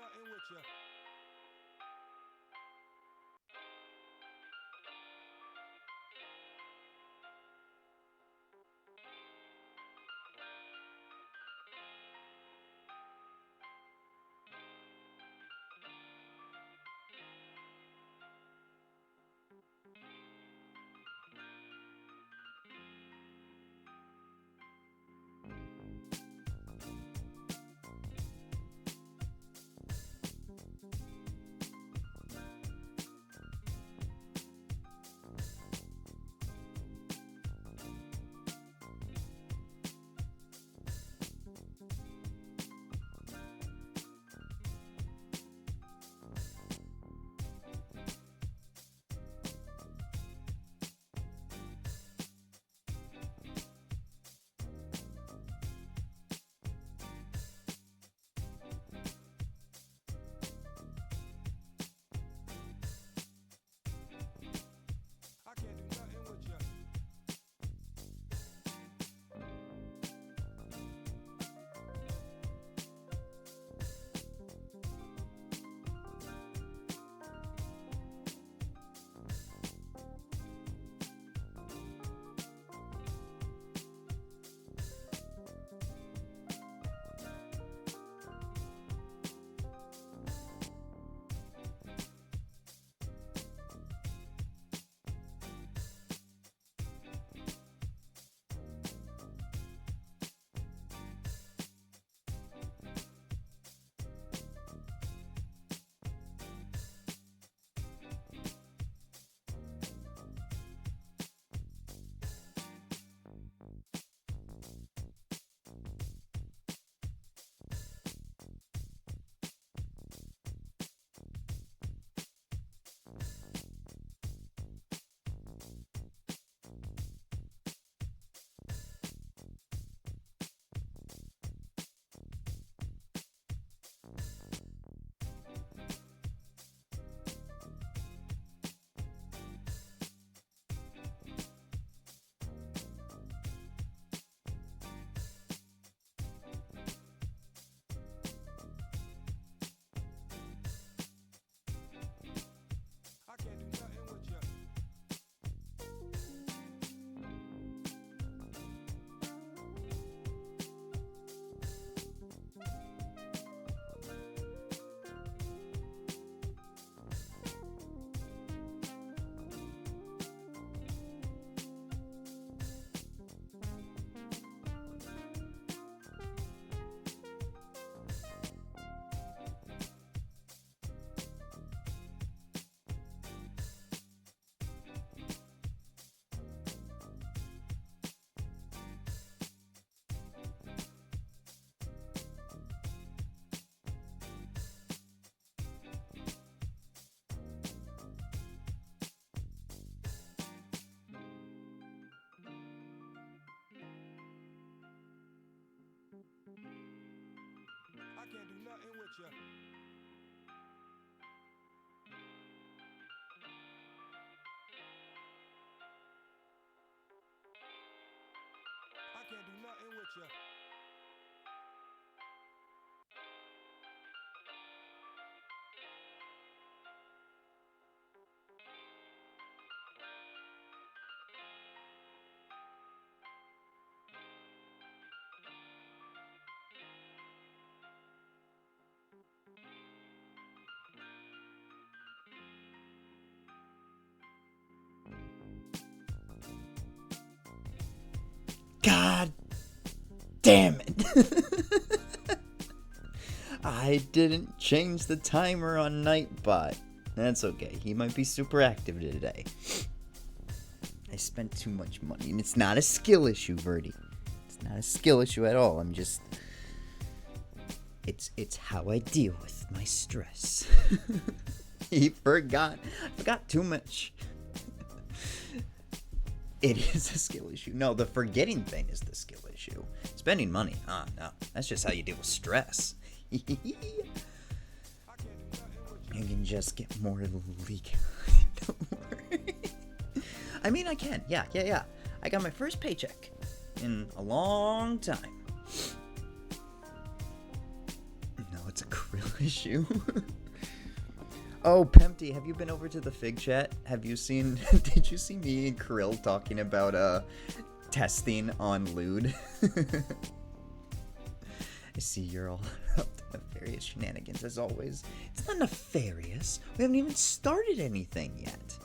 nothing with you. I can't do nothing with you. I can't do nothing with you. I can't do nothing with you. I can't do nothing with you. God damn it. I didn't change the timer on Nightbot. That's okay. He might be super active today. I spent too much money, and it's not a skill issue, Verdi. It's not a skill issue at all. I'm just... It's how I deal with my stress. I forgot too much. It is a skill issue. No, the forgetting thing is the skill issue. Spending money, no. That's just how you deal with stress. You can just get more leak. Don't worry. I mean, I can. Yeah. I got my first paycheck in a long time. No, it's acrylic. issue. Oh, Pempty, have you been over to the Fig Chat? Have you seen... Did you see me and Krill talking about, testing on lewd? I see you're all up to nefarious shenanigans, as always. It's not nefarious. We haven't even started anything yet.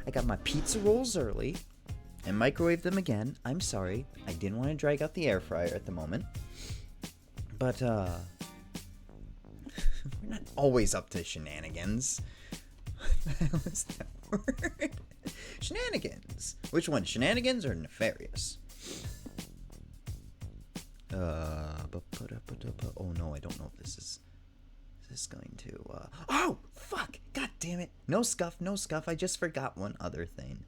I got my pizza rolls early and microwaved them again. I'm sorry. I didn't want to drag out the air fryer at the moment. But, we're not always up to shenanigans. What the hell is that word? Shenanigans. Which one? Shenanigans or nefarious? Oh no, I don't know if this is going to, oh, fuck! God damn it! No scuff. I just forgot one other thing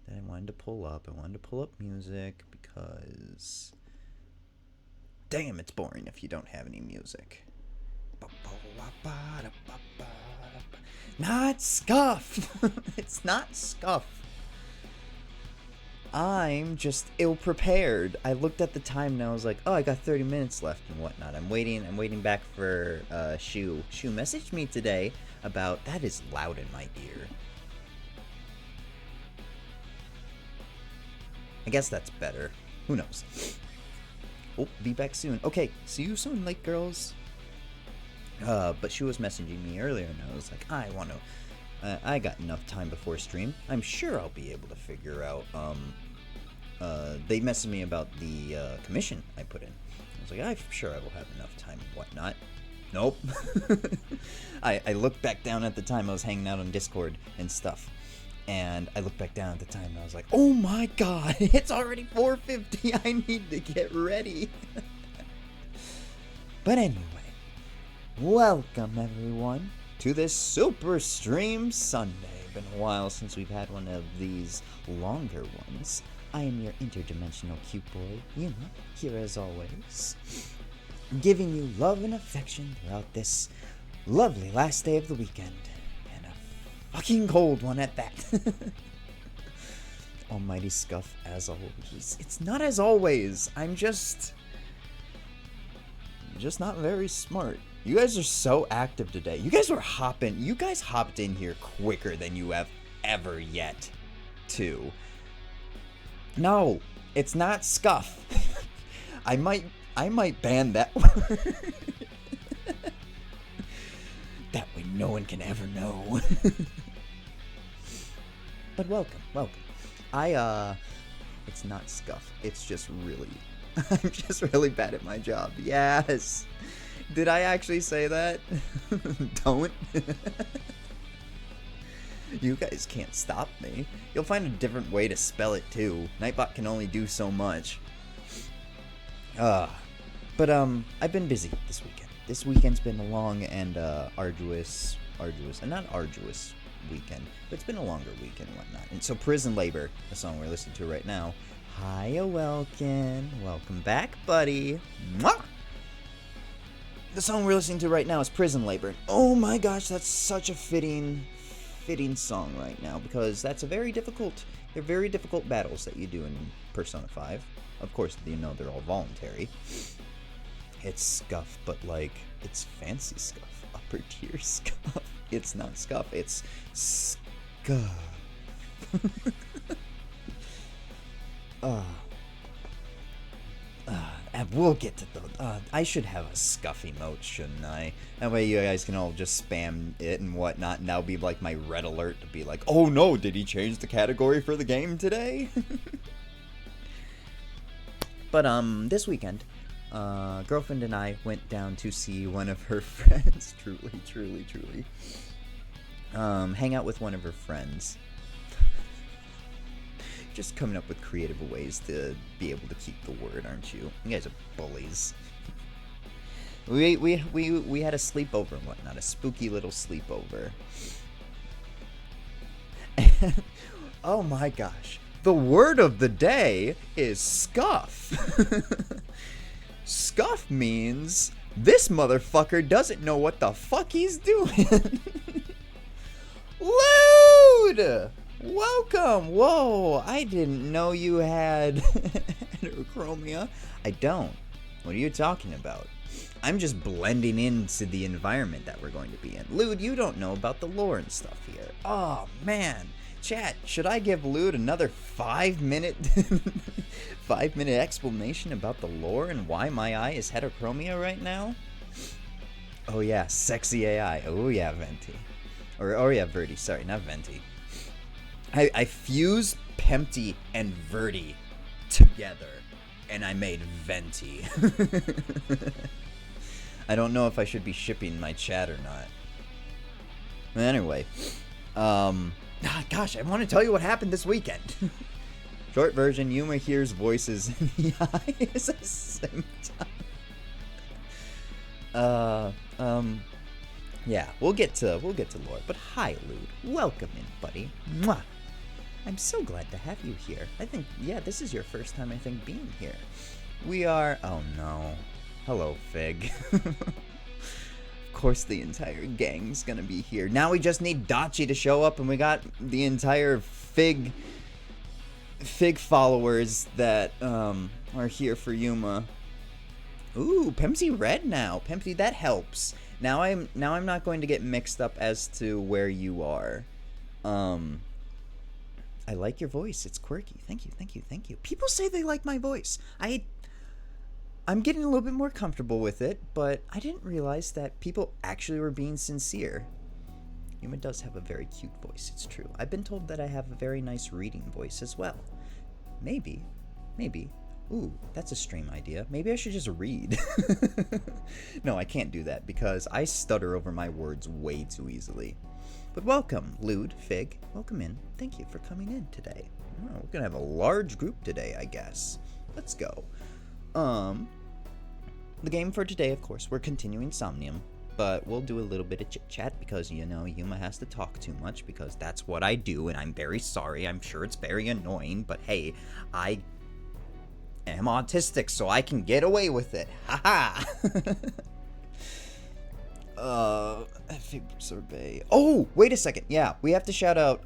that I wanted to pull up. I wanted to pull up music because... Damn, it's boring if you don't have any music. Not scuff! It's not scuff. I'm just ill-prepared. I looked at the time and I was like, oh, I got 30 minutes left and whatnot. I'm waiting back for Shu. Shu messaged me today about... That is loud in my ear. I guess that's better. Who knows? Oh, be back soon. Okay, see you soon, Lake Girls. But she was messaging me earlier, and I was like, I got enough time before stream. I'm sure I'll be able to figure out, they messaged me about the, commission I put in. I was like, I'm sure I will have enough time and whatnot. Nope. I looked back down at the time I was hanging out on Discord and stuff. And I looked back down at the time and I was like, oh my god, it's already 4:50. I need to get ready. But anyway, welcome everyone to this Super Stream Sunday. Been a while since we've had one of these longer ones. I am your interdimensional cute boy, Yuma, here as always, giving you love and affection throughout this lovely last day of the weekend. Fucking cold one at that. Almighty scuff as always. It's not as always. I'm just not very smart. You guys are so active today. You guys hopped in here quicker than you have ever yet, too. No, it's not scuff. I might ban that word. That way no one can ever know. But welcome. It's not scuff. It's just really, I'm just really bad at my job. Yes. Did I actually say that? Don't. You guys can't stop me. You'll find a different way to spell it too. Nightbot can only do so much. But I've been busy this weekend. This weekend's been a long and arduous, and not arduous weekend, but it's been a longer weekend and whatnot. And so Prison Labor, the song we're listening to right now. Hiya, Welkin. Welcome back, buddy. Mwah! The song we're listening to right now is Prison Labor. Oh my gosh, that's such a fitting song right now, because that's they're very difficult battles that you do in Persona 5. Of course, you know they're all voluntary. It's scuff, but like, it's fancy scuff. Upper tier scuff. It's not scuff, it's scuff. We'll get to the... I should have a scuff emote, shouldn't I? That way you guys can all just spam it and whatnot, and that'll be like my red alert to be like, oh no, did he change the category for the game today? But, this weekend... girlfriend and I went down to see one of her friends. Truly. Hang out with one of her friends. Just coming up with creative ways to be able to keep the word, aren't you? You guys are bullies. We had a sleepover and whatnot, a spooky little sleepover. And, oh my gosh. The word of the day is scuff. Scuff means this motherfucker doesn't know what the fuck he's doing. Lewd! Welcome! Whoa, I didn't know you had heterochromia? I don't. What are you talking about? I'm just blending into the environment that we're going to be in. Lude, you don't know about the lore and stuff here. Oh, man. Chat, should I give Lude another 5-minute 5-minute explanation about the lore and why my eye is heterochromia right now? Oh yeah, sexy AI. Oh yeah, Venti. Or oh yeah, Verdi. Sorry, not Venti. I fused Pempty and Verdi together, and I made Venti. I don't know if I should be shipping my chat or not. Anyway, gosh, I want to tell you what happened this weekend. Short version: Yuma hears voices in the eyes at the same time. Yeah, we'll get to lore. But hi, Lude. Welcome in, buddy. Mwah. I'm so glad to have you here. I think, yeah, this is your first time, I think, being here. We are... Oh, no. Hello, Fig. Of course the entire gang's gonna be here. Now we just need Dachi to show up, and we got the entire Fig followers that are here for Yuma. Ooh, Pempsy red now. Pempsy, that helps. Now I'm not going to get mixed up as to where you are. I like your voice. It's quirky. Thank you. People say they like my voice. I'm getting a little bit more comfortable with it, but I didn't realize that people actually were being sincere. Yuma does have a very cute voice, it's true. I've been told that I have a very nice reading voice as well. Maybe. Ooh, that's a stream idea. Maybe I should just read. No, I can't do that because I stutter over my words way too easily. But welcome, Lude, Fig. Welcome in. Thank you for coming in today. Oh, we're gonna have a large group today, I guess. Let's go. The game for today, of course, we're continuing Somnium, but we'll do a little bit of chit-chat because, you know, Yuma has to talk too much because that's what I do, and I'm very sorry. I'm sure it's very annoying, but hey, I am autistic, so I can get away with it. Haha! Fig sorbet. Oh, wait a second. Yeah, we have to shout out,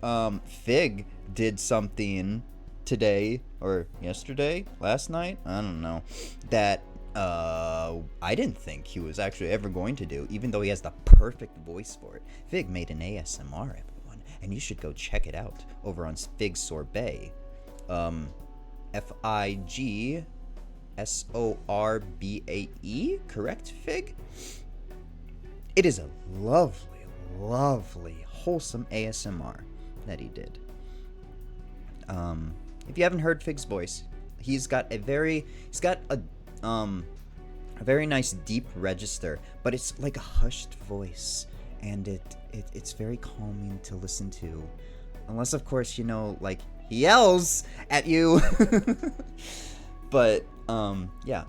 Fig did something today, or yesterday, last night, I don't know, that, I didn't think he was actually ever going to do, even though he has the perfect voice for it. Fig made an ASMR, everyone, and you should go check it out over on Fig Sorbet. Figsorbae, correct, Fig? It is a lovely, lovely, wholesome ASMR that he did. If you haven't heard Fig's voice, he's got a very nice deep register, but it's like a hushed voice, and it's very calming to listen to, unless of course, you know, like he yells at you. But yeah,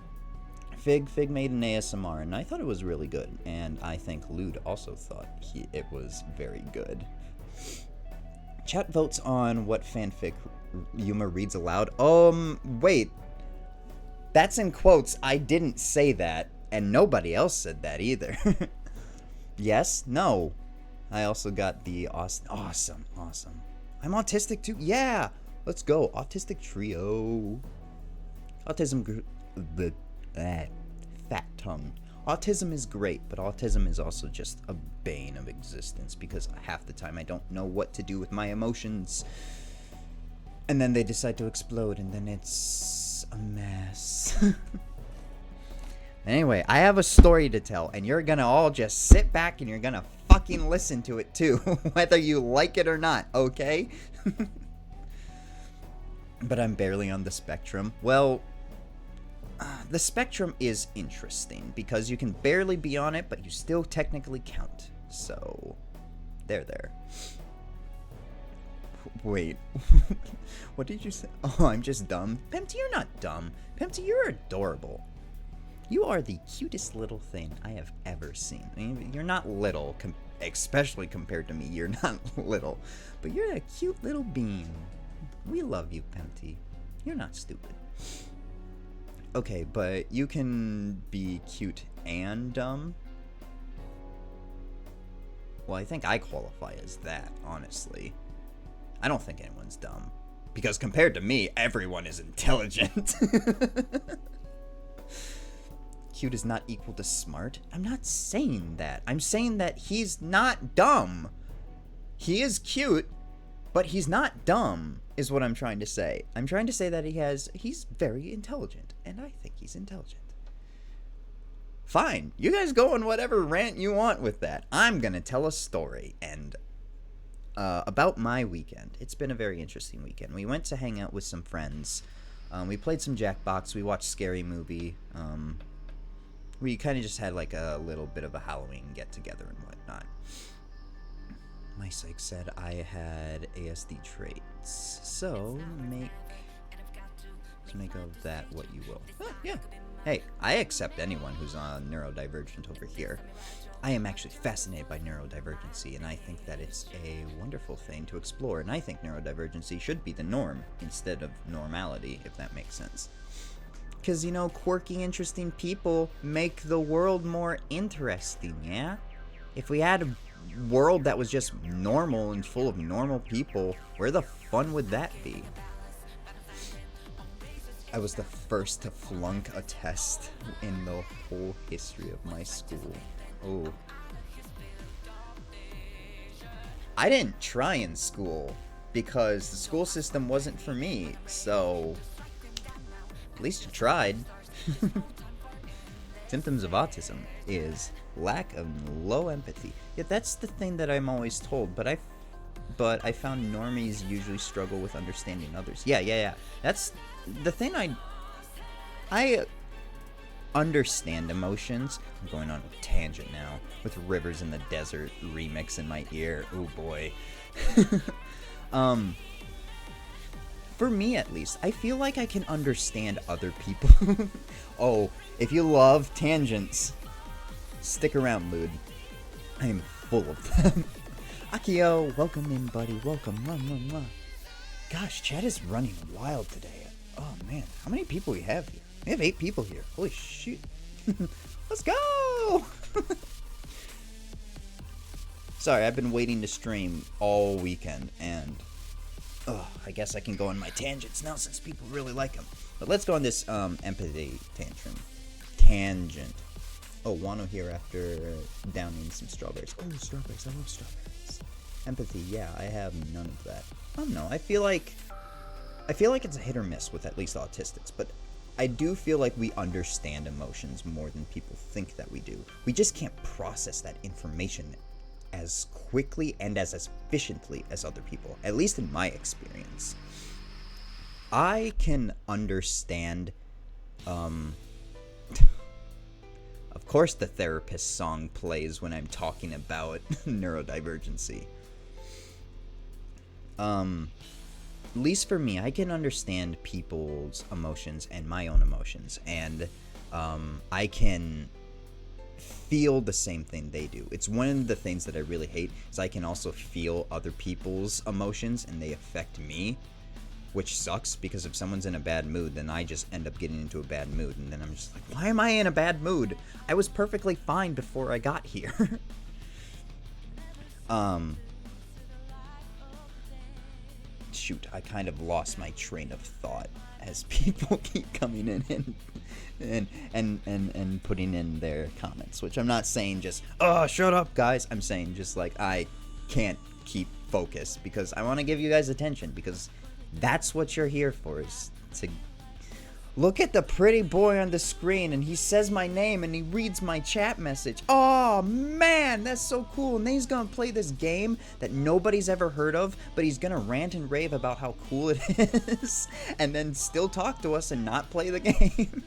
Fig made an ASMR, and I thought it was really good, and I think Lude also thought it was very good. Chat votes on what fanfic Yuma reads aloud. Wait. That's in quotes. I didn't say that, and nobody else said that either. Yes? No. I also got the awesome. I'm autistic too. Yeah! Let's go. Autistic trio. Fat tongue. Autism is great, but autism is also just a bane of existence because half the time I don't know what to do with my emotions. And then they decide to explode, and then it's a mess. Anyway, I have a story to tell, and you're gonna all just sit back and you're gonna fucking listen to it too, whether you like it or not, okay? But I'm barely on the spectrum. Well, the spectrum is interesting because you can barely be on it, but you still technically count. So, there. Wait, what did you say? Oh, I'm just dumb. Pempty, you're not dumb. Pempty, you're adorable. You are the cutest little thing I have ever seen. I mean, you're not little, especially compared to me. You're not little, but you're a cute little bean. We love you, Pempty. You're not stupid. Okay, but you can be cute and dumb. Well, I think I qualify as that, honestly. I don't think anyone's dumb. Because compared to me, everyone is intelligent. Cute is not equal to smart. I'm not saying that. I'm saying that he's not dumb. He is cute, but he's not dumb, is what I'm trying to say. I'm trying to say that he's very intelligent, and I think he's intelligent. Fine, you guys go on whatever rant you want with that. I'm gonna tell a story, and about my weekend. It's been a very interesting weekend. We went to hang out with some friends. We played some Jackbox. We watched Scary Movie. We kind of just had like a little bit of a Halloween get-together and whatnot. My psych said I had ASD traits, so make of that what you will. Yeah. Hey, I accept anyone who's neurodivergent over here. I am actually fascinated by neurodivergency, and I think that it's a wonderful thing to explore, and I think neurodivergency should be the norm instead of normality, if that makes sense. Because, you know, quirky, interesting people make the world more interesting, yeah? If we had a world that was just normal and full of normal people, where the fun would that be? I was the first to flunk a test in the whole history of my school. Oh. I didn't try in school because the school system wasn't for me, so at least you tried. Symptoms of autism is lack of low empathy. Yeah, that's the thing that I'm always told, but I found normies usually struggle with understanding others. Yeah. That's the thing. I understand emotions. I'm going on a tangent now with Rivers in the Desert remix in my ear. Oh boy. For me at least, I feel like I can understand other people. Oh, if you love tangents, stick around, Lude. I am full of them. Akio, welcome in, buddy. Welcome. Gosh, chat is running wild today. Oh man, how many people we have here? We have 8 people here. Holy shit. Let's go! Sorry, I've been waiting to stream all weekend, and I guess I can go on my tangents now since people really like them. But let's go on this empathy tangent. Oh, Wano here after downing some strawberries. Oh, strawberries. I love strawberries. Empathy, yeah, I have none of that. I don't know. I feel like it's a hit or miss with at least autistics, but I do feel like we understand emotions more than people think that we do. We just can't process that information as quickly and as efficiently as other people, at least in my experience. I can understand, of course the therapist song plays when I'm talking about neurodivergency. At least for me, I can understand people's emotions and my own emotions, and I can feel the same thing they do. It's one of the things that I really hate, is I can also feel other people's emotions and they affect me, which sucks, because if someone's in a bad mood, then I just end up getting into a bad mood, and then I'm just like, why am I in a bad mood? I was perfectly fine before I got here. Shoot, I kind of lost my train of thought as people keep coming in and putting in their comments, which I'm not saying just, oh, shut up, guys. I'm saying just like, I can't keep focused because I want to give you guys attention, because that's what you're here for, is to look at the pretty boy on the screen and he says my name and he reads my chat message. Oh man, that's so cool. And then he's gonna play this game that nobody's ever heard of, but he's gonna rant and rave about how cool it is and then still talk to us and not play the game.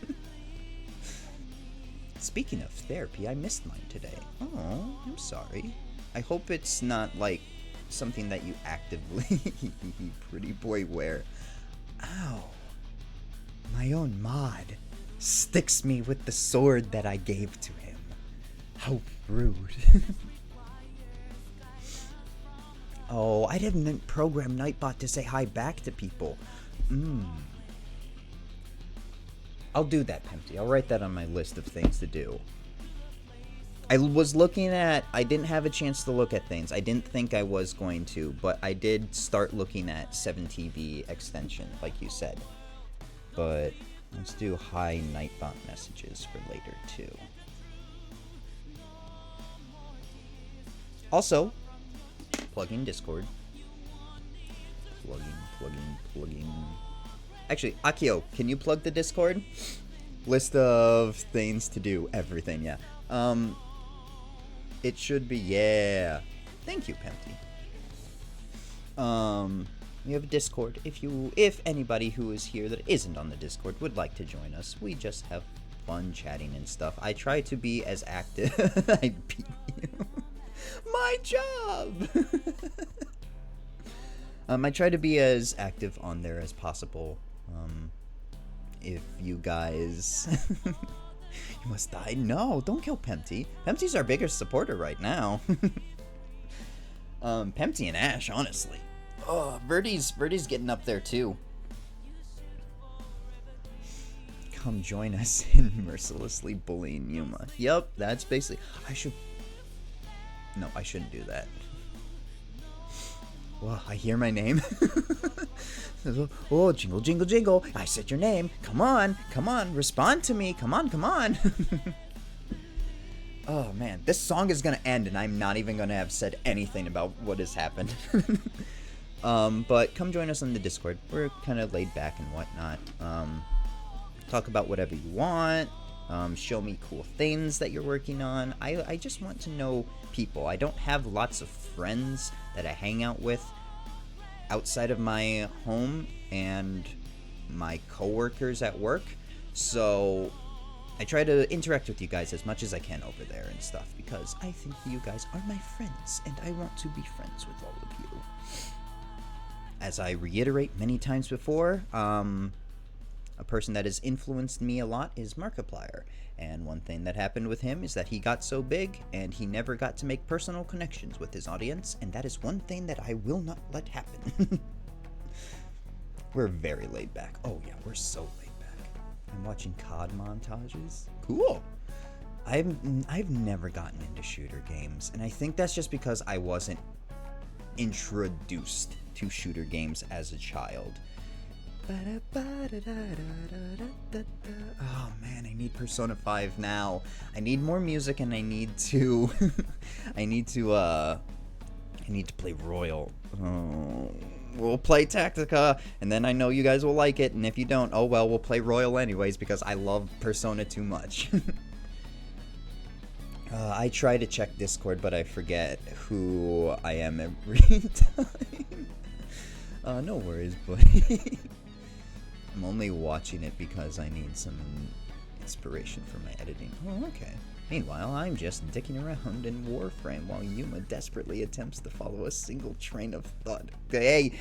Speaking of therapy, I missed mine today. Oh, I'm sorry. I hope it's not like something that you actively pretty boy wear. Ow. My own mod sticks me with the sword that I gave to him. How rude. Oh, I didn't program Nightbot to say hi back to people. I'll do that, Pimpty. I'll write that on my list of things to do. I was looking at, I didn't have a chance to look at things. I didn't think I was going to, but I did start looking at 7TV extension, like you said. But let's do hi Nightbot messages for later too. Also, plugging Discord. Plugging. Actually, Akio, can you plug the Discord? List of things to do, everything, yeah. It should be, yeah. Thank you, Pempty. We have a Discord. If anybody who is here that isn't on the Discord would like to join us, we just have fun chatting and stuff. I try to be as active. I beat you. My job. I try to be as active on there as possible. If you guys... You must die. No, don't kill Pempty. Pempty's our biggest supporter right now. Pempty and Ash, honestly. Oh, Verdi's getting up there too. Come join us in mercilessly bullying Yuma. Yep, that's basically... No, I shouldn't do that. Well, I hear my name. Oh, jingle, jingle, jingle. I said your name. Come on, respond to me. Come on. Oh, man. This song is going to end, and I'm not even going to have said anything about what has happened. But come join us on the Discord. We're kind of laid back and whatnot. Talk about whatever you want. Show me cool things that you're working on. I just want to know people. I don't have lots of friends that I hang out with outside of my home and my coworkers at work, so I try to interact with you guys as much as I can over there and stuff, because I think you guys are my friends, and I want to be friends with all of you. As I reiterate many times before, a person that has influenced me a lot is Markiplier, and one thing that happened with him is that he got so big and he never got to make personal connections with his audience, and that is one thing that I will not let happen. We're very laid back. Oh yeah, we're so laid back. I'm watching COD montages. Cool. I've never gotten into shooter games, and I think that's just because I wasn't introduced to shooter games as a child. Oh man, I need Persona 5 now. I need more music, and I need to I need to play Royal. Oh, we'll play Tactica, and then I know you guys will like it, and if you don't, oh well, we'll play Royal anyways because I love Persona too much. I try to check Discord, but I forget who I am every time. No worries, buddy. I'm only watching it because I need some inspiration for my editing. Oh, okay. Meanwhile, I'm just dicking around in Warframe while Yuma desperately attempts to follow a single train of thought. Hey!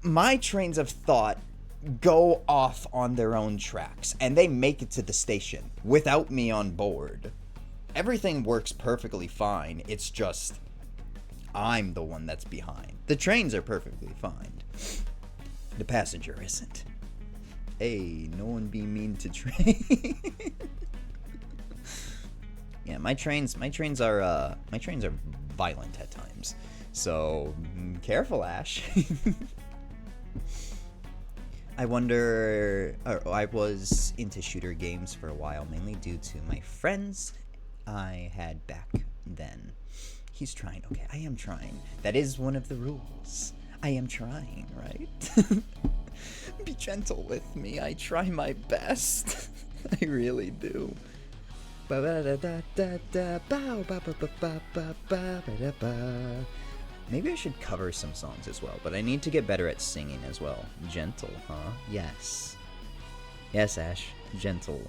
My trains of thought go off on their own tracks, and they make it to the station without me on board. Everything works perfectly fine, it's just I'm the one that's behind. The trains are perfectly fine. The passenger isn't. Hey, no one be mean to train. Yeah, my trains are violent at times. So careful, Ash. I was into shooter games for a while, mainly due to my friends I had back then. He's trying. Okay, I am trying. That is one of the rules. I am trying, right? Be gentle with me. I try my best. I really do. Maybe I should cover some songs as well, but I need to get better at singing as well. Gentle, huh? Yes. Yes, Ash. Gentle.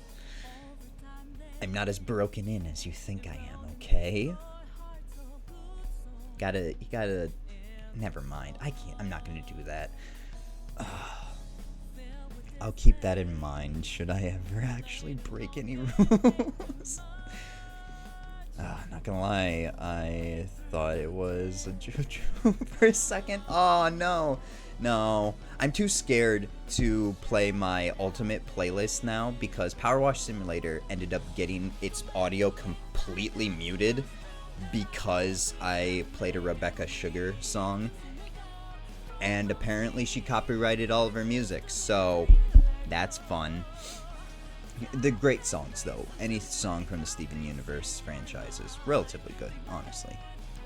I'm not as broken in as you think I am, okay? You gotta... Never mind. I'm not gonna do that. I'll keep that in mind should I ever actually break any rules. Not gonna lie, I thought it was a JoJo for a second. Oh no! No, I'm too scared to play my ultimate playlist now because Power Wash Simulator ended up getting its audio completely muted because I played a Rebecca Sugar song, and apparently she copyrighted all of her music, so that's fun. The great songs, though. Any song from the Steven Universe franchise is relatively good, honestly.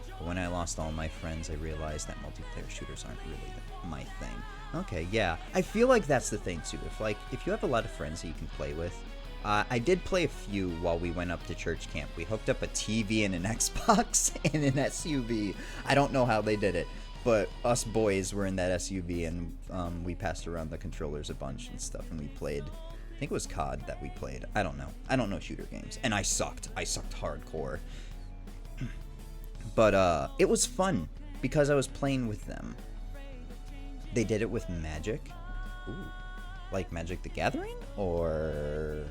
But when I lost all my friends, I realized that multiplayer shooters aren't really my thing. Okay, yeah. I feel like that's the thing, too. If you have a lot of friends that you can play with, I did play a few while we went up to church camp. We hooked up a TV and an Xbox and an SUV. I don't know how they did it, but us boys were in that SUV, and we passed around the controllers a bunch and stuff, and we played. I think it was COD that we played. I don't know. I don't know shooter games. And I sucked. I sucked hardcore. But it was fun because I was playing with them. They did it with Magic. Ooh. Like Magic the Gathering? Or...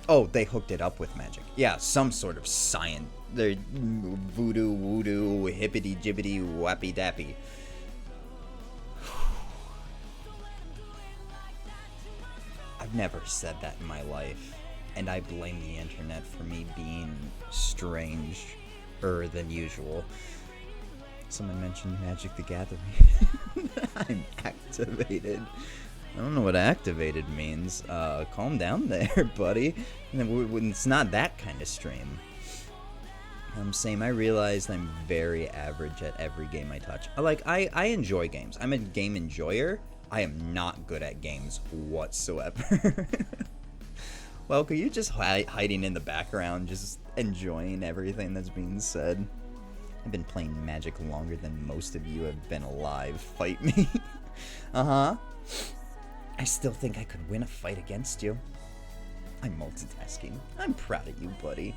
Oh, they hooked it up with Magic. Yeah, some sort of science. They're voodoo, woodoo, hippity-jibbity, wappy-dappy. I've never said that in my life, and I blame the internet for me being stranger than usual. Someone mentioned Magic the Gathering. I'm activated. I don't know what activated means. Calm down there, buddy. It's not that kind of stream. Same. I realized I'm very average at every game I touch. I enjoy games. I'm a game enjoyer. I am not good at games whatsoever. Well, could you just hiding in the background, just enjoying everything that's being said? I've been playing Magic longer than most of you have been alive. Fight me. Uh-huh. I still think I could win a fight against you. I'm multitasking. I'm proud of you, buddy.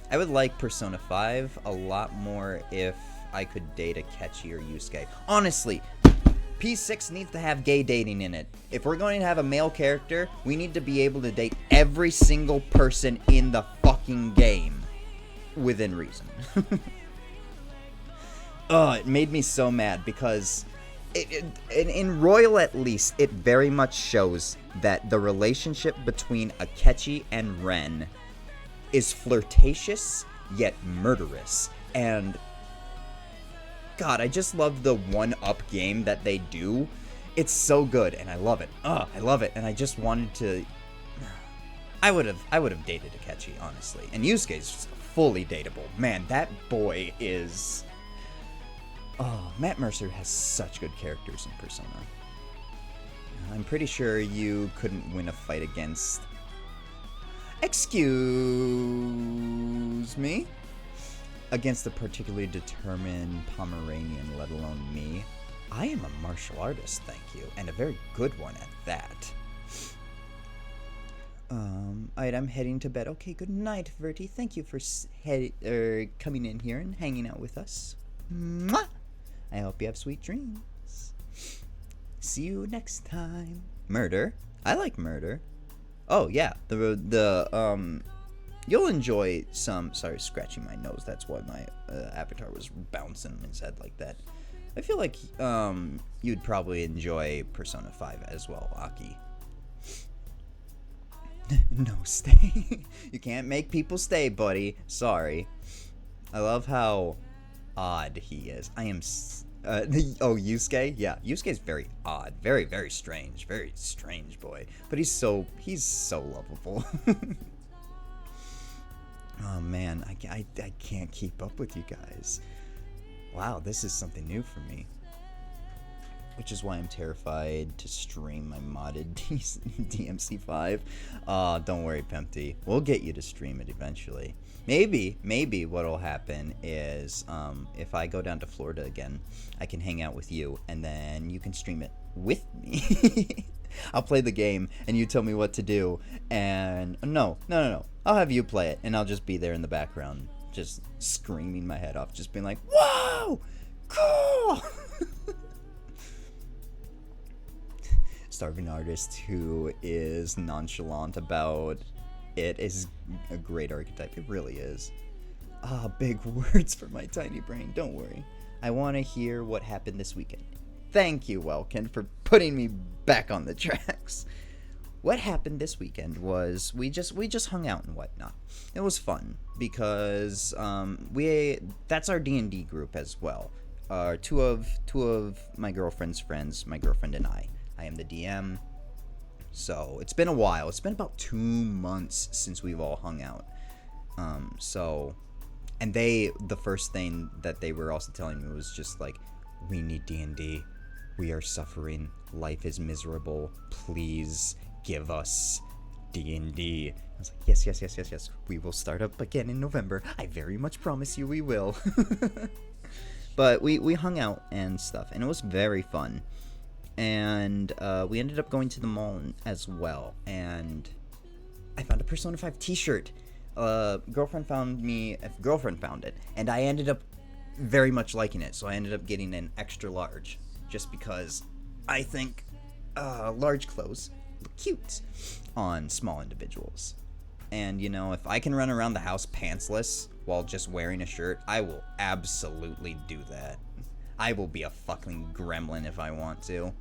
I would like Persona 5 a lot more if I could date a Ketchy or Yusuke. Honestly, P6 needs to have gay dating in it. If we're going to have a male character, we need to be able to date every single person in the fucking game. Within reason. Oh, it made me so mad because in Royal at least, it very much shows that the relationship between Akechi and Ren is flirtatious yet murderous. And God, I just love the one-up game that they do. It's so good, and I love it. I love it, and I just wanted to... I would have dated Akechi, honestly. And Yusuke's fully dateable. Man, that boy is... Oh, Matt Mercer has such good characters in Persona. I'm pretty sure you couldn't win a fight against... Excuse me? Against a particularly determined Pomeranian, let alone me. I am a martial artist, thank you, and a very good one at that. Alright, I'm heading to bed. Okay, good night, Verti. Thank you for coming in here and hanging out with us. Mwah! I hope you have sweet dreams. See you next time. Murder. I like murder. Oh yeah, you'll enjoy some... Sorry, scratching my nose. That's why my avatar was bouncing his head like that. I feel like you'd probably enjoy Persona 5 as well, Aki. No, stay. You can't make people stay, buddy. Sorry. I love how odd he is. I am... Yusuke? Yeah, Yusuke's very odd. Very, very strange. Very strange boy. But he's so lovable. Oh man, I can't keep up with you guys. Wow, this is something new for me. Which is why I'm terrified to stream my modded DMC5. Don't worry, Pempty. We'll get you to stream it eventually. Maybe what'll happen is, if I go down to Florida again, I can hang out with you, and then you can stream it with me. I'll play the game, and you tell me what to do, and... No. I'll have you play it, and I'll just be there in the background, just screaming my head off, just being like, whoa! Cool! Starving Artist who is nonchalant about it is a great archetype. It really is. Big words for my tiny brain. Don't worry. I want to hear what happened this weekend. Thank you, Welkin, for putting me back on the tracks. What happened this weekend was we just hung out and whatnot. It was fun because that's our D&D group as well. Two of my girlfriend's friends, my girlfriend and I. I am the DM. So it's been a while. It's been about 2 months since we've all hung out. And the first thing that they were also telling me was just like, we need D&D. We are suffering. Life is miserable. Please give us D&D. I was like, yes. We will start up again in November. I very much promise you we will. But we hung out and stuff, and it was very fun. And we ended up going to the mall as well. And I found a Persona 5 t-shirt. Girlfriend found it, and I ended up very much liking it, so I ended up getting an extra large, just because I think large clothes look cute on small individuals. And, you know, if I can run around the house pantsless while just wearing a shirt, I will absolutely do that. I will be a fucking gremlin if I want to.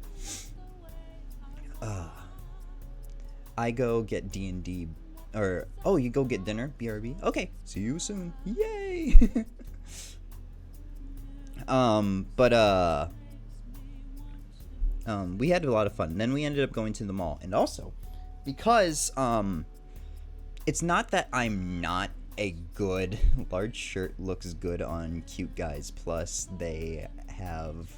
I go get D&D, you go get dinner, BRB? Okay, see you soon. Yay! We had a lot of fun. And then we ended up going to the mall. And also, because, it's not that I'm not a good... Large shirt looks good on cute guys, plus they have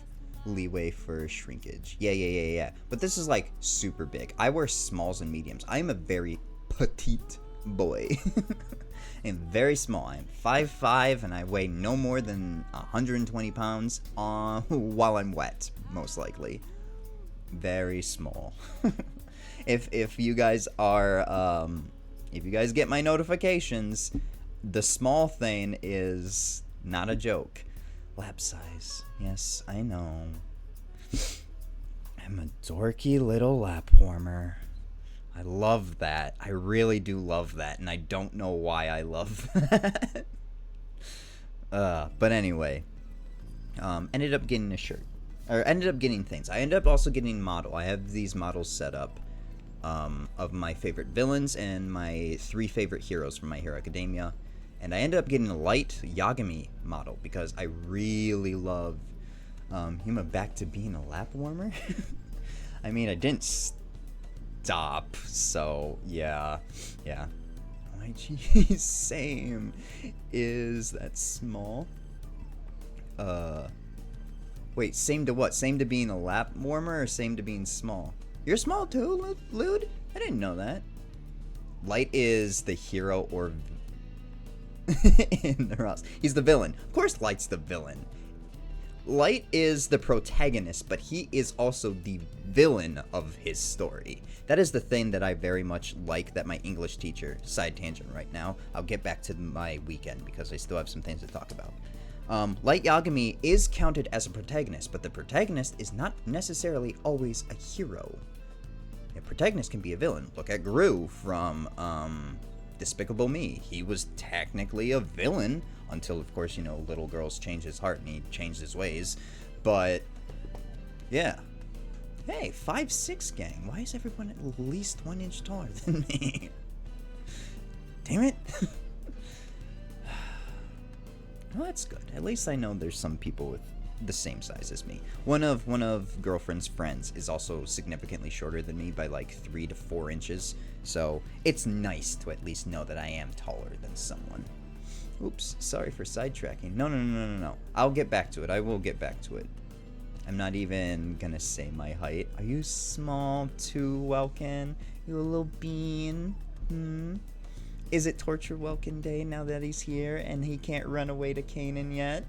leeway for shrinkage. Yeah. But this is, like, super big. I wear smalls and mediums. I am a very petite boy. I'm very small. I'm 5'5", and I weigh no more than 120 pounds while I'm wet, most likely. Very small. If you guys are if you guys get my notifications, the small thing is not a joke. Lap size. Yes, I know. I'm a dorky little lap warmer. I love that. I really do love that, and I don't know why I love that. But anyway, ended up getting a shirt. Or ended up getting things. I ended up also getting model. I have these models set up of my favorite villains and my 3 favorite heroes from My Hero Academia. And I ended up getting a light Yagami model because I really love Yuma back to being a lap warmer. I mean, I didn't stop, so yeah. My geez, same. Is that small? Wait, same to what? Same to being a lap warmer or same to being small? You're small too, Lude? I didn't know that. Light is the hero or in the Ross. He's the villain. Of course Light's the villain. Light is the protagonist, but he is also the villain of his story. That is the thing that I very much like that my English teacher, side tangent right now, I'll get back to my weekend because I still have some things to talk about. Light Yagami is counted as a protagonist, but the protagonist is not necessarily always a hero. A protagonist can be a villain. Look at Gru from Despicable Me. He was technically a villain until, of course, you know, little girls changed his heart and he changed his ways. But, yeah. Hey, 5'6" gang. Why is everyone at least 1 inch taller than me? Damn it. Well, that's good. At least I know there's some people with the same size as me. One of girlfriend's friends is also significantly shorter than me by like 3 to 4 inches. So it's nice to at least know that I am taller than someone. Oops, sorry for sidetracking. No. I'll get back to it. I will get back to it. I'm not even gonna say my height. Are you small too, Welkin? You a little bean? Is it Torture Welkin Day now that he's here and he can't run away to Canaan yet?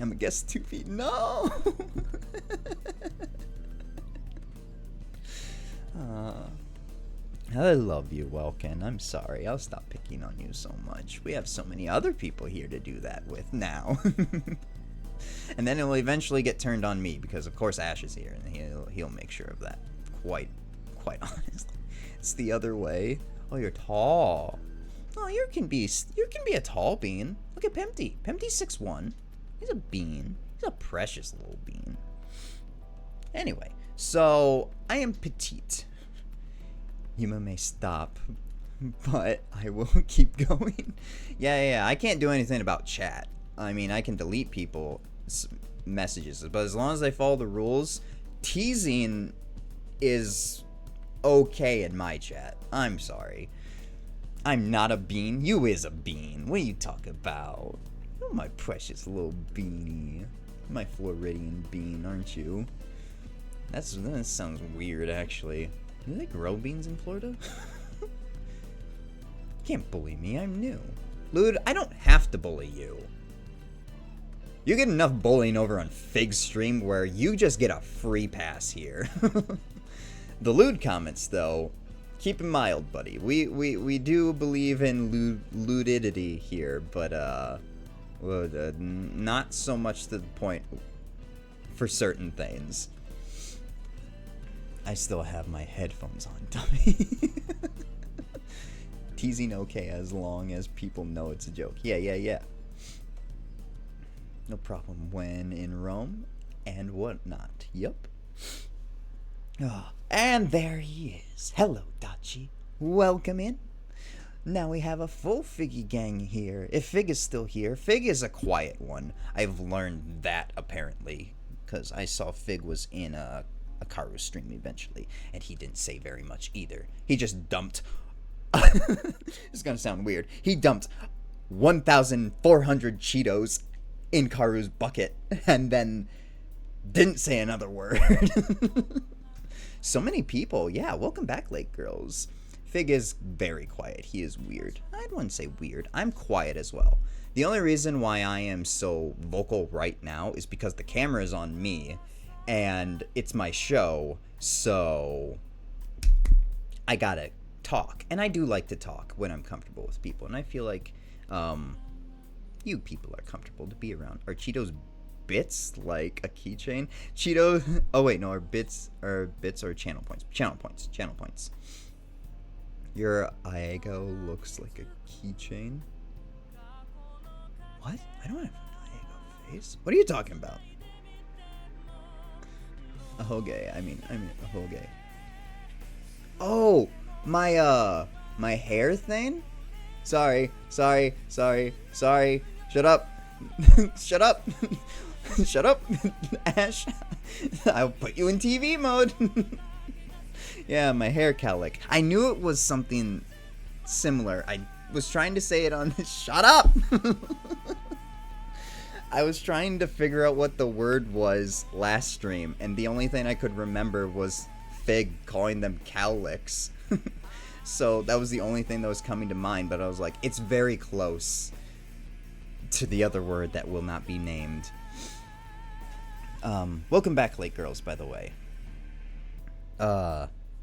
I'm gonna guess 2 feet. No! I love you, Welkin. I'm sorry. I'll stop picking on you so much. We have so many other people here to do that with now. And then it will eventually get turned on me because, of course, Ash is here, and he'll make sure of that. Quite honestly. It's the other way. Oh, you're tall. Oh, you can be a tall bean. Look at Pempty. Pempty's 6'1". He's a bean. He's a precious little bean. Anyway, so I am petite. Yuma may stop, but I will keep going. Yeah, I can't do anything about chat. I mean, I can delete people's messages, but as long as they follow the rules, teasing is okay in my chat. I'm sorry. I'm not a bean. You is a bean. What are you talking about? Oh, my precious little beanie. My Floridian bean, aren't you? That sounds weird, actually. Do they grow beans in Florida? Can't bully me, I'm new. Lude, I don't have to bully you. You get enough bullying over on Fig's stream where you just get a free pass here. The lewd comments, though, keep it mild, buddy. We do believe in ludidity here, but not so much to the point for certain things. I still have my headphones on, dummy. Teasing okay as long as people know it's a joke. Yeah. No problem when in Rome and whatnot. Yup. Oh, and there he is. Hello, Dachi. Welcome in. Now we have a full Figgy gang here. If Fig is still here, Fig is a quiet one. I've learned that, apparently, because I saw Fig was in a Karu stream eventually, and he didn't say very much either. He just dumped... It's gonna sound weird. He dumped 1,400 Cheetos in Karu's bucket, and then didn't say another word. So many people. Yeah, welcome back, Lake Girls. Fig is very quiet. He is weird. I wouldn't say weird. I'm quiet as well. The only reason why I am so vocal right now is because the camera is on me, and it's my show, so I gotta talk. And I do like to talk when I'm comfortable with people, and I feel like you people are comfortable to be around. Are Cheetos bits like a keychain? Cheetos... Oh, wait, no, are bits or channel points? Channel points. Your Iago looks like a keychain. What? I don't have an Iago face. What are you talking about? A hoge. I mean a hoge. Oh, my hair thing? Sorry. Shut up. Shut up. Shut up, Ash. I'll put you in TV mode. Yeah, my hair cowlick. I knew it was something similar. I was trying to say it on... Shut up! I was trying to figure out what the word was last stream, and the only thing I could remember was Fig calling them cowlicks. So that was the only thing that was coming to mind, but I was like, it's very close to the other word that will not be named. Welcome back, Lake Girls, by the way.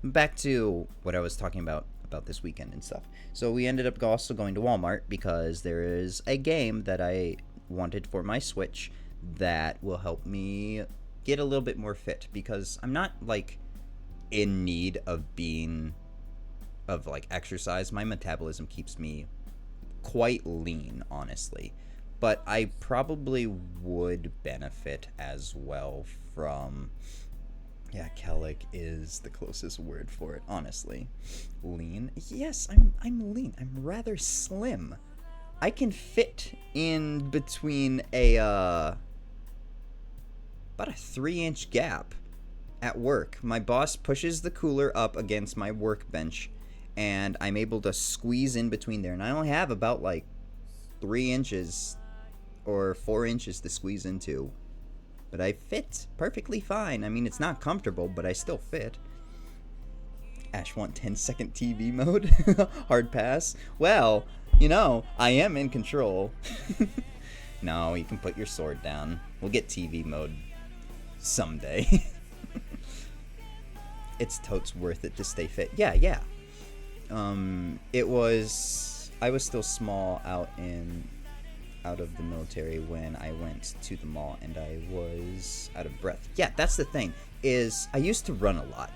Back to what I was talking about this weekend and stuff. So we ended up also going to Walmart because there is a game that I wanted for my Switch that will help me get a little bit more fit, because I'm not like in need of exercise. My metabolism keeps me quite lean, honestly, but I probably would benefit as well from... Yeah, cowlick is the closest word for it, honestly. Lean? Yes, I'm lean. I'm rather slim. I can fit in between about a 3-inch gap at work. My boss pushes the cooler up against my workbench, and I'm able to squeeze in between there. And I only have about like 3 inches or 4 inches to squeeze into. But I fit perfectly fine. I mean, it's not comfortable, but I still fit. Ash want 10-second TV mode? Hard pass? Well, you know, I am in control. No, you can put your sword down. We'll get TV mode someday. It's totes worth it to stay fit. Yeah. I was still small out of the military when I went to the mall, and I was out of breath. Yeah, that's the thing, is I used to run a lot,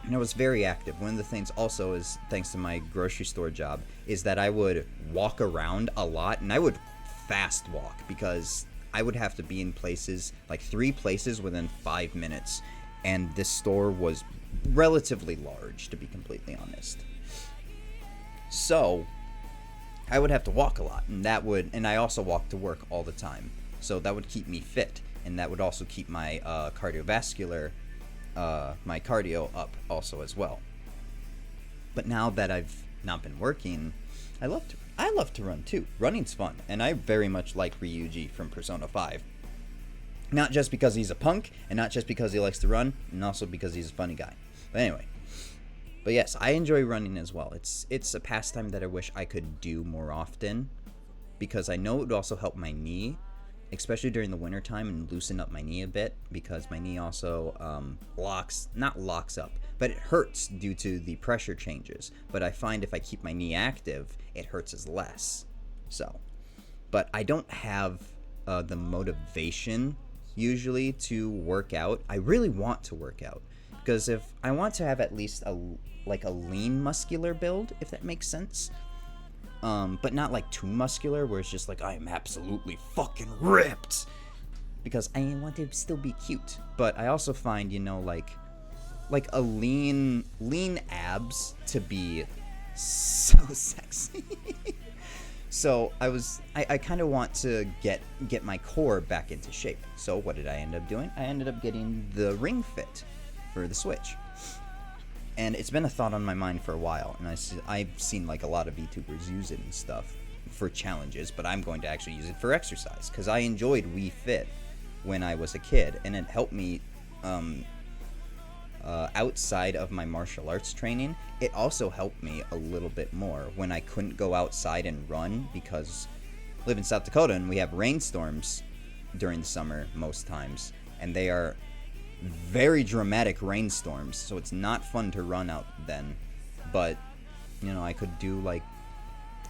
and I was very active. One of the things also is, thanks to my grocery store job, is that I would walk around a lot, and I would fast walk, because I would have to be in places, like 3 places within 5 minutes, and this store was relatively large, to be completely honest. So I would have to walk a lot, and I also walk to work all the time, so that would keep me fit, and that would also keep my cardiovascular, my cardio up also as well. But now that I've not been working, I love to run too. Running's fun, and I very much like Ryuji from Persona 5. Not just because he's a punk, and not just because he likes to run, and also because he's a funny guy. But anyway. But yes, I enjoy running as well. It's a pastime that I wish I could do more often, because I know it would also help my knee, especially during the winter time, and loosen up my knee a bit, because my knee also not locks up, but it hurts due to the pressure changes. But I find if I keep my knee active, it hurts as less. So, but I don't have the motivation usually to work out. I really want to work out, because if I want to have at least a lean muscular build, if that makes sense. But not like too muscular, where it's just like I am absolutely fucking ripped, because I want to still be cute. But I also find, like a lean abs to be so sexy. So I kind of want to get my core back into shape. So what did I end up doing? I ended up getting the Ring Fit for the Switch. And it's been a thought on my mind for a while, and I've seen like a lot of VTubers use it and stuff for challenges, but I'm going to actually use it for exercise, because I enjoyed Wii Fit when I was a kid, and it helped me outside of my martial arts training. It also helped me a little bit more when I couldn't go outside and run, because I live in South Dakota and we have rainstorms during the summer most times, and they are very dramatic rainstorms, so it's not fun to run out then. But I could do like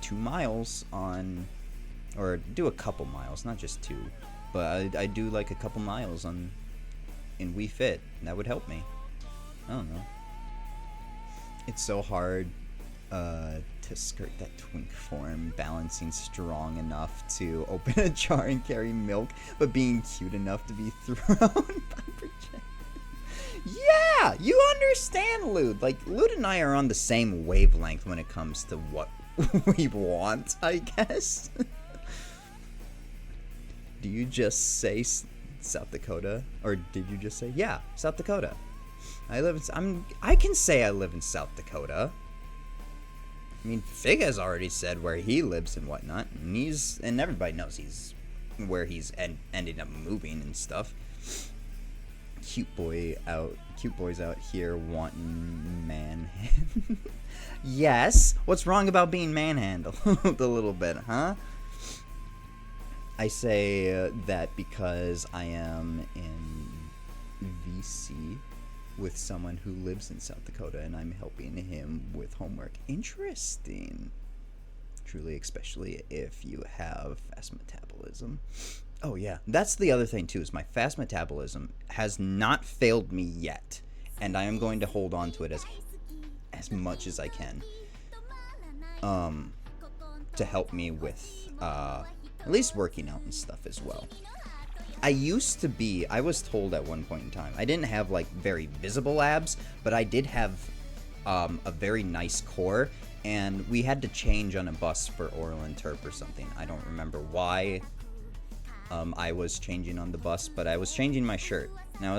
2 miles or do a couple miles, not just 2, but I do like a couple miles in Wii Fit, and that would help me. I don't know. It's so hard to skirt that twink form, balancing strong enough to open a jar and carry milk, but being cute enough to be thrown by projectiles. Yeah, you understand, Lude. Like, Lude and I are on the same wavelength when it comes to what we want, I guess. Do you just say South Dakota, or did you just say South Dakota? I can say I live in South Dakota. I mean, Fig has already said where he lives and whatnot, and everybody knows where he's ended up moving and stuff. Cute boys out here wanting manhandled. Yes, what's wrong about being manhandled a little bit, huh? I say that because I am in VC with someone who lives in South Dakota, and I'm helping him with homework. Interesting. Truly, especially if you have fast metabolism. Oh yeah, that's the other thing too, is my fast metabolism has not failed me yet, and I am going to hold on to it as much as I can, to help me with at least working out and stuff as well. I was told at one point in time, I didn't have like very visible abs, but I did have a very nice core, and we had to change on a bus for oral interp or something. I don't remember why I was changing on the bus, but I was changing my shirt. Now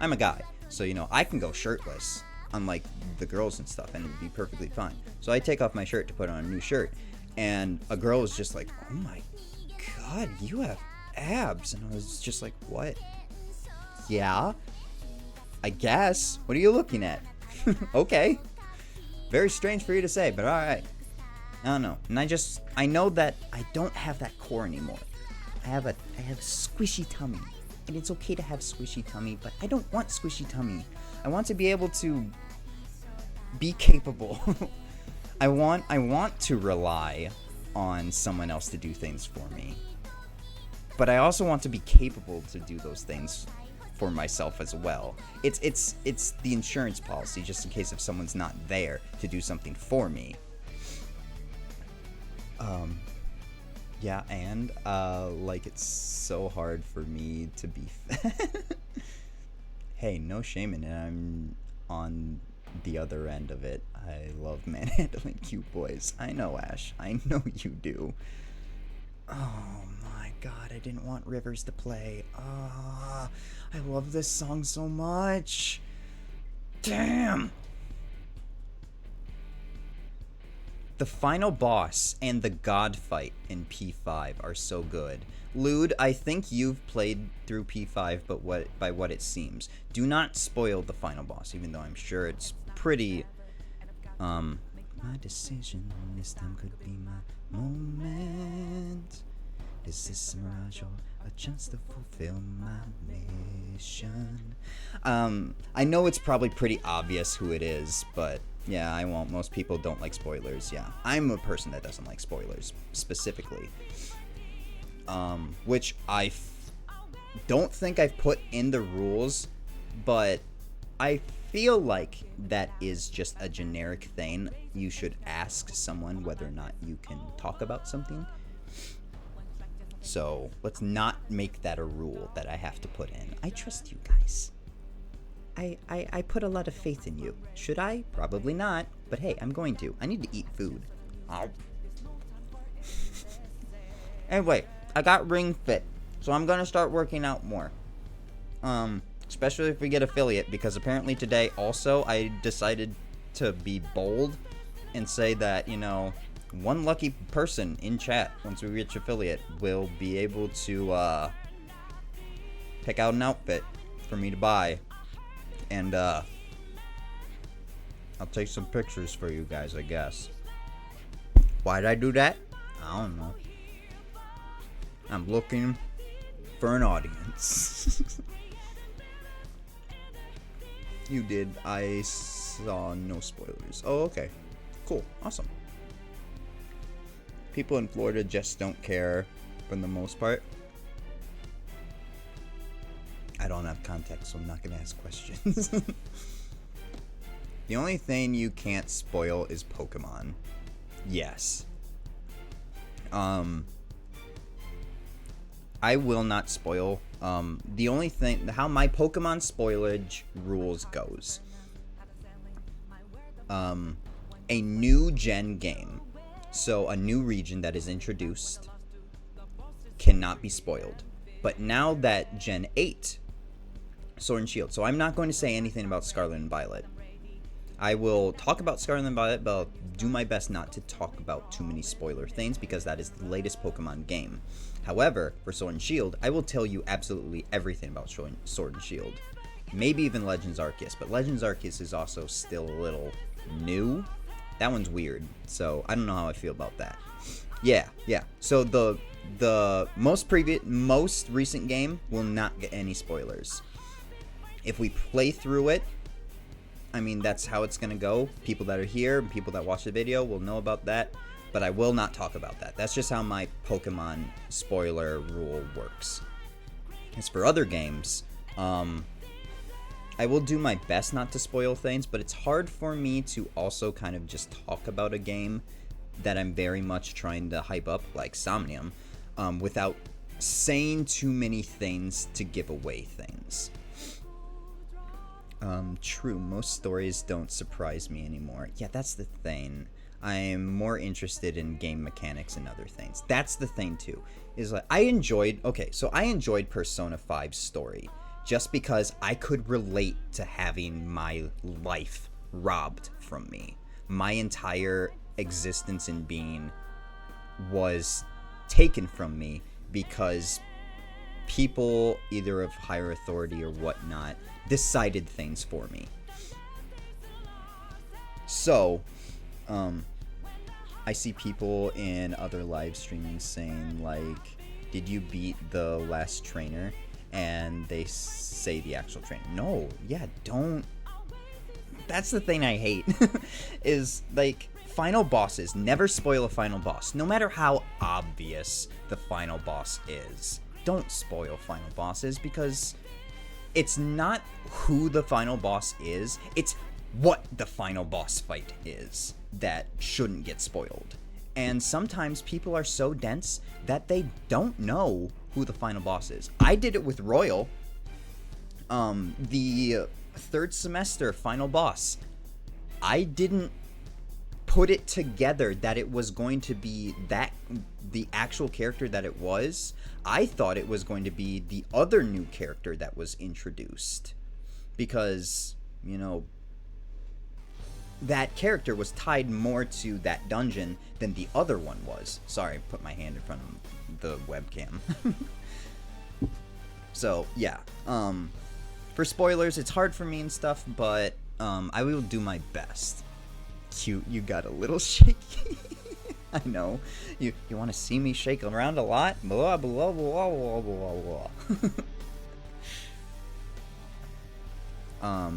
I'm a guy, so I can go shirtless, unlike the girls and stuff, and it'd be perfectly fine. So I take off my shirt to put on a new shirt, and a girl was just like, "Oh my god, you have abs," and I was just like, "What?" "Yeah, I guess. What are you looking at?" "Okay." Very strange for you to say, but alright. I don't know. And I know that I don't have that core anymore. I have a squishy tummy. And it's okay to have squishy tummy, but I don't want squishy tummy. I want to be able to be capable. I want to rely on someone else to do things for me. But I also want to be capable to do those things for myself as well. It's the insurance policy, just in case if someone's not there to do something for me. Yeah, and like it's so hard for me to be Hey, no shame in it. I'm on the other end of it. I love manhandling cute boys. I know, Ash. I know you do. Oh my god, I didn't want Rivers to play. Ah, I love this song so much. Damn! The final boss and the god fight in P5 are so good. Lude, I think you've played through P5, but by what it seems. Do not spoil the final boss, even though I'm sure it's pretty... My decision this time could be my moment. Is this a mirage or a chance to fulfill my mission? I know it's probably pretty obvious who it is, but yeah, I won't. Most people don't like spoilers, yeah. I'm a person that doesn't like spoilers, specifically. Which I don't think I've put in the rules, but I feel like that is just a generic thing. You should ask someone whether or not you can talk about something. So let's not make that a rule that I have to put in. I trust you guys. I put a lot of faith in you. Should I? Probably not. But hey, I'm going to. I need to eat food. Ow. Anyway, I got Ring Fit, so I'm gonna start working out more. Especially if we get affiliate, because apparently today also I decided to be bold and say that, you know, one lucky person in chat, once we reach affiliate, will be able to pick out an outfit for me to buy. And I'll take some pictures for you guys, I guess. Why'd I do that? I don't know. I'm looking for an audience. You did. I saw no spoilers. Oh, okay. Cool. Awesome. People in Florida just don't care for the most part. I don't have context, so I'm not going to ask questions. The only thing you can't spoil is Pokemon. Yes. I will not spoil. The only thing, how my Pokemon spoilage rules goes. A new gen game, so a new region that is introduced, cannot be spoiled. But now that Gen 8, Sword and Shield, so I'm not going to say anything about Scarlet and Violet. I will talk about Scarlet and Violet, but I'll do my best not to talk about too many spoiler things, because that is the latest Pokemon game. However, for Sword and Shield, I will tell you absolutely everything about Sword and Shield. Maybe even Legends Arceus, but Legends Arceus is also still a little new. That one's weird, so I don't know how I feel about that. Yeah. So the most recent game will not get any spoilers. If we play through it, I mean, that's how it's gonna go. People that are here, people that watch the video will know about that, but I will not talk about that. That's just how my Pokemon spoiler rule works. As for other games, I will do my best not to spoil things, but it's hard for me to also kind of just talk about a game that I'm very much trying to hype up, like Somnium, without saying too many things to give away things. True, most stories don't surprise me anymore. Yeah, that's the thing. I'm more interested in game mechanics and other things. That's the thing too. Is like I enjoyed Persona 5's story just because I could relate to having my life robbed from me. My entire existence and being was taken from me because people, either of higher authority or whatnot, decided things for me. So, I see people in other live streaming saying, like, did you beat the last trainer? And they say the actual trainer. No, yeah, don't. That's the thing I hate. Is, like, final bosses. Never spoil a final boss. No matter how obvious the final boss is. Don't spoil final bosses, because it's not who the final boss is. It's what the final boss fight is that shouldn't get spoiled. And sometimes people are so dense that they don't know who the final boss is. I did it with Royal. The third semester final boss. I didn't put it together that it was going to be the actual character that it was. I thought it was going to be the other new character that was introduced. Because, you know, that character was tied more to that dungeon than the other one was. Sorry, I put my hand in front of the webcam. So, yeah. For spoilers, it's hard for me and stuff, but I will do my best. Cute, you got a little shaky. I know. You want to see me shake around a lot? Blah, blah, blah, blah, blah, blah.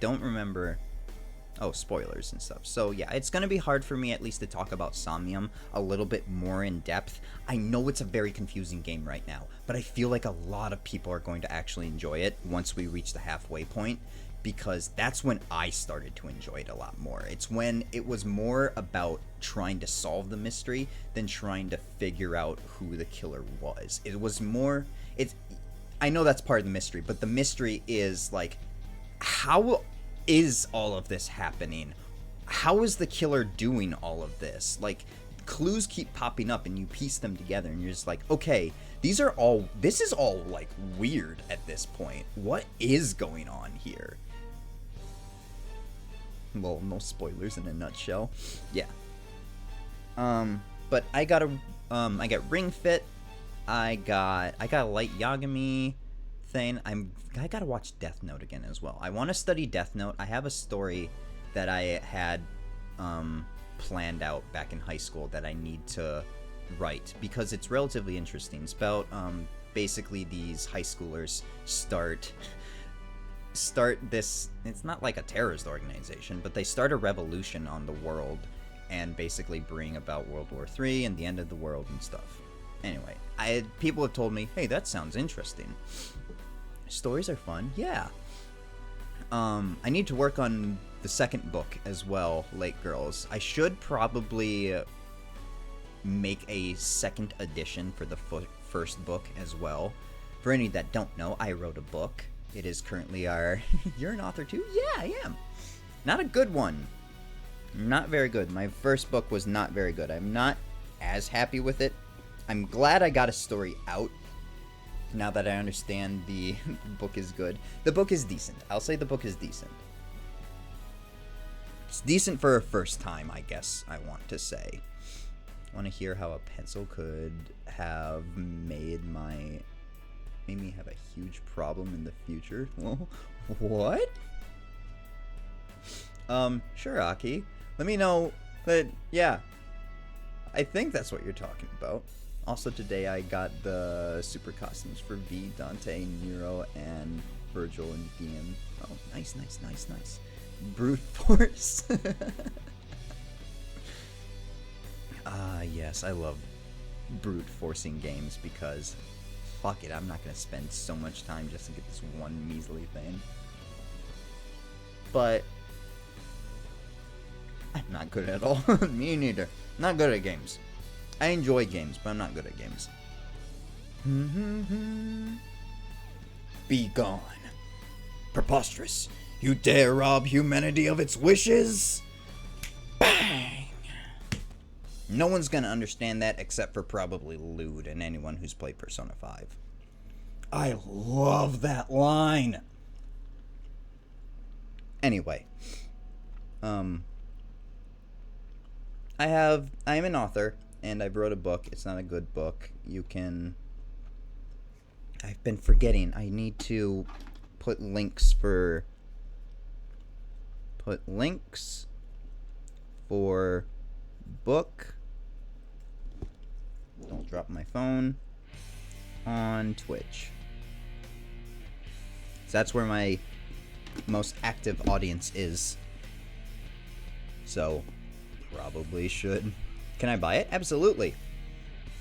Don't remember. Oh, spoilers and stuff. So yeah, it's gonna be hard for me at least to talk about Somnium a little bit more in depth. I know it's a very confusing game right now, but I feel like a lot of people are going to actually enjoy it once we reach the halfway point, because that's when I started to enjoy it a lot more. It's when it was more about trying to solve the mystery than trying to figure out who the killer was. It was more, I know that's part of the mystery, but the mystery is like, how is all of this happening? How is the killer doing all of this? Like, clues keep popping up and you piece them together and you're just like, okay, this is all like weird at this point. What is going on here? Well, no spoilers in a nutshell. Yeah. But I got Ring Fit. I got a light Yagami thing. I gotta watch Death Note again as well. I want to study Death Note. I have a story that I had planned out back in high school that I need to write because it's relatively interesting. It's about basically these high schoolers start this, it's not like a terrorist organization, but they start a revolution on the world and basically bring about World War III and the end of the world and stuff. Anyway, people have told me, hey, that sounds interesting. Stories are fun, yeah. I need to work on the second book as well, Lake Girls. I should probably make a second edition for the first book as well. For any that don't know, I wrote a book. It is currently our... You're an author too? Yeah, I am. Not a good one. Not very good. My first book was not very good. I'm not as happy with it. I'm glad I got a story out. Now that I understand the book is good. The book is decent. I'll say the book is decent. It's decent for a first time, I guess I want to say. I want to hear how a pencil could have made me have a huge problem in the future. What? Sure, Aki. Let me know that, yeah. I think that's what you're talking about. Also today I got the super costumes for V, Dante, Nero, and Virgil and DM. Oh, nice. Brute Force. Yes, I love brute forcing games because fuck it, I'm not gonna spend so much time just to get this one measly thing. But I'm not good at all. Me neither. Not good at games. I enjoy games, but I'm not good at games. Be gone. Preposterous. You dare rob humanity of its wishes? Bang! No one's gonna understand that except for probably Lude and anyone who's played Persona 5. I love that line! Anyway. I am an author. And I've wrote a book. It's not a good book. I've been forgetting. I need to put links for book. Don't drop my phone. On Twitch. So that's where my most active audience is. So, probably should. Can I buy it? Absolutely.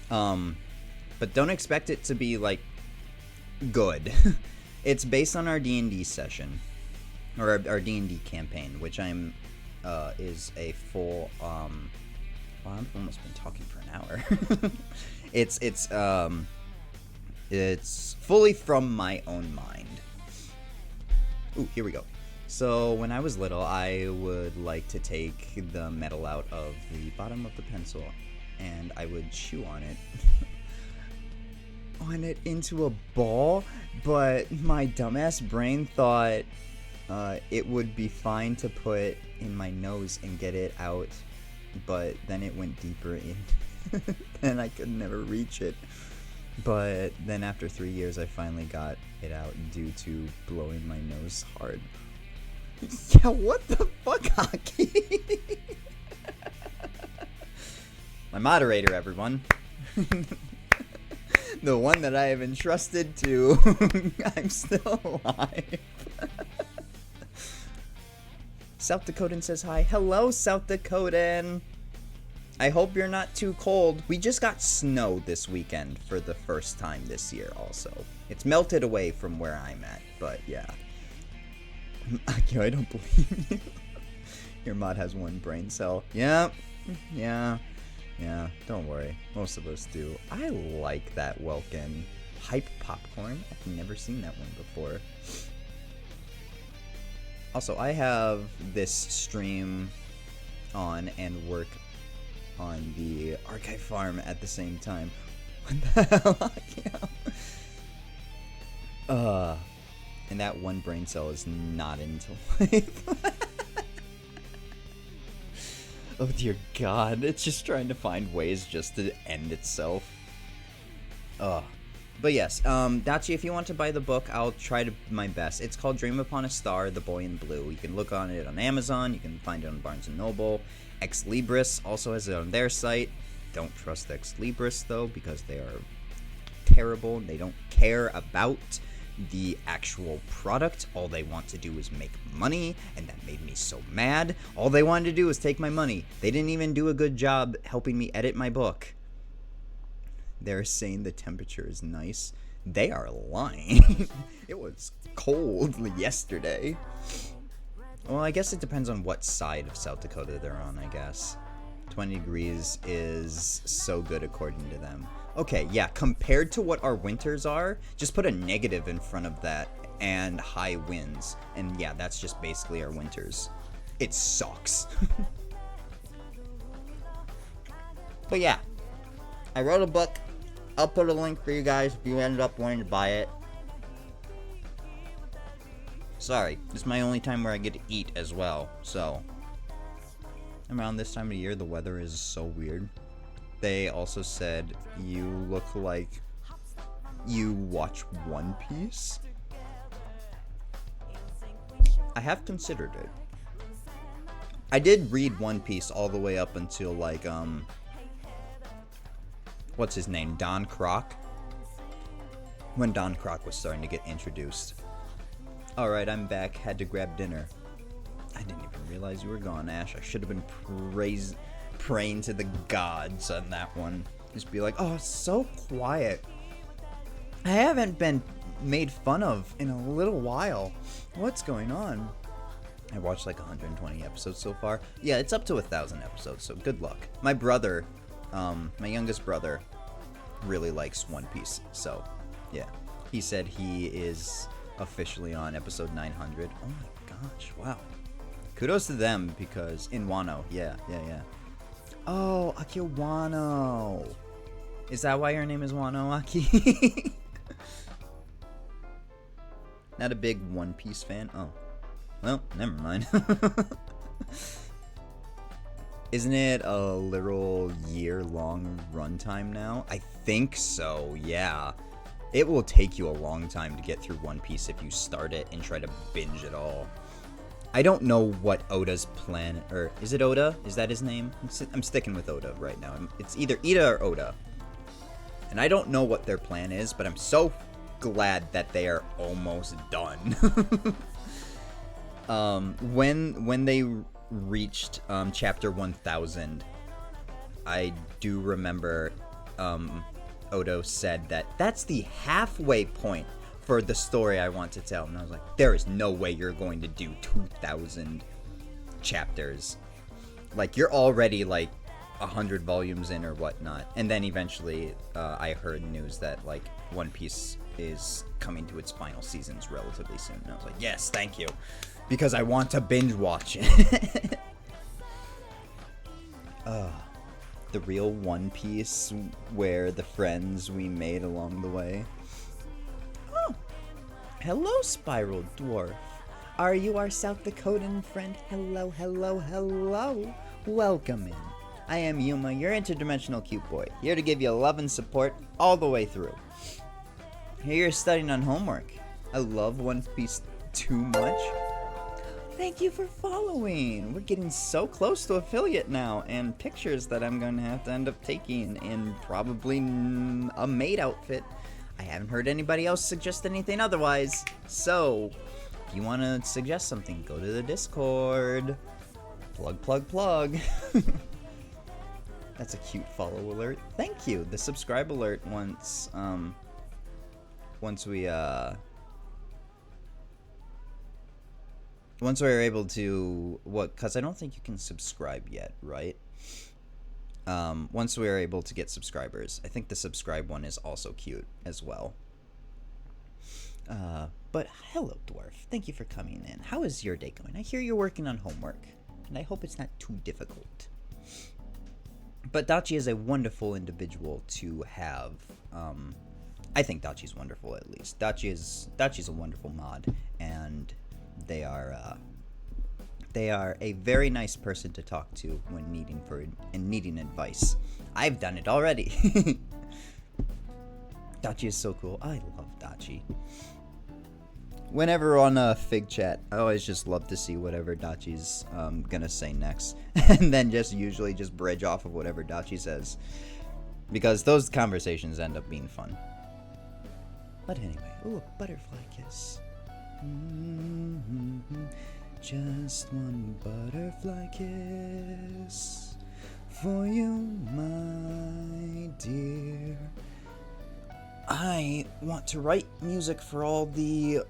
But don't expect it to be, like, good. It's based on our D&D session. Or our D&D campaign, which I'm is a full well, I've almost been talking for an hour. It's fully from my own mind. Ooh, here we go. So when I was little, I would like to take the metal out of the bottom of the pencil, and I would chew on it. On it into a ball, but my dumbass brain thought it would be fine to put in my nose and get it out, but then it went deeper in, and I could never reach it. But then after 3 years, I finally got it out due to blowing my nose hard. Yeah, what the fuck, Hockey? My moderator, everyone. The one that I have entrusted to. I'm still alive. South Dakotan says hi. Hello, South Dakotan. I hope you're not too cold. We just got snow this weekend for the first time this year also. It's melted away from where I'm at, but yeah. I don't believe you. Your mod has one brain cell. Yeah, don't worry. Most of us do. I like that Welkin hype popcorn. I've never seen that one before. Also, I have this stream on and work on the archive farm at the same time. What the hell? Yeah. And that one brain cell is not into life. Oh dear God, it's just trying to find ways just to end itself. But yes, Dachi, if you want to buy the book, I'll try to my best. It's called Dream Upon a Star, The Boy in Blue. You can look on it on Amazon, you can find it on Barnes & Noble. Ex Libris also has it on their site. Don't trust Ex Libris though, because they are terrible and they don't care about the actual product. All they want to do is make money, and that made me so mad. All they wanted to do was take my money. They didn't even do a good job helping me edit my book. They're saying the temperature is nice. They are lying. It was cold yesterday. Well, I guess it depends on what side of South Dakota they're on, I guess. 20 degrees is so good according to them. Okay, yeah, compared to what our winters are, just put a negative in front of that and high winds. And yeah, that's just basically our winters. It sucks. But yeah, I wrote a book. I'll put a link for you guys if you ended up wanting to buy it. Sorry, this is my only time where I get to eat as well, so. Around this time of year, the weather is so weird. They also said, you look like you watch One Piece. I have considered it. I did read One Piece all the way up until, like, what's his name? Don Croc? When Don Croc was starting to get introduced. Alright, I'm back. Had to grab dinner. I didn't even realize you were gone, Ash. I should have been praying to the gods on that one. Just be like, oh, it's so quiet. I haven't been made fun of in a little while. What's going on? I watched like 120 episodes so far. Yeah, it's up to 1,000 episodes, so good luck. My brother, my youngest brother, really likes One Piece, so yeah. He said he is officially on episode 900. Oh my gosh, wow. Kudos to them, because in Wano, yeah. Oh, Aki Wano. Is that why your name is Wano, Aki? Not a big One Piece fan? Oh. Well, never mind. Isn't it a literal year-long runtime now? I think so, yeah. It will take you a long time to get through One Piece if you start it and try to binge it all. I don't know what Oda's plan, or is it Oda? Is that his name? I'm sticking with Oda right now. It's either Ida or Oda. And I don't know what their plan is, but I'm so glad that they are almost done. When they reached chapter 1000, I do remember Oda said that that's the halfway point for the story I want to tell. And I was like, there is no way you're going to do 2,000 chapters. Like, you're already like 100 volumes in or whatnot, and then eventually I heard news that like One Piece is coming to its final seasons relatively soon, and I was like, yes, thank you, because I want to binge watch it. The real One Piece, where the friends we made along the way. Oh, hello, Spiral Dwarf. Are you our South Dakotan friend? Hello, hello, hello. Welcome in. I am Yuma, your interdimensional cute boy, here to give you love and support all the way through. Here you're studying on homework. I love One Piece too much. Thank you for following. We're getting so close to affiliate now, and pictures that I'm going to have to end up taking in probably a maid outfit. I haven't heard anybody else suggest anything otherwise, so if you want to suggest something, go to the Discord. Plug, plug, plug. That's a cute follow alert. Thank you. The subscribe alert once we're able to, because I don't think you can subscribe yet, right? Once we're able to get subscribers, I think the subscribe one is also cute as well. But hello, Dwarf. Thank you for coming in. How is your day going? I hear you're working on homework, and I hope it's not too difficult. But Dachi is a wonderful individual to have. I think Dachi's wonderful, at least. Dachi's a wonderful mod, and they are a very nice person to talk to when needing advice. I've done it already. Dachi is so cool. I love Dachi. Whenever on a Fig chat, I always just love to see whatever Dachi's gonna say next, and then usually just bridge off of whatever Dachi says, because those conversations end up being fun. But anyway, ooh, a butterfly kiss. Just one butterfly kiss for you, my dear. I want to write music for all the...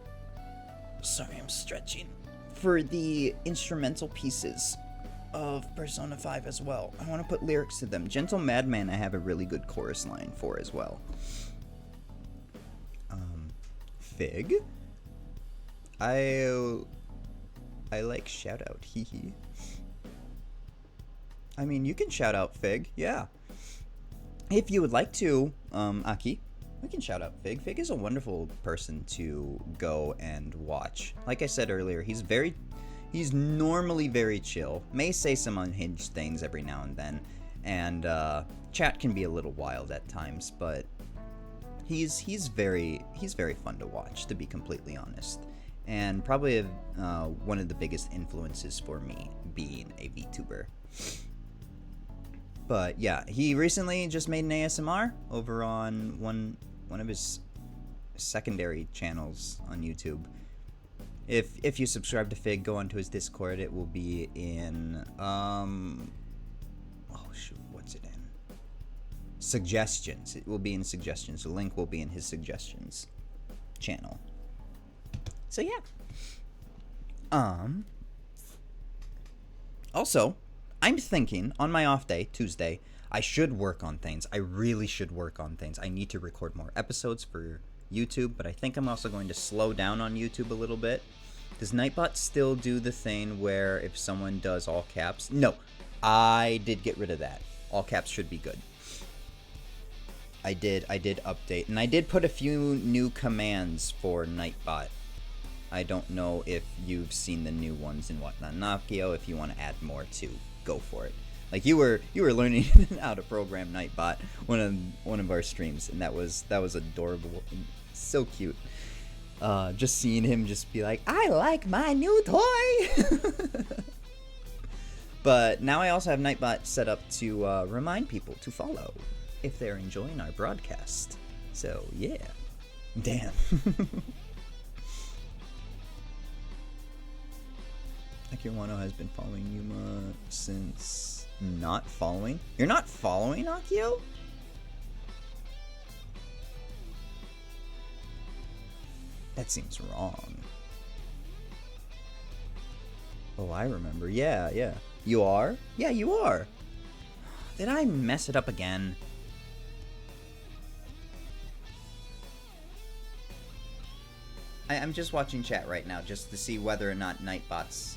Sorry, I'm stretching. For the instrumental pieces of Persona 5 as well. I want to put lyrics to them. Gentle Madman I have a really good chorus line for as well. Fig? I like shout out, hee hee. I mean, you can shout out Fig, yeah. If you would like to, Aki, we can shout out Fig. Fig is a wonderful person to go and watch. Like I said earlier, he's normally very chill. May say some unhinged things every now and then, and chat can be a little wild at times, but he's very fun to watch, to be completely honest. And probably one of the biggest influences for me being a VTuber. But yeah, he recently just made an ASMR over on one of his secondary channels on YouTube. If you subscribe to Fig, go onto his Discord. It will be in what's it in? Suggestions. It will be in suggestions. The link will be in his suggestions channel. So yeah. Also, I'm thinking on my off day, Tuesday, I should work on things. I really should work on things. I need to record more episodes for YouTube, but I think I'm also going to slow down on YouTube a little bit. Does Nightbot still do the thing where if someone does all caps? No, I did get rid of that. All caps should be good. I did update, and I did put a few new commands for Nightbot. I don't know if you've seen the new ones and whatnot. Nakio, if you want to add more too, go for it. Like you were learning how to program Nightbot one of our streams, and that was adorable and so cute. Just seeing him just be like, I like my new toy. But now I also have Nightbot set up to remind people to follow if they're enjoying our broadcast. So yeah, damn. Akio has been following Yuma since not following. You're not following Akio? That seems wrong. Oh, I remember. Yeah, yeah. You are? Yeah, you are. Did I mess it up again? I'm just watching chat right now just to see whether or not Nightbot's...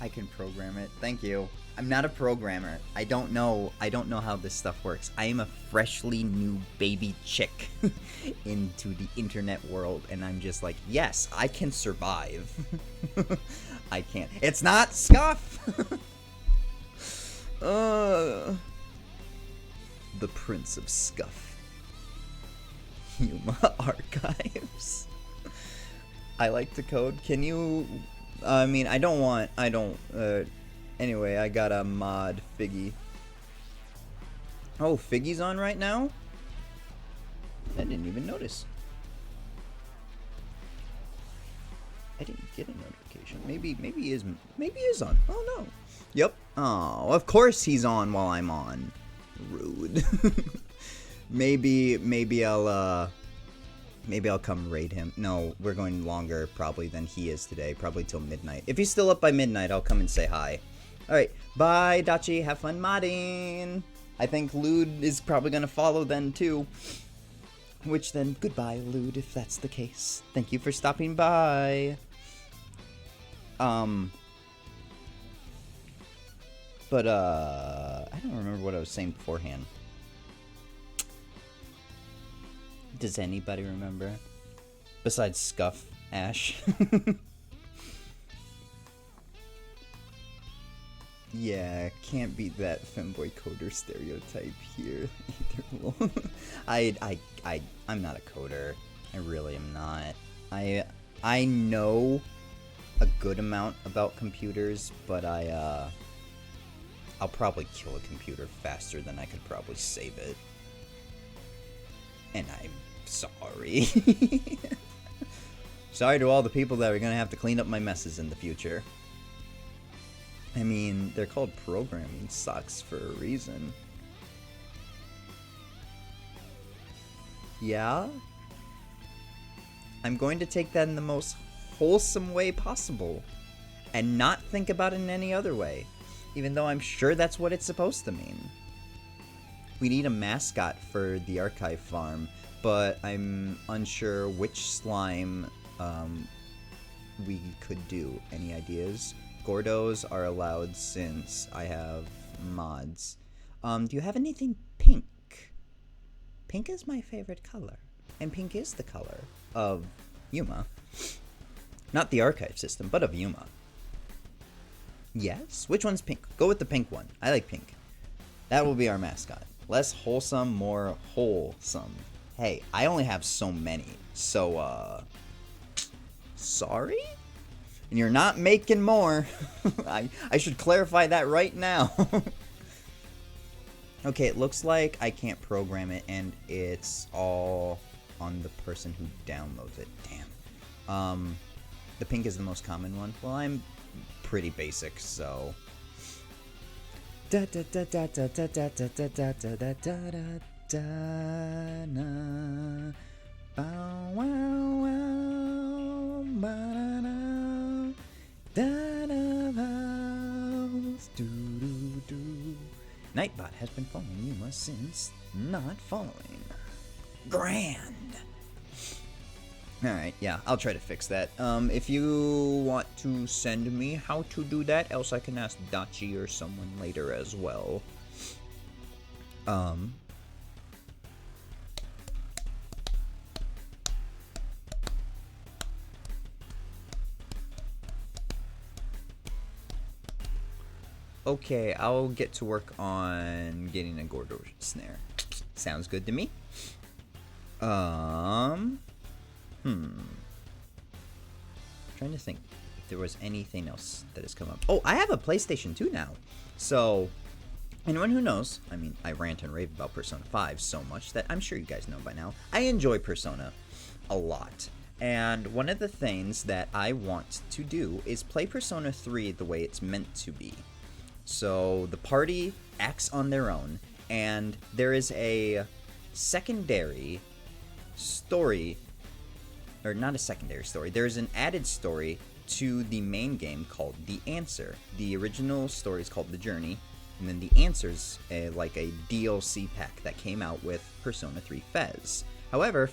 I can program it. Thank you. I'm not a programmer. I don't know how this stuff works. I am a freshly new baby chick into the internet world, and I'm just like, yes, I can survive. I can't. It's not Scuff! The Prince of Scuff. Yuma Archives. I like the code. Can you... I mean, anyway, I got a mod Figgy. Oh, Figgy's on right now? I didn't even notice. I didn't get a notification. Maybe he is on. Oh no. Yep. Oh, of course he's on while I'm on. Rude. Maybe I'll come raid him. No, we're going longer probably than he is today. Probably till midnight. If he's still up by midnight, I'll come and say hi. Alright, bye, Dachi. Have fun modding. I think Lude is probably going to follow then, too. Which then, goodbye, Lude, if that's the case. Thank you for stopping by. But, I don't remember what I was saying beforehand. Does anybody remember? Besides Scuff, Ash. Yeah, can't beat that femboy coder stereotype here either. I'm not a coder. I really am not. I know a good amount about computers, but I'll probably kill a computer faster than I could probably save it. And I'm sorry. Sorry to all the people that are gonna have to clean up my messes in the future. I mean, they're called programming sucks for a reason. Yeah? I'm going to take that in the most wholesome way possible, and not think about it in any other way, even though I'm sure that's what it's supposed to mean. We need a mascot for the archive farm, but I'm unsure which slime we could do. Any ideas? Gordos are allowed since I have mods. Do you have anything pink? Pink is my favorite color. And pink is the color of Yuma. Not the archive system, but of Yuma. Yes? Which one's pink? Go with the pink one. I like pink. That will be our mascot. Less wholesome, more wholesome. Hey, I only have so many. So, sorry? And you're not making more. I should clarify that right now. Okay, it looks like I can't program it, and it's all on the person who downloads it. Damn. The pink is the most common one. Well, I'm pretty basic, so... Da da da da da da da da da da da da da da na. Bow wow wow ba da da da da do do do. Nightbot has been following Yuma since not following. Grand. Alright, yeah, I'll try to fix that. If you want to send me how to do that, else I can ask Dachi or someone later as well. Okay, I'll get to work on getting a Gordo snare. Sounds good to me. Trying to think if there was anything else that has come up. Oh, I have a PlayStation 2 now. So, anyone who knows, I mean, I rant and rave about Persona 5 so much that I'm sure you guys know by now. I enjoy Persona a lot. And one of the things that I want to do is play Persona 3 the way it's meant to be. So, the party acts on their own, and there is a secondary story or not a secondary story. There's an added story to the main game called The Answer. The original story is called The Journey, and then The Answer's like a DLC pack that came out with Persona 3 Fez. However,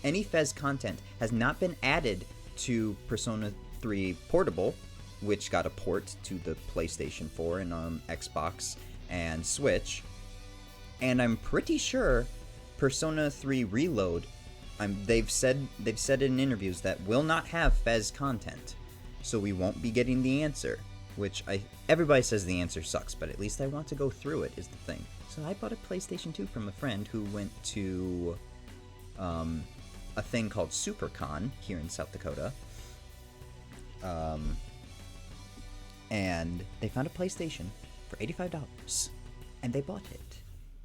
any Fez content has not been added to Persona 3 Portable, which got a port to the PlayStation 4 and Xbox and Switch. And I'm pretty sure Persona 3 Reload, they've said in interviews that will not have Fez content, so we won't be getting The Answer. Which everybody says The Answer sucks, but at least I want to go through it is the thing. So I bought a PlayStation 2 from a friend who went to a thing called SuperCon here in South Dakota. And they found a PlayStation for $85, and they bought it,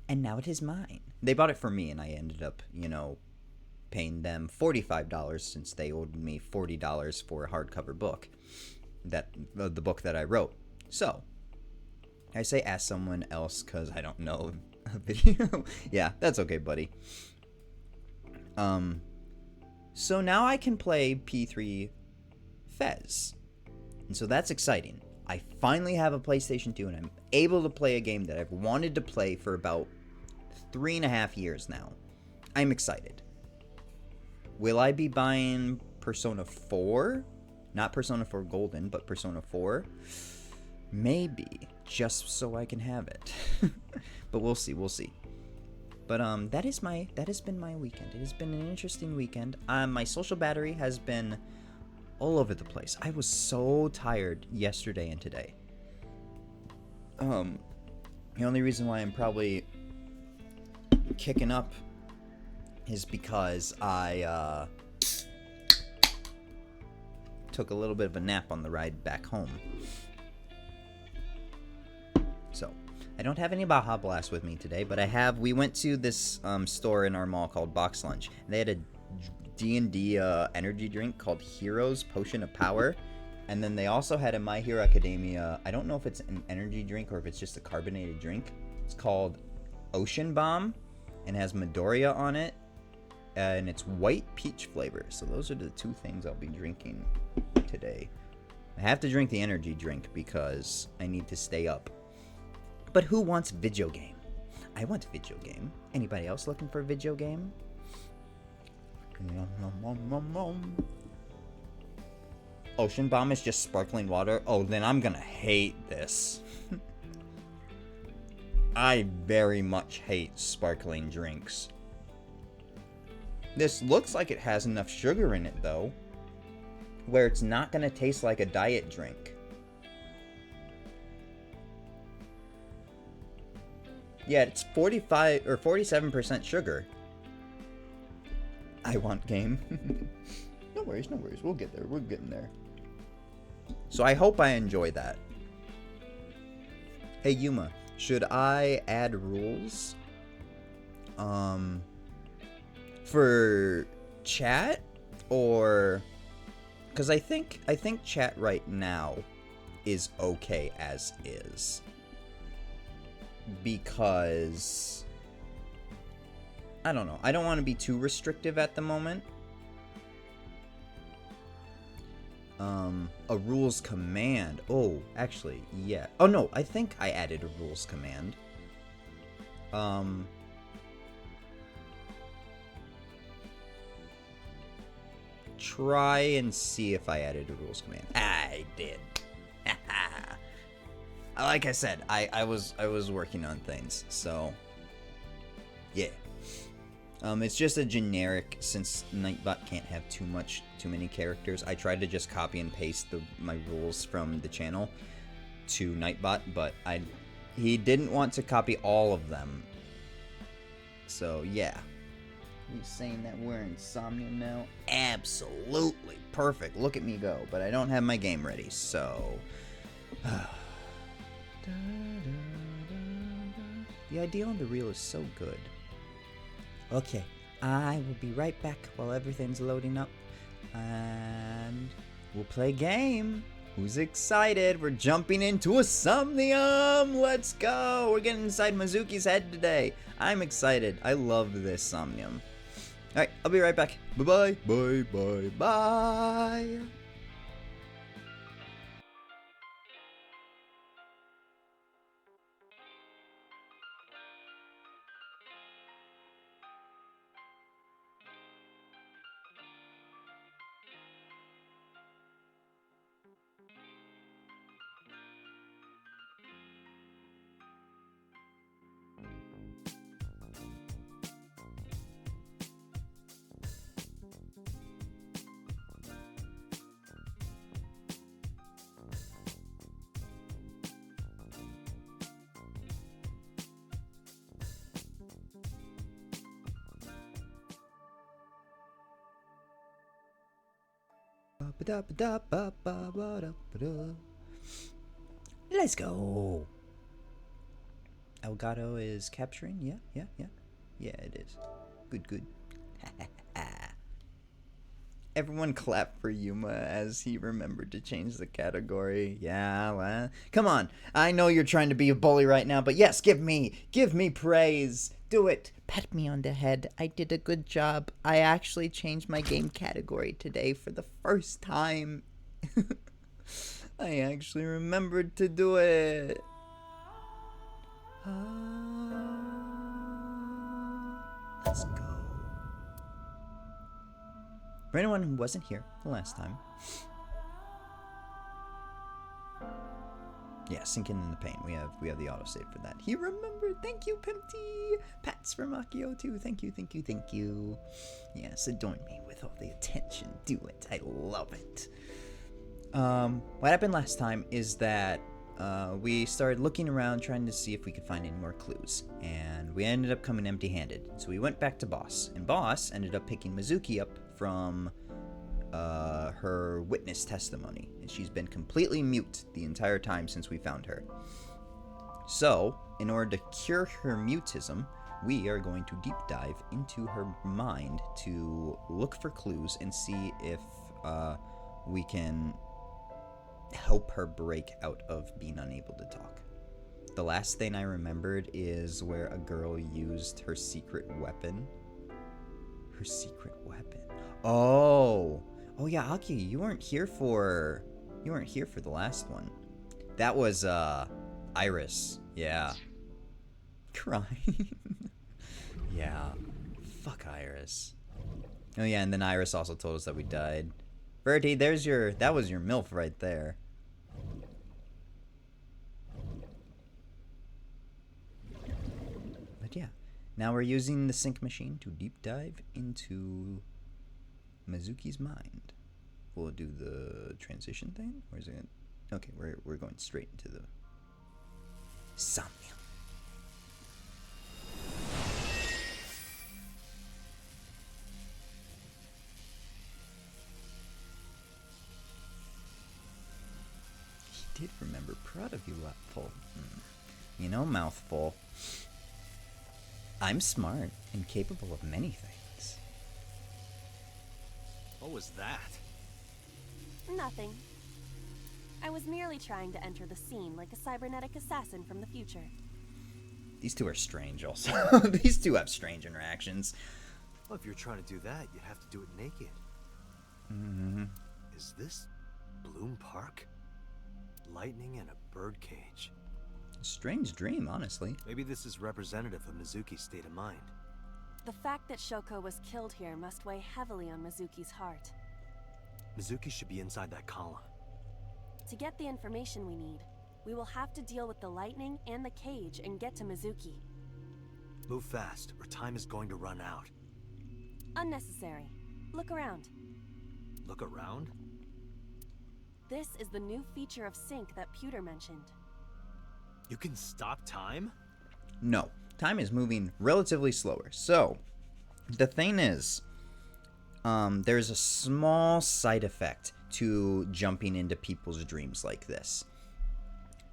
and now it is mine. They bought it for me, and I ended up, paying them $45 since they owed me $40 for a hardcover book, the book that I wrote. So, I say ask someone else because I don't know a video. Yeah, that's okay, buddy. So now I can play P3 Fez, and so that's exciting. I finally have a PlayStation 2, and I'm able to play a game that I've wanted to play for about 3.5 years now. I'm excited. Will I be buying Persona 4? Not Persona 4 Golden, but Persona 4? Maybe, just so I can have it. But we'll see. But that has been my weekend. It has been an interesting weekend. My social battery has been all over the place. I was so tired yesterday and today. The only reason why I'm probably kicking up is because I took a little bit of a nap on the ride back home. So, I don't have any Baja Blast with me today, but we went to this store in our mall called Box Lunch. They had a D&D energy drink called Heroes Potion of Power, and then they also had a My Hero Academia, I don't know if it's an energy drink or if it's just a carbonated drink. It's called Ocean Bomb and has Midoriya on it, and it's white peach flavor. So those are the two things I'll be drinking today. I have to drink the energy drink because I need to stay up. But who wants video game? I want video game. Anybody else looking for a video game? Ocean Bomb is just sparkling water. Oh, then I'm gonna hate this. I very much hate sparkling drinks. This looks like it has enough sugar in it, though, where it's not gonna taste like a diet drink. Yeah, it's 45 or 47% sugar. I want game. No worries. We'll get there. We're getting there. So I hope I enjoy that. Hey, Yuma, should I add rules? For chat? Or... Because I think chat right now is okay as is. Because... I don't know. I don't want to be too restrictive at the moment. A rules command. Oh, actually, yeah. Oh, no. I think I added a rules command. Try and see if I added a rules command. I did. Like I said, I was working on things, so yeah. It's just a generic, since Nightbot can't have too many characters. I tried to just copy and paste my rules from the channel to Nightbot, but he didn't want to copy all of them. So yeah. Are you saying that we're in Somnium now? Absolutely perfect. Look at me go. But I don't have my game ready, so... The idea on the reel is so good. Okay, I will be right back while everything's loading up, and we'll play a game. Who's excited? We're jumping into a Somnium! Let's go! We're getting inside Mizuki's head today. I'm excited. I love this Somnium. Alright, I'll be right back. Bye-bye. Bye, bye, bye. Let's go. Elgato is capturing. Yeah. Yeah, it is. Good. Everyone clap for Yuma as he remembered to change the category. Yeah, well, come on. I know you're trying to be a bully right now, but yes, give me praise. Do it. Pat me on the head. I did a good job. I actually changed my game category today for the first time. I actually remembered to do it. Let's go. For anyone who wasn't here the last time. Yeah, sinking in the pain. We have the autosave for that. He remembered. Thank you, Pimpty. Pats from Akio too. Thank you. Yes, adorn me with all the attention. Do it. I love it. What happened last time is that we started looking around trying to see if we could find any more clues, and we ended up coming empty-handed. So we went back to Boss, and Boss ended up picking Mizuki up from her witness testimony, and she's been completely mute the entire time since we found her. So, in order to cure her mutism, we are going to deep dive into her mind to look for clues and see if we can help her break out of being unable to talk. The last thing I remembered is where a girl used her secret weapon. Her secret weapon. Oh yeah, Aki, you weren't here for the last one. That was Iris. Yeah. Crying. Yeah. Fuck Iris. Oh yeah, and then Iris also told us that we died. Verdi, that was your MILF right there. But yeah, now we're using the sync machine to deep dive into Mizuki's mind. We'll do the transition thing, or is it? Okay, we're going straight into the Somnium. He did remember. Proud of you, Lapful. You know, Mouthful. I'm smart and capable of many things. What was that? Nothing. I was merely trying to enter the scene like a cybernetic assassin from the future. These two are strange also. These two have strange interactions. Well, if you're trying to do that, you'd have to do it naked. Mm-hmm. Is this Bloom Park? Lightning and a birdcage. Strange dream, honestly. Maybe this is representative of Mizuki's state of mind. The fact that Shoko was killed here must weigh heavily on Mizuki's heart. Mizuki should be inside that column. To get the information we need, we will have to deal with the lightning and the cage and get to Mizuki. Move fast, or time is going to run out. Unnecessary. Look around. Look around? This is the new feature of sync that Pewter mentioned. You can stop time? No. Time is moving relatively slower. So, the thing is, there's a small side effect to jumping into people's dreams like this.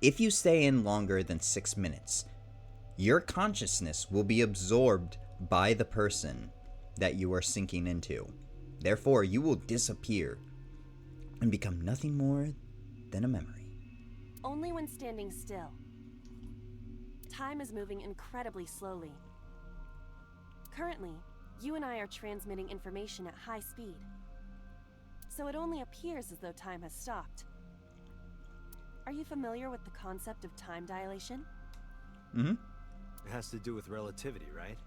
If you stay in longer than 6 minutes, your consciousness will be absorbed by the person that you are sinking into. Therefore, you will disappear and become nothing more than a memory. Only when standing still. Time is moving incredibly slowly. Currently, You and I are transmitting information at high speed. So it only appears as though time has stopped. Are you familiar with the concept of time dilation? Mm-hmm. It has to do with relativity, right?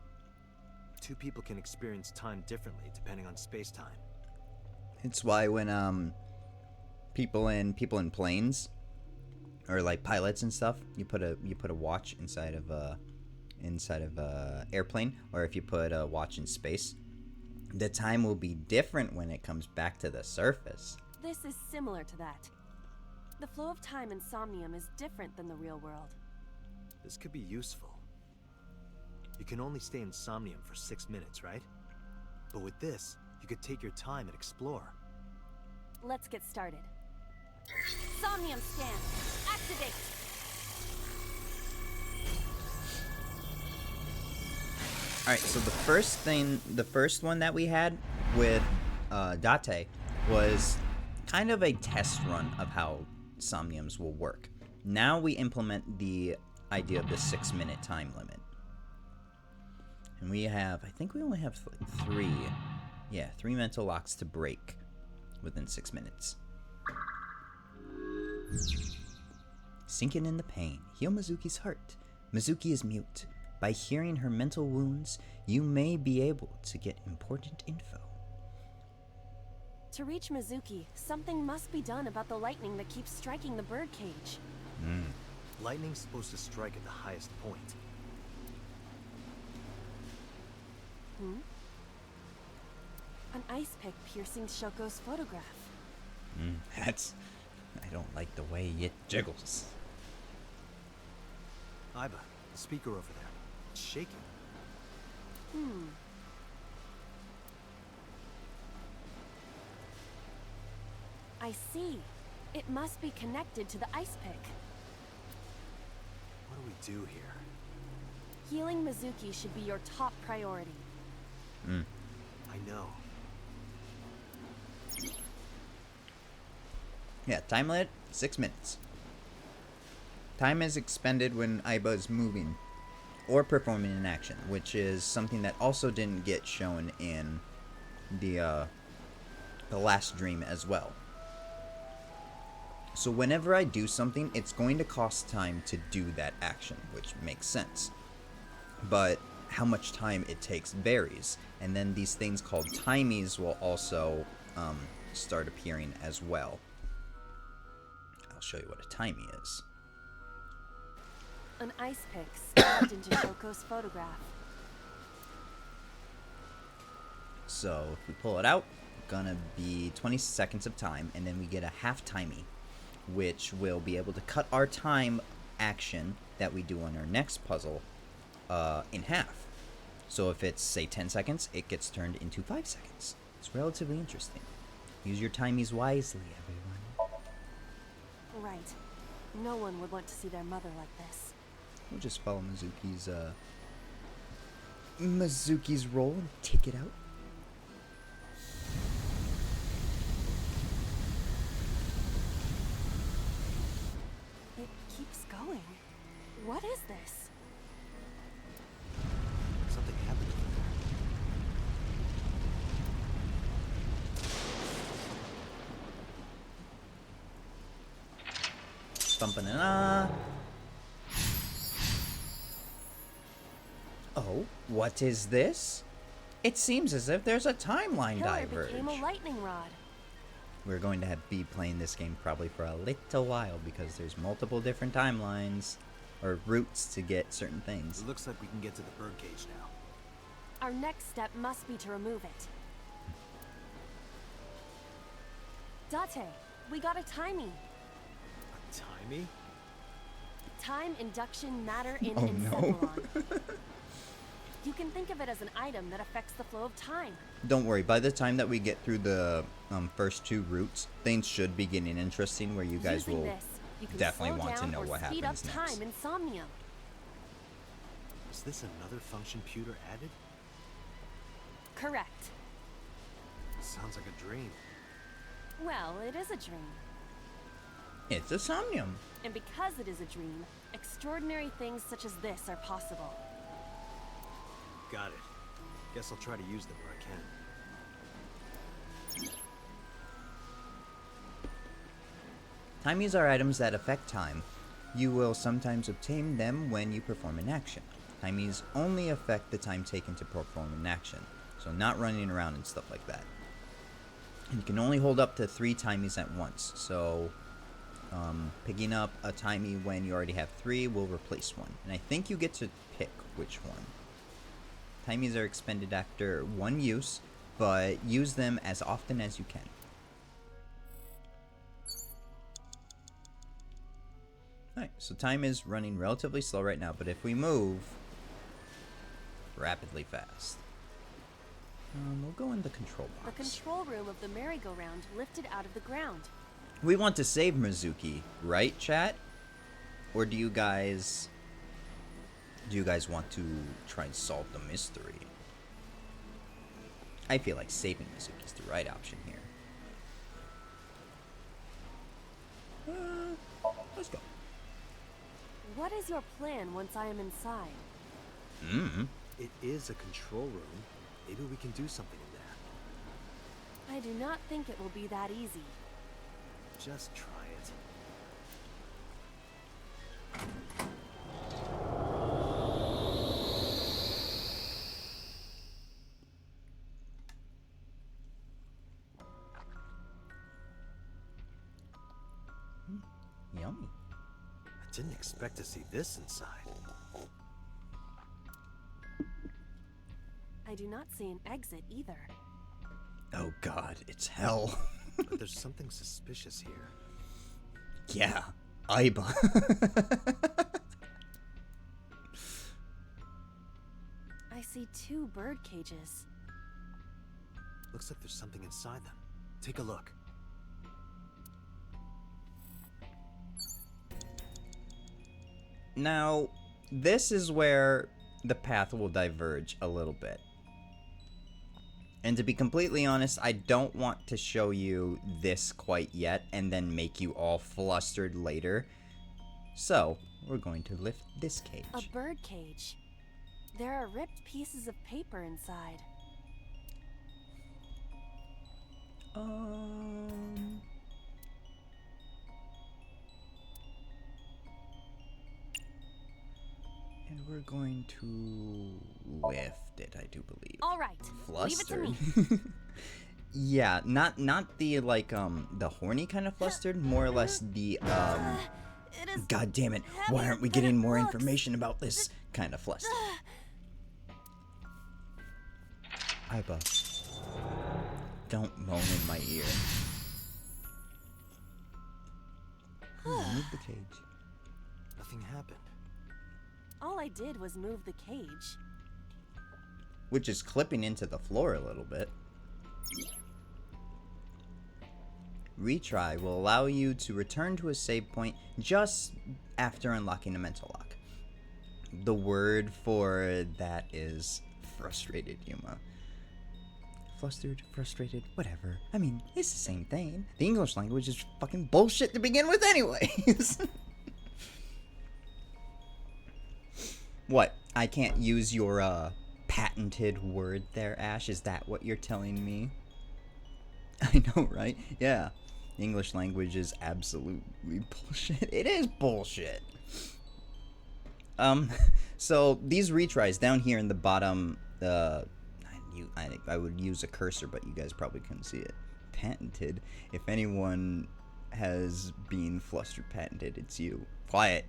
Two people can experience time differently depending on space-time. It's why when people in planes or like pilots and stuff, you put a watch inside of a airplane, or if you put a watch in space, the time will be different when it comes back to the surface. This is similar to that. The flow of time in Somnium is different than the real world. This could be useful. You can only stay in Somnium for 6 minutes, right? But with this, you could take your time and explore. Let's get started. Somnium scan. Activate. All right, so the first one that we had with Date was kind of a test run of how Somniums will work. Now we implement the idea of the 6-minute time limit. And I think we only have three mental locks to break within 6 minutes. Sinking in the pain, heal Mizuki's heart. Mizuki is mute. By hearing her mental wounds, you may be able to get important info. To reach Mizuki, something must be done about the lightning that keeps striking the birdcage. Lightning's supposed to strike at the highest point. An ice pick piercing Shoko's photograph. I don't like the way it jiggles. Iba, the speaker over there. It's shaking. I see. It must be connected to the ice pick. What do we do here? Healing Mizuki should be your top priority. I know. Yeah, time limit, 6 minutes. Time is expended when Iba is moving or performing an action, which is something that also didn't get shown in the last dream as well. So whenever I do something, it's going to cost time to do that action, which makes sense. But how much time it takes varies, and then these things called timies will also start appearing as well. I'll show you what a timie is. An ice pick stabbed into Shoko's photograph. So if we pull it out, gonna be 20 seconds of time, and then we get a half timie, which will be able to cut our time action that we do on our next puzzle in half. So if it's, say, 10 seconds, it gets turned into 5 seconds. It's relatively interesting. Use your timies wisely, everyone. Right. No one would want to see their mother like this. We'll just follow Mizuki's role and take it out. It keeps going. What is this? Something happened over Bumping and Oh, what is this? It seems as if there's a timeline Pillar diverge. became a lightning rod. We're going to be playing this game probably for a little while because there's multiple different timelines or routes to get certain things. It looks like we can get to the birdcage now. Our next step must be to remove it. Date, we got a timie. A timie? Time induction matter in Oh, no. encephalon. You can think of it as an item that affects the flow of time. Don't worry, by the time that we get through the first two routes, things should be getting interesting where you guys Using will this, you can definitely slow want to down know or what speed happens up next. time in Somnium. Is this another function pewter added? Correct. Sounds like a dream. Well, it is a dream. It's a Somnium. And because it is a dream, extraordinary things such as this are possible. Got it. Guess I'll try to use them where I can. Timies are items that affect time. You will sometimes obtain them when you perform an action. Timies only affect the time taken to perform an action, so not running around and stuff like that. And you can only hold up to 3 timies at once, so picking up a timie when you already have 3 will replace one. And I think you get to pick which one. Timies are expended after 1 use, but use them as often as you can. Alright, so time is running relatively slow right now, but if we move rapidly fast, we'll go in the control box. The control room of the merry-go-round lifted out of the ground. We want to save Mizuki, right, chat? Or do you guys want to try and solve the mystery? I feel like saving Mizuki is the right option here. Let's go. What is your plan once I am inside? It is a control room. Maybe we can do something in there. I do not think it will be that easy. Just try it. Yummy. I didn't expect to see this inside. I do not see an exit either. Oh god, it's hell. But there's something suspicious here. Yeah, Aiba. I see 2 bird cages. Looks like there's something inside them. Take a look. Now, this is where the path will diverge a little bit. And to be completely honest, I don't want to show you this quite yet and then make you all flustered later. So, we're going to lift this cage. A bird cage. There are ripped pieces of paper inside. And we're going to lift it, I do believe. All right, Flustered. leave it to me. Yeah, not the like the horny kind of flustered, more or less the It is God damn it, heavier why aren't we than getting it more looks. information about this kind of flustered? Aiba, don't moan in my ear. Move the cage. Nothing happened. All I did was move the cage. Which is clipping into the floor a little bit. Retry will allow you to return to a save point just after unlocking a mental lock. The word for that is frustrated, Yuma. Flustered, frustrated, whatever. I mean, it's the same thing. The English language is fucking bullshit to begin with anyways. What? I can't use your, patented word there, Ash? Is that what you're telling me? I know, right? Yeah. The English language is absolutely bullshit. It is bullshit. So these retries down here in the bottom, I would use a cursor, but you guys probably couldn't see it. Patented. If anyone has been flustered patented, it's you. Quiet.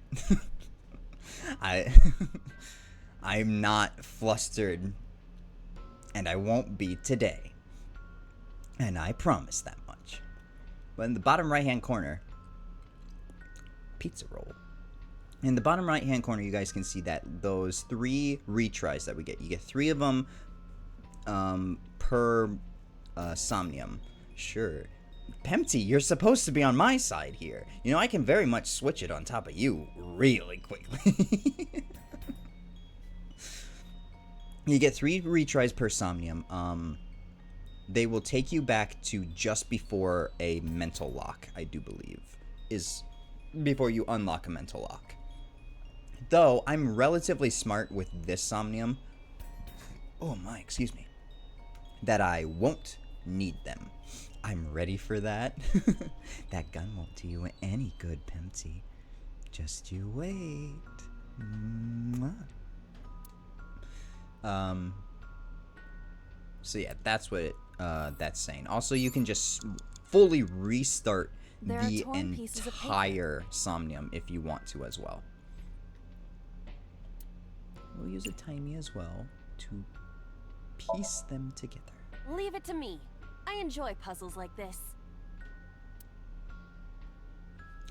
I'm not flustered, and I won't be today. And I promise that much. But in the bottom right-hand corner, pizza roll. In the bottom right-hand corner, you guys can see that those 3 retries that we get. You get 3 of them per Somnium. Sure. Pempty, you're supposed to be on my side here. You know, I can very much switch it on top of you really quickly. You get 3 retries per Somnium. They will take you back to just before a mental lock, I do believe. Is before you unlock a mental lock. Though, I'm relatively smart with this Somnium. Oh my, excuse me. That I won't need them. I'm ready for that. That gun won't do you any good, Pempty. Just you wait. Mwah. So yeah, that's what that's saying. Also, you can just fully restart the entire Somnium if you want to as well. We'll use a timey as well to piece them together. Leave it to me. I enjoy puzzles like this.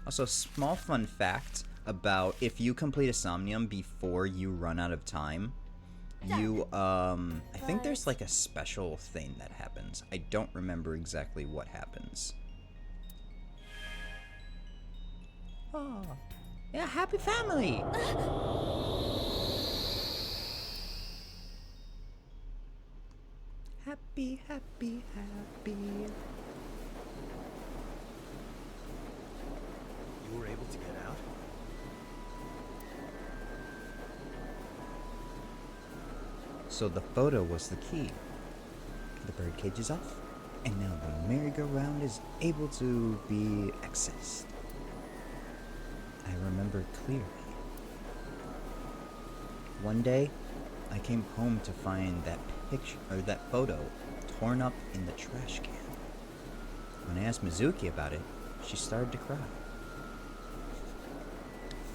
Also, small fun fact about if you complete a Somnium before you run out of time, you, I think there's like a special thing that happens. I don't remember exactly what happens. Oh, yeah, happy family! Happy, happy, happy. You were able to get out? So the photo was the key. The birdcage is off, and now the merry-go-round is able to be accessed. I remember clearly. One day, I came home to find that picture, or that photo, torn up in the trash can. When I asked Mizuki about it, she started to cry.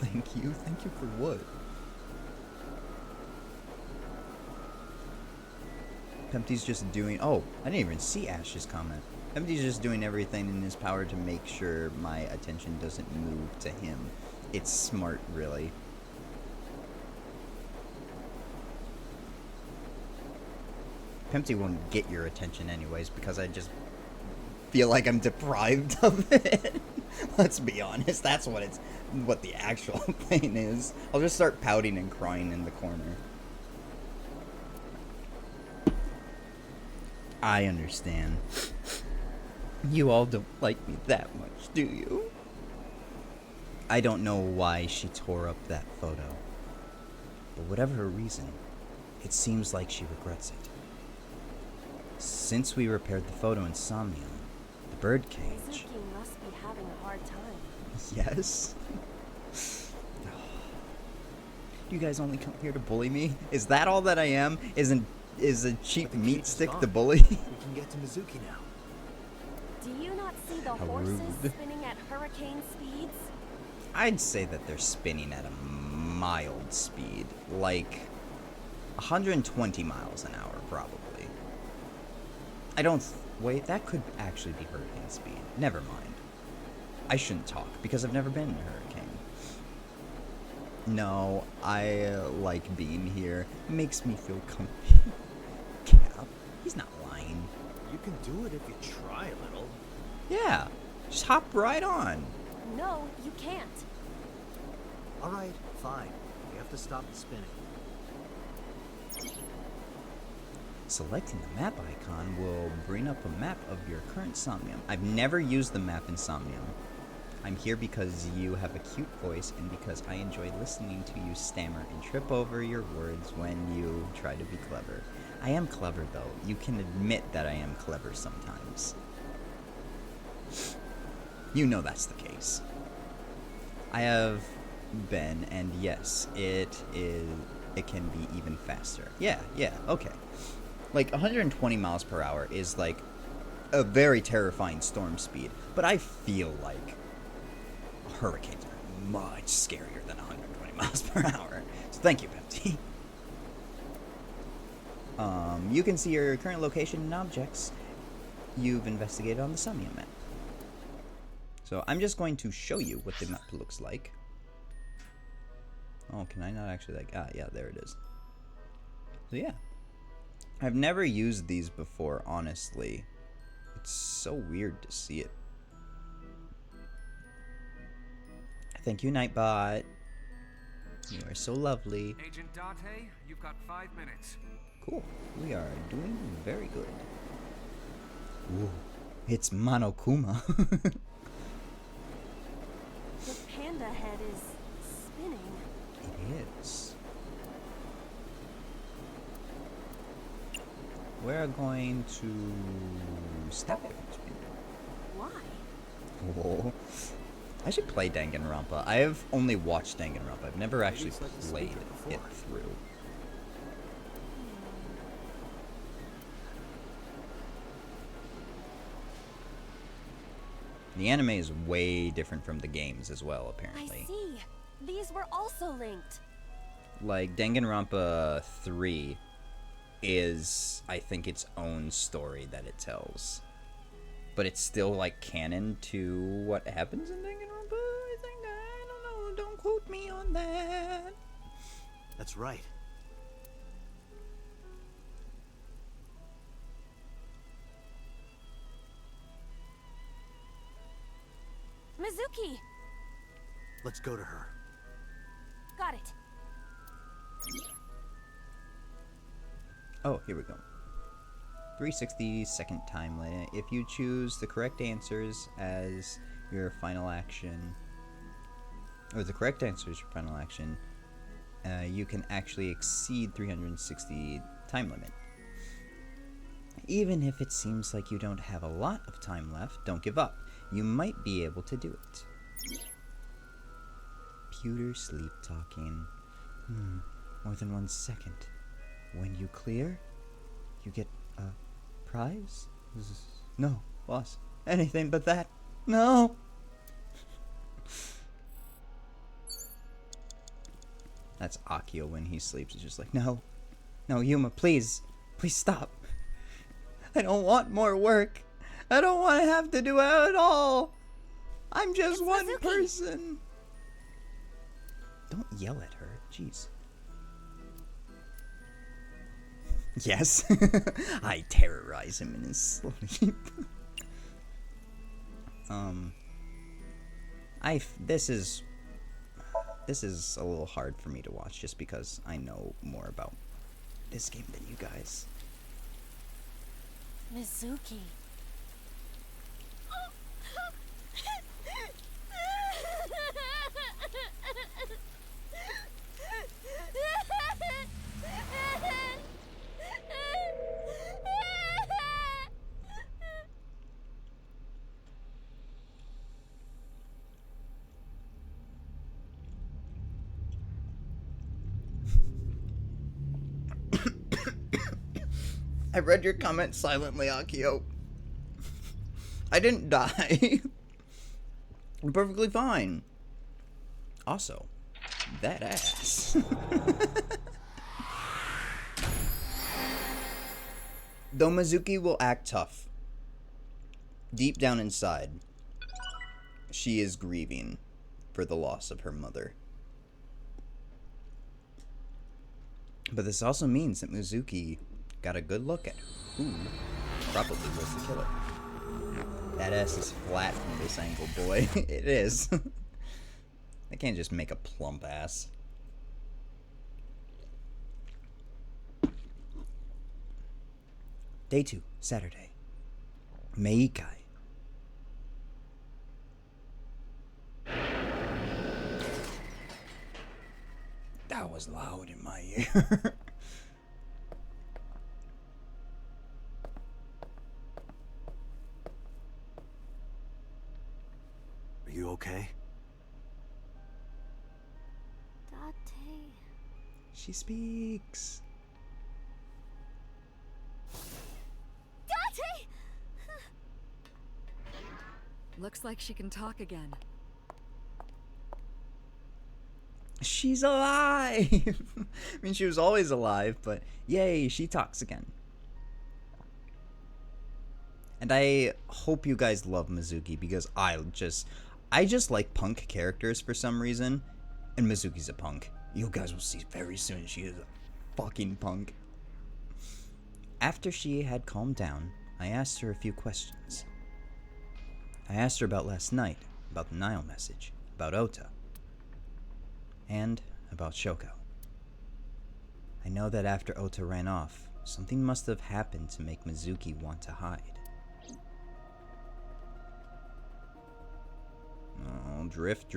Thank you for what? Pempty's just doing, oh, I didn't even see Ash's comment. Pempty's just doing everything in his power to make sure my attention doesn't move to him. It's smart, really. Pempty won't get your attention anyways, because I just feel like I'm deprived of it. Let's be honest, that's what the actual thing is. I'll just start pouting and crying in the corner. I understand. You all don't like me that much, do you? I don't know why she tore up that photo. But whatever her reason, it seems like she regrets it. Since we repaired the photo in Somnium, the birdcage... Mizuki must be having a hard time. Yes? You guys only come here to bully me? Is that all that I am? Is a cheap meat stick to bully? We can get to Mizuki now. Do you not see the How horses rude. spinning at hurricane speeds? I'd say that they're spinning at a mild speed, like 120 miles an hour, probably. I don't... wait, that could actually be hurricane speed. Never mind. I shouldn't talk, because I've never been in a hurricane. No, I like being here. It makes me feel comfy. Cap, he's not lying. You can do it if you try a little. Yeah, just hop right on. No, you can't. Alright, fine. We have to stop the spinning. Selecting the map icon will bring up a map of your current Somnium. I've never used the map in Somnium. I'm here because you have a cute voice and because I enjoy listening to you stammer and trip over your words when you try to be clever. I am clever though. You can admit that I am clever sometimes. You know that's the case. I have been, and yes, it can be even faster. Yeah, okay. Like 120 miles per hour is like a very terrifying storm speed, but I feel like hurricanes are much scarier than 120 miles per hour. So thank you, Pepsi. You can see your current location and objects you've investigated on the Somnium map. So I'm just going to show you what the map looks like. Oh, can I not actually like... ah, yeah, there it is. So yeah. I've never used these before, honestly. It's so weird to see it. Thank you, Nightbot. You are so lovely. Agent Date, you've got 5 minutes. Cool. We are doing very good. Ooh, it's Monokuma. The panda head is spinning. It is. we're going to step it. Why? Oh. I should play Danganronpa. I have only watched Danganronpa. I've never actually played it through. The anime is way different from the games as well, apparently. I see. These were also linked. Like, Danganronpa 3 is, I think, its own story that it tells. But it's still, like, canon to what happens in Danganronpa, I think. I don't know. Don't quote me on that. That's right. Mizuki! Let's go to her. Got it. Oh, here we go. 360-second time limit. If you choose the correct answers as your final action, or the correct answer is your final action, you can actually exceed 360 time limit. Even if it seems like you don't have a lot of time left, don't give up. You might be able to do it. Pewter sleep talking. More than 1 second. When you clear, you get a prize? No, boss. Anything but that. No! That's Akio when he sleeps. He's just like, no. No, Yuma, please. Please stop. I don't want more work. I don't want to have to do it at all. I'm just one Mizuki. person. Don't yell at her. Jeez. Yes. I terrorize him in his sleep. This is a little hard for me to watch just because I know more about this game than you guys. Mizuki. I read your comment silently, Akio. I didn't die. I'm perfectly fine. Also, that ass. Though Mizuki will act tough, deep down inside, she is grieving for the loss of her mother. But this also means that Mizuki got a good look at who probably was the killer. That ass is flat from this angle, boy. It is. I can't just make a plump ass. Day 2, Saturday. Meikai. That was loud in my ear. Are you okay? Date. She speaks. Date! Looks like she can talk again. She's alive! I mean, she was always alive, but yay, she talks again. And I hope you guys love Mizuki because I just like punk characters for some reason, and Mizuki's a punk. You guys will see very soon she is a fucking punk. After she had calmed down, I asked her a few questions. I asked her about last night, about the Nile message, about Ota, and about Shoko. I know that after Ota ran off, something must have happened to make Mizuki want to hide. Oh, drift.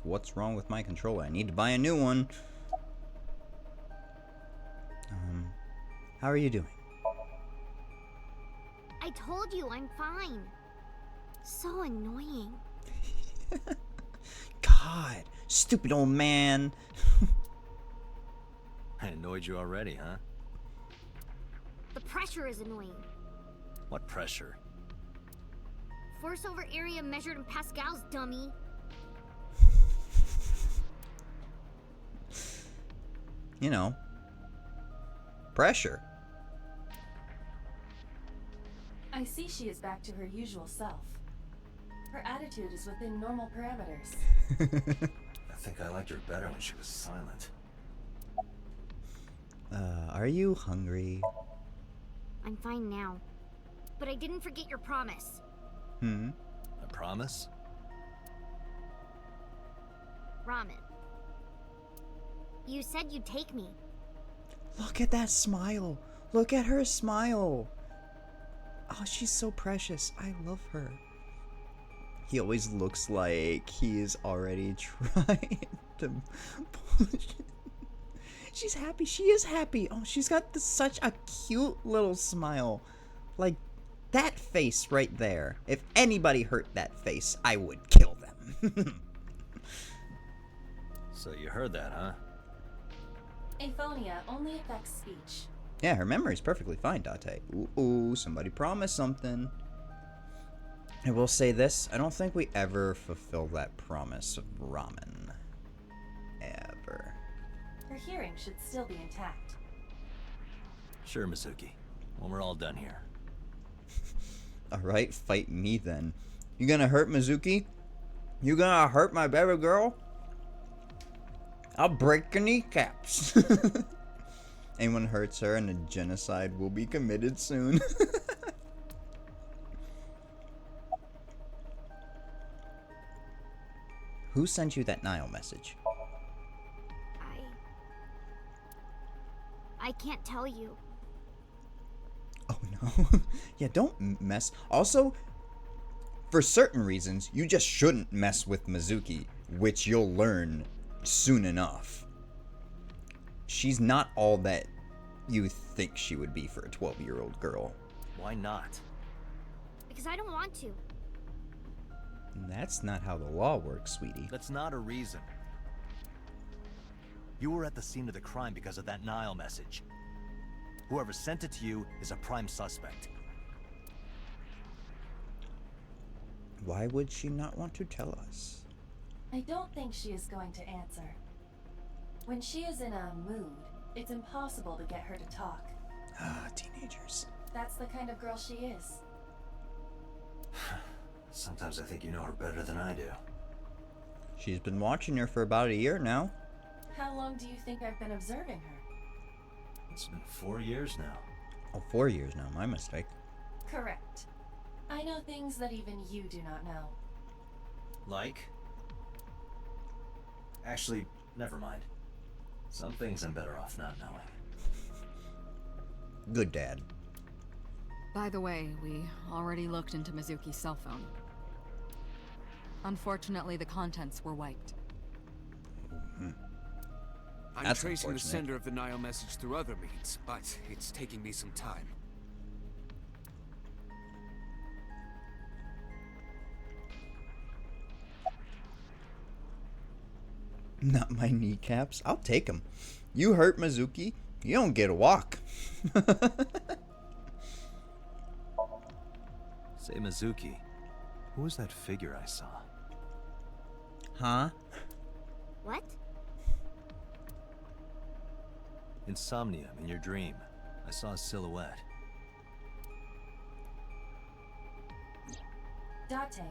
What's wrong with my controller? I need to buy a new one. How are you doing? told you, I'm fine. So annoying. God, stupid old man. I annoyed you already, huh? The pressure is annoying. What pressure? Force over area measured in pascals, dummy. You know, pressure. I see she is back to her usual self. Her attitude is within normal parameters. I think I liked her better when she was silent. Are you hungry? I'm fine now. But I didn't forget your promise. A promise? Ramen. You said you'd take me. Look at that smile. Look at her smile. Oh, she's so precious. I love her. He always looks like he is already trying to push. She's happy. She is happy. Oh, she's got such a cute little smile. Like, that face right there. If anybody hurt that face, I would kill them. So you heard that, huh? Aphonia only affects speech. Yeah, her memory's perfectly fine, Date. Ooh, somebody promised something. I will say this, I don't think we ever fulfill that promise of ramen. Ever. Her hearing should still be intact. Sure, Mizuki. When we're all done here. Alright, fight me then. You gonna hurt Mizuki? You gonna hurt my baby girl? I'll break your kneecaps. Anyone hurts her and a genocide will be committed soon. Who sent you that Nile message? I can't tell you. Oh no. Yeah, don't mess. Also, for certain reasons, you just shouldn't mess with Mizuki, which you'll learn soon enough. She's not all that you think she would be for a 12-year-old girl. Why not? Because I don't want to. That's not how the law works, sweetie. That's not a reason. You were at the scene of the crime because of that Nile message. Whoever sent it to you is a prime suspect. Why would she not want to tell us? I don't think she is going to answer. When she is in a mood, it's impossible to get her to talk. Ah, teenagers. That's the kind of girl she is. Sometimes I think you know her better than I do. She's been watching her for about a year now. How long do you think I've been observing her? It's been 4 years now. Oh, 4 years now, my mistake. Correct. I know things that even you do not know. Like? Actually, never mind. Some things I'm better off not knowing. Good dad. By the way, we already looked into Mizuki's cell phone. Unfortunately, the contents were wiped. I'm That's tracing the unfortunate. sender of the Nile message through other means, but it's taking me some time. Not my kneecaps. I'll take them. You hurt Mizuki, you don't get a walk. Say, Mizuki, who was that figure I saw? Huh? What? In Somnium, in your dream, I saw a silhouette. Date,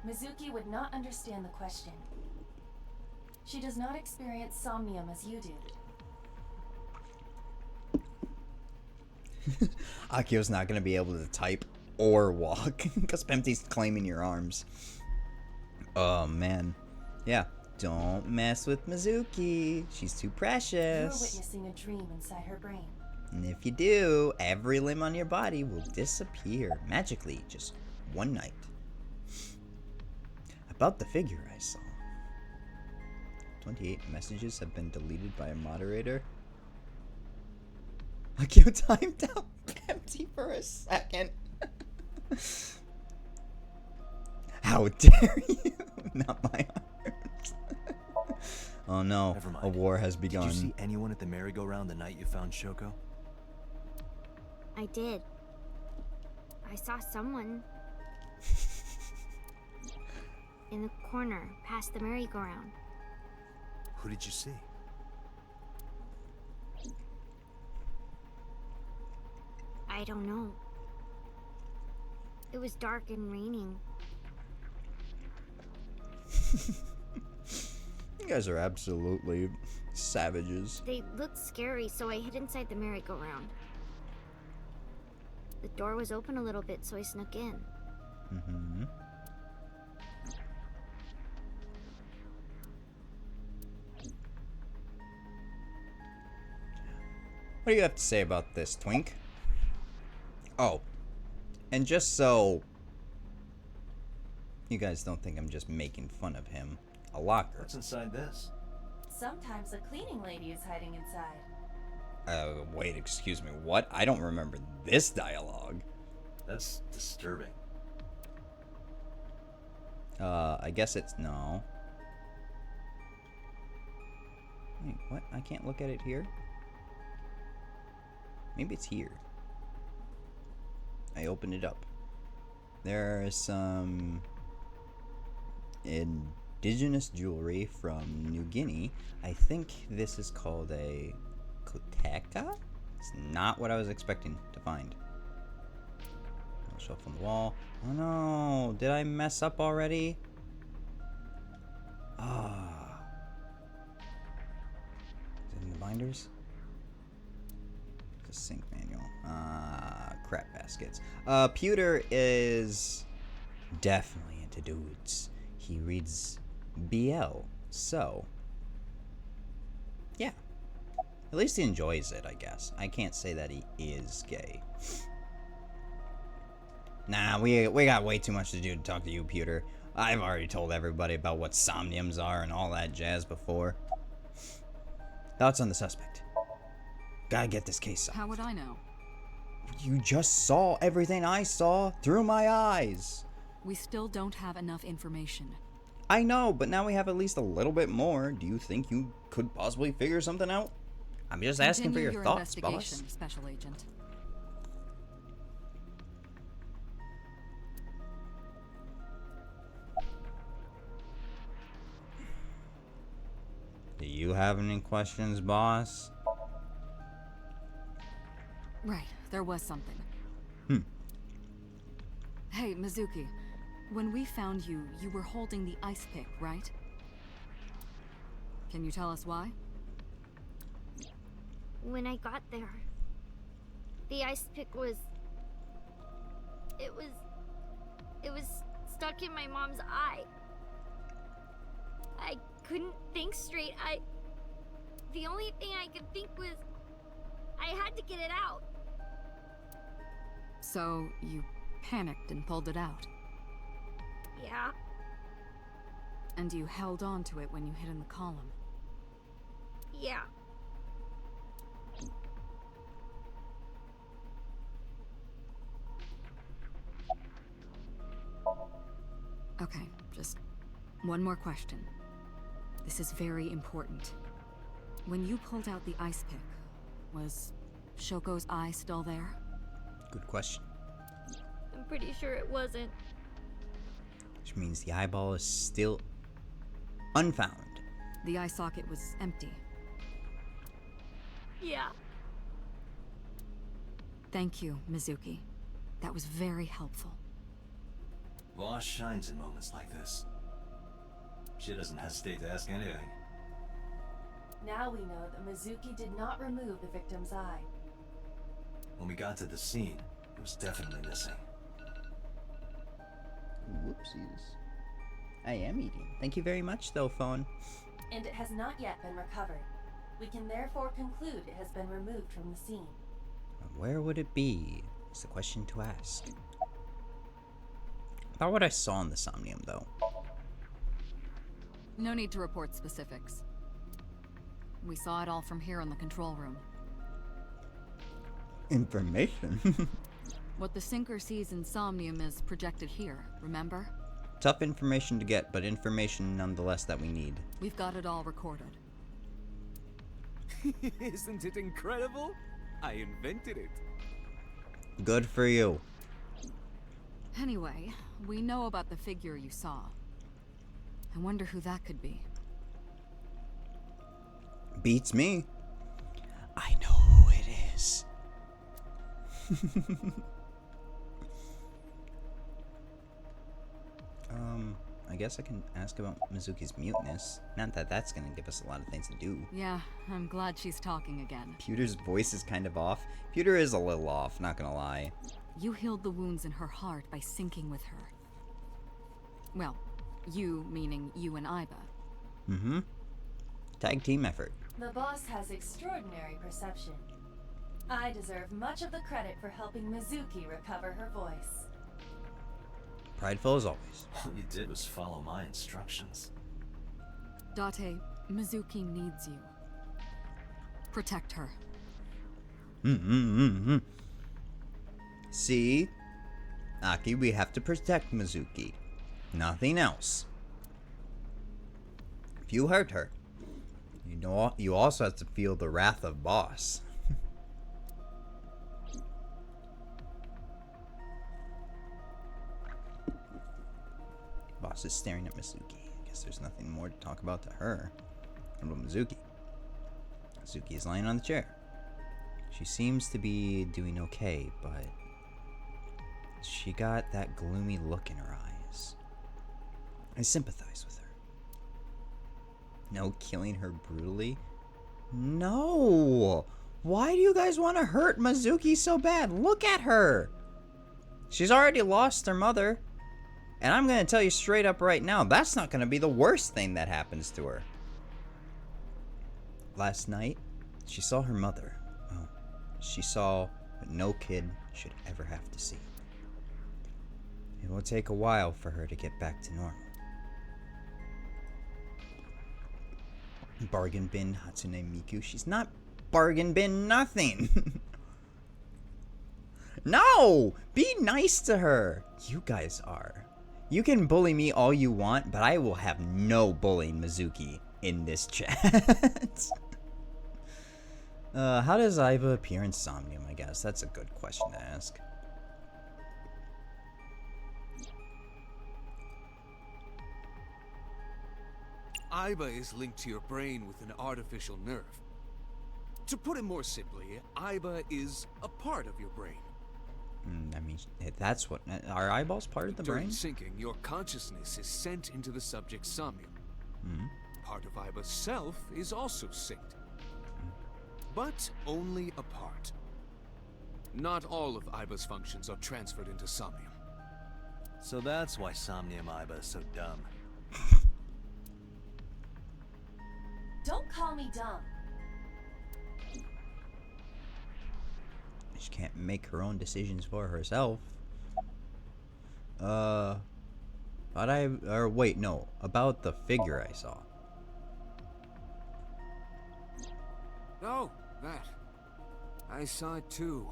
Mizuki would not understand the question. She does not experience somnium as you do. Akio's not going to be able to type or walk because Pempty's claiming your arms. Oh, man. Yeah, don't mess with Mizuki. She's too You're precious. witnessing a dream inside her brain. And if you do, every limb on your body will disappear magically just one night. About the figure I saw. 28 messages have been deleted by a moderator. Akio timed out Pempty for a second. How dare you? Not my arms. Oh no, Never mind. a war has begun. Did you see anyone at the merry-go-round the night you found Shoko? I did. I saw someone. In the corner, past the merry-go-round. Who did you see? I don't know. It was dark and raining. You guys are absolutely savages. They looked scary, so I hid inside the merry-go-round. The door was open a little bit, so I snuck in. Mm-hmm. What do you have to say about this, Twink? Oh, and just so you guys don't think I'm just making fun of him, a locker. What's inside this? Sometimes a cleaning lady is hiding inside. Wait, excuse me, what? I don't remember this dialogue. That's disturbing. I guess it's no. Wait, what? I can't look at it here? Maybe it's here. I opened it up. There is some indigenous jewelry from New Guinea. I think this is called a koteka? It's not what I was expecting to find. Shelf on the wall. Oh no, did I mess up already? Ah. Is it in the binders? The sink manual. Crap baskets. Pewter is definitely into dudes. He reads BL, so yeah. At least he enjoys it, I guess. I can't say that he is gay. Nah, we got way too much to do to talk to you, Pewter. I've already told everybody about what somniums are and all that jazz before. Thoughts on the suspect? Gotta get this case solved. How would I know? You just saw everything I saw through my eyes. We still don't have enough information. I know, but now we have at least a little bit more. Do you think you could possibly figure something out? I'm just asking for Continue your thoughts, boss. investigation, Special Agent. Do you have any questions, boss? Right, there was something. Hey, Mizuki. When we found you, you were holding the ice pick, right? Can you tell us why? When I got there, the ice pick was... It was stuck in my mom's eye. I couldn't think straight. The only thing I could think was... I had to get it out. So, you panicked and pulled it out. Yeah. And you held on to it when you hid in the column. Yeah. Okay, just one more question. This is very important. When you pulled out the ice pick, was Shoko's eye still there? Good question. I'm pretty sure it wasn't. Which means the eyeball is still unfound. The eye socket was empty. Yeah. Thank you, Mizuki. That was very helpful. Boss shines in moments like this. She doesn't hesitate to ask anything. Now we know that Mizuki did not remove the victim's eye. When we got to the scene, it was definitely missing. Whoopsies. I am eating. Thank you very much, though, phone. And it has not yet been recovered. We can therefore conclude it has been removed from the scene. Where would it be? Is the question to ask. About what I saw in the Somnium, though. No need to report specifics. We saw it all from here in the control room. Information? What the sinker sees in Somnium is projected here, remember? Tough information to get, but information nonetheless that we need. We've got it all recorded. Isn't it incredible? I invented it. Good for you. Anyway, we know about the figure you saw. I wonder who that could be. Beats me. I know who it is. I guess I can ask about Mizuki's muteness. Not that that's gonna give us a lot of things to do. Yeah, I'm glad she's talking again. Pewter's voice is kind of off. Pewter is a little off, not gonna lie. You healed the wounds in her heart by syncing with her. Well, you meaning you and Iba. Mm-hmm. Tag team effort. The boss has extraordinary perception. I deserve much of the credit for helping Mizuki recover her voice. Prideful as always. All you did was follow my instructions. Date, Mizuki needs you. Protect her. See? Aki, we have to protect Mizuki. Nothing else. If you hurt her, you also have to feel the wrath of boss. Boss is staring at Mizuki. I guess there's nothing more to talk about to her. What about Mizuki? Mizuki is lying on the chair. She seems to be doing okay, but she got that gloomy look in her eyes. I sympathize with her. No killing her brutally? No! Why do you guys want to hurt Mizuki so bad? Look at her! She's already lost her mother. And I'm going to tell you straight up right now, that's not going to be the worst thing that happens to her. Last night, she saw her mother. Well, she saw what no kid should ever have to see. It will take a while for her to get back to normal. Bargain bin Hatsune Miku. She's not bargain bin nothing. No! Be nice to her. You guys are. You can bully me all you want, but I will have no bullying Mizuki in this chat. How does Iba appear in Somnium, I guess? That's a good question to ask. Iba is linked to your brain with an artificial nerve. To put it more simply, Iba is a part of your brain. I mean, that's what... Are eyeballs part of the During brain? syncing, your consciousness is sent into the subject's Somnium. Part of Iba's self is also synced. But only a part. Not all of Iba's functions are transferred into Somnium. So that's why Somnium Iba is so dumb. Don't call me dumb. She can't make her own decisions for herself. Wait, no. About the figure I saw. Oh, that. I saw it too.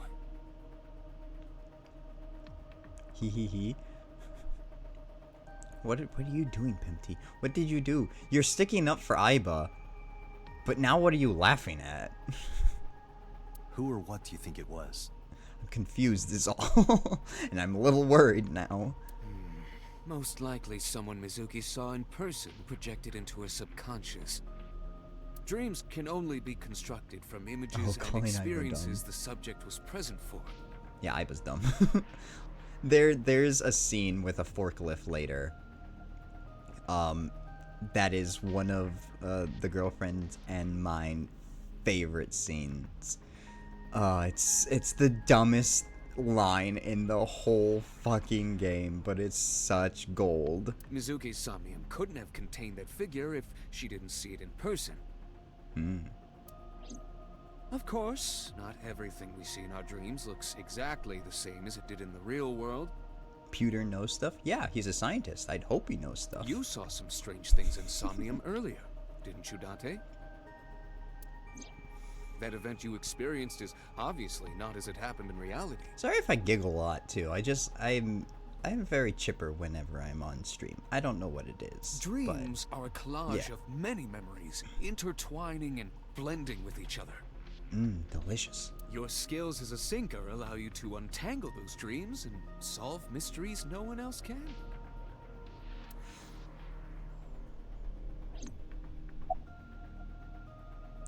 Hee. What are you doing, Pimpty? What did you do? You're sticking up for Iba. But now what are you laughing at? Who or what do you think it was? I'm confused is all. And I'm a little worried now. Most likely someone Mizuki saw in person projected into her subconscious. Dreams can only be constructed from images and calling Iba experiences dumb. the subject was present for. Yeah, Iba's dumb. There's a scene with a forklift later. That is one of the girlfriend and mine favorite scenes. It's the dumbest line in the whole fucking game, but it's such gold. Mizuki's Somnium couldn't have contained that figure if she didn't see it in person. Of course, not everything we see in our dreams looks exactly the same as it did in the real world. Pewter knows stuff? Yeah, he's a scientist. I'd hope he knows stuff. You saw some strange things in Somnium earlier, didn't you, Dante? That event you experienced is obviously not as it happened in reality. Sorry if I giggle a lot too. I'm very chipper whenever I'm on stream. I don't know what it is. Dreams are a collage yeah. of many memories, intertwining and blending with each other. Delicious. Your skills as a sinker allow you to untangle those dreams and solve mysteries no one else can.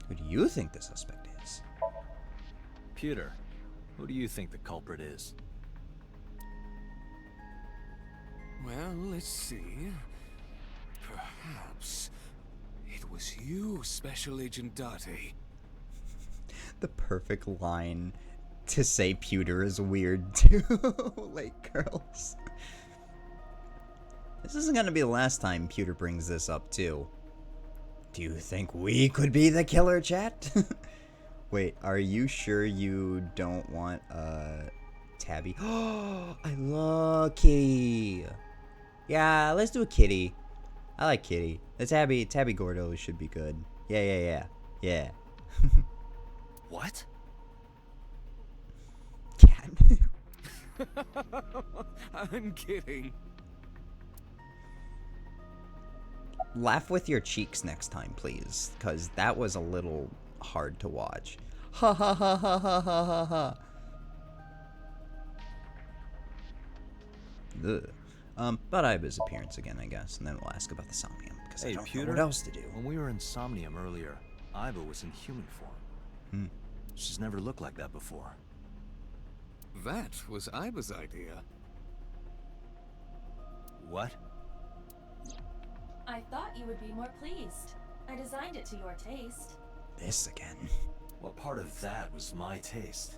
Who do you think the suspect is? Pewter, who do you think the culprit is? Well, let's see. Perhaps it was you, Special Agent Date. The perfect line to say pewter is weird too. Like girls. This isn't gonna be the last time Pewter brings this up too. Do you think we could be the killer, chat? Wait, are you sure you don't want Tabby? Oh, I love Kitty. Yeah, let's do a Kitty. I like Kitty. The Tabby Gordo should be good. Yeah. What? Cat. I'm kidding. Laugh with your cheeks next time, please, because that was a little hard to watch. Ha ha ha ha ha ha ha ha. But Iba's appearance again, I guess, and then we'll ask about the Somnium, because I don't know what else to do. When we were in Somnium earlier, Iba was in human form. She's never looked like that before. That was Iba's idea. What? I thought you would be more pleased. I designed it to your taste. This again. What part of that was my taste?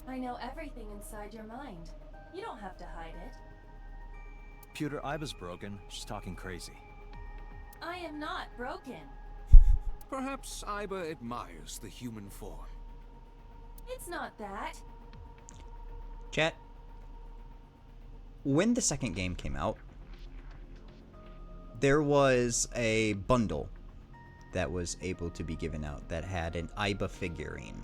I know everything inside your mind. You don't have to hide it. Pewter, Iba's broken. She's talking crazy. I am not broken. Perhaps Iba admires the human form. It's not that. Chat. When the second game came out, there was a bundle that was able to be given out that had an Iba figurine.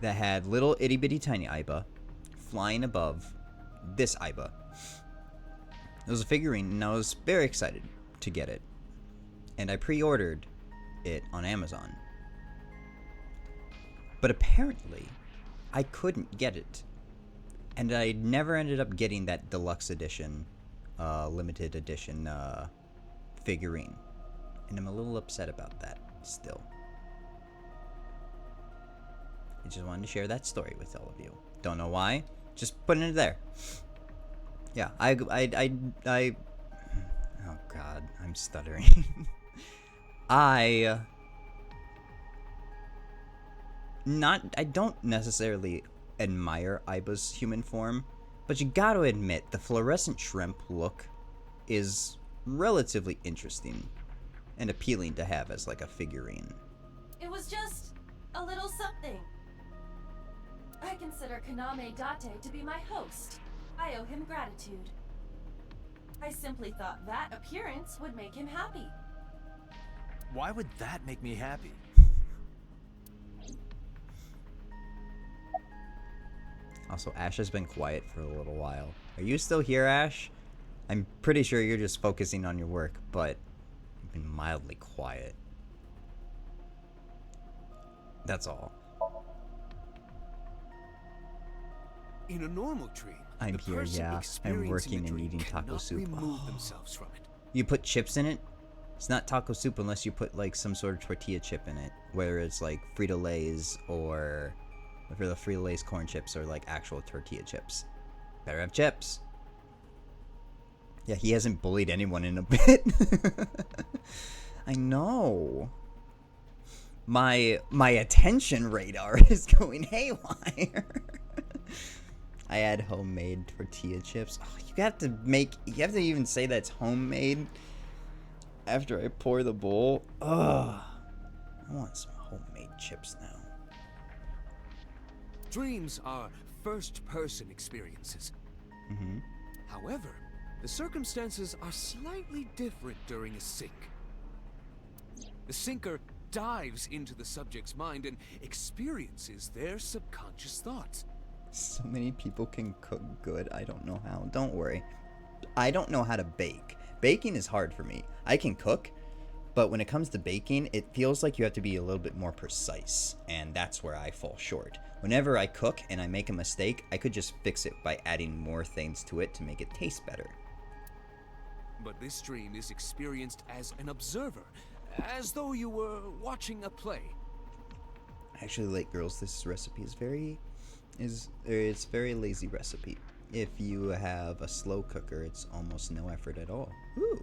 That had little itty bitty tiny Iba flying above this Iba. It was a figurine, and I was very excited to get it. And I pre-ordered it on Amazon. But apparently, I couldn't get it. And I never ended up getting that deluxe edition, limited edition figurine. And I'm a little upset about that still. I just wanted to share that story with all of you. Don't know why, just putting it there. Yeah, I oh god, I'm stuttering. I don't necessarily admire Iba's human form, but you gotta admit the fluorescent shrimp look is relatively interesting and appealing to have as like a figurine. It was just a little something. I consider Kaname Date to be my host. I owe him gratitude. I simply thought that appearance would make him happy. Why would that make me happy? Also, Ash has been quiet for a little while. Are you still here, Ash? I'm pretty sure you're just focusing on your work, but you've been mildly quiet. That's all. In a normal dream, I'm the here, person yeah. I'm experiencing working the and dream eating taco cannot soup. remove Oh. themselves from it. You put chips in it? It's not taco soup unless you put like some sort of tortilla chip in it, whether it's like Frito-Lays or for the Frito-Lays corn chips or like actual tortilla chips. Better have chips. Yeah, he hasn't bullied anyone in a bit. I know. My attention radar is going haywire. I had homemade tortilla chips. Oh, you have to even say that's homemade after I pour the bowl. Ugh. I want some homemade chips now. Dreams are first-person experiences. Mm-hmm. However, the circumstances are slightly different during a sync. The sinker dives into the subject's mind and experiences their subconscious thoughts. So many people can cook good. I don't know how. Don't worry. I don't know how to bake. Baking is hard for me. I can cook, but when it comes to baking, it feels like you have to be a little bit more precise, and that's where I fall short. Whenever I cook and I make a mistake, I could just fix it by adding more things to it to make it taste better. But this dream is experienced as an observer, as though you were watching a play. Actually, like girls, this recipe is it's very lazy recipe. If you have a slow cooker, it's almost no effort at all. Ooh.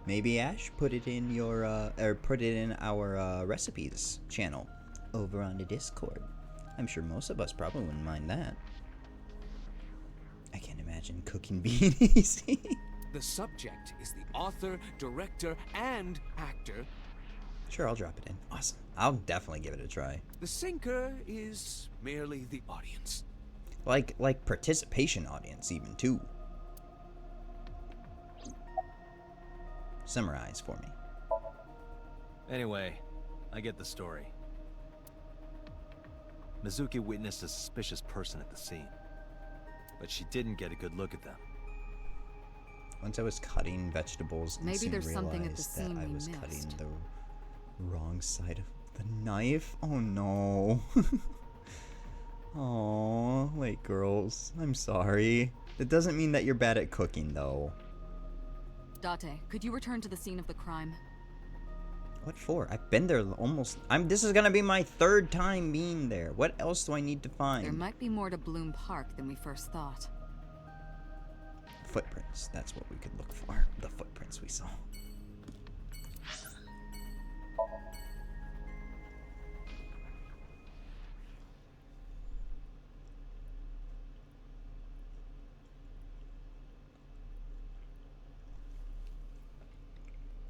Maybe Ash put it in your or put it in our recipes channel over on the Discord. I'm sure most of us probably wouldn't mind that. I can't imagine cooking being easy. The subject is the author, director, and actor. Sure, I'll drop it in. Awesome. I'll definitely give it a try. The sinker is merely the audience. Like participation audience even too. Summarize for me. Anyway, I get the story. Mizuki witnessed a suspicious person at the scene, but she didn't get a good look at them. Once I was cutting vegetables and Maybe soon there's something at the realized that scene I we was missed. cutting the wrong side of the knife. Oh no. Oh, wait, girls. I'm sorry. That doesn't mean that you're bad at cooking, though. Date, could you return to the scene of the crime? What for? I've been there almost. This is gonna be my third time being there. What else do I need to find? There might be more to Bloom Park than we first thought. Footprints. That's what we could look for. The footprints we saw.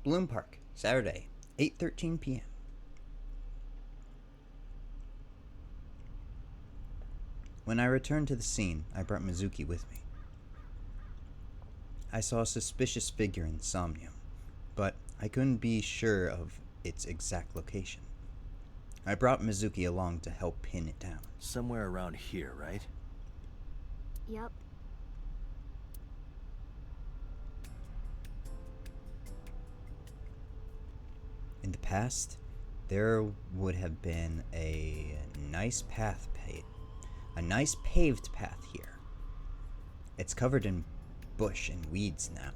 Bloom Park, Saturday, 8:13 p.m. When I returned to the scene, I brought Mizuki with me. I saw a suspicious figure in Somnium, but I couldn't be sure of its exact location. I brought Mizuki along to help pin it down. Somewhere around here, right? Yup. In the past, there would have been a nice paved path here. It's covered in bush and weeds now,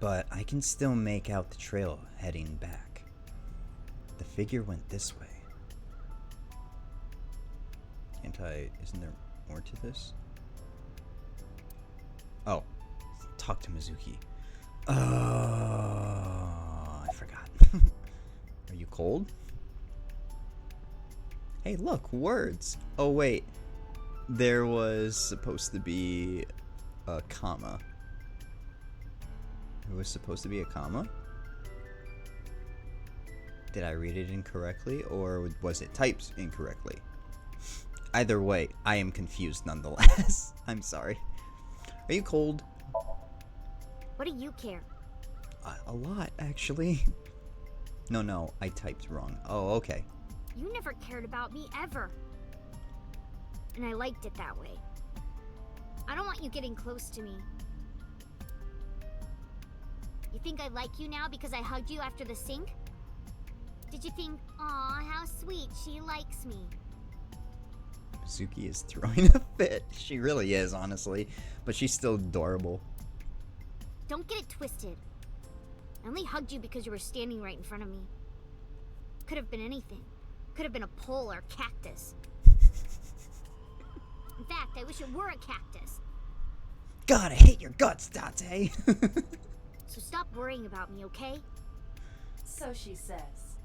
but I can still make out the trail heading back. The figure went this way. Isn't there more to this? Oh, talk to Mizuki. Oh, I forgot. Are you cold? Hey, look, words. Oh, wait. There was supposed to be a comma. It was supposed to be a comma? Did I read it incorrectly, or was it typed incorrectly? Either way, I am confused nonetheless. I'm sorry. Are you cold? What do you care? A lot, actually. No, I typed wrong. Oh, okay. You never cared about me ever. And I liked it that way. I don't want you getting close to me. You think I like you now because I hugged you after the sink? Did you think, aw, how sweet, she likes me? Mizuki is throwing a fit. She really is, honestly. But she's still adorable. Don't get it twisted. I only hugged you because you were standing right in front of me. Could have been anything. Could have been a pole or cactus. In fact, I wish it were a cactus. God, I hate your guts, Date. So stop worrying about me, okay? So she says.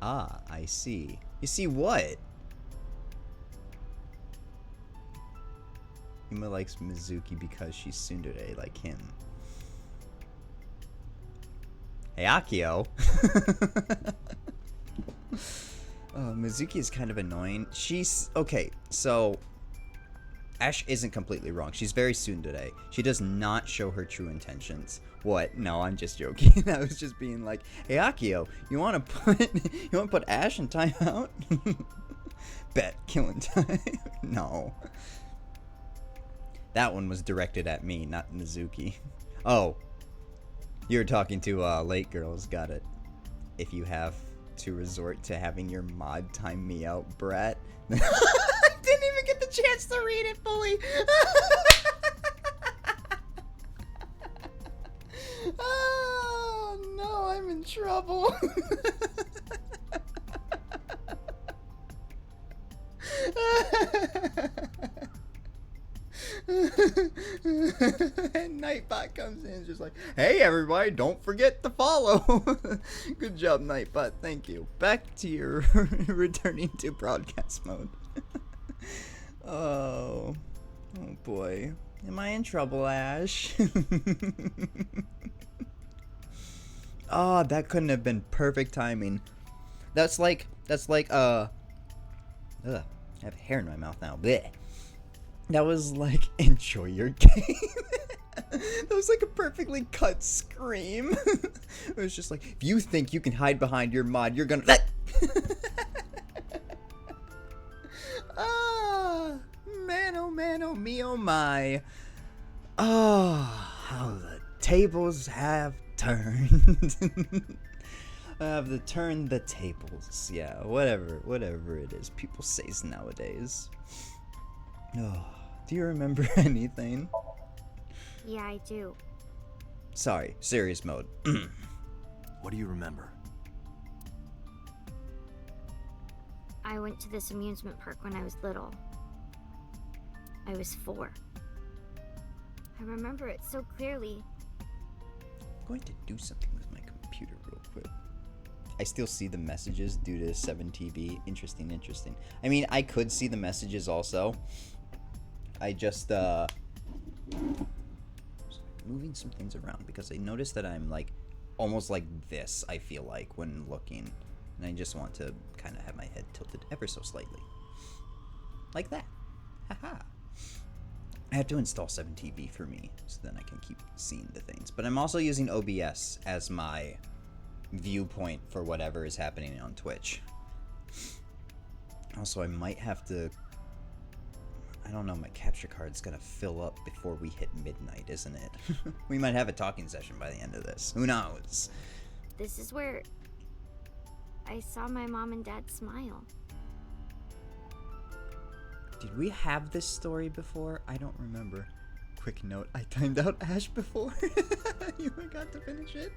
I see. You see what? Yuma likes Mizuki because she's tsundere like him. Hey, Akio. Mizuki is kind of annoying. She's... Okay, so... Ash isn't completely wrong. She's very tsundere. She does not show her true intentions. What? No, I'm just joking. I was just being like, hey Akio, you wanna put Ash in timeout? Bet, killing time. No. That one was directed at me, not Mizuki. Oh. You're talking to late girls, got it. If you have to resort to having your mod time me out, brat. I didn't even get the chance to read it fully. Oh no, I'm in trouble. And Nightbot comes in and is just like, hey everybody, don't forget to follow. Good job, Nightbot, thank you. Back to your returning to broadcast mode. Oh boy. Am I in trouble, Ash? Oh, that couldn't have been perfect timing. That's like, ugh, I have hair in my mouth now. Blech. That was like, enjoy your game. That was like a perfectly cut scream. It was just like, if you think you can hide behind your mod, you're gonna... Ah, man, oh me, oh my. Oh, how the tables have turned. Have turned the tables. Yeah, whatever it is people say nowadays. Oh, do you remember anything? Yeah, I do. Sorry, serious mode. What do you remember? I went to this amusement park when I was little. I was 4. I remember it so clearly. I'm going to do something with my computer real quick. I still see the messages due to 7TV. Interesting. I mean, I could see the messages also. I just, moving some things around because I noticed that I'm like, almost like this, I feel like, when looking. And I just want to kind of have my head tilted ever so slightly. Like that. Haha. I have to install 7TV for me, so then I can keep seeing the things. But I'm also using OBS as my viewpoint for whatever is happening on Twitch. Also, I might have to... I don't know, my capture card's gonna fill up before we hit midnight, isn't it? We might have a talking session by the end of this. Who knows? This is where I saw my mom and dad smile. Did we have this story before? I don't remember. Quick note, I timed out Ash before. You got to finish it.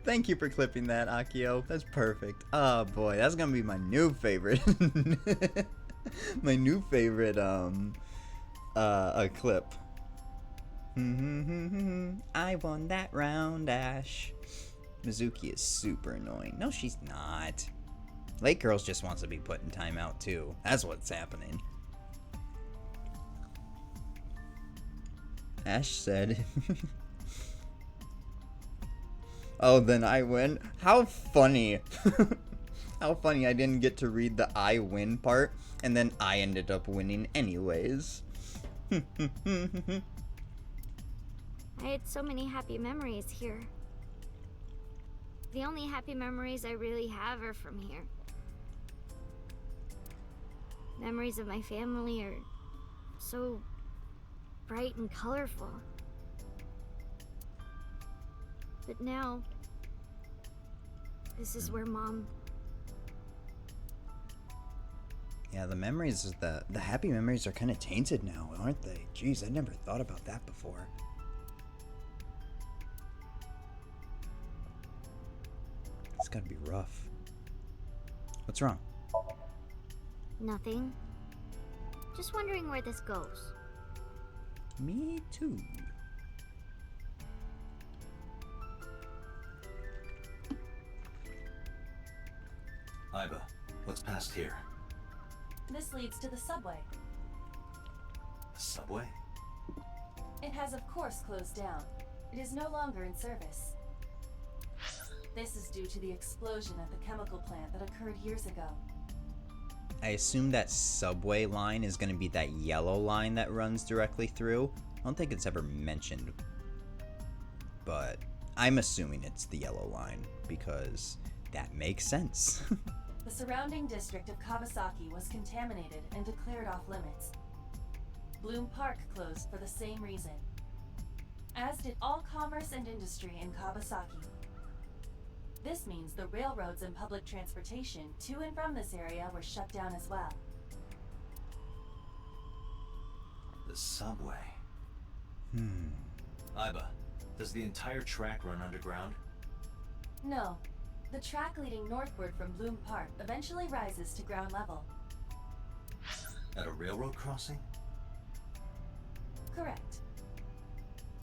Thank you for clipping that, Akio. That's perfect. Oh boy, that's gonna be my new favorite. My new favorite clip. I won that round, Ash. Mizuki is super annoying. No, she's not. Late Girls just wants to be put in timeout too. That's what's happening. Ash said, oh, then I win. How funny. How funny I didn't get to read the I win part, and then I ended up winning anyways. I had so many happy memories here. The only happy memories I really have are from here. Memories of my family are so bright and colorful. But now, this is where Mom... Yeah, the memories, the happy memories are kind of tainted now, aren't they? Jeez, I never thought about that before. It's gotta be rough. What's wrong? Nothing. Just wondering where this goes. Me too. Iba, what's past here? This leads to the subway. The subway? It has of course closed down. It is no longer in service. This is due to the explosion at the chemical plant that occurred years ago. I assume that subway line is going to be that yellow line that runs directly through. I don't think it's ever mentioned, but I'm assuming it's the yellow line because that makes sense. The surrounding district of Kawasaki was contaminated and declared off limits. Bloom Park closed for the same reason, as did all commerce and industry in Kawasaki. This means the railroads and public transportation to and from this area were shut down as well. The subway. Iba, does the entire track run underground? No. The track leading northward from Bloom Park eventually rises to ground level. At a railroad crossing? Correct.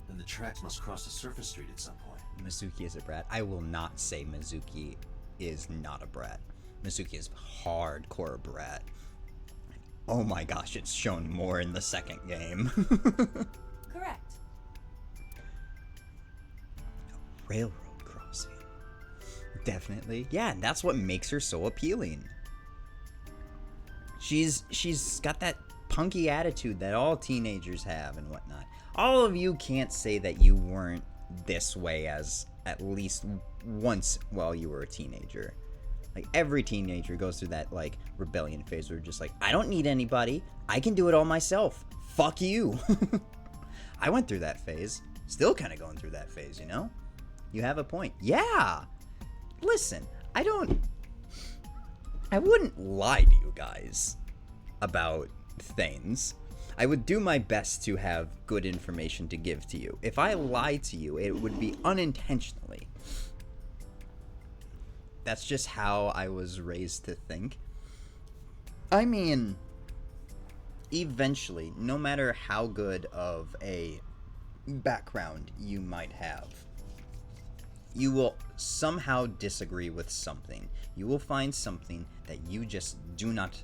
Then the tracks must cross a surface street at some point. Mizuki is a brat. I will not say Mizuki is not a brat. Mizuki is hardcore a brat. Oh my gosh, it's shown more in the second game. Correct. A railroad crossing. Definitely. Yeah, and that's what makes her so appealing. She's got that punky attitude that all teenagers have and whatnot. All of you can't say that you weren't this way as at least once while you were a teenager. Like, every teenager goes through that, like, rebellion phase where just like, I don't need anybody. I can do it all myself. Fuck you. I went through that phase. Still kind of going through that phase, you know? You have a point. Yeah. Listen, I wouldn't lie to you guys about things. I would do my best to have good information to give to you. If I lied to you, it would be unintentionally. That's just how I was raised to think. I mean, eventually, no matter how good of a background you might have, you will somehow disagree with something. You will find something that you just do not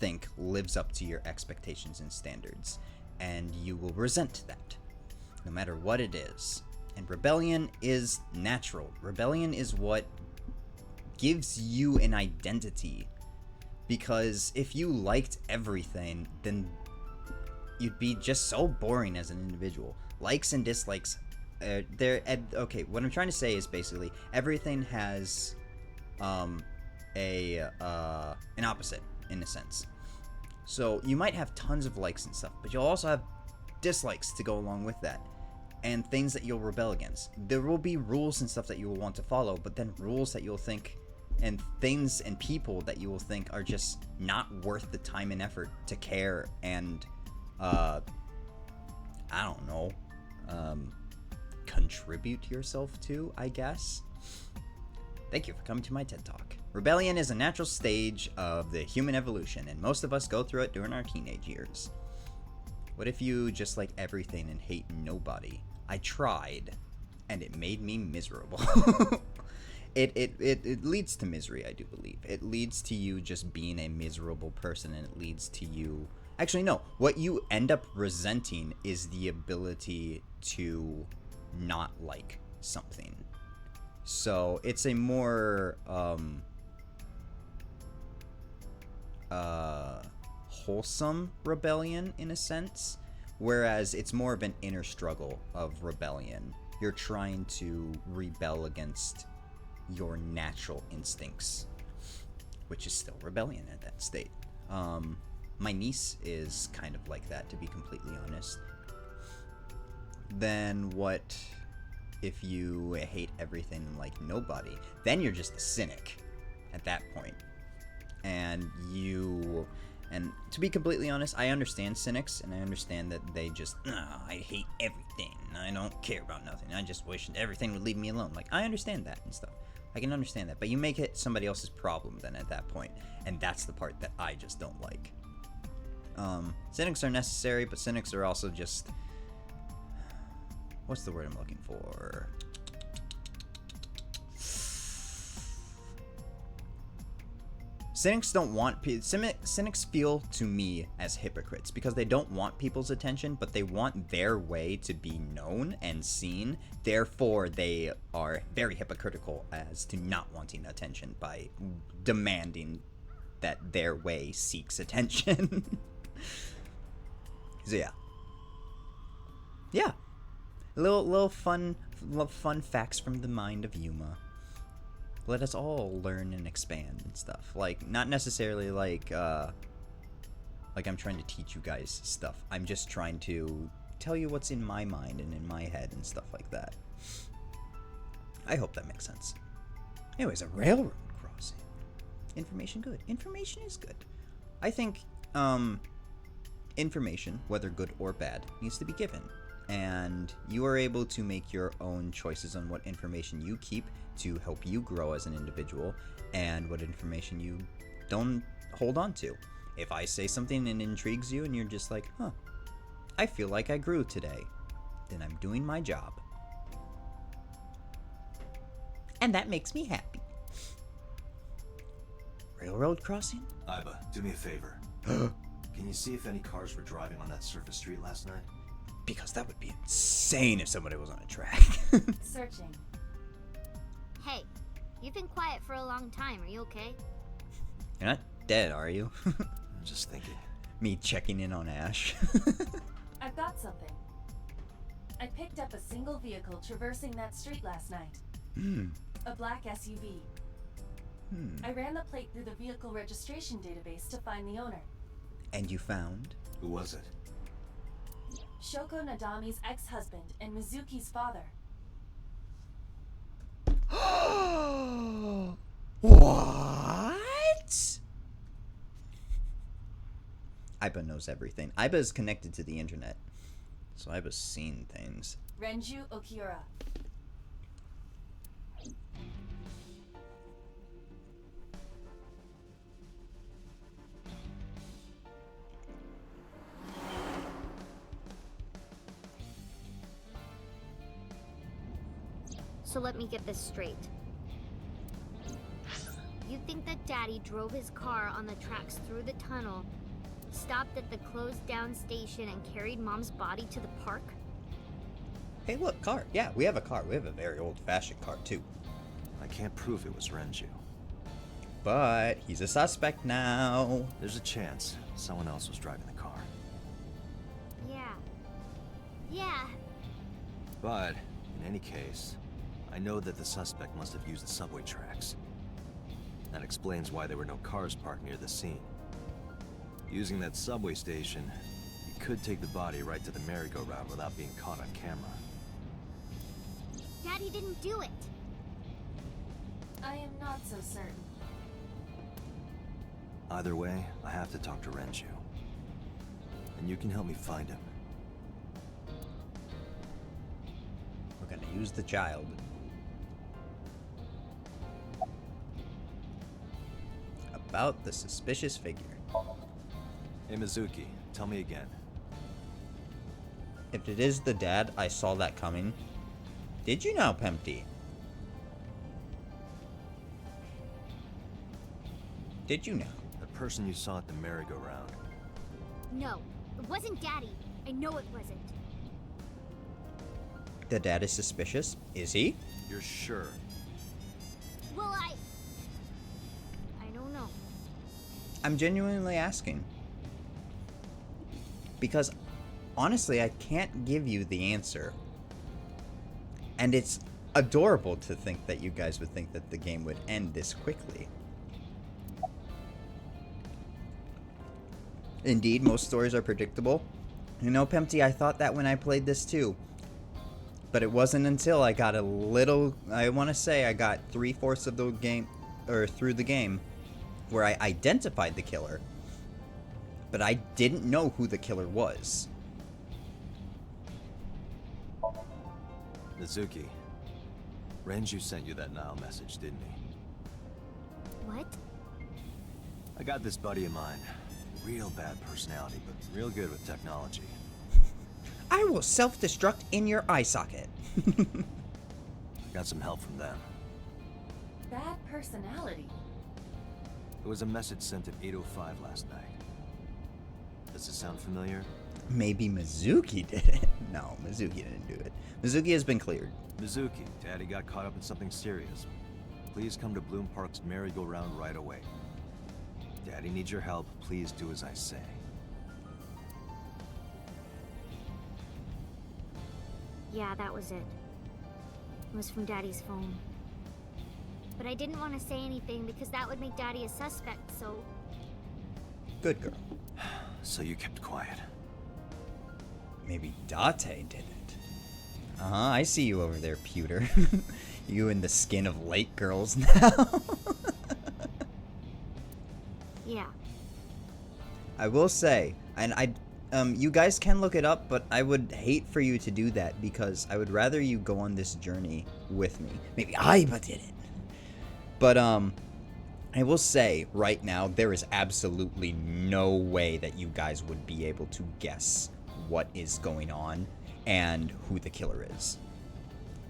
think lives up to your expectations and standards, and you will resent that, no matter what it is. And rebellion is natural. Rebellion is what gives you an identity, because if you liked everything, then you'd be just so boring as an individual. Likes and dislikes, okay, what I'm trying to say is basically everything has an opposite in a sense. So you might have tons of likes and stuff, but you'll also have dislikes to go along with that, and things that you'll rebel against. There will be rules and stuff that you will want to follow, but then rules that you'll think, and things and people that you will think are just not worth the time and effort to care and I don't know, contribute yourself to, I guess. Thank you for coming to my TED Talk. Rebellion is a natural stage of the human evolution, and most of us go through it during our teenage years. What if you just like everything and hate nobody? I tried, and it made me miserable. It leads to misery, I do believe. It leads to you just being a miserable person, and it leads to you... Actually, no. What you end up resenting is the ability to not like something. So it's a more wholesome rebellion in a sense, whereas it's more of an inner struggle of rebellion. You're trying to rebel against your natural instincts, which is still rebellion at that state. My niece is kind of like that, to be completely honest. Then what if you hate everything and like nobody? Then you're just a cynic at that point. And to be completely honest, I understand cynics, and I understand that they just, I hate everything, I don't care about nothing, I just wish everything would leave me alone. Like, I understand that and stuff. I can understand that, but you make it somebody else's problem then at that point, and that's the part that I just don't like. Cynics are necessary, but cynics are also just, what's the word I'm looking for? Cynics don't want... Cynics feel to me as hypocrites because they don't want people's attention, but they want their way to be known and seen. Therefore, they are very hypocritical as to not wanting attention by demanding that their way seeks attention. So yeah, little fun facts from the mind of Yuma. Let us all learn and expand and stuff. Like, not necessarily like I'm trying to teach you guys stuff. I'm just trying to tell you what's in my mind and in my head and stuff like that. I hope that makes sense. Anyways, a railroad crossing. Information good. Information is good. I think information, whether good or bad, needs to be given. And you are able to make your own choices on what information you keep to help you grow as an individual and what information you don't hold on to. If I say something and intrigues you and you're just like, I feel like I grew today, then I'm doing my job. And that makes me happy. Railroad crossing? Iba, do me a favor. Can you see if any cars were driving on that surface street last night? Because that would be insane if somebody was on a track. Searching. Hey, you've been quiet for a long time. Are you okay? You're not dead, are you? I'm just thinking. Me checking in on Ash. I've got something. I picked up a single vehicle traversing that street last night. A black SUV. I ran the plate through the vehicle registration database to find the owner. And you found? Who was it? Shoko Nadami's ex-husband and Mizuki's father. What? Iba knows everything. Iba is connected to the internet. So Iba's seen things. Renju Okiura. So let me get this straight. You think that Daddy drove his car on the tracks through the tunnel, stopped at the closed down station, and carried Mom's body to the park? Hey, look, car. Yeah, we have a car. We have a very old-fashioned car, too. I can't prove it was Renju. But he's a suspect now. There's a chance someone else was driving the car. Yeah. But, in any case, I know that the suspect must have used the subway tracks. That explains why there were no cars parked near the scene. Using that subway station, you could take the body right to the merry-go-round without being caught on camera. Daddy didn't do it. I am not so certain. Either way, I have to talk to Renju. And you can help me find him. We're gonna use the child. About the suspicious figure. Hey Mizuki, tell me again. If it is the dad, I saw that coming. Did you know, Pempty? Did you know? The person you saw at the merry-go-round. No, it wasn't Daddy. I know it wasn't. The dad is suspicious? Is he? You're sure? Well, I don't know. I'm genuinely asking. Because, honestly, I can't give you the answer. And it's adorable to think that you guys would think that the game would end this quickly. Indeed, most stories are predictable. You know, Pempty, I thought that when I played this too. But it wasn't until I got a little... I want to say I got 3/4 of the game... or through the game... where I identified the killer. But I didn't know who the killer was. Mizuki, Renju sent you that Nile message, didn't he? What? I got this buddy of mine. Real bad personality, but real good with technology. I will self-destruct in your eye socket. Got some help from them. Bad personality. There was a message sent at 8:05 last night. Does it sound familiar? Maybe Mizuki did it. No, Mizuki didn't do it. Mizuki has been cleared. Mizuki, Daddy got caught up in something serious. Please come to Bloom Park's merry-go-round right away. Daddy needs your help. Please do as I say. Yeah, that was it. It was from Daddy's phone. But I didn't want to say anything because that would make Daddy a suspect, so... Good girl. So you kept quiet. Maybe Date did it. Uh-huh, I see you over there, Pewter. You in the skin of lake girls now. Yeah. I will say, and you guys can look it up, but I would hate for you to do that because I would rather you go on this journey with me. Maybe I did it. But, I will say, right now, there is absolutely no way that you guys would be able to guess what is going on and who the killer is.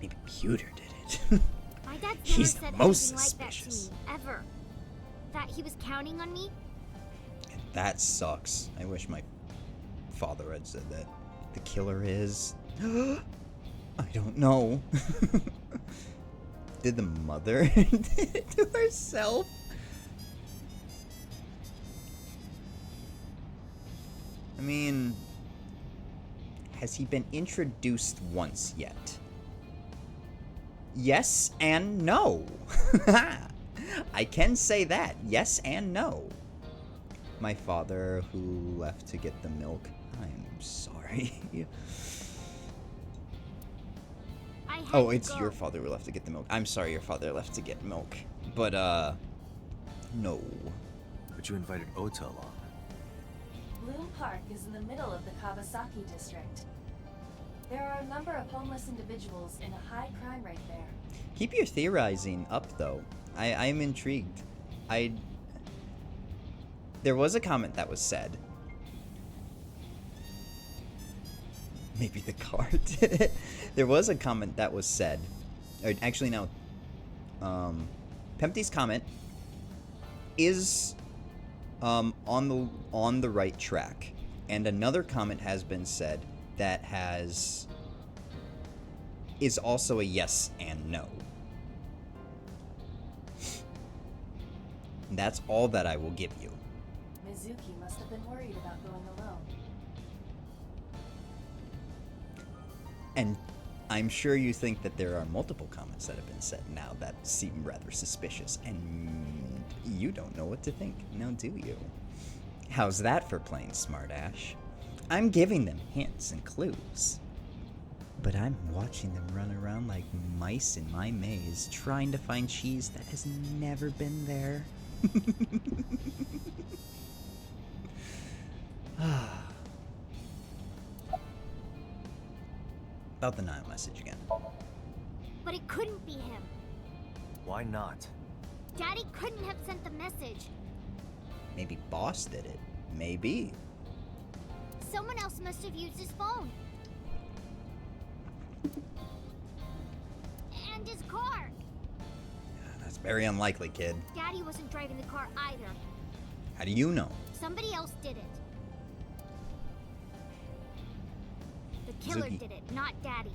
Maybe Pewter did it. My dad never He's said the most anything like that suspicious. to me, ever. That he was counting on me? That sucks. I wish my father had said that. The killer is... I don't know. Did the mother did it to herself? I mean... Has he been introduced once yet? Yes and no. I can say that. Yes and no. My father who left to get the milk. I'm sorry. I had Oh, to it's go. your father who left to get the milk. I'm sorry your father left to get milk. But, no. But you invited Ota along. Bloom Park is in the middle of the Kawasaki district. There are a number of homeless individuals in a high crime rate there. Keep your theorizing up, though. I'm intrigued. There was a comment that was said. Maybe the car did it. There was a comment that was said. Or actually, no. Pempty's comment is on the right track, and another comment has been said that is also a yes and no. That's all that I will give you. Mizuki must have been worried about going alone. And I'm sure you think that there are multiple comments that have been said now that seem rather suspicious, and you don't know what to think, now do you? How's that for playing smartass? I'm giving them hints and clues, but I'm watching them run around like mice in my maze, trying to find cheese that has never been there. About the Nile message again. But it couldn't be him. Why not? Daddy couldn't have sent the message. Maybe Boss did it. Maybe. Someone else must have used his phone. And his car. That's very unlikely, kid. Daddy wasn't driving the car either. How do you know? Somebody else did it. The killer Mizuki. did it, not Daddy.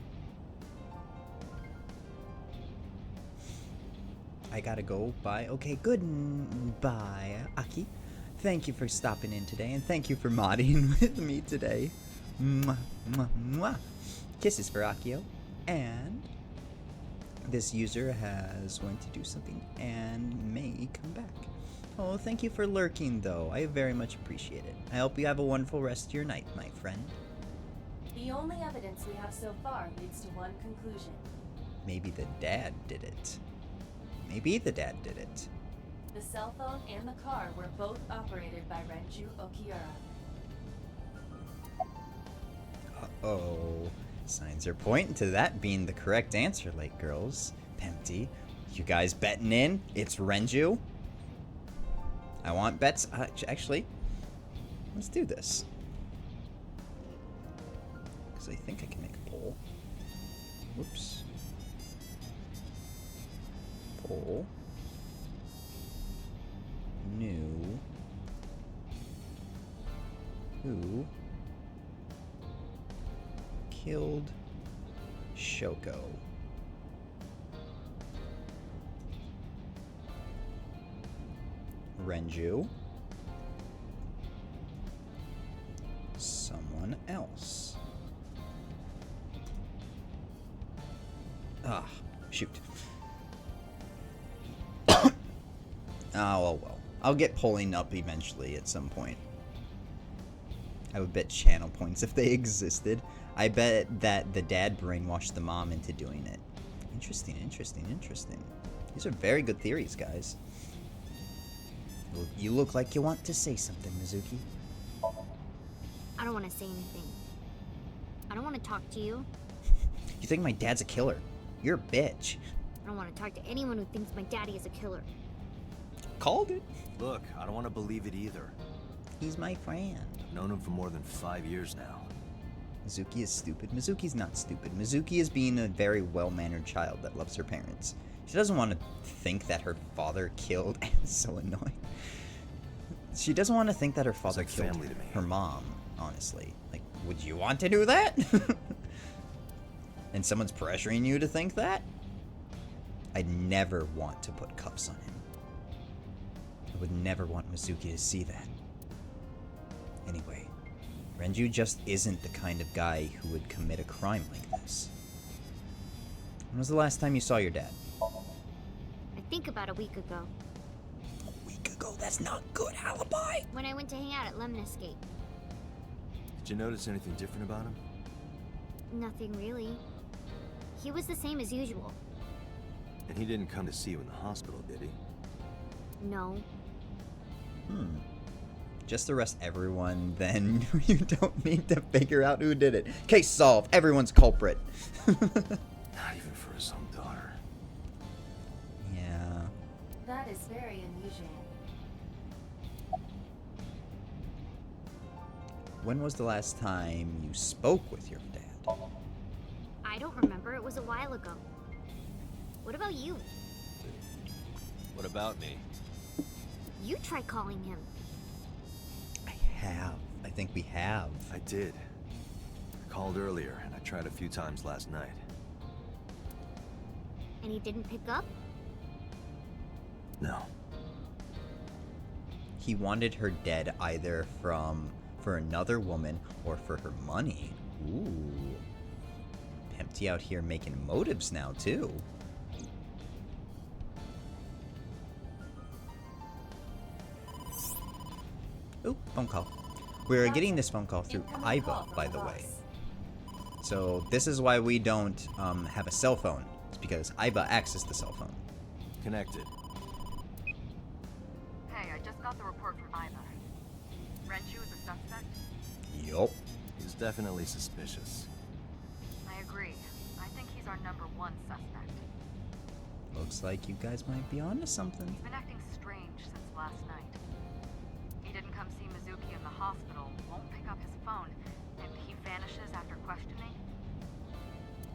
I gotta go. Bye. Okay, goodbye, Aki. Thank you for stopping in today, and thank you for modding with me today. Mwah, mwah, mwah. Kisses for Akio. And this user went to do something and may come back. Oh, thank you for lurking, though. I very much appreciate it. I hope you have a wonderful rest of your night, my friend. The only evidence we have so far leads to one conclusion. Maybe the dad did it. Maybe the dad did it. The cell phone and the car were both operated by Renju Okiura. Uh-oh. Signs are pointing to that being the correct answer, Lake Girls. Pempty, you guys betting in? It's Renju? I want bets. Actually, let's do this. Because I think I can make a poll. Whoops. Poll. New. Who killed Shoko? Renju else. Ah, shoot. Oh, well. I'll get pulling up eventually at some point. I would bet channel points if they existed. I bet that the dad brainwashed the mom into doing it. Interesting, interesting, interesting. These are very good theories, guys. You look like you want to say something, Mizuki. I don't want to say anything. I don't want to talk to you. You think my dad's a killer? You're a bitch. I don't want to talk to anyone who thinks my daddy is a killer. Called it. Look, I don't want to believe it either. He's my friend. I've known him for more than 5 years now. Mizuki is stupid. Mizuki's not stupid. Mizuki is being a very well-mannered child that loves her parents. She doesn't want to think that her father killed... It's so annoying. She doesn't want to think that her father like killed family to me. her mom, honestly. Like, would you want to do that? And someone's pressuring you to think that? I'd never want to put cuffs on him. I would never want Mizuki to see that. Anyway, Renju just isn't the kind of guy who would commit a crime like this. When was the last time you saw your dad? I think about a week ago, A week ago? That's not good, alibi! when I went to hang out at Lemniscate. Did you notice anything different about him? Nothing really. He was the same as usual. And he didn't come to see you in the hospital, did he? No. Just arrest everyone, then you don't need to figure out who did it. Case solved. Everyone's culprit. Not even for his own daughter. Yeah. That is very unusual. When was the last time you spoke with your dad? I don't remember. It was a while ago. What about you? What about me? You try calling him. I have. I think we have. I did. I called earlier, and I tried a few times last night. And he didn't pick up? No. He wanted her dead either for another woman or for her money. Ooh. Empty out here making motives now, too. Oh, phone call. We're getting this phone call through Incoming call Aiba, from by the the way. boss. So this is why we don't have a cell phone. It's because Aiba acts as the cell phone. Connected. Hey, I just got the report from Iva. Renju is a suspect? Yup. He's definitely suspicious. I agree. I think he's our number one suspect. Looks like you guys might be onto something. He's been acting strange since last night. He didn't come see Mizuki in the hospital, won't pick up his phone, and he vanishes after questioning.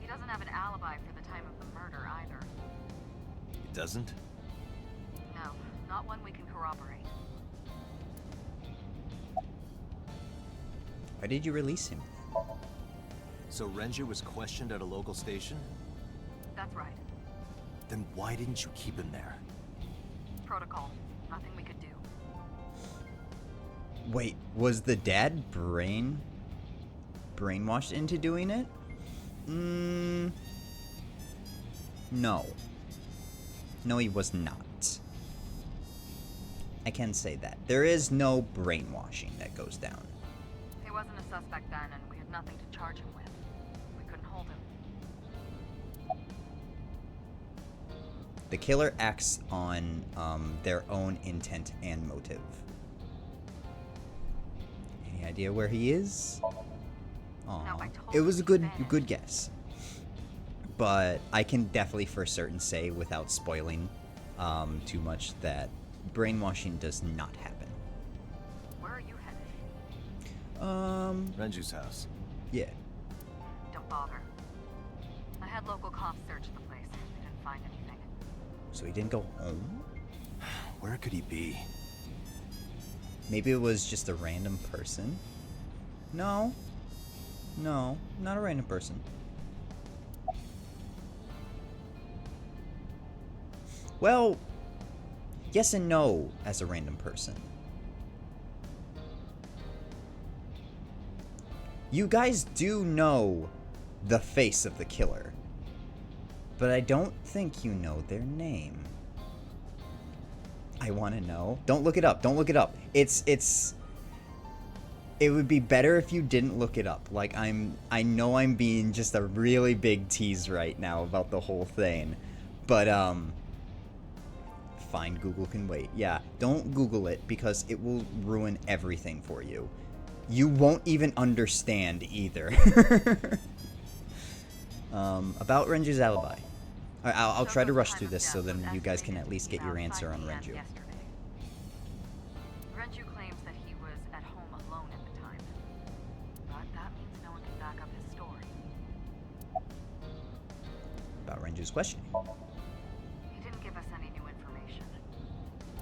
He doesn't have an alibi for the time of the murder either. He doesn't? No, not one we can corroborate. Why did you release him? So Renju was questioned at a local station? That's right. Then why didn't you keep him there? Protocol. Nothing we could do. Wait, was the dad brainwashed into doing it? No. No, he was not. I can say that. There is no brainwashing that goes down. He wasn't a suspect then, and we had nothing to charge him with. We couldn't hold him. The killer acts on their own intent and motive. Any idea where he is? Aw. No, I told It was a you good vanished. good guess. But I can definitely for certain say, without spoiling too much, that brainwashing does not happen. Where are you headed? Renju's house. Yeah. Don't bother. I had local cops search the place. They didn't find anything. So he didn't go home? Where could he be? Maybe it was just a random person? No. No, not a random person. Well, yes and no as a random person. You guys do know the face of the killer, but I don't think you know their name. I want to know. Don't look it up. Don't look it up. It would be better if you didn't look it up. Like, I know I'm being just a really big tease right now about the whole thing. But, fine, Google can wait. Yeah, don't Google it because it will ruin everything for you. You won't even understand either. About Renju's alibi. I'll try to rush through this so then you guys can at least get your answer on Renju. Renju claims that he was at home alone at the time, but that means no one can back up his story. About Renju's questioning. He didn't give us any new information.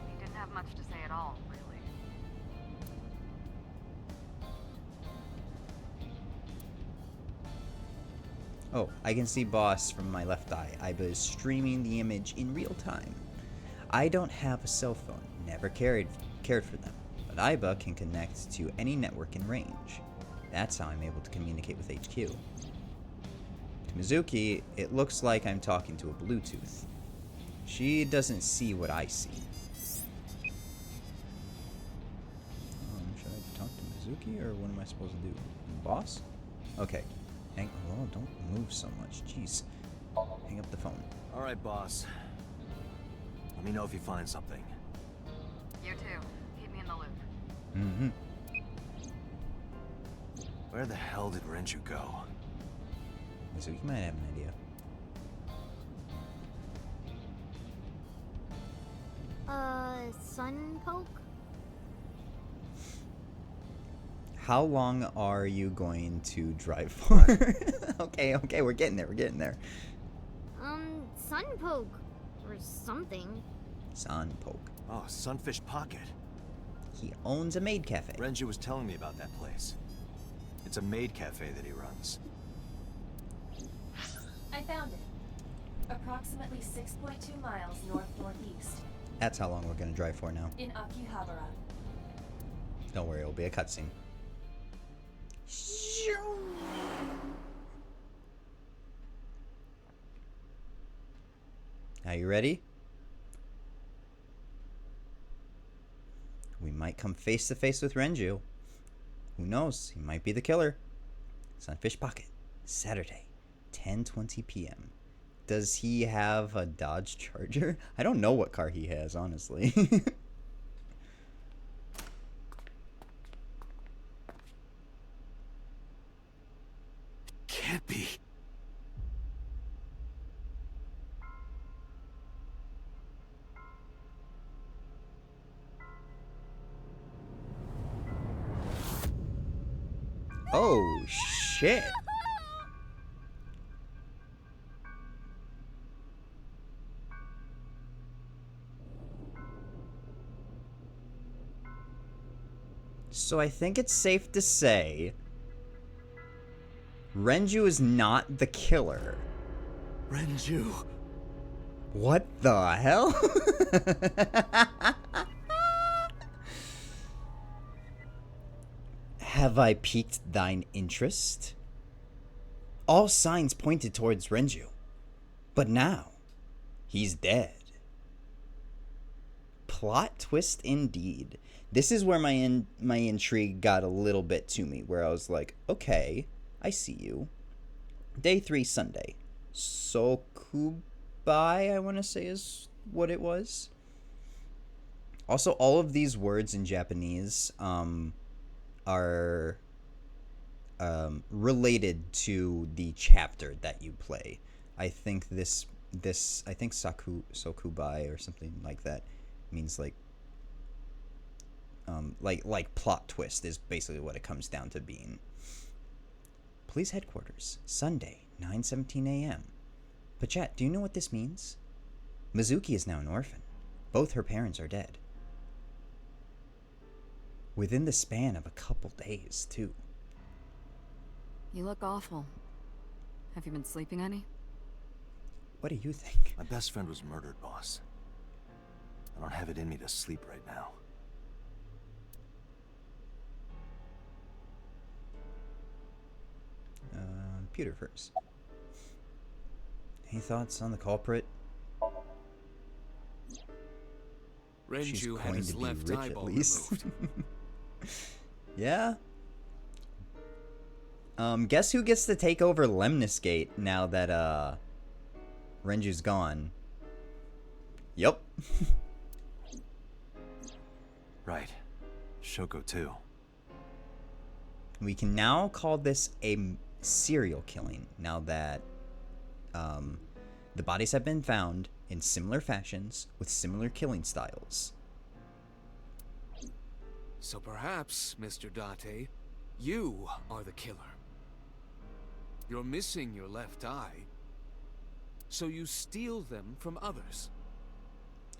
He didn't have much to say at all, really. Oh, I can see Boss from my left eye. Aiba is streaming the image in real time. I don't have a cell phone, never cared for them, but Aiba can connect to any network in range. That's how I'm able to communicate with HQ. To Mizuki, it looks like I'm talking to a Bluetooth. She doesn't see what I see. Should I talk to Mizuki, or what am I supposed to do? Boss? Okay. Oh, don't move so much. Jeez. Hang up the phone. All right, boss. Let me know if you find something. You too. Keep me in the loop. Mm-hmm. Where the hell did Renju go? So you might have an idea. Sun poke? How long are you going to drive for? Okay, we're getting there. Sun poke. Or something. Sun poke. Oh, Sunfish Pocket. He owns a maid cafe. Renju was telling me about that place. It's a maid cafe that he runs. I found it. Approximately 6.2 miles north-northeast. That's how long we're gonna drive for now. In Akihabara. Don't worry, it'll be a cutscene. Are you ready? We might come face to face with Renju. Who knows? He might be the killer. Sunfish Pocket, Saturday, 10:20 p.m. Does he have a Dodge Charger? I don't know what car he has, honestly. Can't be. Oh, shit. So I think it's safe to say Renju is not the killer. Renju. What the hell? Have I piqued thine interest? All signs pointed towards Renju, but now he's dead. Plot twist indeed. This is where my intrigue got a little bit to me, where I was like, okay, I see you. Day 3, Sunday. Sokubai, I want to say is what it was. Also, all of these words in Japanese are related to the chapter that you play. I think I think Sokubai or something like that means like plot twist is basically what it comes down to being. Police headquarters, Sunday, 9:17 a.m. But chat, do you know what this means? Mizuki is now an orphan. Both her parents are dead. Within the span of a couple days, too. You look awful. Have you been sleeping any? What do you think? My best friend was murdered, boss. I don't have it in me to sleep right now. Pewter first. Any thoughts on the culprit? She's Renju had going his to be left rich at eyeball least. removed. Yeah. Guess who gets to take over Lemnis Gate now that Renju's gone? Yup. Right. Shoko too. We can now call this a serial killing now that the bodies have been found in similar fashions with similar killing styles. So perhaps, Mr. Date, you are the killer. You're missing your left eye, so you steal them from others.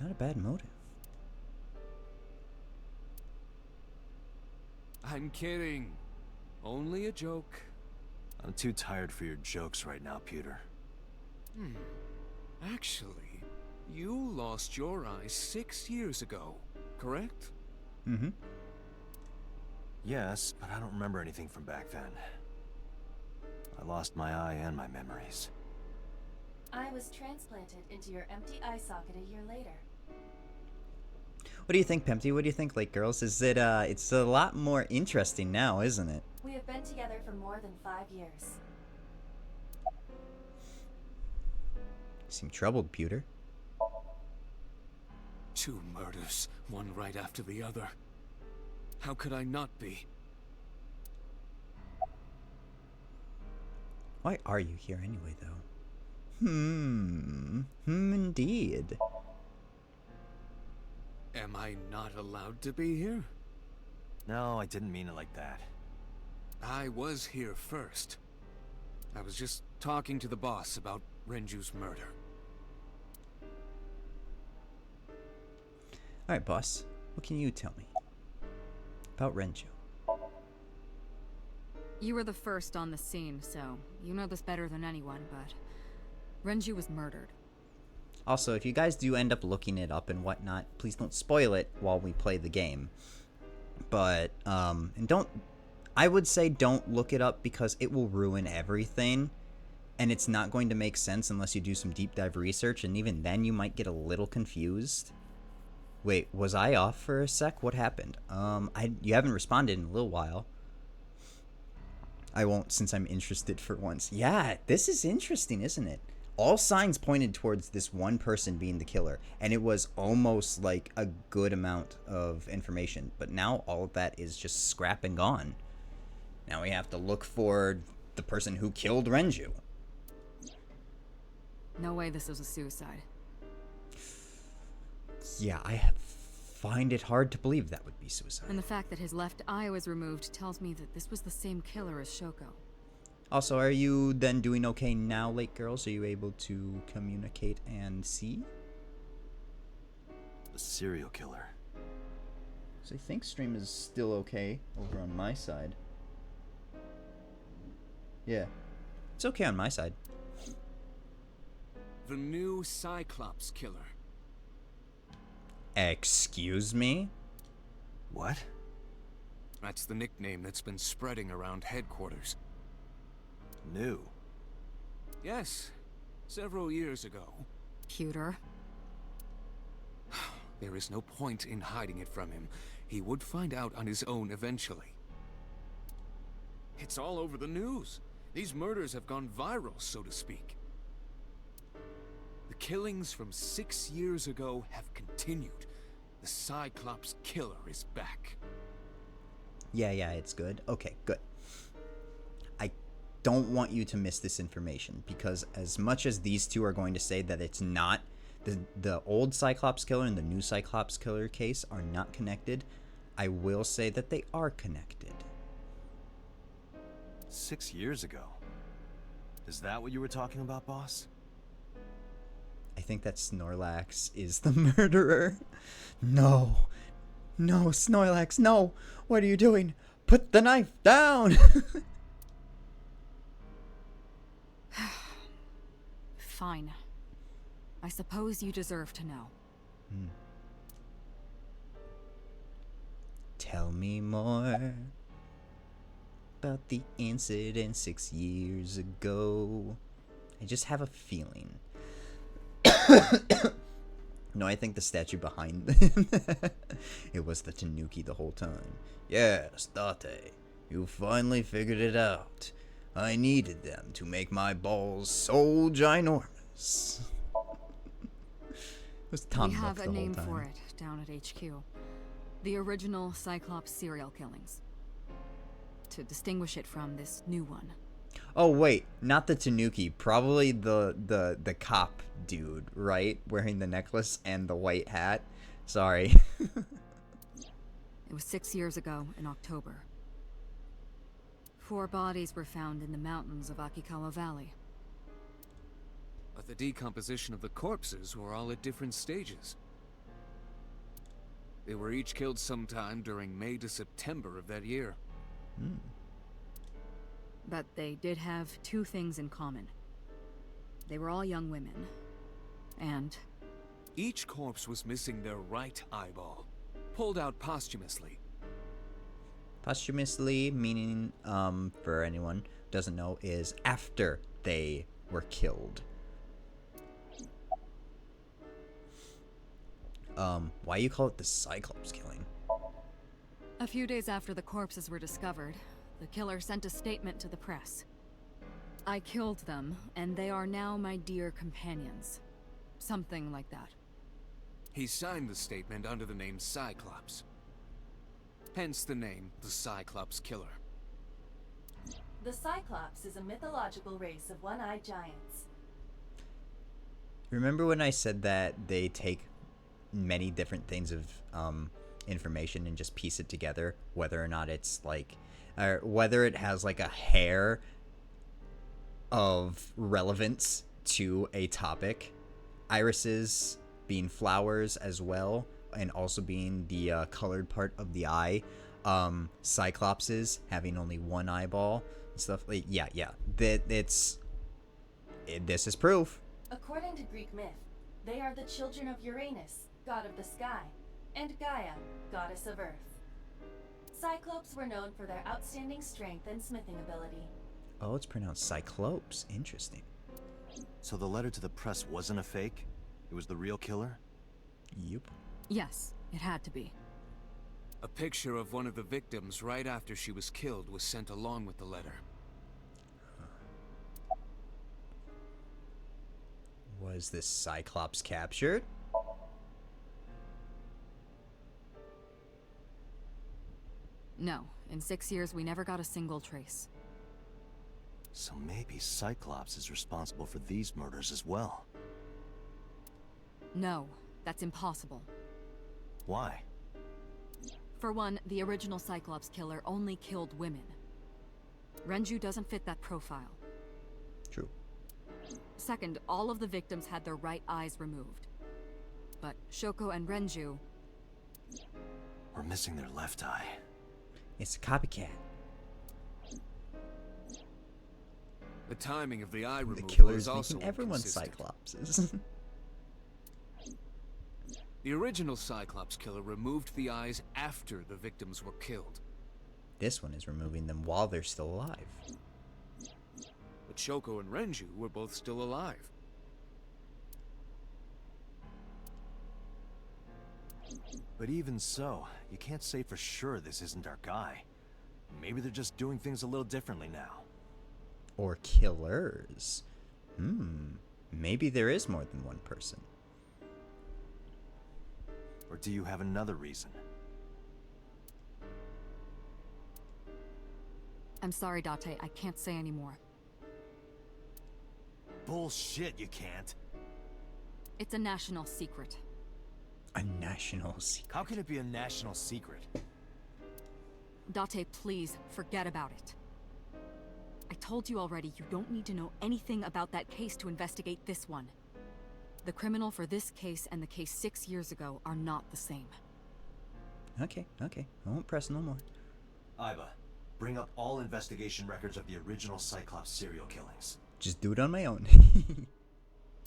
Not a bad motive. I'm kidding. Only a joke. I'm too tired for your jokes right now, Pewter. Actually, you lost your eye 6 years ago, correct? Mm-hmm. Yes, but I don't remember anything from back then. I lost my eye and my memories. I was transplanted into your empty eye socket a year later. What do you think, Pempty? What do you think, Lake Girls? Is it, it's a lot more interesting now, isn't it? We have been together for more than 5 years. You seem troubled, Pewter. 2 murders, one right after the other. How could I not be? Why are you here anyway, though? Indeed. Am I not allowed to be here? No, I didn't mean it like that. I was here first. I was just talking to the boss about Renju's murder. Alright, boss. What can you tell me about Renju? You were the first on the scene, so you know this better than anyone, but Renju was murdered. Also, if you guys do end up looking it up and whatnot, please don't spoil it while we play the game. But, and don't, I would say don't look it up because it will ruin everything. And it's not going to make sense unless you do some deep dive research, and even then you might get a little confused. Wait, was I off for a sec? What happened? You haven't responded in a little while. I won't since I'm interested for once. Yeah, this is interesting, isn't it? All signs pointed towards this one person being the killer, and it was almost like a good amount of information. But now all of that is just scrap and gone. Now we have to look for the person who killed Renju. No way this was a suicide. Yeah, I find it hard to believe that would be suicide. And the fact that his left eye was removed tells me that this was the same killer as Shoko. Also, are you then doing okay now, Lake Girls? Are you able to communicate and see? The serial killer. So I think stream is still okay over on my side. Yeah, it's okay on my side. The new Cyclops killer. Excuse me? What? That's the nickname that's been spreading around headquarters. New. Yes, several years ago. Pewter. There is no point in hiding it from him. He would find out on his own eventually. It's all over the news. These murders have gone viral, so to speak. The killings from 6 years ago have continued. The Cyclops killer is back. Yeah, it's good. Okay, good. I don't want you to miss this information, because as much as these two are going to say that it's not, the old Cyclops killer and the new Cyclops killer case are not connected, I will say that they are connected. 6 years ago. Is that what you were talking about, boss? I think that Snorlax is the murderer. No, Snorlax, no! What are you doing? Put the knife down! Fine. I suppose you deserve to know. Tell me more. about the incident 6 years ago. I just have a feeling. No, I think the statue behind them, it was the Tanuki the whole time. Yes, Date, you finally figured it out. I needed them to make my balls so ginormous. It was Tom We have Nook a the whole name time. for it down at HQ. The original Cyclops serial killings. To distinguish it from this new one. Oh wait, not the Tanuki. Probably the cop dude, right? Wearing the necklace and the white hat. Sorry. It was 6 years ago in October. 4 bodies were found in the mountains of Akikawa Valley. But the decomposition of the corpses were all at different stages. They were each killed sometime during May to September of that year. But they did have 2 things in common. They were all young women. And Each corpse was missing their right eyeball, pulled out posthumously. Posthumously, meaning, for anyone who doesn't know, is after they were killed. Why you call it the Cyclops killing? a few days after the corpses were discovered, the killer sent a statement to the press. I killed them, and they are now my dear companions. Something like that. He signed the statement under the name Cyclops. Hence the name, the Cyclops Killer. The Cyclops is a mythological race of one-eyed giants. Remember when I said that they take many different things of information and just piece it together, whether or not it's like, or whether it has like a hair of relevance to a topic. Irises being flowers as well, and also being the colored part of the eye. Cyclopses having only one eyeball and stuff. Like, yeah. This is proof. According to Greek myth, they are the children of Uranus, god of the sky, and Gaia, goddess of earth. Cyclopes were known for their outstanding strength and smithing ability. Oh, it's pronounced Cyclopes. Interesting. So the letter to the press wasn't a fake? It was the real killer? Yep. Yes, it had to be. A picture of one of the victims right after she was killed was sent along with the letter. Was this Cyclops captured? No, in 6 years we never got a single trace. So maybe Cyclops is responsible for these murders as well. No, that's impossible. Why? For one, the original Cyclops killer only killed women. Renju doesn't fit that profile. True. Second, all of the victims had their right eyes removed. But Shoko and Renju, We're missing their left eye. It's a copycat. The timing of the eye The removal killer's is also making everyone inconsistent. Cyclopses. The original Cyclops killer removed the eyes after the victims were killed. This one is removing them while they're still alive. But Shoko and Renju were both still alive. But even so, you can't say for sure this isn't our guy. Maybe they're just doing things a little differently now. Or killers. Maybe there is more than one person. Or do you have another reason? I'm sorry, Date, I can't say anymore. Bullshit, you can't. It's a national secret. A national secret. How can it be a national secret? Date, please, forget about it. I told you already, you don't need to know anything about that case to investigate this one. The criminal for this case and the case 6 years ago are not the same. Okay. I won't press no more. Iba, bring up all investigation records of the original Cyclops serial killings. Just do it on my own.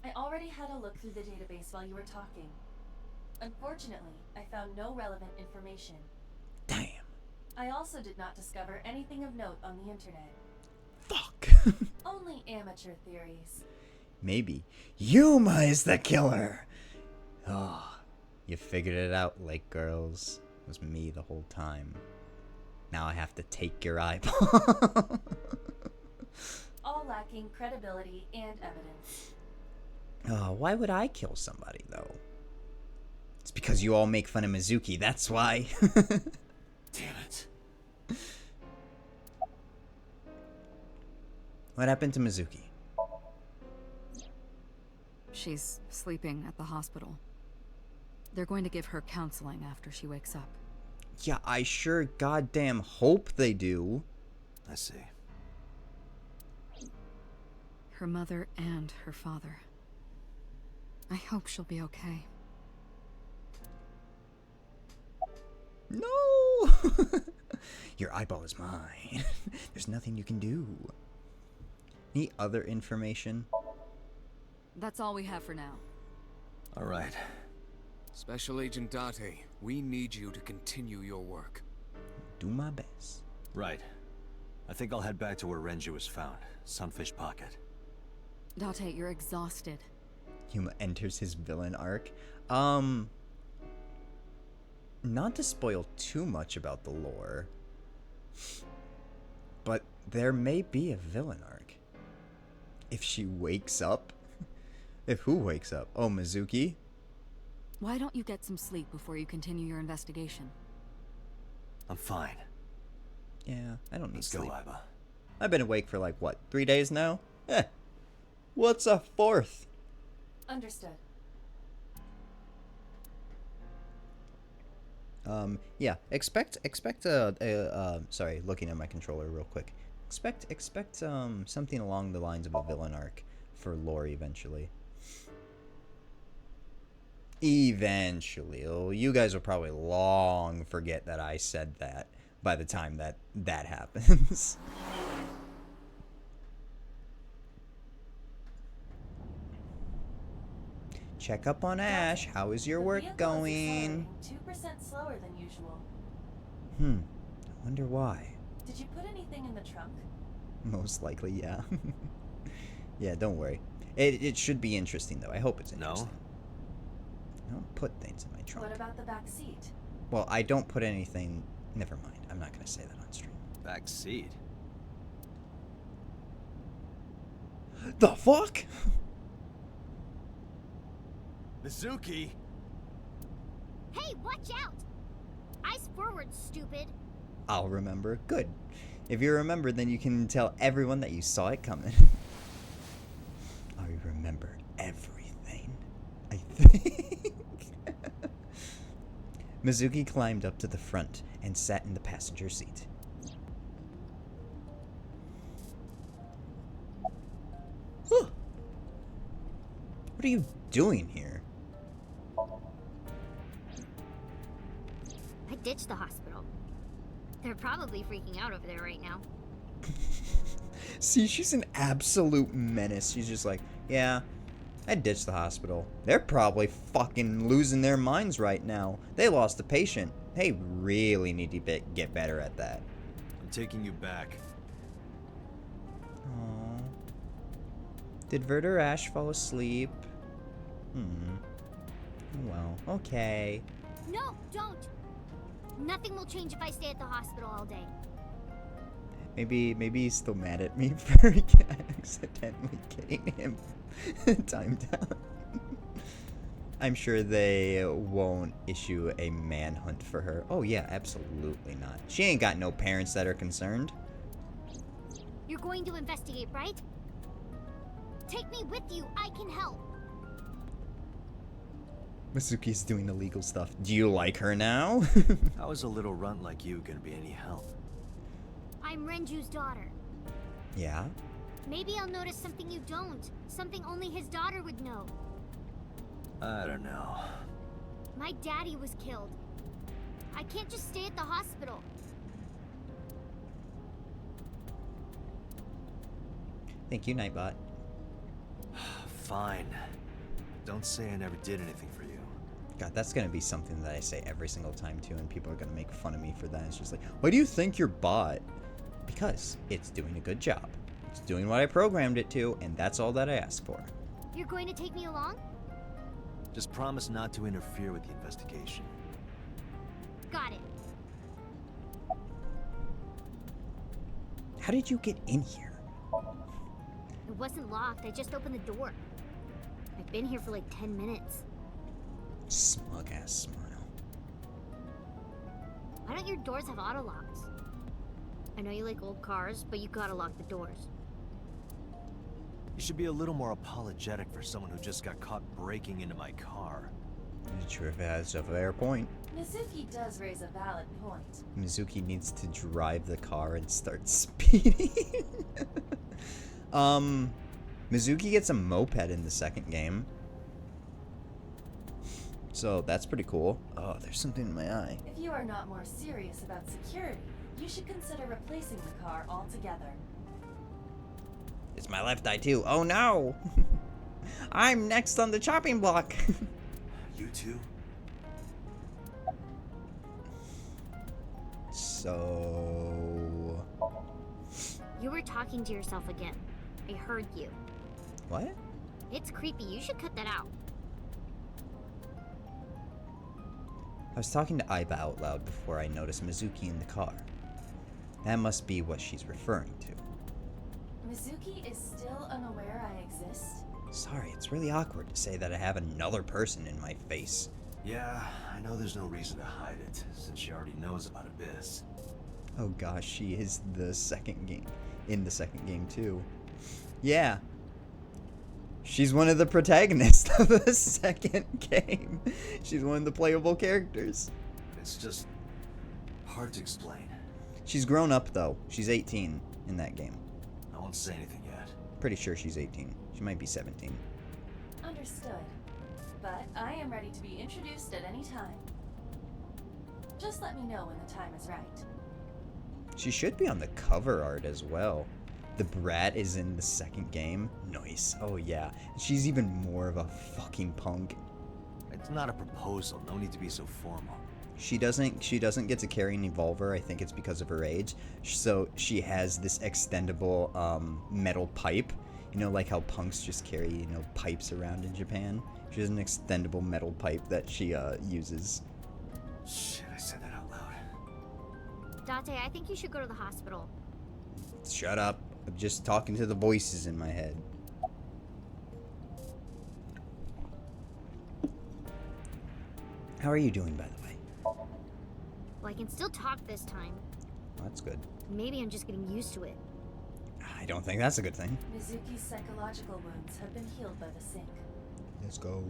I already had a look through the database while you were talking. Unfortunately, I found no relevant information. Damn. I also did not discover anything of note on the internet. Fuck. Only amateur theories. Maybe Yuma is the killer. Oh, you figured it out, Lake Girls. It was me the whole time. Now I have to take your eyeball. All lacking credibility and evidence. Oh, why would I kill somebody, though? It's because you all make fun of Mizuki, that's why. Damn it. What happened to Mizuki? She's sleeping at the hospital. They're going to give her counseling after she wakes up. Yeah, I sure goddamn hope they do. I see. Her mother and her father. I hope she'll be okay. No! Your eyeball is mine. There's nothing you can do. Any other information? That's all we have for now. All right. Special Agent Date, we need you to continue your work. Do my best. Right. I think I'll head back to where Renju was found. Sunfish Pocket. Date, you're exhausted. Yuma enters his villain arc. Not to spoil too much about the lore, but there may be a villain arc. If she wakes up? If who wakes up? Oh, Mizuki? Why don't you get some sleep before you continue your investigation? I'm fine. Yeah, I don't need Let's sleep. go, Iba. I've been awake for like, what, 3 days now? What's a fourth? Understood. Yeah, expect, sorry, looking at my controller real quick. Expect, something along the lines of a villain arc for lore eventually. Eventually. Oh, you guys will probably long forget that I said that by the time that happens. Check up on Ash. How is your The work vehicle is going? accelerating 2% slower than usual. I wonder why. Did you put anything in the trunk? Most likely, yeah. Yeah, don't worry. It should be interesting, though. I hope it's interesting. No? I don't put things in my trunk. What about the back seat? Well, I don't put anything... Never mind. I'm not going to say that on stream. Back seat. The fuck? Mizuki! Hey, watch out! Eyes forward, stupid. I'll remember. Good. If you remember, then you can tell everyone that you saw it coming. I remember everything, I think. Mizuki climbed up to the front and sat in the passenger seat. Huh. What are you doing here? I ditched the hospital. They're probably freaking out over there right now. See, she's an absolute menace. She's just like, yeah, I ditched the hospital. They're probably fucking losing their minds right now. They lost a patient. They really need to get better at that. I'm taking you back. Aww. Did Verder Ash fall asleep? Well, okay. No, don't! Nothing will change if I stay at the hospital all day. Maybe he's still mad at me for accidentally getting him timed out. I'm sure they won't issue a manhunt for her. Oh yeah, absolutely not. She ain't got no parents that are concerned. You're going to investigate, right? Take me with you. I can help. Mizuki's doing illegal stuff. Do you like her now? How is a little runt like you gonna be any help? I'm Renju's daughter. Yeah? Maybe I'll notice something you don't. Something only his daughter would know. I don't know. My daddy was killed. I can't just stay at the hospital. Thank you, Nightbot. Fine. Don't say I never did anything for you. God, that's gonna be something that I say every single time too, and people are gonna make fun of me for that. It's just like, why do you think you're bot? Because it's doing a good job. It's doing what I programmed it to, and that's all that I ask for. You're going to take me along? Just promise not to interfere with the investigation. Got it. How did you get in here? It wasn't locked. I just opened the door. I've been here for like 10 minutes. Smug ass smile. Why don't your doors have auto locks? I know you like old cars, but you gotta lock the doors. You should be a little more apologetic for someone who just got caught breaking into my car. Sure, that's a fair point. Mizuki does raise a valid point. Mizuki needs to drive the car and start speeding. Mizuki gets a moped in the second game. So that's pretty cool. Oh, there's something in my eye. If you are not more serious about security, you should consider replacing the car altogether. It's my left eye too. Oh no! I'm next on the chopping block. You too? So... You were talking to yourself again. I heard you. What? It's creepy. You should cut that out. I was talking to Aiba out loud before I noticed Mizuki in the car. That must be what she's referring to. Mizuki is still unaware I exist? Sorry, it's really awkward to say that I have another person in my face. Yeah, I know there's no reason to hide it, since she already knows about Abyss. Oh gosh, she is the second game. In the second game too. Yeah. She's one of the protagonists of the second game. She's one of the playable characters. It's just hard to explain. She's grown up though. She's 18 in that game. I won't say anything yet. Pretty sure she's 18. She might be 17. Understood. But I am ready to be introduced at any time. Just let me know when the time is right. She should be on the cover art as well. The brat is in the second game. Nice. Oh yeah. She's even more of a fucking punk. It's not a proposal. No need to be so formal. She doesn't get to carry an evolver. I think it's because of her age. So she has this extendable metal pipe. You know, like how punks just carry, you know, pipes around in Japan. She has an extendable metal pipe that she uses. Shit, I said that out loud. Date, I think you should go to the hospital. Shut up. I'm just talking to the voices in my head. How are you doing, by the way? Well, I can still talk this time. Oh, that's good. Maybe I'm just getting used to it. I don't think that's a good thing. Mizuki's psychological wounds have been healed by the sink. Let's go.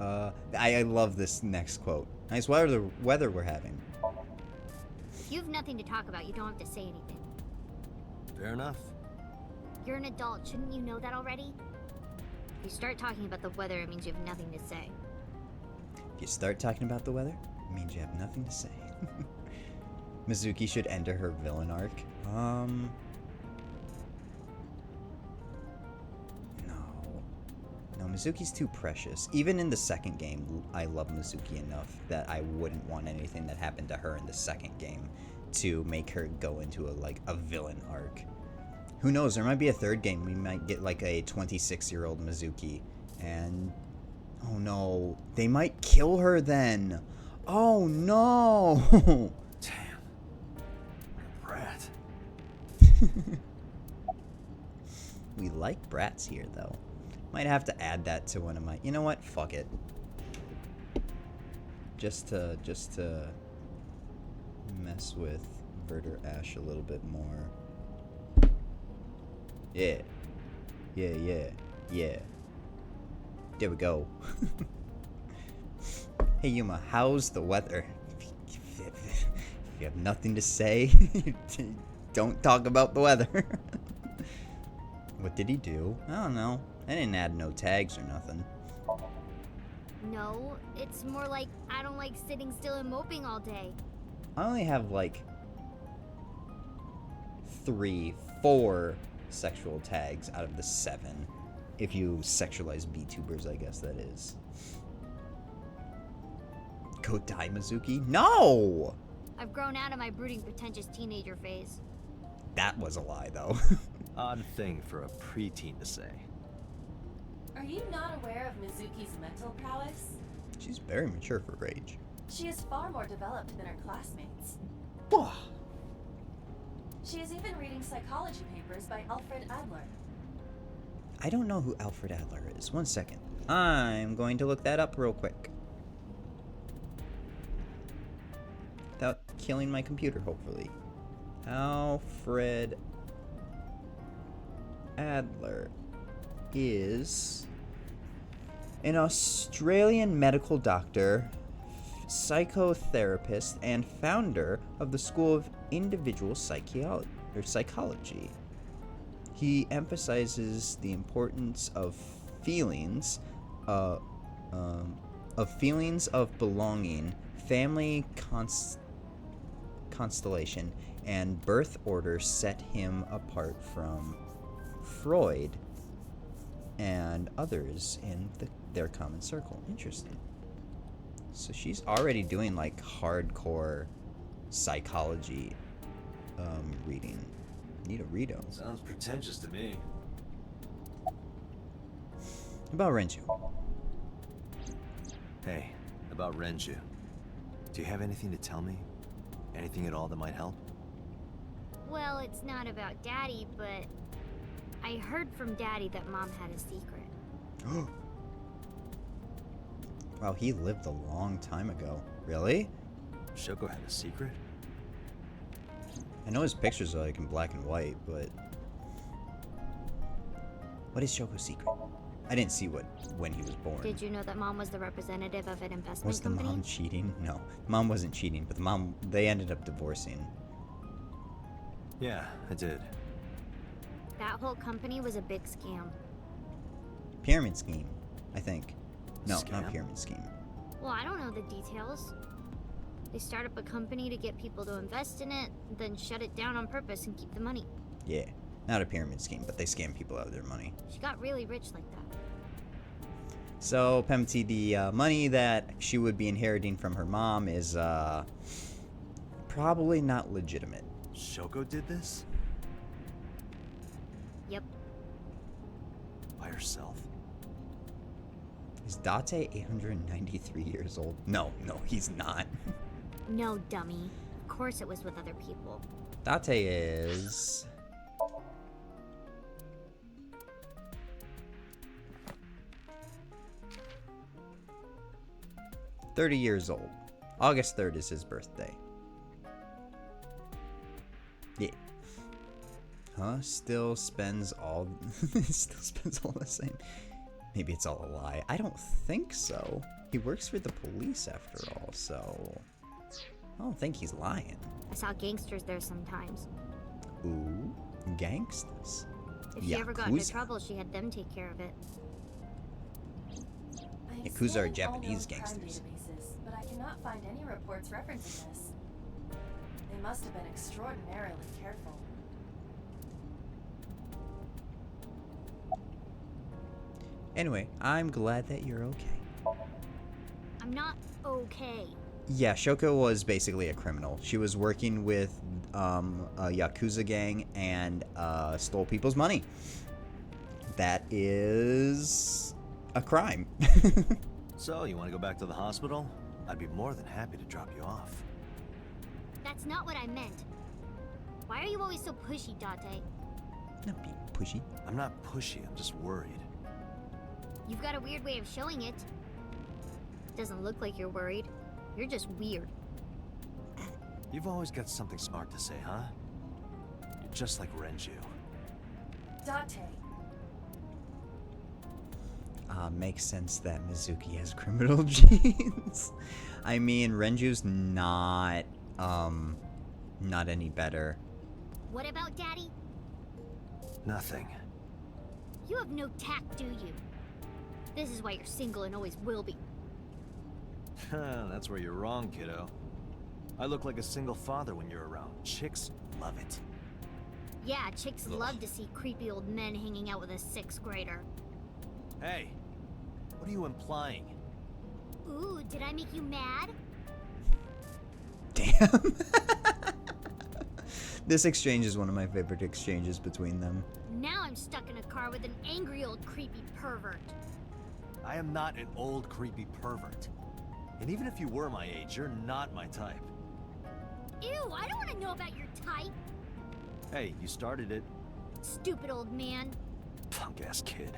I love this next quote. Nice weather we're having. If you have nothing to talk about, you don't have to say anything. Fair enough. You're an adult, shouldn't you know that already? If you start talking about the weather, it means you have nothing to say. If you start talking about the weather, it means you have nothing to say. Mizuki should enter her villain arc. No, Mizuki's too precious. Even in the second game, I love Mizuki enough that I wouldn't want anything that happened to her in the second game to make her go into a villain arc. Who knows? There might be a third game. We might get like a 26-year-old Mizuki, and oh no, they might kill her then. Oh no! Damn. What a brat. We like brats here though. Might have to add that to one of my. You know what? Fuck it. Just to mess with Verter Ash a little bit more. Yeah. Yeah. There we go. Hey Yuma, how's the weather? If you have nothing to say, don't talk about the weather. What did he do? I don't know. I didn't add no tags or nothing. No, it's more like I don't like sitting still and moping all day. I only have like 3, 4 sexual tags out of the 7. If you sexualize VTubers, I guess that is. Go die, Mizuki? No! I've grown out of my brooding, pretentious teenager phase. That was a lie, though. Odd thing for a preteen to say. Are you not aware of Mizuki's mental prowess? She's very mature for her age. She is far more developed than her classmates. Whoa. She is even reading psychology papers by Alfred Adler. I don't know who Alfred Adler is. 1 second. I'm going to look that up real quick. Without killing my computer, hopefully. Alfred Adler is an Australian medical doctor, psychotherapist, and founder of the School of Individual Psychology. He emphasizes the importance of feelings of belonging, family constellation, and birth order set him apart from Freud and others in their common circle. Interesting. So she's already doing like hardcore psychology reading. Need a read 'em. Sounds pretentious to me. About Renju. Hey, about Renju. Do you have anything to tell me? Anything at all that might help? Well, it's not about Daddy, but I heard from Daddy that Mom had a secret. Wow, he lived a long time ago. Really? Shoko had a secret? I know his pictures are like in black and white, but what is Shoko's secret? I didn't see when he was born. Did you know that Mom was the representative of an investment Was the company? mom cheating? No, mom wasn't cheating, but they ended up divorcing. Yeah, I did. That whole company was a big scam. Pyramid scheme, I think. No, Scam? not pyramid scheme. Well, I don't know the details. They start up a company to get people to invest in it, then shut it down on purpose and keep the money. Yeah, not a pyramid scheme, but they scam people out of their money. She got really rich like that. So, Pemti, the money that she would be inheriting from her mom is probably not legitimate. Shoko did this? Yep. By herself? Is Date 893 years old? No, he's not. No, dummy. Of course it was with other people. Date is... ...30 years old. August 3rd is his birthday. Yeah. Huh? Still spends all the same. Maybe it's all a lie. I don't think so. He works for the police after all, so... I don't think he's lying. I saw gangsters there sometimes. Ooh, gangsters. If she ever got into Yakuza. trouble, she had them take care of it. I'm Yakuza are scanning all Japanese known crime gangsters. databases, but I cannot find any reports referencing this. They must have been extraordinarily careful. Anyway, I'm glad that you're okay. I'm not okay. Yeah, Shoko was basically a criminal. She was working with a Yakuza gang and stole people's money. That is a crime. So, you want to go back to the hospital? I'd be more than happy to drop you off. That's not what I meant. Why are you always so pushy, Date? Not being pushy. I'm not pushy, I'm just worried. You've got a weird way of showing it. Doesn't look like you're worried. You're just weird. You've always got something smart to say, huh? You're just like Renju. Date, Makes sense that Mizuki has criminal genes. I mean, Renju's not any better. What about Daddy? Nothing. You have no tact, do you? This is why you're single and always will be. That's where you're wrong, kiddo. I look like a single father when you're around. Chicks love it. Yeah, chicks Ugh. love to see creepy old men hanging out with a 6th grader. Hey, what are you implying? Ooh, did I make you mad? Damn. This exchange is one of my favorite exchanges between them. Now I'm stuck in a car with an angry old creepy pervert. I am not an old creepy pervert. And even if you were my age, you're not my type. Ew, I don't want to know about your type. Hey, you started it. Stupid old man. Punk-ass kid.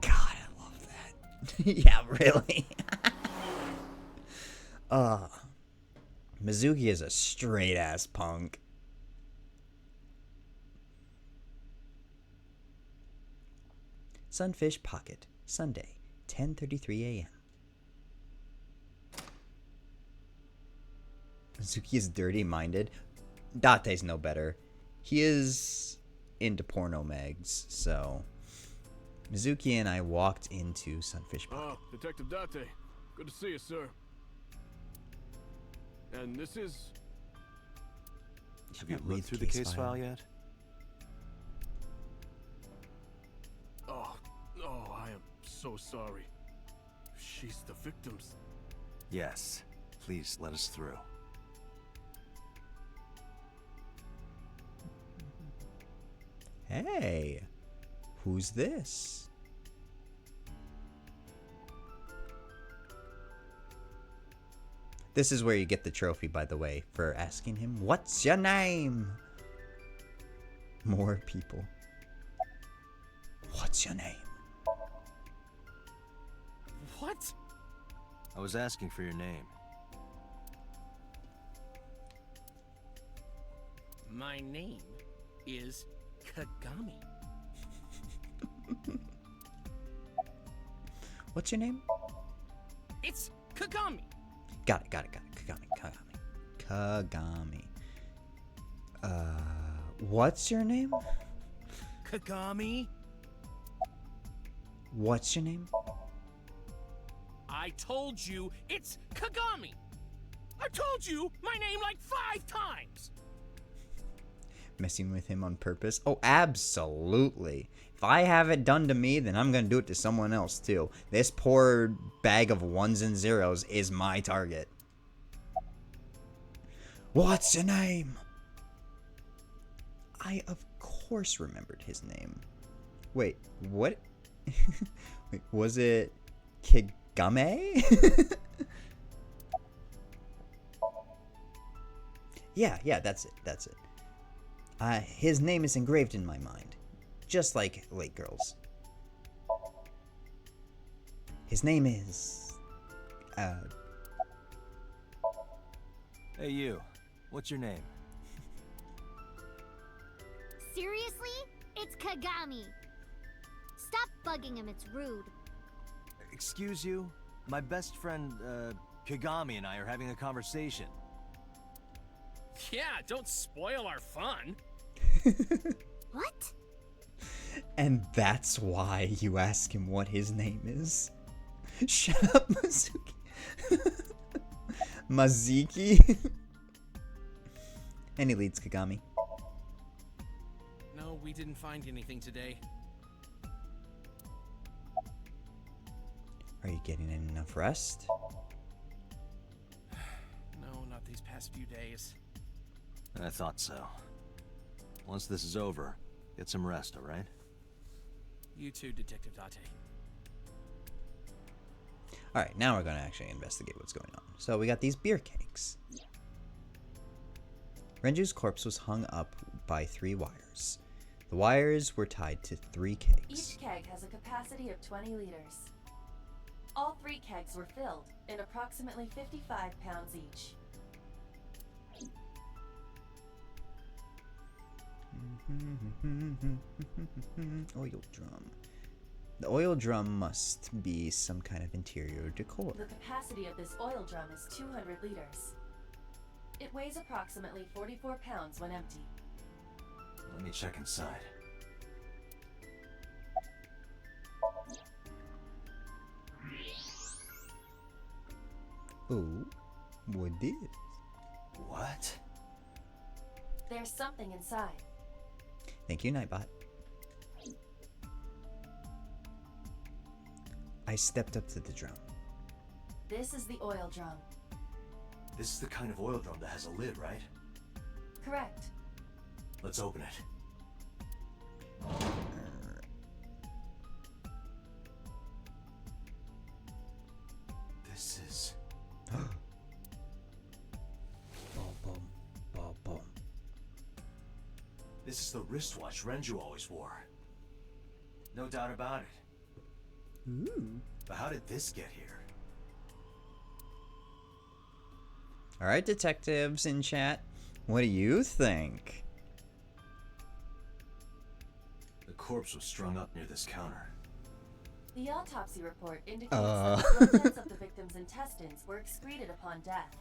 God, I love that. Yeah, really. Mizuki is a straight ass punk. Sunfish Pocket, Sunday, 10:33 a.m. Mizuki is dirty-minded. Date's no better. He is into porno mags, so Mizuki and I walked into Sunfish Pocket. Ah, Detective Date. Good to see you, sir. And this is... Have you looked through the case file yet? Oh, I am so sorry. She's the victim's... Yes. Please, let us through. Hey, who's this? This is where you get the trophy, by the way, for asking him, "What's your name?" More people. What's your name? What? I was asking for your name. My name is Kagami. What's your name? It's Kagami. Got it. Kagami. What's your name? Kagami? What's your name? I told you it's Kagami. I told you my name like 5 times. Messing with him on purpose? Oh, absolutely. If I have it done to me, then I'm gonna do it to someone else too. This poor bag of ones and zeros is my target. What's your name? I, of course, remembered his name. Wait, what? Wait, was it Kigame? Yeah, that's it. His name is engraved in my mind, just like Lake Girls. His name is, Hey, you. What's your name? Seriously? It's Kagami. Stop bugging him, it's rude. Excuse you? My best friend, Kagami and I are having a conversation. Yeah, don't spoil our fun. What? And that's why you ask him what his name is. Shut up, Mizuki. Maziki. Any leads, Kagami? No, we didn't find anything today. Are you getting enough rest? No, not these past few days. I thought so. Once this is over, get some rest, alright? You too, Detective Date. Alright, now we're going to actually investigate what's going on. So we got these beer kegs. Renju's corpse was hung up by 3 wires. The wires were tied to 3 kegs. Each keg has a capacity of 20 liters. All 3 kegs were filled, in approximately 55 pounds each. Oil drum. The oil drum must be some kind of interior decor. The capacity of this oil drum is 200 liters. It weighs approximately 44 pounds when empty. Let me check inside. Oh, what is? What? There's something inside. Thank you, Nightbot. I stepped up to the drum. This is the oil drum. This is the kind of oil drum that has a lid, right? Correct. Let's open it. This is... Boom, boom, boom, boom. This is the wristwatch Renju always wore. No doubt about it. Ooh. But how did this get here? All right, detectives in chat, what do you think? The corpse was strung up near this counter. The autopsy report indicates that the contents of the victim's intestines were excreted upon death.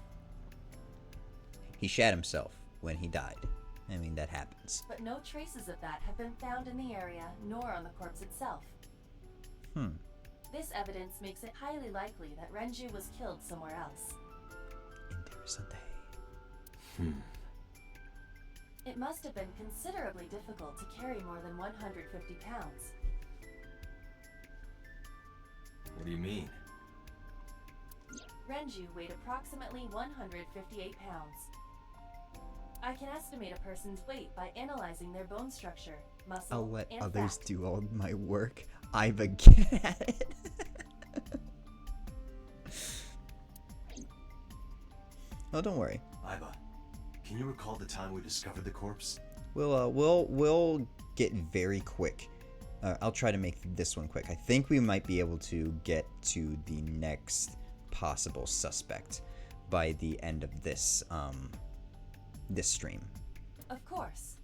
He shat himself when he died. I mean, that happens. But no traces of that have been found in the area, nor on the corpse itself. This evidence makes it highly likely that Renju was killed somewhere else. Interessante. It must have been considerably difficult to carry more than 150 pounds. What do you mean? Renju weighed approximately 158 pounds. I can estimate a person's weight by analyzing their bone structure, muscle, I'll let and others fat. do all my work. I've again at it. Oh, don't worry. Iba, can you recall the time we discovered the corpse? We'll get very quick. I'll try to make this one quick. I think we might be able to get to the next possible suspect by the end of this this stream. Of course.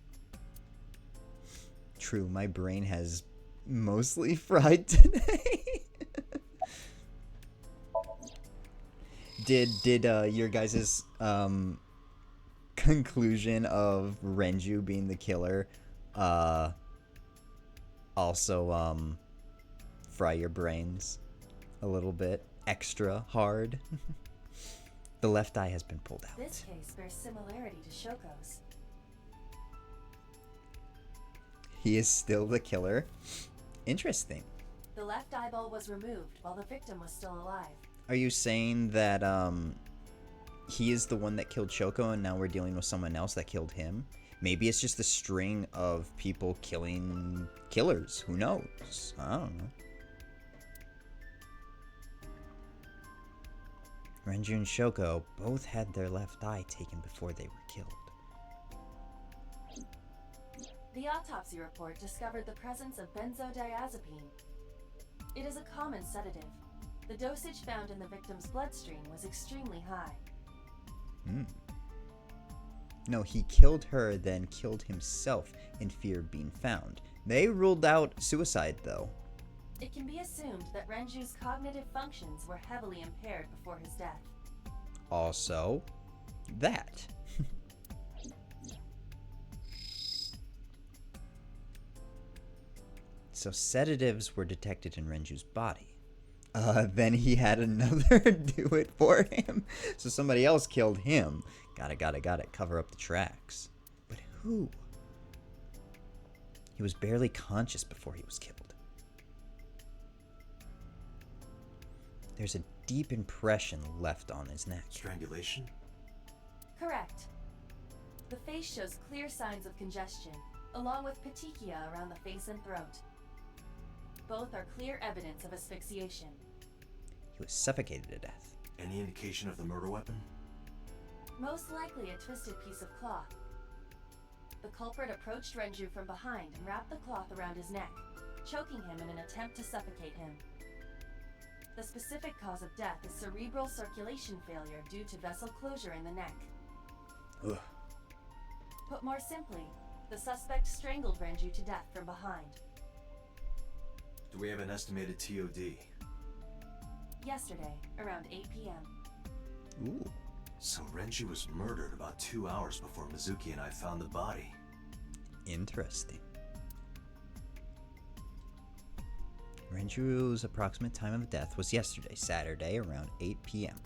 True, my brain has mostly fried today. Did your guys' conclusion of Renju being the killer also fry your brains a little bit extra hard? The left eye has been pulled out. This case bears similarity to Shoko's. He is still the killer. Interesting. The left eyeball was removed while the victim was still alive. Are you saying that he is the one that killed Shoko and now we're dealing with someone else that killed him? Maybe it's just a string of people killing killers. Who knows? I don't know. Renju and Shoko both had their left eye taken before they were killed. The autopsy report discovered the presence of benzodiazepine. It is a common sedative. The dosage found in the victim's bloodstream was extremely high. No, he killed her, then killed himself in fear of being found. They ruled out suicide, though. It can be assumed that Renju's cognitive functions were heavily impaired before his death. Also, that. So sedatives were detected in Renju's body. Then he had another do it for him. So somebody else killed him. Got it. Cover up the tracks. But who? He was barely conscious before he was killed. There's a deep impression left on his neck. Strangulation? Correct. The face shows clear signs of congestion, along with petechia around the face and throat. Both are clear evidence of asphyxiation. He was suffocated to death. Any indication of the murder weapon? Most likely a twisted piece of cloth. The culprit approached Renju from behind and wrapped the cloth around his neck, choking him in an attempt to suffocate him. The specific cause of death is cerebral circulation failure due to vessel closure in the neck. Ugh. Put more simply, the suspect strangled Renju to death from behind. Do we have an estimated TOD? Yesterday, around 8 p.m. Ooh. So Renju was murdered about 2 hours before Mizuki and I found the body. Interesting. Renju's approximate time of death was yesterday, Saturday, around 8 p.m.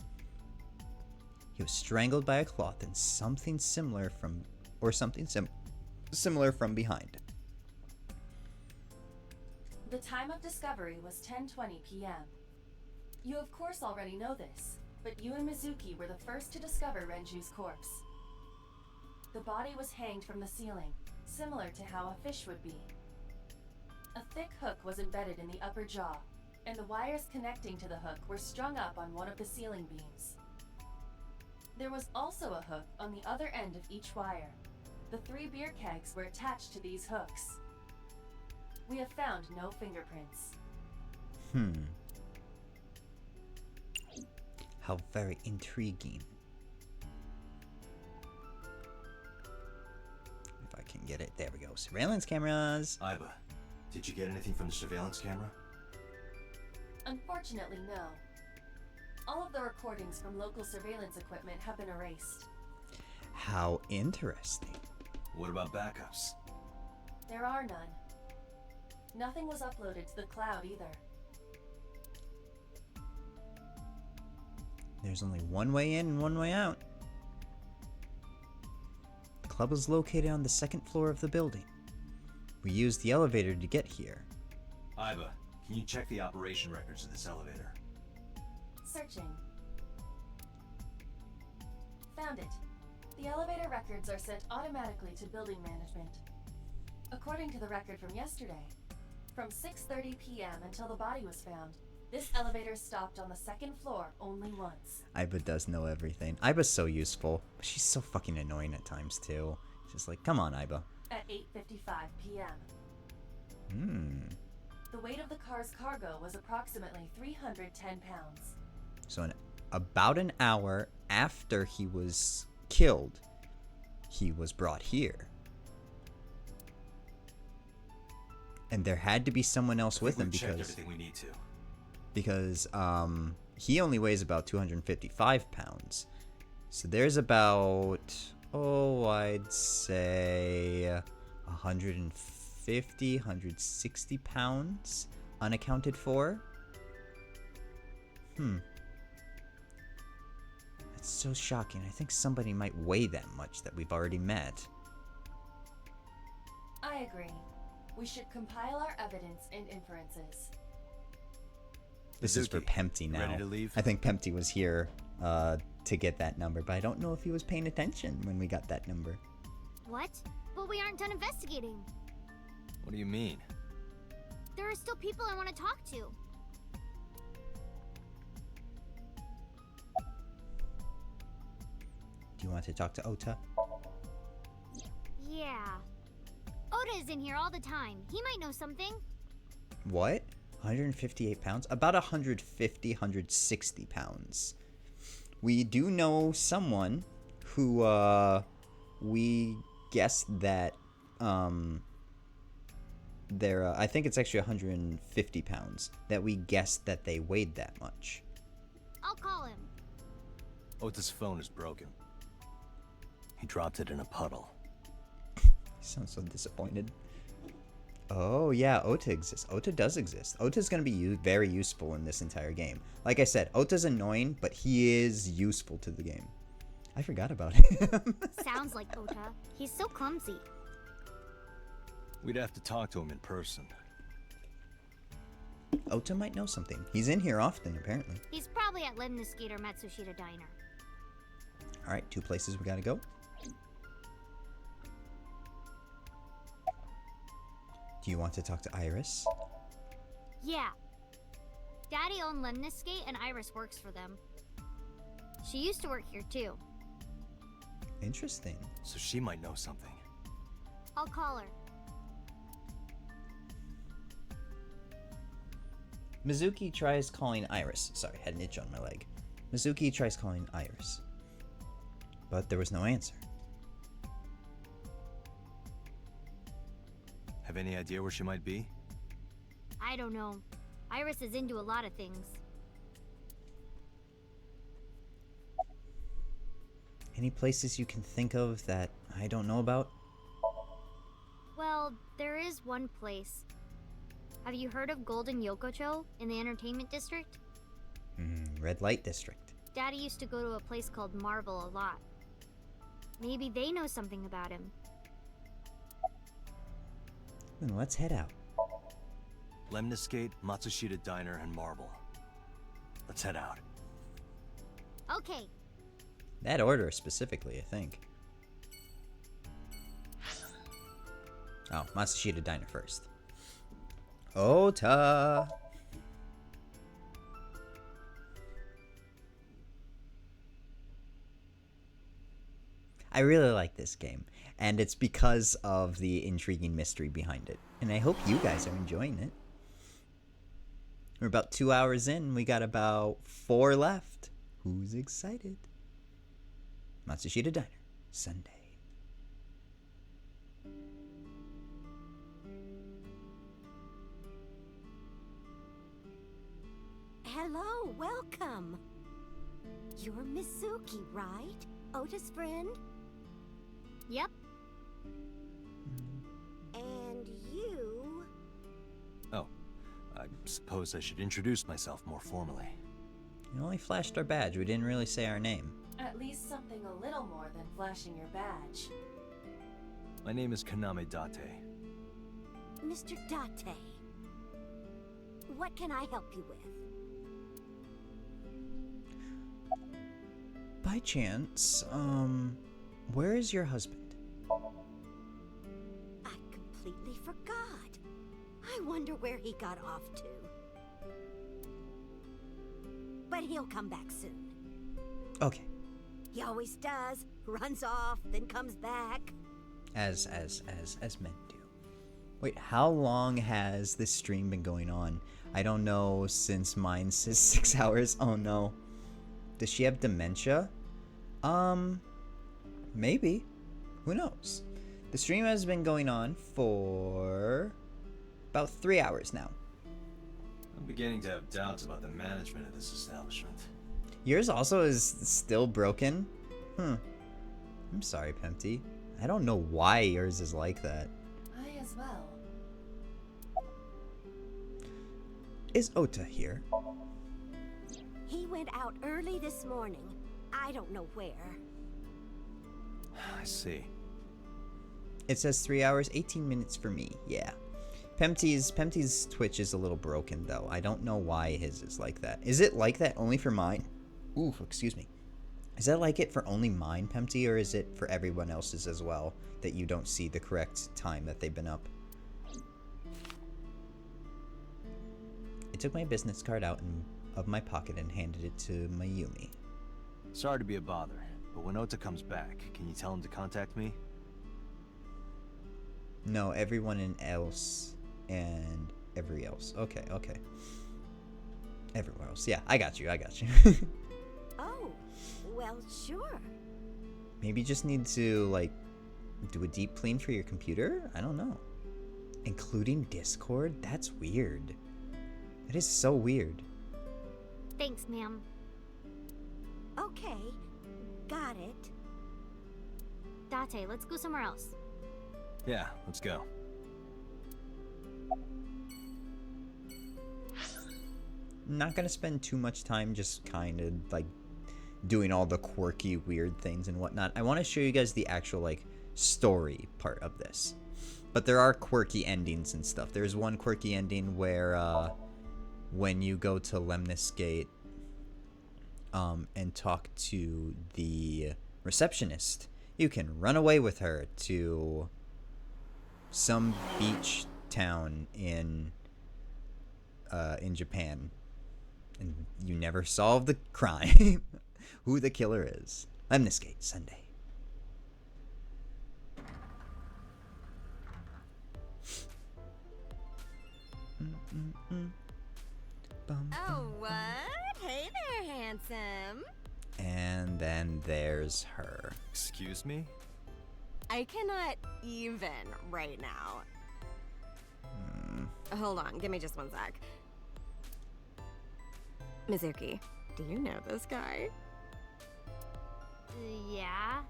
He was strangled by a cloth and something similar from behind. The time of discovery was 10:20 p.m., You of course already know this, but you and Mizuki were the first to discover Renju's corpse. The body was hanged from the ceiling, similar to how a fish would be. A thick hook was embedded in the upper jaw, and the wires connecting to the hook were strung up on one of the ceiling beams. There was also a hook on the other end of each wire. The 3 beer kegs were attached to these hooks. We have found no fingerprints. How very intriguing. If I can get it. There we go. Surveillance cameras. Iba, did you get anything from the surveillance camera? Unfortunately, no. All of the recordings from local surveillance equipment have been erased. How interesting. What about backups? There are none. Nothing was uploaded to the cloud either. There's only one way in and one way out. The club is located on the 2nd floor of the building. We used the elevator to get here. Iba, can you check the operation records of this elevator? Searching. Found it. The elevator records are sent automatically to building management. According to the record from yesterday, from 6:30 p.m. until the body was found, this elevator stopped on the 2nd floor only once. Iba does know everything. Iba's so useful, but she's so fucking annoying at times too. It's just like, come on, Iba. At 8:55 p.m. The weight of the car's cargo was approximately 310 pounds. So about an hour after he was killed, he was brought here. And there had to be someone else with him We've checked because everything we need to. he only weighs about 255 pounds. So there's about, I'd say 150, 160 pounds unaccounted for. That's so shocking. I think somebody might weigh that much that we've already met. I agree. We should compile our evidence and inferences. This is for Mizuki, Pempty now. ready to leave? I think Pempty was here to get that number, but I don't know if he was paying attention when we got that number. What? But we aren't done investigating. What do you mean? There are still people I want to talk to. Do you want to talk to Ota? Yeah. Oda is in here all the time. He might know something. What? 158 pounds? About 150, 160 pounds. We do know someone who, we guessed that, they're, I think it's actually 150 pounds, that we guessed that they weighed that much. I'll call him. Ota's phone is broken. He dropped it in a puddle. He sounds so disappointed. Oh, yeah, Ota exists. Ota does exist. Ota's going to be very useful in this entire game. Like I said, Ota's annoying, but he is useful to the game. I forgot about him. Sounds like Ota. He's so clumsy. We'd have to talk to him in person. Ota might know something. He's in here often, apparently. He's probably at Lemniscate or Matsushita Diner. Alright, 2 places we gotta go. Do you want to talk to Iris? Yeah. Daddy owned Lemniscate and Iris works for them. She used to work here too. Interesting. So she might know something. I'll call her. Mizuki tries calling Iris. Sorry, I had an itch on my leg. Mizuki tries calling Iris. But there was no answer. Have any idea where she might be? I don't know. Iris is into a lot of things. Any places you can think of that I don't know about? Well, there is one place. Have you heard of Golden Yokocho in the entertainment district? Red Light District. Daddy used to go to a place called Marble a lot. Maybe they know something about him. Then let's head out. Lemniscate, Matsushita Diner, and Marble. let's head out. Okay. That order specifically, I think. Oh, Matsushita Diner first. Ota! I really like this game, and it's because of the intriguing mystery behind it. And I hope you guys are enjoying it. We're about 2 hours in. We got about 4 left. Who's excited? Matsushita Diner, Sunday. Hello, welcome. You're Mizuki, right? Ota's friend? Yep. And you... Oh, I suppose I should introduce myself more formally. You only flashed our badge. We didn't really say our name. At least something a little more than flashing your badge. My name is Kaname Date. Mr. Date. What can I help you with? By chance, where is your husband? I completely forgot. I wonder where he got off to. But he'll come back soon. Okay. He always does. Runs off, then comes back. As men do. Wait, how long has this stream been going on? I don't know, since mine says 6 hours. Oh no. Does she have dementia? Maybe. Who knows? The stream has been going on for about 3 hours now. I'm beginning to have doubts about the management of this establishment. Yours also is still broken? I'm sorry, Pempty. I don't know why yours is like that. I as well. Is Ota here? He went out early this morning. I don't know where. I see. It says 3 hours, 18 minutes for me. Yeah. Pempty's Twitch is a little broken, though. I don't know why his is like that. Is it like that only for mine? Ooh, excuse me. Is that like it for only mine, Pempty, or is it for everyone else's as well, that you don't see the correct time that they've been up? I took my business card out of my pocket and handed it to Mayumi. Sorry to be a bother, but when Ota comes back, can you tell him to contact me? No, everyone else and every else. Okay. Everywhere else. Yeah, I got you. Oh, well, sure. Maybe you just need to, like, do a deep clean for your computer? I don't know. Including Discord? That's weird. That is so weird. Thanks, ma'am. Okay, got it. Date, let's go somewhere else. Yeah, let's go. Not gonna spend too much time just kind of, like, doing all the quirky, weird things and whatnot. I want to show you guys the actual, like, story part of this. But there are quirky endings and stuff. There's one quirky ending where, when you go to Lemnis Gate, and talk to the receptionist, you can run away with her to some beach town in Japan, and you never solve the crime. Who the killer is. Lemnis Gate, Sunday. Oh, what? Hey there, handsome. And then there's her. Excuse me? I cannot even right now. Hold on, give me just one sec. Mizuki, do you know this guy? Yeah?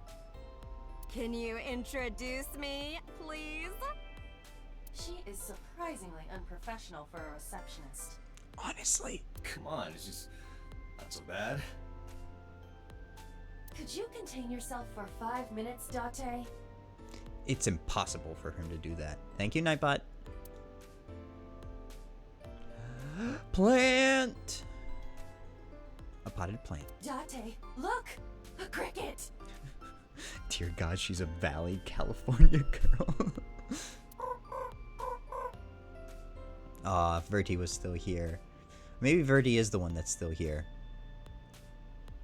Can you introduce me, please? She is surprisingly unprofessional for a receptionist. Honestly. Come on, it's just not so bad. Could you contain yourself for 5 minutes, Date? It's impossible for him to do that. Thank you, Nightbot. Plant! A potted plant. Date, look! A cricket! Dear God, she's a Valley, California girl. Aw, if Verti was still here. Maybe Verti is the one that's still here.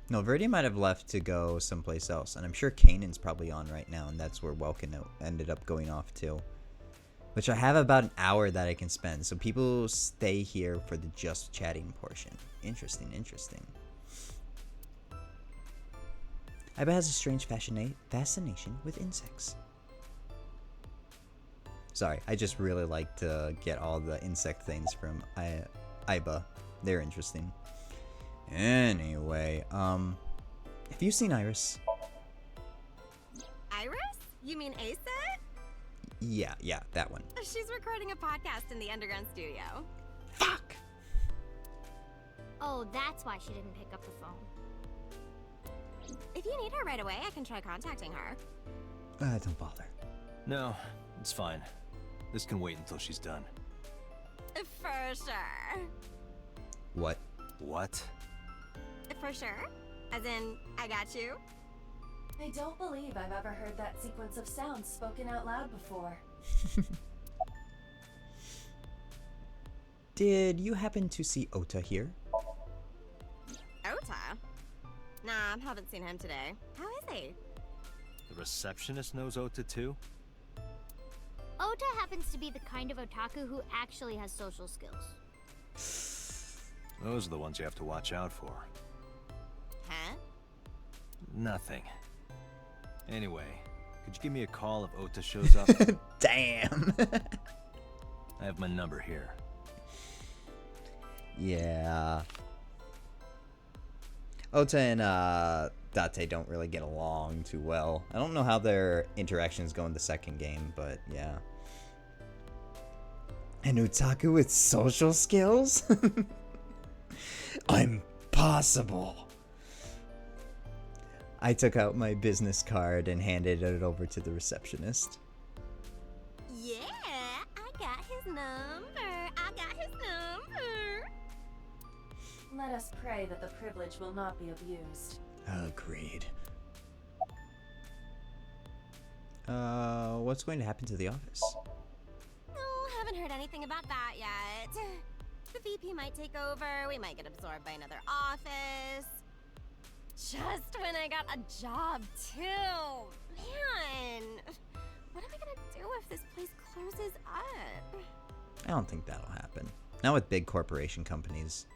No, Verti might have left to go someplace else. And I'm sure Kanan's probably on right now, and that's where Welkin ended up going off to. Which I have about an hour that I can spend. So people stay here for the just chatting portion. Interesting, interesting. Aiba has a strange fascination with insects. Sorry, I just really like to get all the insect things from Aiba. They're interesting. Anyway, have you seen Iris? Iris? You mean Asa? Yeah, that one. She's recording a podcast in the underground studio. Fuck! Oh, that's why she didn't pick up the phone. If you need her right away, I can try contacting her. Don't bother. No, it's fine. This can wait until she's done. For sure. What? What? For sure? As in, I got you? I don't believe I've ever heard that sequence of sounds spoken out loud before. Did you happen to see Ota here? Ota? Nah, haven't seen him today. How is he? The receptionist knows Ota too? Ota happens to be the kind of otaku who actually has social skills. Those are the ones you have to watch out for. Huh? Nothing. Anyway, could you give me a call if Ota shows up? Damn! I have my number here. Yeah. Ota and Date don't really get along too well. I don't know how their interactions go in the second game, but yeah. An otaku with social skills? Impossible. I took out my business card and handed it over to the receptionist. Yeah, I got his number. Let us pray that the privilege will not be abused. Agreed. What's going to happen to the office? Oh, haven't heard anything about that yet. The VP might take over, we might get absorbed by another office. Just when I got a job, too. Man, what am I gonna do if this place closes up? I don't think that'll happen. Not with big corporation companies.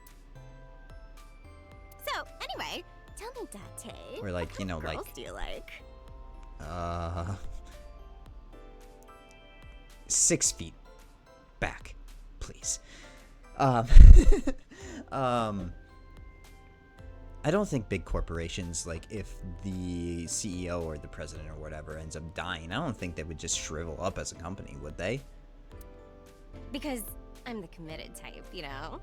So, anyway, tell me, Date. Or like, you know, what girls like... do you like? 6 feet back, please. I don't think big corporations, like if the CEO or the president or whatever ends up dying, I don't think they would just shrivel up as a company, would they? Because I'm the committed type, you know?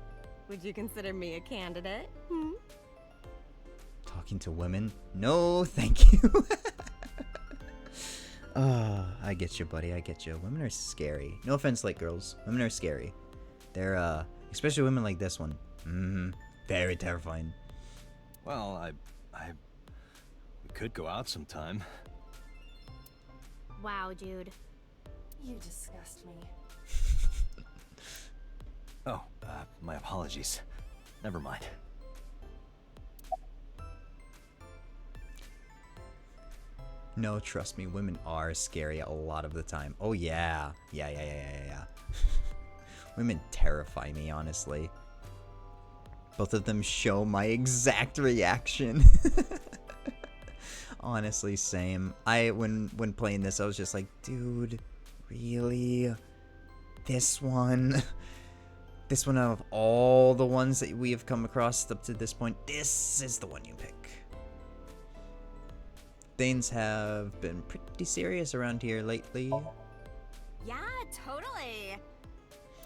Would you consider me a candidate? Hmm? Talking to women? No, thank you. I get you, buddy. I get you. Women are scary. No offense, like girls. Women are scary. They're, especially women like this one. Very terrifying. Well, we could go out sometime. Wow, dude. You disgust me. Oh, my apologies. Never mind. No, trust me, women are scary a lot of the time. Oh yeah. Yeah. Women terrify me, honestly. Both of them show my exact reaction. Honestly, same. When playing this, I was just like, dude, really? This one? This one out of all the ones that we have come across up to this point, this is the one you pick. Things have been pretty serious around here lately. Yeah, totally.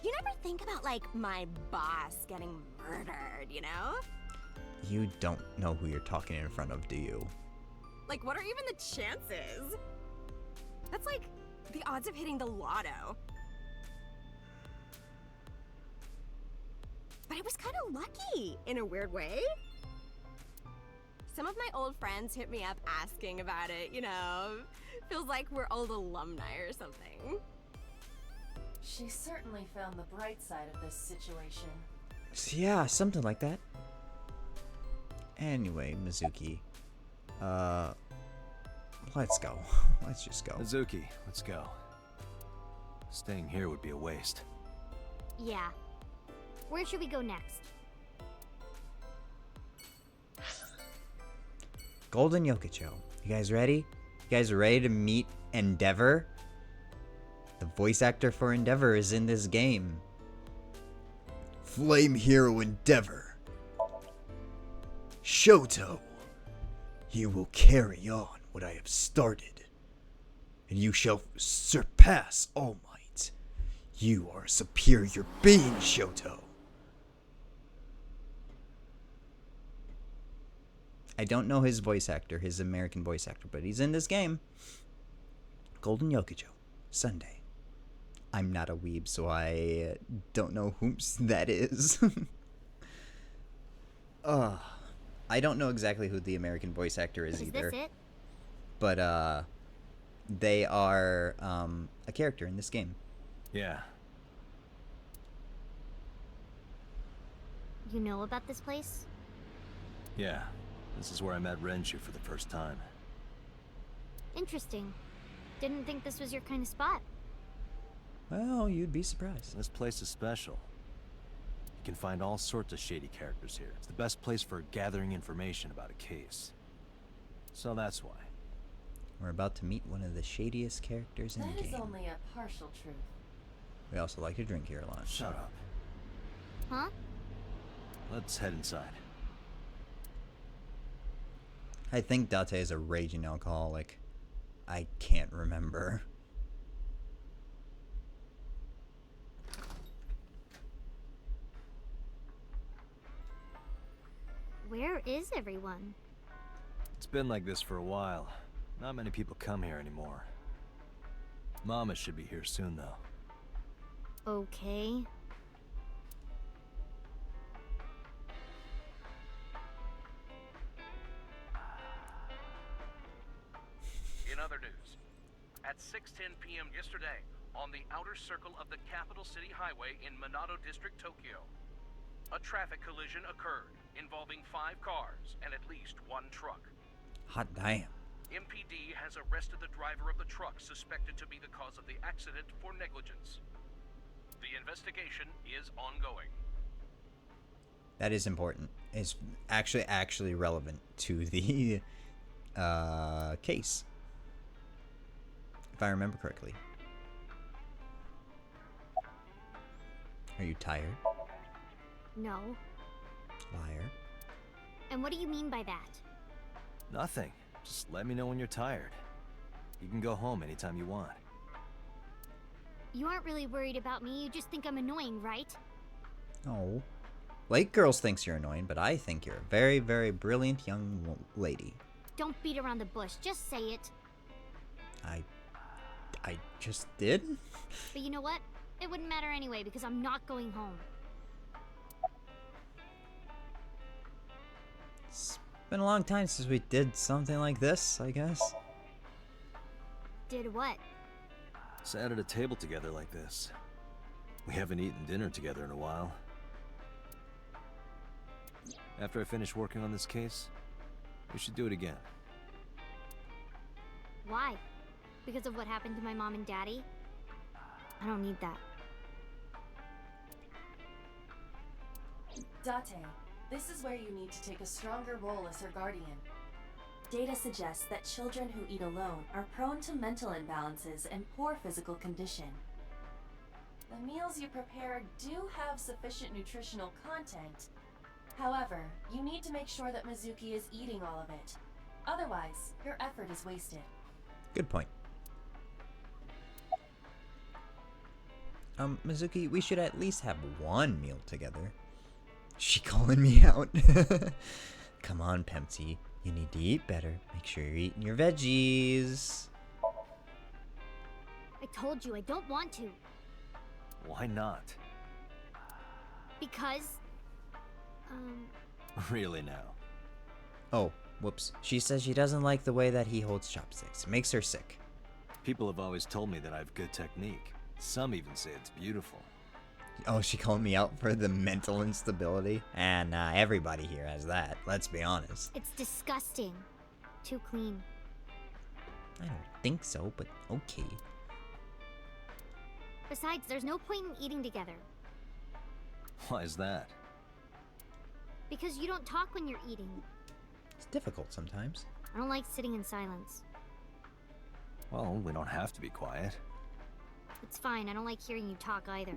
You never think about, like, my boss getting murdered, you know? You don't know who you're talking in front of, do you? Like, what are even the chances? That's like the odds of hitting the lotto. But I was kind of lucky, in a weird way. Some of my old friends hit me up asking about it, you know. Feels like we're old alumni or something. She certainly found the bright side of this situation. Yeah, something like that. Anyway, Mizuki. Let's go. Let's just go. Mizuki, let's go. Staying here would be a waste. Yeah. Where should we go next? Golden Yokocho. You guys ready? You guys ready to meet Endeavor? The voice actor for Endeavor is in this game. Flame Hero Endeavor. Shoto. You will carry on what I have started, and you shall surpass All Might. You are a superior being, Shoto. I don't know his voice actor, his American voice actor, but he's in this game. Golden Yokocho, Sunday. I'm not a weeb, so I don't know whom's that is. I don't know exactly who the American voice actor is either. Is this it? But they are a character in this game. Yeah. You know about this place? Yeah. This is where I met Renshu for the first time. Interesting. Didn't think this was your kind of spot. Well, you'd be surprised. This place is special. You can find all sorts of shady characters here. It's the best place for gathering information about a case. So that's why. We're about to meet one of the shadiest characters in the That is game. only a partial truth. We also like to drink here a lot. Shut up. Huh? Let's head inside. I think Date is a raging alcoholic. I can't remember. Where is everyone? It's been like this for a while. Not many people come here anymore. Mama should be here soon, though. Okay. In other news, at 6:10 p.m. yesterday, on the outer circle of the capital city highway in Minato District, Tokyo, a traffic collision occurred involving 5 cars and at least 1 truck. Hot damn. MPD has arrested the driver of the truck suspected to be the cause of the accident for negligence. The investigation is ongoing. That is important. It's actually relevant to the case. If I remember correctly. Are you tired? No. Liar. And what do you mean by that? Nothing. Just let me know when you're tired. You can go home anytime you want. You aren't really worried about me, you just think I'm annoying, right? No. Lake Girls thinks you're annoying, but I think you're a very, very brilliant young lady. Don't beat around the bush, just say it. I just did? But you know what? It wouldn't matter anyway, because I'm not going home. It's been a long time since we did something like this, I guess. Did what? Sat at a table together like this. We haven't eaten dinner together in a while. After I finish working on this case, we should do it again. Why? Because of what happened to my mom and daddy? I don't need that. Date, this is where you need to take a stronger role as her guardian. Data suggests that children who eat alone are prone to mental imbalances and poor physical condition. The meals you prepare do have sufficient nutritional content. However, you need to make sure that Mizuki is eating all of it. Otherwise, your effort is wasted. Good point. Mizuki, we should at least have one meal together. She calling me out. Come on, Pempsy. You need to eat better. Make sure you're eating your veggies. I told you I don't want to. Why not? Because... Really now? Oh, Whoops. She says she doesn't like the way that he holds chopsticks. It makes her sick. People have always told me that I have good technique. Some even say it's beautiful. Oh, she called me out for the mental instability? And everybody here has that, let's be honest. It's disgusting. Too clean. I don't think so, but okay. Besides, there's no point in eating together. Why is that? Because you don't talk when you're eating. It's difficult sometimes. I don't like sitting in silence. Well, we don't have to be quiet. It's fine, I don't like hearing you talk either.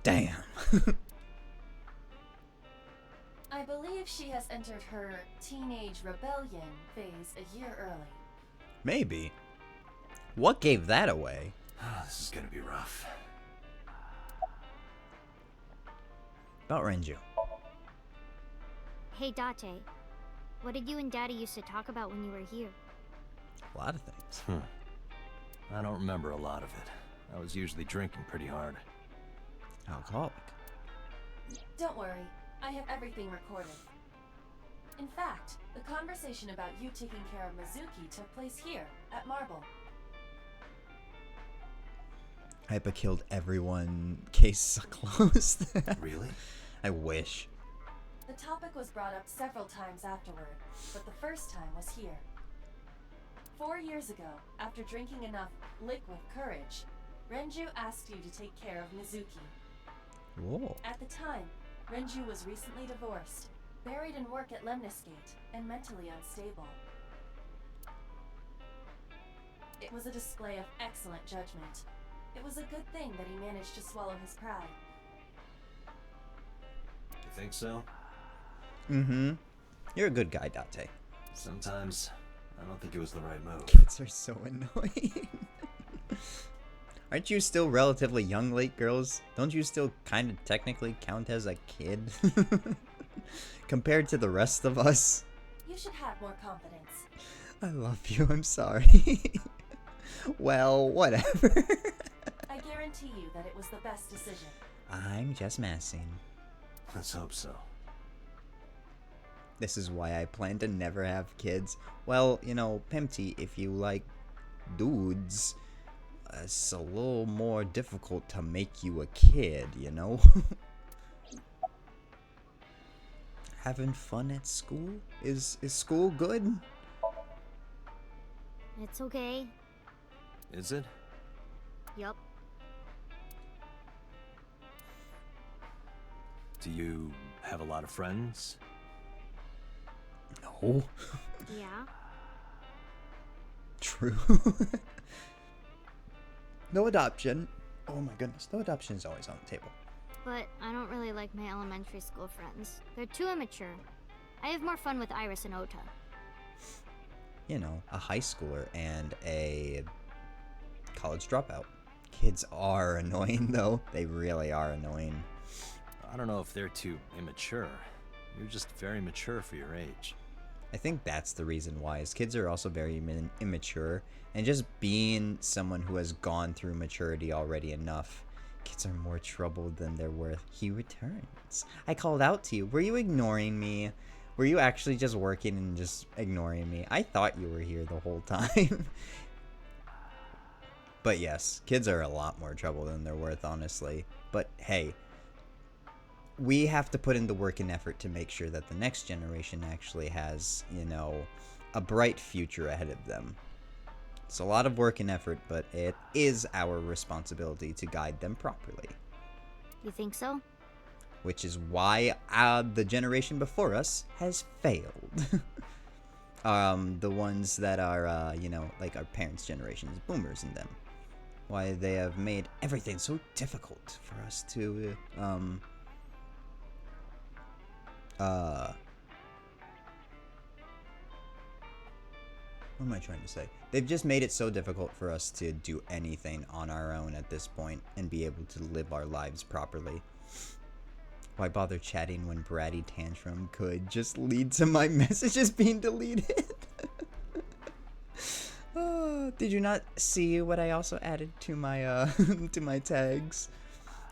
Damn. I believe she has entered her teenage rebellion phase a year early. Maybe. What gave that away? This is gonna be rough. About Renju. Hey, Date. What did you and Daddy used to talk about when you were here? A lot of things. I don't remember a lot of it. I was usually drinking pretty hard. Alcoholic. Don't worry, I have everything recorded. In fact, the conversation about you taking care of Mizuki took place here, at Marble. Hypa killed everyone. Case closed. Really? I wish. The topic was brought up several times afterward, but the first time was here. 4 years ago, after drinking enough liquid courage, Renju asked you to take care of Mizuki. Whoa. At the time, Renju was recently divorced, buried in work at Lemniscate, and mentally unstable. It was a display of excellent judgment. It was a good thing that he managed to swallow his pride. You think so? Mm-hmm. You're a good guy, Date. Sometimes, I don't think it was the right move. Kids are so annoying. Aren't you still relatively young, late girls? Don't you still kind of technically count as a kid? Compared to the rest of us? You should have more confidence. I love you, I'm sorry. Well, whatever. I guarantee you that it was the best decision. I'm just messing. Let's hope so. This is why I plan to never have kids. Well, you know, Pempty, if you like dudes, it's a little more difficult to make you a kid, you know? Having fun at school? Is school good? It's okay. Is it? Yup. Do you have a lot of friends? No. Yeah. True. No adoption. Oh my goodness, no adoption is always on the table. But I don't really like my elementary school friends. They're too immature. I have more fun with Iris and Ota. You know, a high schooler and a college dropout. Kids are annoying though. They really are annoying. I don't know if they're too immature. You're just very mature for your age. I think that's the reason why, is kids are also very immature, and just being someone who has gone through maturity already enough, kids are more trouble than they're worth. He returns. I called out to you. Were you ignoring me? Were you actually just working and just ignoring me? I thought you were here the whole time. But yes, kids are a lot more trouble than they're worth, honestly. But hey, we have to put in the work and effort to make sure that the next generation actually has, you know, a bright future ahead of them. It's a lot of work and effort, but it is our responsibility to guide them properly. You think so? Which is why the generation before us has failed. The ones that are, you know, like our parents' generations, boomers and them. Why they have made everything so difficult for us to, what am I trying to say? They've just made it so difficult for us to do anything on our own at this point and be able to live our lives properly. Why bother chatting when Bratty Tantrum could just lead to my messages being deleted? Did you not see what I also added to my to my tags?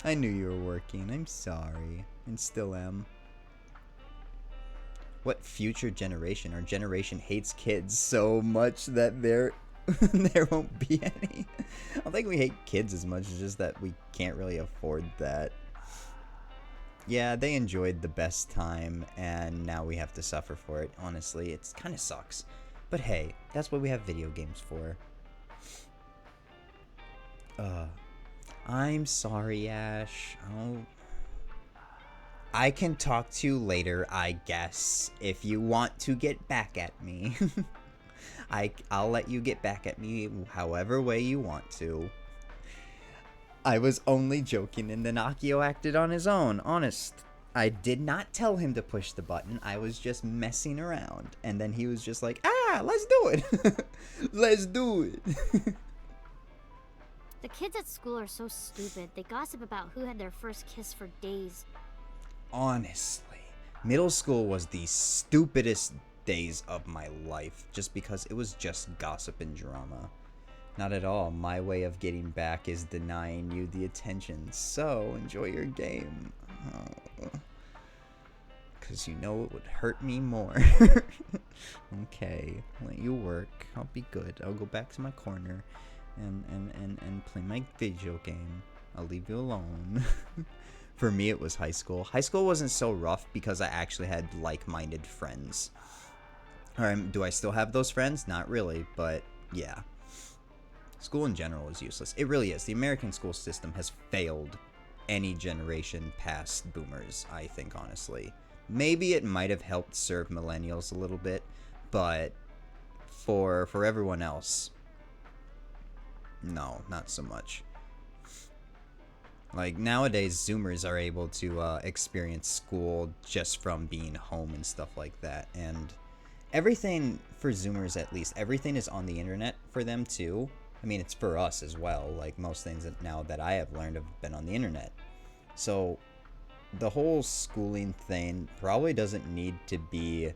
I knew you were working. I'm sorry. And still am. What future generation or generation hates kids so much that there won't be any? I don't think we hate kids as much, it's just that we can't really afford that. Yeah, they enjoyed the best time, and now we have to suffer for it. Honestly, it kind of sucks. But hey, that's what we have video games for. I'm sorry, Ash. I can talk to you later, I guess, if you want to get back at me. I'll let you get back at me however way you want to. I was only joking, and then Akio acted on his own, honest. I did not tell him to push the button, I was just messing around. And then he was just like, let's do it! Let's do it! The kids at school are so stupid. They gossip about who had their first kiss for days. Honestly, middle school was the stupidest days of my life, just because it was just gossip and drama. Not at all. My way of getting back is denying you the attention, so enjoy your game. Because you know it would hurt me more. Okay, let you work. I'll be good. I'll go back to my corner and play my video game. I'll leave you alone. For me, it was high school. High school wasn't so rough because I actually had like-minded friends. Do I still have those friends? Not really, but yeah. School in general is useless. It really is. The American school system has failed any generation past boomers, I think, honestly. Maybe it might have helped serve millennials a little bit, but for everyone else, no, not so much. Like, nowadays, Zoomers are able to experience school just from being home and stuff like that. And everything, for Zoomers at least, everything is on the internet for them too. I mean, it's for us as well. Like, most things that now that I have learned have been on the internet. So, the whole schooling thing probably doesn't need to be...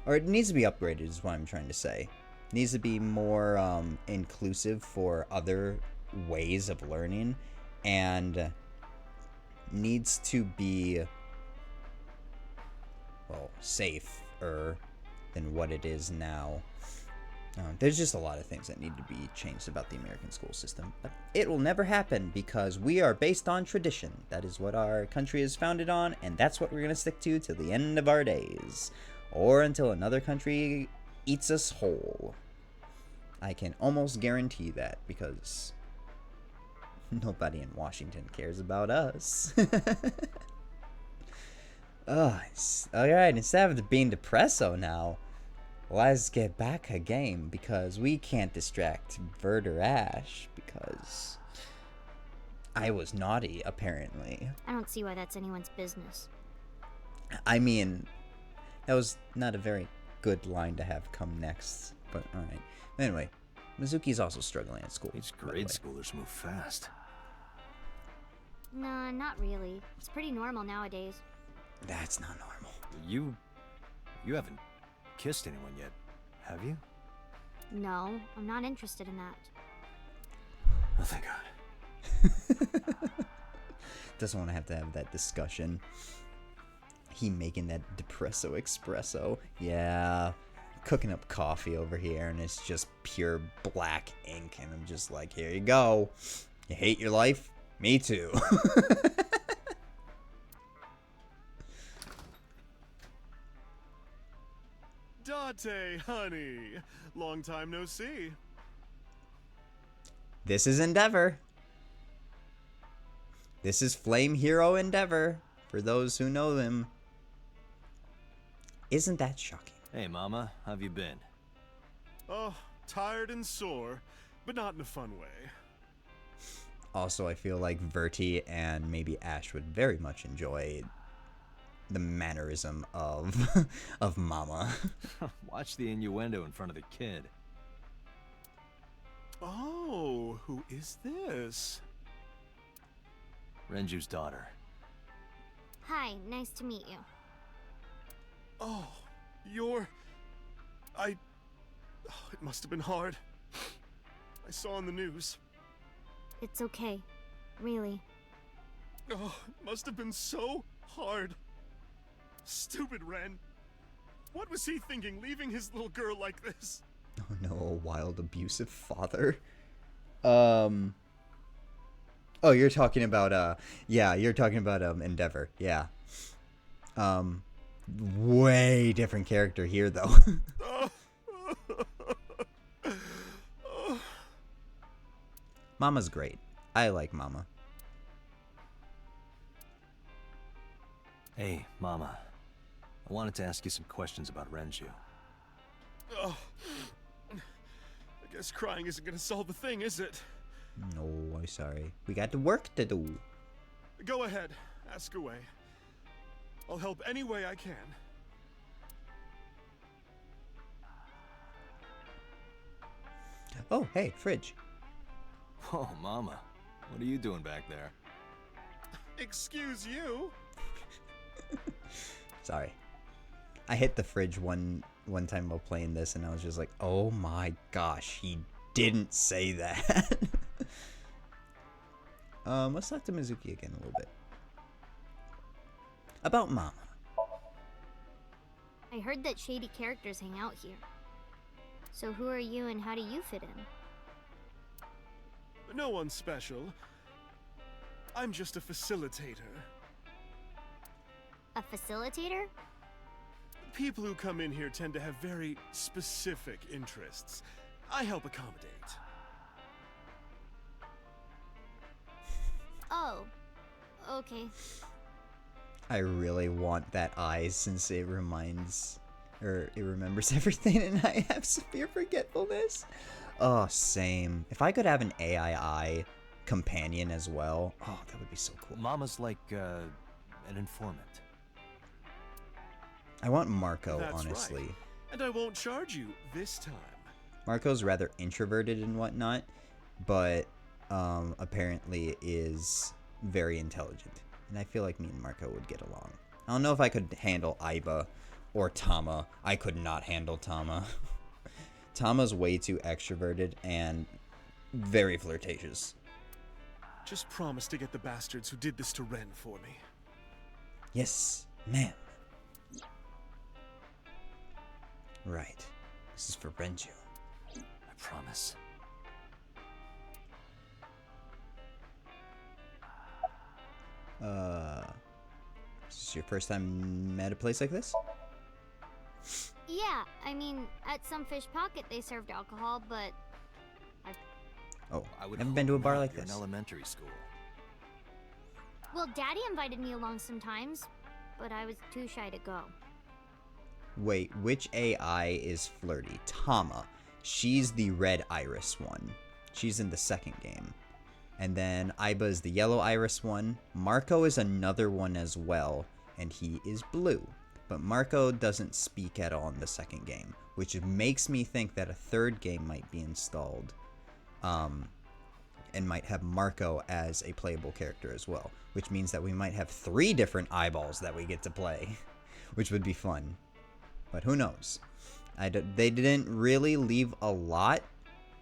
Or it needs to be upgraded is what I'm trying to say. It needs to be more inclusive for other ways of learning. And needs to be, well, safer than what it is now. There's just a lot of things that need to be changed about the American school system. But it will never happen because we are based on tradition. That is what our country is founded on, and that's what we're going to stick to till the end of our days. Or until another country eats us whole. I can almost guarantee that because... nobody in Washington cares about us. Alright, instead of being depresso now, let's get back a game because we can't distract Vert or Ash because I was naughty, apparently. I don't see why that's anyone's business. I mean, that was not a very good line to have come next, but alright. Anyway, Mizuki's also struggling at school. These grade schoolers move fast. Nah, not really. It's pretty normal nowadays. That's not normal. You haven't kissed anyone yet, have you? No, I'm not interested in that. Oh, thank God. Doesn't want to have that discussion. He making that depresso espresso. Yeah. Cooking up coffee over here, and it's just pure black ink, and I'm just like, here you go. You hate your life? Me too. Date, honey. Long time no see. This is Endeavor. This is Flame Hero Endeavor, for those who know them. Isn't that shocking? Hey, Mama, how have you been? Oh, tired and sore, but not in a fun way. Also, I feel like Verti and maybe Ash would very much enjoy the mannerism of of Mama. Watch the innuendo in front of the kid. Oh, who is this? Renju's daughter. Hi, nice to meet you. Oh, you're... Oh, it must have been hard. I saw on the news. It's okay. Really. Oh, it must have been so hard. Stupid Ren. What was he thinking, leaving his little girl like this? Oh no, a wild, abusive father. Oh, you're talking about, yeah, you're talking about, Endeavor. Yeah. Way different character here, though. Mama's great. I like Mama. Hey, Mama. I wanted to ask you some questions about Renju. Oh. I guess crying isn't gonna solve the thing, is it? No, I'm sorry. We got the work to do. Go ahead. Ask away. I'll help any way I can. Oh, hey, fridge. Oh, Mama. What are you doing back there? Excuse you? Sorry. I hit the fridge one time while playing this, and I was just like, oh my gosh, he didn't say that. Let's talk to Mizuki again a little bit. About Mama. I heard that shady characters hang out here. So who are you and how do you fit in? No one special. I'm just a facilitator. A facilitator? People who come in here tend to have very specific interests. I help accommodate. Oh, okay. I really want that eye since it remembers everything, and I have severe forgetfulness. Oh, same. If I could have an AI eye companion as well, oh, that would be so cool. Mama's like, an informant. I want Marco, That's honestly. right. And I won't charge you this time. Marco's rather introverted and whatnot, but apparently is very intelligent. And I feel like me and Marco would get along. I don't know if I could handle Aiba or Tama. I could not handle Tama. Tama's way too extroverted and very flirtatious. Just promise to get the bastards who did this to Ren for me. Yes, ma'am. Right. This is for Renju. I promise. Is this your first time at a place like this? Yeah, I mean, at some fish pocket they served alcohol, but Oh, I would haven't been to a hope bar not. like You're this. in elementary school. well, Daddy invited me along sometimes, but I was too shy to go. Wait, which AI is flirty? Tama. She's the red iris one. She's in the second game. And then Aiba is the yellow iris one. Marco is another one as well, and he is blue. But Marco doesn't speak at all in the second game, which makes me think that a third game might be installed, and might have Marco as a playable character as well, which means that we might have 3 different eyeballs that we get to play, which would be fun. But who knows? They didn't really leave a lot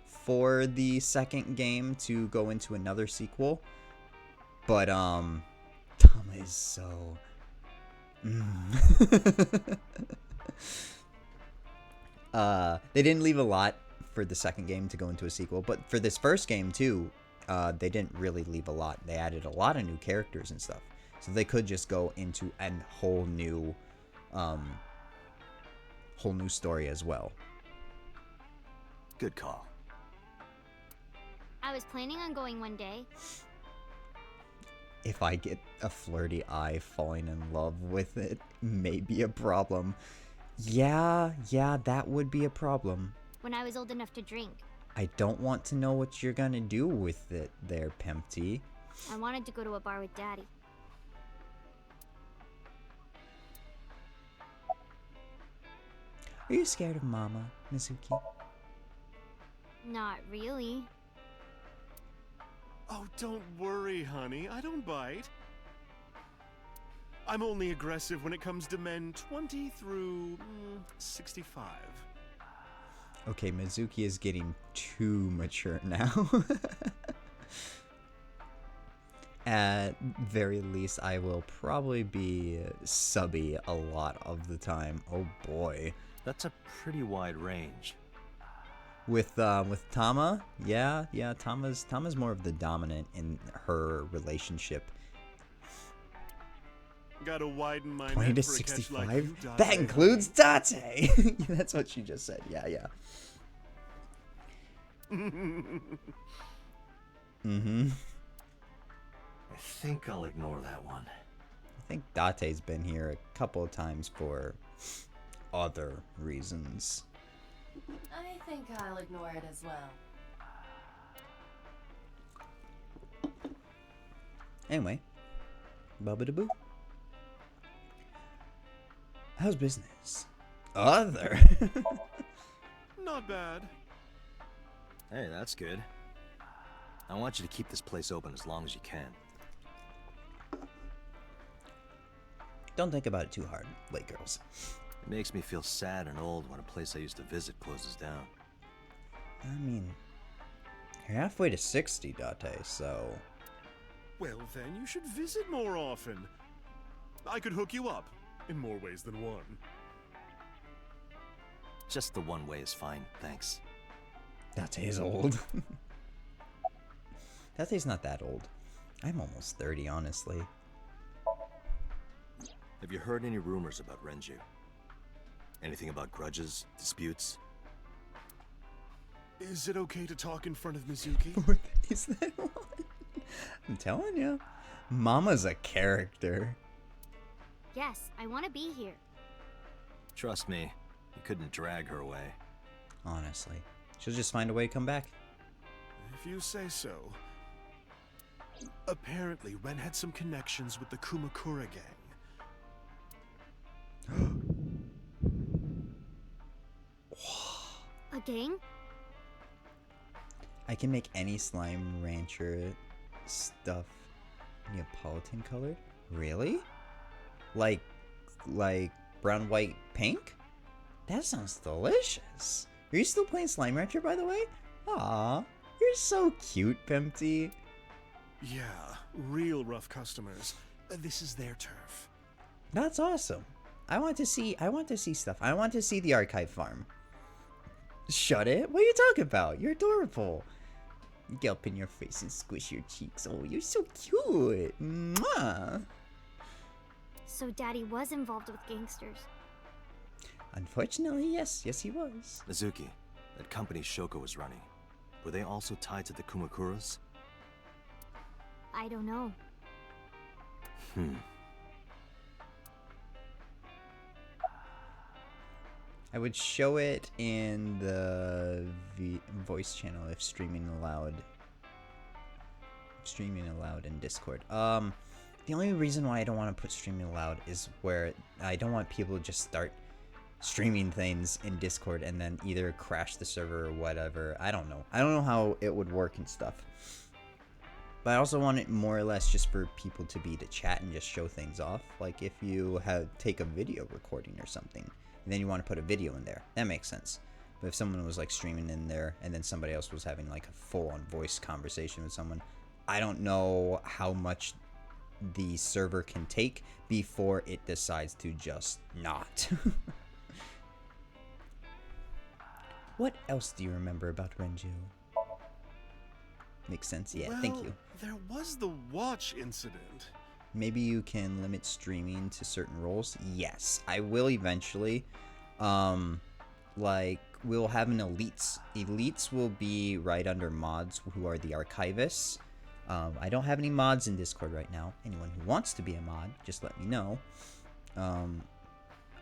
for the second game to go into another sequel. But, Tama is so... they didn't leave a lot for the second game to go into a sequel. But for this first game, too, they didn't really leave a lot. They added a lot of new characters and stuff. So they could just go into a whole new story as well. Good call. I was planning on going one day. If I get a flirty eye falling in love with it, may be a problem. Yeah, that would be a problem. When I was old enough to drink. I don't want to know what you're gonna do with it there, Pempty. I wanted to go to a bar with Daddy. Are you scared of Mama, Mizuki? Not really. Oh, don't worry, honey. I don't bite. I'm only aggressive when it comes to men 20 through 65. Okay, Mizuki is getting too mature now. At very least, I will probably be subby a lot of the time. Oh boy. That's a pretty wide range. With Tama, yeah, Tama's more of the dominant in her relationship. Gotta widen my 20 net to for a catch 65? like you, Date. That includes Date! That's what she just said. Yeah. Mm-hmm. I think I'll ignore that one. I think Date's been here a couple of times for other reasons. I think I'll ignore it as well. Anyway, Bubba-da-boo. How's business? Other. Not bad. Hey, that's good. I want you to keep this place open as long as you can. Don't think about it too hard, late girls. It makes me feel sad and old when a place I used to visit closes down. I mean, you're halfway to 60, Date, so... Well, then you should visit more often. I could hook you up, in more ways than one. Just the one way is fine, thanks. Date's old. Date's not that old. I'm almost 30, honestly. Have you heard any rumors about Renju? Anything about grudges, disputes? Is it okay to talk in front of Mizuki? Is that one? I'm telling you, Mama's a character. Yes, I want to be here. Trust me, you couldn't drag her away. Honestly, she'll just find a way to come back. If you say so. Apparently, Ren had some connections with the Kumakura gang. A gang? I can make any slime rancher stuff Neapolitan colored? Really? Like brown, white, pink? That sounds delicious. Are you still playing Slime Rancher, by the way? Aw, you're so cute, Pimpty. Yeah, real rough customers. This is their turf. That's awesome. I want to see stuff. I want to see the archive farm. Shut it. What are you talking about? You're adorable. Gulp in your face and squish your cheeks. Oh, you're so cute. Mwah. So Daddy was involved with gangsters. Unfortunately, yes. Yes, he was. Mizuki, that company Shoko was running, were they also tied to the Kumakuras? I don't know. I would show it in the voice channel if streaming allowed. Streaming allowed in Discord. The only reason why I don't want to put streaming allowed is where I don't want people to just start streaming things in Discord and then either crash the server or whatever. I don't know. I don't know how it would work and stuff. But I also want it more or less just for people to be to chat and just show things off. Like if you take a video recording or something, and then you want to put a video in there, that makes sense. But if someone was like streaming in there and then somebody else was having like a full-on voice conversation with someone, I don't know how much the server can take before it decides to just not. What else do you remember about Renju? Makes sense, yeah, thank you. There was the watch incident. Maybe you can limit streaming to certain roles. Yes, I will eventually. Like, we'll have an elites. Elites will be right under mods, who are the archivists. I don't have any mods in Discord right now. Anyone who wants to be a mod, just let me know.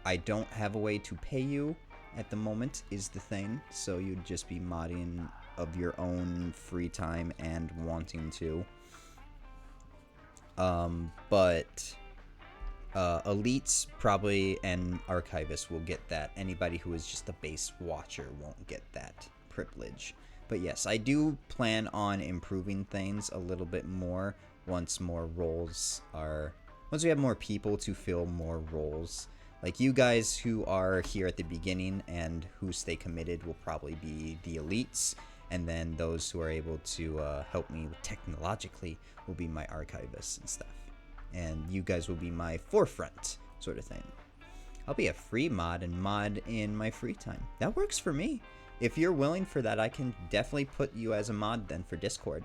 I don't have a way to pay you at the moment is the thing. So you'd just be modding of your own free time and wanting to. But elites probably and archivists will get that. Anybody who is just a base watcher won't get that privilege. But yes, I do plan on improving things a little bit more once we have more people to fill more roles. Like you guys who are here at the beginning and who stay committed will probably be the elites. And then those who are able to help me technologically will be my archivists and stuff. And you guys will be my forefront sort of thing. I'll be a free mod and mod in my free time. That works for me. If you're willing for that, I can definitely put you as a mod then for Discord.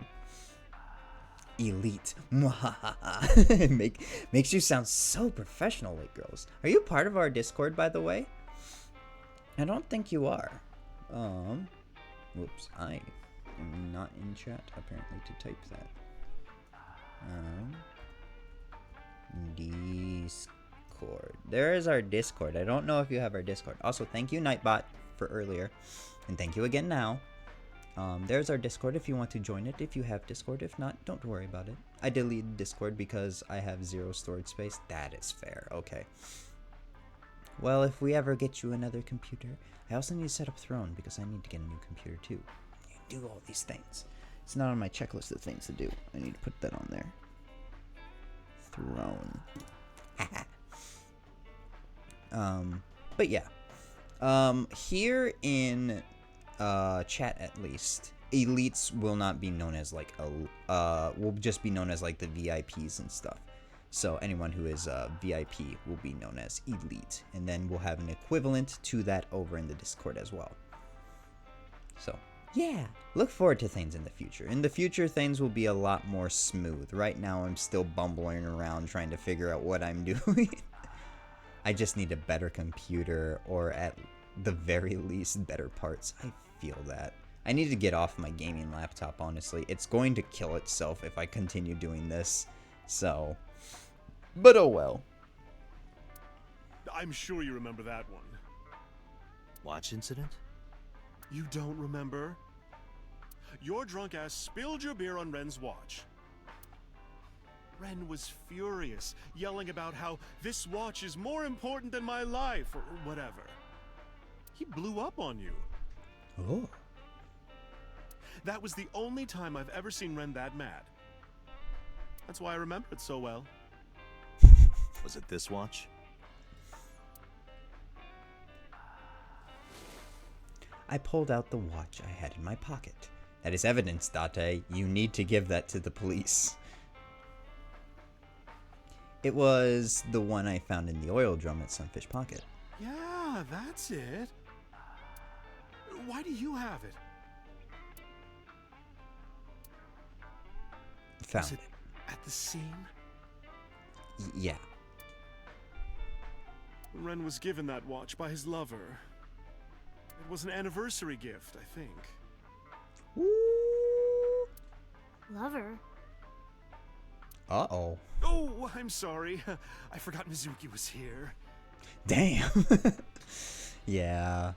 Elite. Makes you sound so professional, like girls. Are you part of our Discord, by the way? I don't think you are. Whoops, I am not in chat apparently to type that. Discord. There is our Discord. I don't know if you have our Discord. Also, thank you, Nightbot, for earlier. And thank you again now. There's our Discord if you want to join it, if you have Discord. If not, don't worry about it. I deleted Discord because I have 0 storage space. That is fair. Okay. Well, if we ever get you another computer, I also need to set up Throne because I need to get a new computer too. Do all these things. It's not on my checklist of things to do. I need to put that on there. Throne. But yeah. Here in chat at least, elites will not be known as like will just be known as like the VIPs and stuff. So anyone who is a VIP will be known as elite, and then we'll have an equivalent to that over in the Discord as well. So yeah, look forward to things in the future. In the future, things will be a lot more smooth. Right now, I'm still bumbling around trying to figure out what I'm doing. I just need a better computer, or at the very least, better parts. I feel that. I need to get off my gaming laptop, honestly. It's going to kill itself if I continue doing this. So, but oh well. I'm sure you remember that one. Watch incident? You don't remember? Your drunk ass spilled your beer on Ren's watch. Ren was furious, yelling about how this watch is more important than my life, or whatever. He blew up on you. Oh. That was the only time I've ever seen Ren that mad. That's why I remember it so well. Was it this watch? I pulled out the watch I had in my pocket. That is evidence, Date. You need to give that to the police. It was the one I found in the oil drum at Sunfish Pocket. Yeah, that's it. Why do you have it? Found Was it. At the scene? Yeah. Ren was given that watch by his lover. It was an anniversary gift, I think. Ooh. Lover? Uh-oh. Oh, I'm sorry. I forgot Mizuki was here. Damn. Yeah.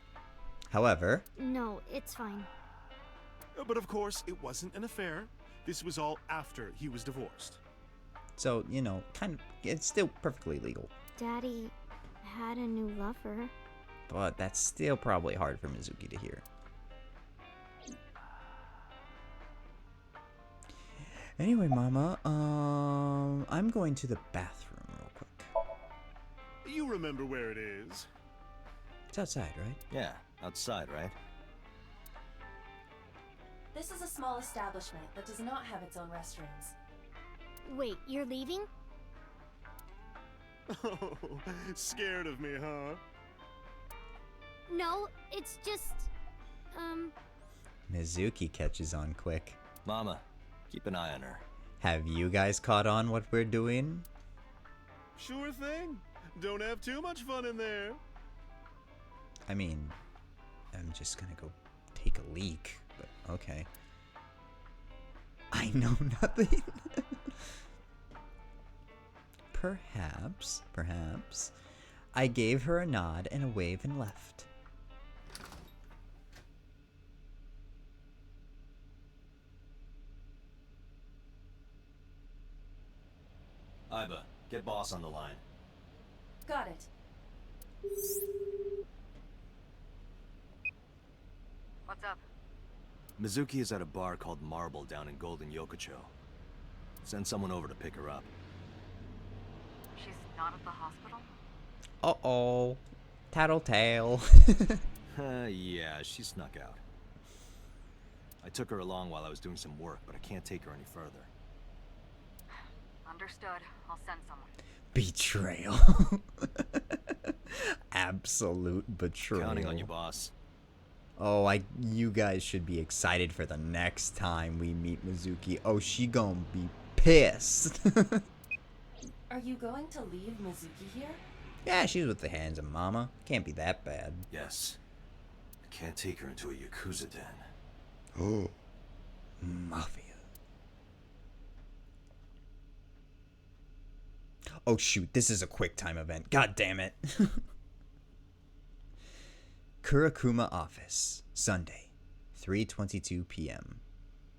However... No, it's fine. But of course, it wasn't an affair. This was all after he was divorced. So, you know, kind of, it's still perfectly legal. Daddy had a new lover. But that's still probably hard for Mizuki to hear. Anyway, Mama, I'm going to the bathroom real quick. You remember where it is? It's outside, right? Yeah, outside, right? This is a small establishment that does not have its own restrooms. Wait, you're leaving? Oh, scared of me, huh? No, it's just... Mizuki catches on quick. Mama, keep an eye on her. Have you guys caught on what we're doing? Sure thing. Don't have too much fun in there. I mean, I'm just gonna go take a leak, but okay. I know nothing. Perhaps, I gave her a nod and a wave and left. Iba, get boss on the line. Got it. What's up? Mizuki is at a bar called Marble down in Golden Yokocho. Send someone over to pick her up. She's not at the hospital? Uh-oh. Tattletale. Yeah, she snuck out. I took her along while I was doing some work, but I can't take her any further. Understood. I'll send someone. Betrayal. Absolute betrayal. Counting on you, boss. Oh, you guys should be excited for the next time we meet Mizuki. Oh, she gonna be pissed. Are you going to leave Mizuki here? Yeah, she's with the hands of Mama. Can't be that bad. Yes. I can't take her into a Yakuza den. Oh, Mafia. Oh shoot, this is a quick time event. God damn it. Kurakuma office, Sunday, 3:22 p.m.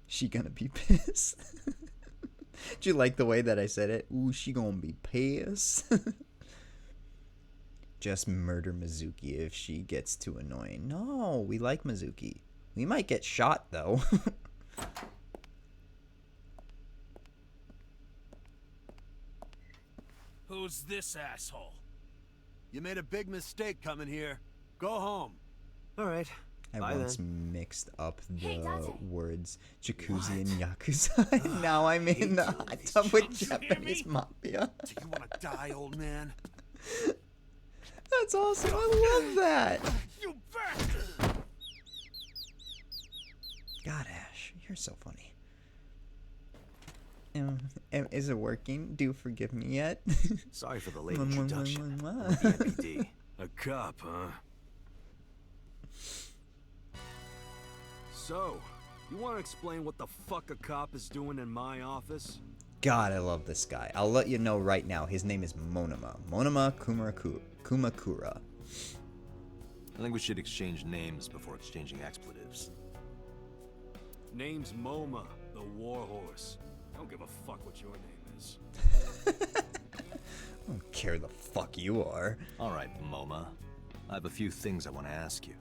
She gonna be pissed. Do you like the way that I said it? Ooh, she gonna be pissed. Just murder Mizuki if she gets too annoying. No, we like Mizuki. We might get shot though. Who's this asshole? You made a big mistake coming here. Go home. All right. I Bye once then. mixed up the Hey, Dante. words jacuzzi and yakuza. And now I'm in the hot tub with Japanese mafia. Do you want to die, old man? That's awesome. I love that. You bastard! God, Ash, you're so funny. Is it working? Do you forgive me yet? Sorry for the late introduction. I'm with the NPD. A cop, huh? So, you want to explain what the fuck a cop is doing in my office? God, I love this guy. I'll let you know right now. His name is Monoma. Monoma Kumakura. I think we should exchange names before exchanging expletives. Name's MoMA, the warhorse. I don't give a fuck what your name is. I don't care the fuck you are. All right, MoMA. I have a few things I want to ask you.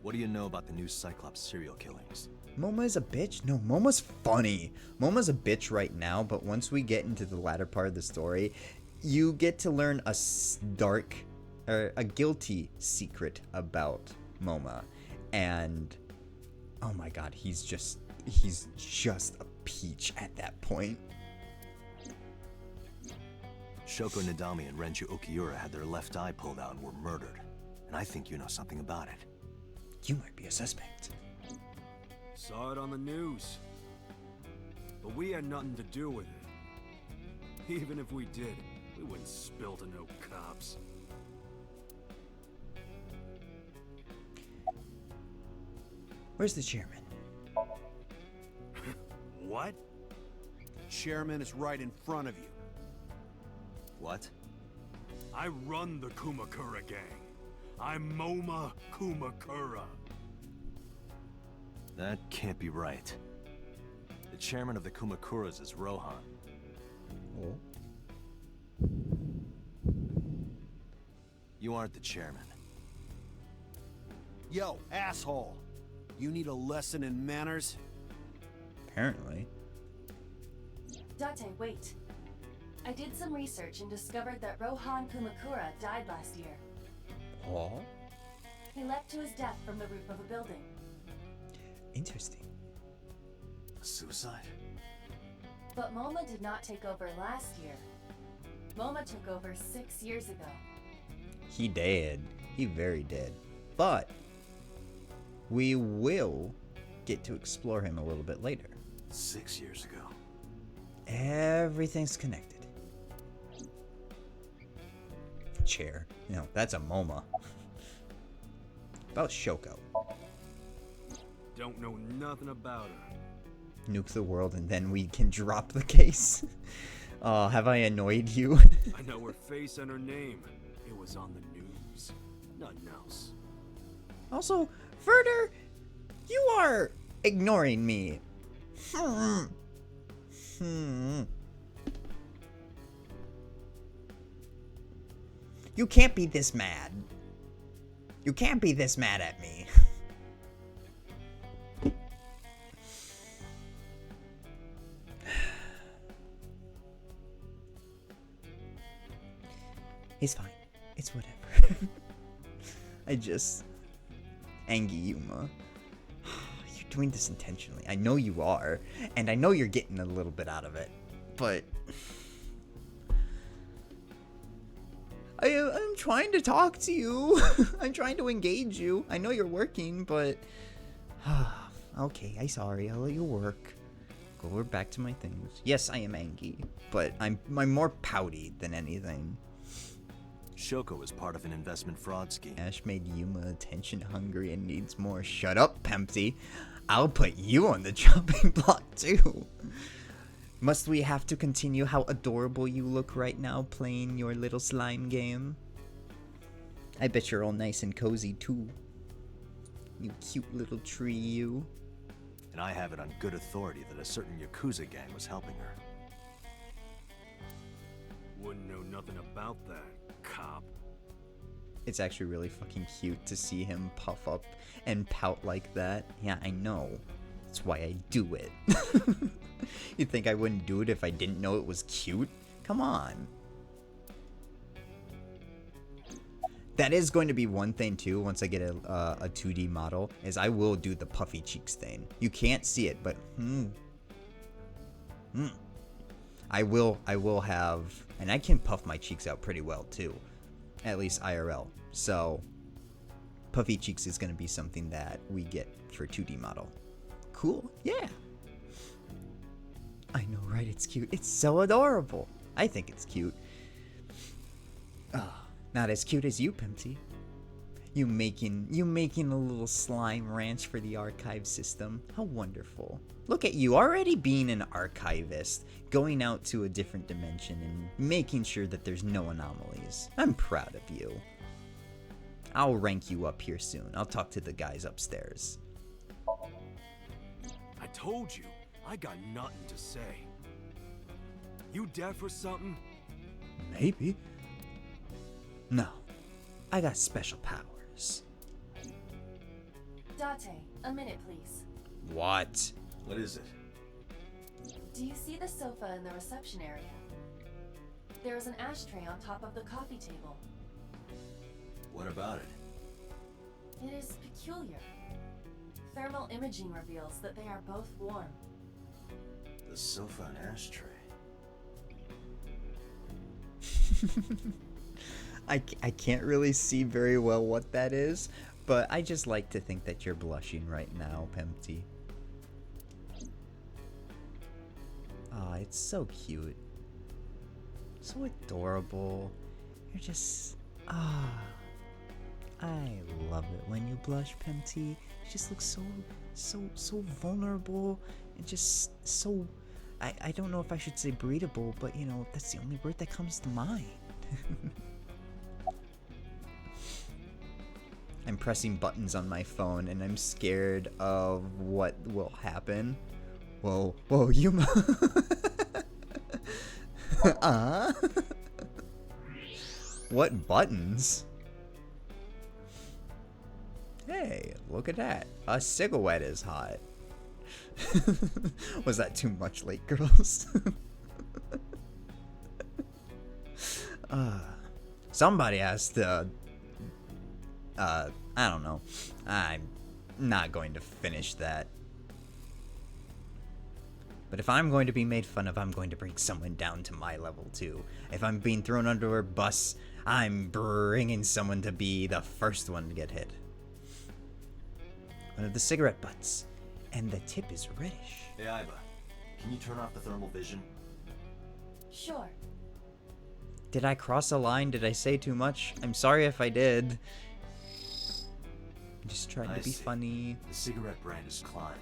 What do you know about the new Cyclops serial killings? Moma is a bitch? No, Moma's funny. Moma's a bitch right now, but once we get into the latter part of the story, you get to learn a guilty secret about Moma. And oh my god, he's just a peach at that point. Shoko Nadami and Renju Okiura had their left eye pulled out and were murdered. And I think you know something about it. You might be a suspect. Saw it on the news. But we had nothing to do with it. Even if we did, we wouldn't spill to no cops. Where's the chairman? What? The chairman is right in front of you. What? I run the Kumakura gang. I'm MoMA Kumakura. That can't be right. The chairman of the Kumakuras is Rohan. Oh. You aren't the chairman. Yo, asshole. You need a lesson in manners? Apparently. Date, wait. I did some research and discovered that Rohan Kumakura died last year. Oh. He leapt to his death from the roof of a building. Interesting. Suicide? But MoMA did not take over last year. MoMA took over 6 years ago. He dead. He very dead. But we will get to explore him a little bit later. 6 years ago. Everything's connected. Chair. No, that's a MoMA. About Shoko. Don't know nothing about her. Nuke the world and then we can drop the case. Have I annoyed you? I know her face and her name. It was on the news. Nothing else. Also, Verder, you are ignoring me. You can't be this mad. You can't be this mad at me. It's fine. It's whatever. I just... Angie Yuma. you're doing this intentionally. I know you are, and I know you're getting a little bit out of it, but I'm trying to talk to you. I'm trying to engage you. I know you're working, but okay, I'm sorry. I'll let you work. Go back to my things. Yes, I am angry, but I'm more pouty than anything. Shoko is part of an investment fraud scheme. Ash made Yuma attention hungry and needs more. Shut up, Pempsy. I'll put you on the chopping block too. Must we have to continue how adorable you look right now playing your little slime game? I bet you're all nice and cozy too. You cute little tree, you. And I have it on good authority that a certain Yakuza gang was helping her. Wouldn't know nothing about that, cop. It's actually really fucking cute to see him puff up and pout like that. Yeah, I know. That's why I do it. You'd think I wouldn't do it if I didn't know it was cute? Come on. That is going to be one thing too, once I get a 2D model, is I will do the puffy cheeks thing. You can't see it, but I will have, and I can puff my cheeks out pretty well too, at least IRL. So puffy cheeks is going to be something that we get for 2D model. Cool, yeah. I know, right? It's cute. It's so adorable. I think it's cute. Not as cute as you, Pimpsy. You making a little slime ranch for the archive system. How wonderful. Look at you already being an archivist, going out to a different dimension and making sure that there's no anomalies. I'm proud of you. I'll rank you up here soon. I'll talk to the guys upstairs. I told you, I got nothing to say. You deaf or something? Maybe. No, I got special powers. Date, a minute, please. What? What is it? Do you see the sofa in the reception area? There is an ashtray on top of the coffee table. What about it? It is peculiar. Thermal imaging reveals that they are both warm. The sofa and ashtray. I can't really see very well what that is, but I just like to think that you're blushing right now, Pempty. Aw, it's so cute. So adorable. You're just... I love it when you blush, Pempty. You just look so vulnerable and just so... I don't know if I should say breedable, but you know, that's the only word that comes to mind. I'm pressing buttons on my phone and I'm scared of what will happen. Whoa, Yuma. What buttons? Hey, look at that. A cigarette is hot. Was that too much, late girls? Somebody has to... I don't know. I'm not going to finish that. But if I'm going to be made fun of, I'm going to bring someone down to my level too. If I'm being thrown under a bus, I'm bringing someone to be the first one to get hit. One of the cigarette butts. And the tip is reddish. Hey, Iba, can you turn off the thermal vision? Sure. Did I cross a line? Did I say too much? I'm sorry if I did. I'm just trying to be funny. The cigarette brand is Klein.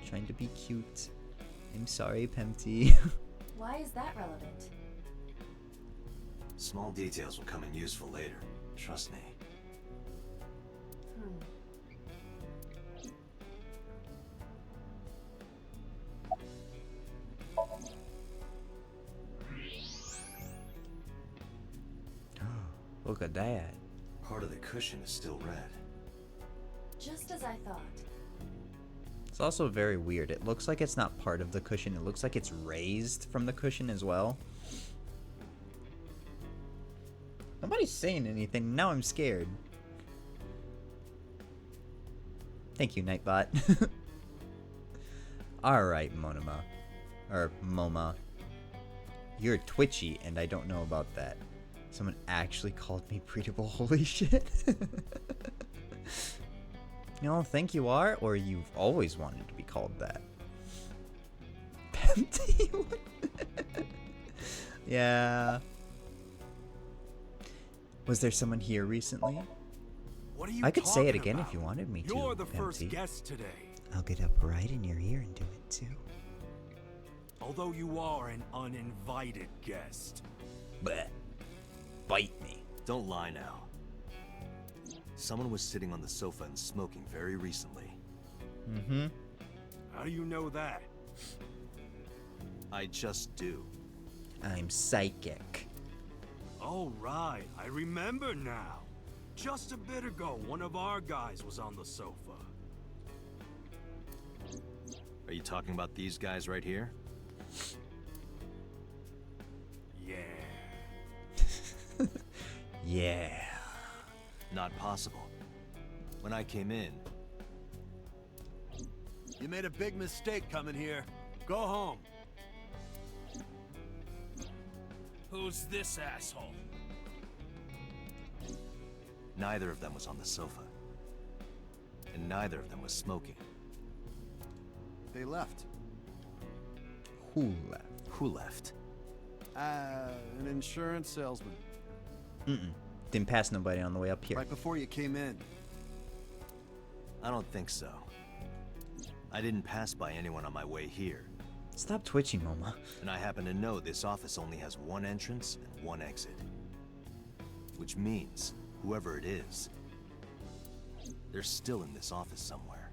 Trying to be cute. I'm sorry, Pempty. Why is that relevant? Small details will come in useful later. Trust me. Look at that. Part of the cushion is still red. Just as I thought. It's also very weird. It looks like it's not part of the cushion. It looks like it's raised from the cushion as well. Nobody's saying anything. Now I'm scared. Thank you, Nightbot. Alright, Monoma. Or Moma. You're twitchy, and I don't know about that. Someone actually called me breedable. Holy shit. You don't think you are? Or you've always wanted to be called that? Empty? Yeah. Was there someone here recently? What are you I could say it talking again about? if you wanted me to. You're the first Empty. guest today. I'll get up right in your ear and do it too. Although you are an uninvited guest. Bleh. Bite me. Don't lie now. Someone was sitting on the sofa and smoking very recently. Mm-hmm. How do you know that? I just do. I'm psychic. Oh, right. I remember now. Just a bit ago, one of our guys was on the sofa. Are you talking about these guys right here? Yeah. Yeah. Not possible. When I came in... You made a big mistake coming here. Go home. Who's this asshole? Neither of them was on the sofa. And neither of them was smoking. They left. Who left? Who left? An insurance salesman. Mm-mm. Didn't pass nobody on the way up here. Right before you came in. I don't think so. I didn't pass by anyone on my way here. Stop twitching, Moma. And I happen to know this office only has one entrance and one exit. Which means, whoever it is, they're still in this office somewhere.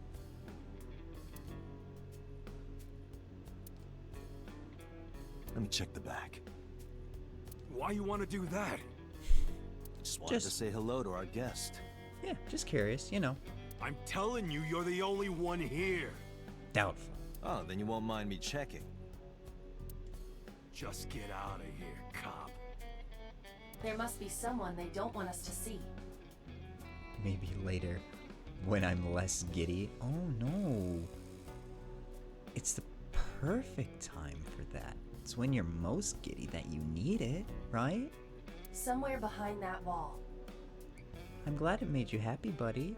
Let me check the back. Why you want to do that? Just wanted to say hello to our guest. Yeah, just curious, you know. I'm telling you, you're the only one here. Doubtful. Oh, then you won't mind me checking. Just get out of here, cop. There must be someone they don't want us to see. Maybe later, when I'm less giddy. Oh no. It's the perfect time for that. It's when you're most giddy that you need it, right? Somewhere behind that wall. I'm glad it made you happy, buddy.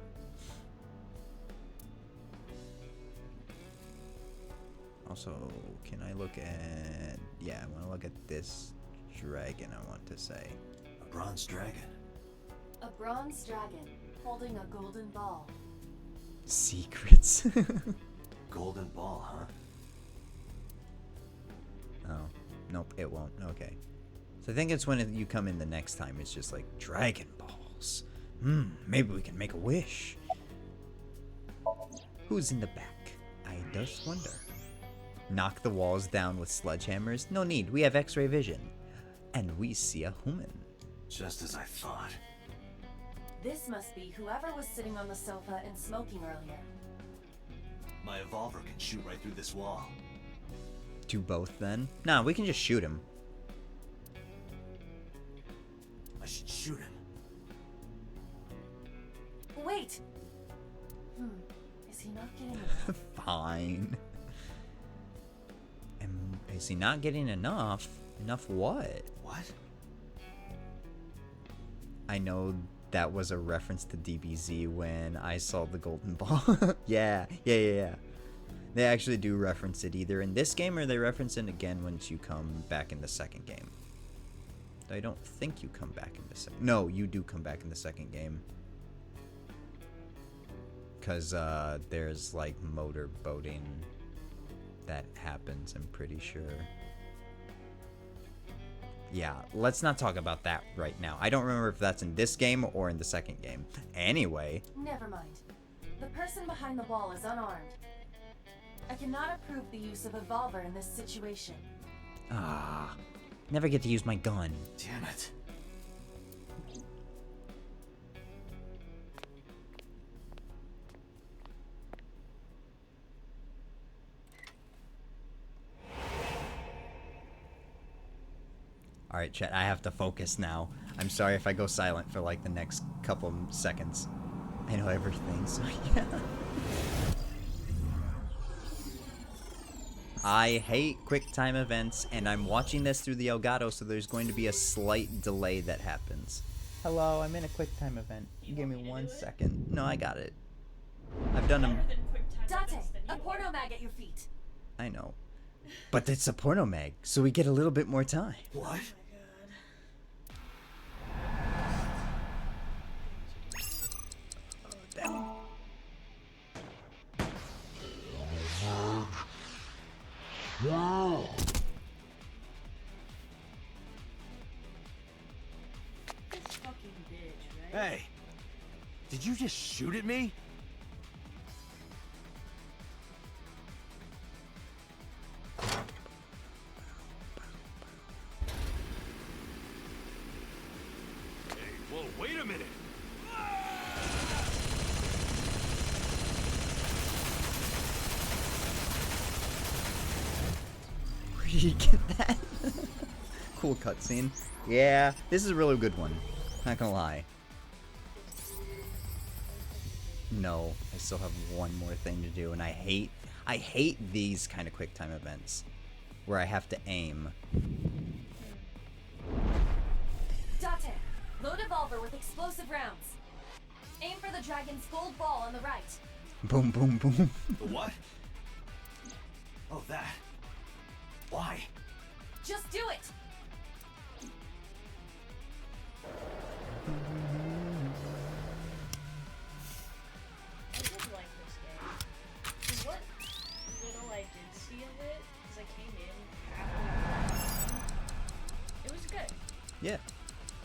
Also, can I look at... Yeah, I want to look at this dragon, I want to say. A bronze dragon. A bronze dragon holding a golden ball. Secrets? Golden ball, huh? Oh, nope, it won't. Okay. So I think it's when you come in the next time, it's just like, Dragon Balls. Maybe we can make a wish. Who's in the back? I just wonder. Knock the walls down with sledgehammers? No need, we have X-ray vision. And we see a human. Just as I thought. This must be whoever was sitting on the sofa and smoking earlier. My evolver can shoot right through this wall. Do both then? Nah, we can just shoot him. I should shoot him. Wait! Is he not getting enough? Fine. Is he not getting enough? Enough what? What? I know that was a reference to DBZ when I saw the golden ball. Yeah. They actually do reference it either in this game or they reference it again once you come back in the second game. I don't think you come back in the second. No, you do come back in the second game. Because there's like motor boating that happens, I'm pretty sure. Yeah, let's not talk about that right now. I don't remember if that's in this game or in the second game. Anyway. Never mind. The person behind the wall is unarmed. I cannot approve the use of Evolver in this situation. Never get to use my gun. Damn it. Alright, chat, I have to focus now. I'm sorry if I go silent for like the next couple seconds. I know everything, so yeah. I hate quick time events, and I'm watching this through the Elgato, so there's going to be a slight delay that happens. Hello, I'm in a quick time event. Give me 1 second. No, I got it. I've done them. Date, a porno mag at your feet. I know. But it's a porno mag, so we get a little bit more time. What? Hey, did you just shoot at me? Hey, whoa, wait a minute. Where did you get that? Cool cutscene. Yeah, this is a really good one. Not gonna lie. No, I still have one more thing to do, and I hate these kind of quick time events where I have to aim. Date, load evolver with explosive rounds. Aim for the dragon's gold ball on the right. Boom, boom, boom. The what? Oh, that. Why? Just do it. I did like this game. What little I did see of it, because I came in halfway through, it was good. Yeah.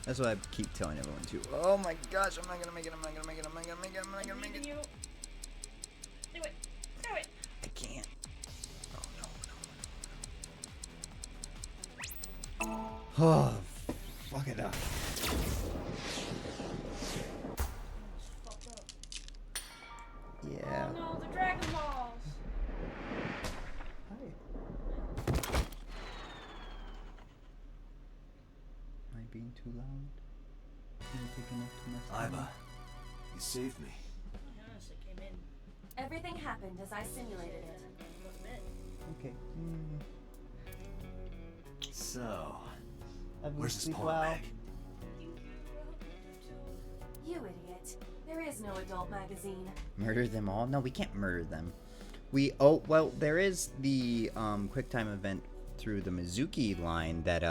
That's what I keep telling everyone too. Oh my gosh, I'm not gonna make it, I'm not gonna make it, I'm not gonna make it, I'm not gonna make it. You. Do it. Do it. I can't. Oh, fuck it up. Yeah. Oh no, the Dragon Balls. Hi. Am I being too loud? Am I taking up too much time? Iba, you saved me. I honestly came in Everything happened as I simulated it. a little bit. Okay. So, Have where's this sleep porno well. mag? You idiot. There is no adult magazine. Murder them all? No, we can't murder them. Oh, well, there is the QuickTime event through the Mizuki line that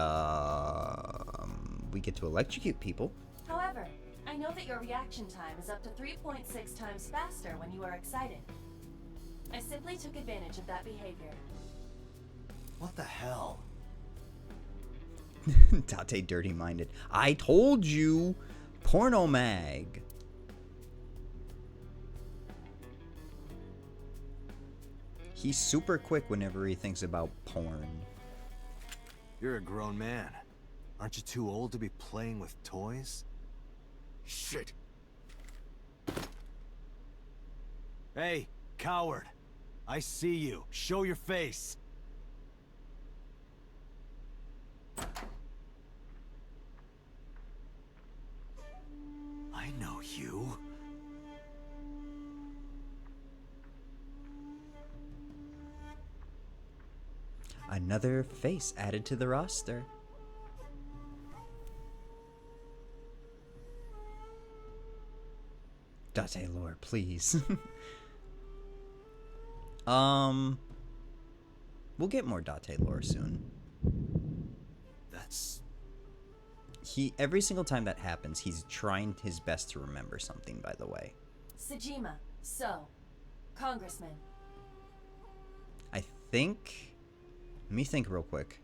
we get to electrocute people. However, I know that your reaction time is up to 3.6 times faster when you are excited. I simply took advantage of that behavior. What the hell? Tate dirty-minded. I told you! Porno mag! He's super quick whenever he thinks about porn. You're a grown man. Aren't you too old to be playing with toys? Shit. Hey, coward. I see you. Show your face. I know you. Another face added to the roster. Date lore, please. We'll get more Date lore soon. That's... Every single time that happens, he's trying his best to remember something, by the way. Sejima, so, Congressman. I think... Let me think real quick.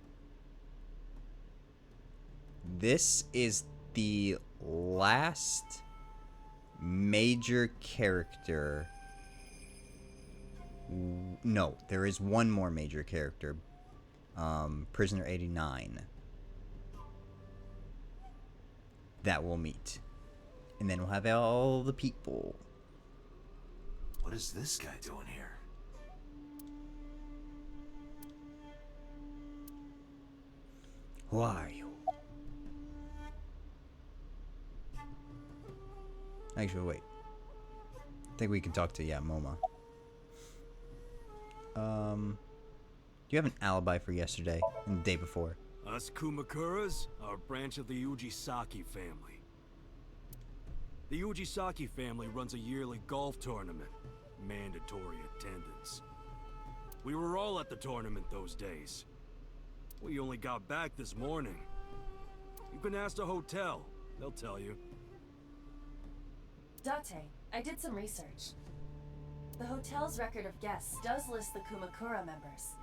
This is the last major character. No, there is one more major character. Prisoner 89. That we'll meet. And then we'll have all the people. What is this guy doing here? Who are you? Actually, wait. I think we can talk to, yeah, Moma. you have an alibi for yesterday and the day before? Us Kumakuras are a branch of the Ujisaki family. The Ujisaki family runs a yearly golf tournament. Mandatory attendance. We were all at the tournament those days. We only got back this morning. You can ask the hotel. They'll tell you. Date, I did some research. The hotel's record of guests does list the Kumakura members.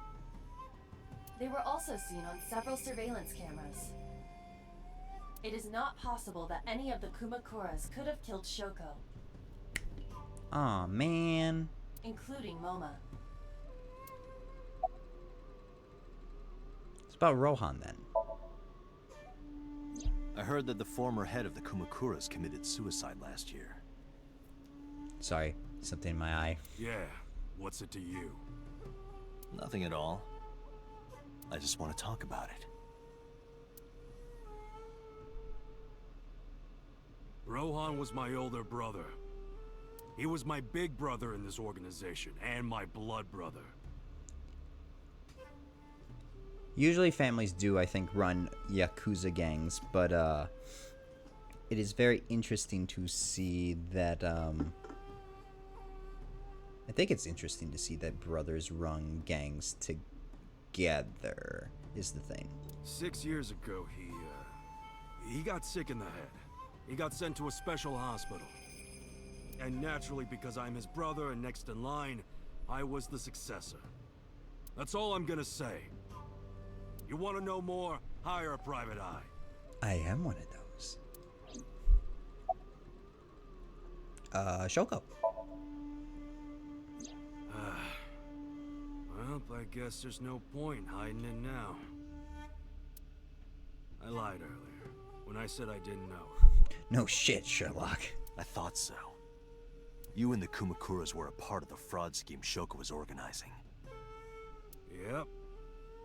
They were also seen on several surveillance cameras. It is not possible that any of the Kumakuras could have killed Shoko, Aw, man. including Moma. It's about Rohan then. I heard that the former head of the Kumakuras committed suicide last year. Sorry, something in my eye. Yeah, what's it to you? Nothing at all. I just want to talk about it. Rohan was my older brother. He was my big brother in this organization, and my blood brother. Usually families do, I think, run Yakuza gangs, but it is very interesting to see that, I think it's interesting to see that brothers run gangs together, is the thing. 6 years ago, he got sick in the head. He got sent to a special hospital. And naturally, because I'm his brother and next in line, I was the successor. That's all I'm gonna say. You want to know more? Hire a private eye. I am one of those. Shoko. Well, I guess there's no point hiding it now. I lied earlier when I said I didn't know. No shit, Sherlock. I thought so. You and the Kumakuras were a part of the fraud scheme Shoko was organizing. Yep.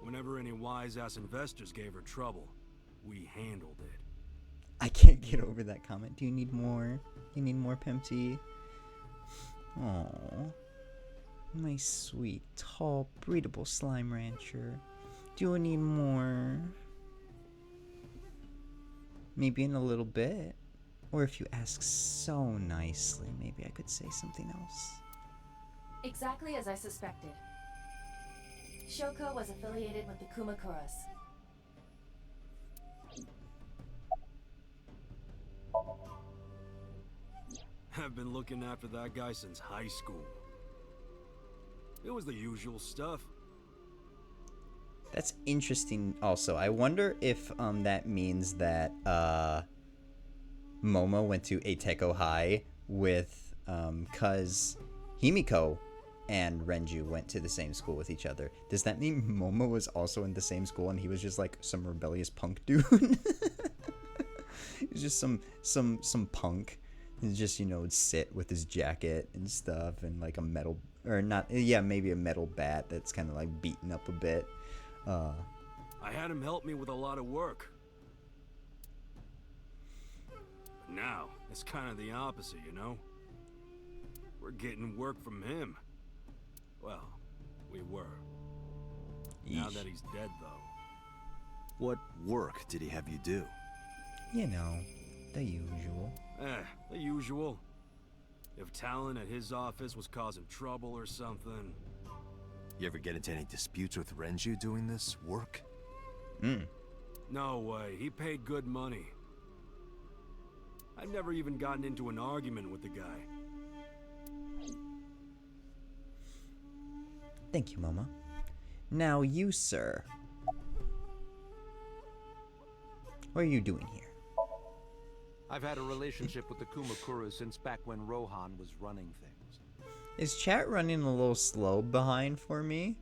Whenever any wise-ass investors gave her trouble, we handled it. I can't get over that comment. Do you need more? You need more, Pempty? Aww. My sweet, tall, breedable slime rancher. Do you need more? Maybe in a little bit. Or if you ask so nicely, maybe I could say something else. Exactly as I suspected. Shoko was affiliated with the Kumakuras. I've been looking after that guy since high school. It was the usual stuff. That's interesting also. I wonder if that means that Momo went to Eiteco High with cuz Himiko and Renju went to the same school with each other. Does that mean Momo was also in the same school and he was just like some rebellious punk dude? He was just some punk. He just, you know, would sit with his jacket and stuff and like a metal or not, yeah, maybe a metal bat that's kind of like beaten up a bit. I had him help me with a lot of work. But now, it's kind of the opposite, you know? We're getting work from him. Well, we were. Now that he's dead, though. What work did he have you do? You know, the usual. The usual. If Talon at his office was causing trouble or something. You ever get into any disputes with Renju doing this work? No way. He paid good money. I've never even gotten into an argument with the guy. Thank you, Momo. Now you, sir. What are you doing here? I've had a relationship with the Kumakuras since back when Rohan was running things. Is chat running a little slow behind for me?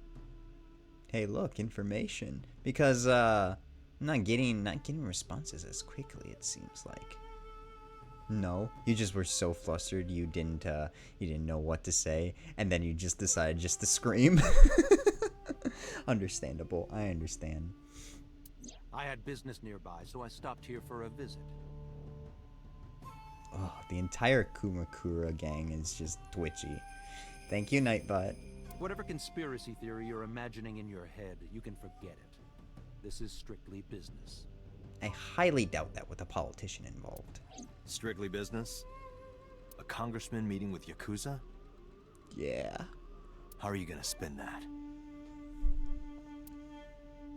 Hey, look, information. Because I'm not getting responses as quickly, it seems like. No, you just were so flustered you didn't know what to say, and then you just decided just to scream. Understandable, I understand. I had business nearby, so I stopped here for a visit. Oh, the entire Kumakura gang is just twitchy. Thank you, Nightbot. Whatever conspiracy theory you're imagining in your head, you can forget it. This is strictly business. I highly doubt that with a politician involved. Strictly business? A congressman meeting with Yakuza? Yeah. How are you gonna spin that?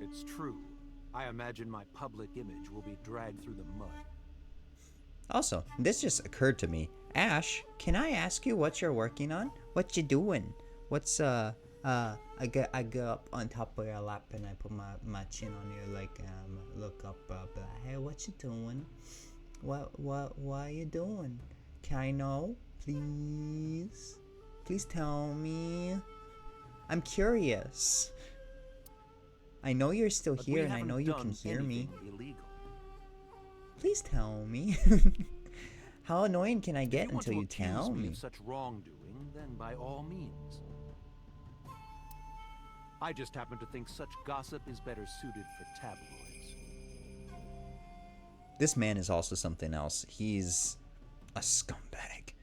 It's true. I imagine my public image will be dragged through the mud. Also, this just occurred to me. Ash, can I ask you what you're working on? What you doing? What's I go up on top of your lap and I put my chin on your look up, hey, what you doing? What are you doing? Can I know? Please? Please tell me. I'm curious. I know you're still But here and I know you can hear me. Illegal. Please tell me. How annoying can I get until you tell me? Of such wrongdoing, then by all means. I just happen to think such gossip is better suited for tabloids. This man is also something else. He's a scumbag.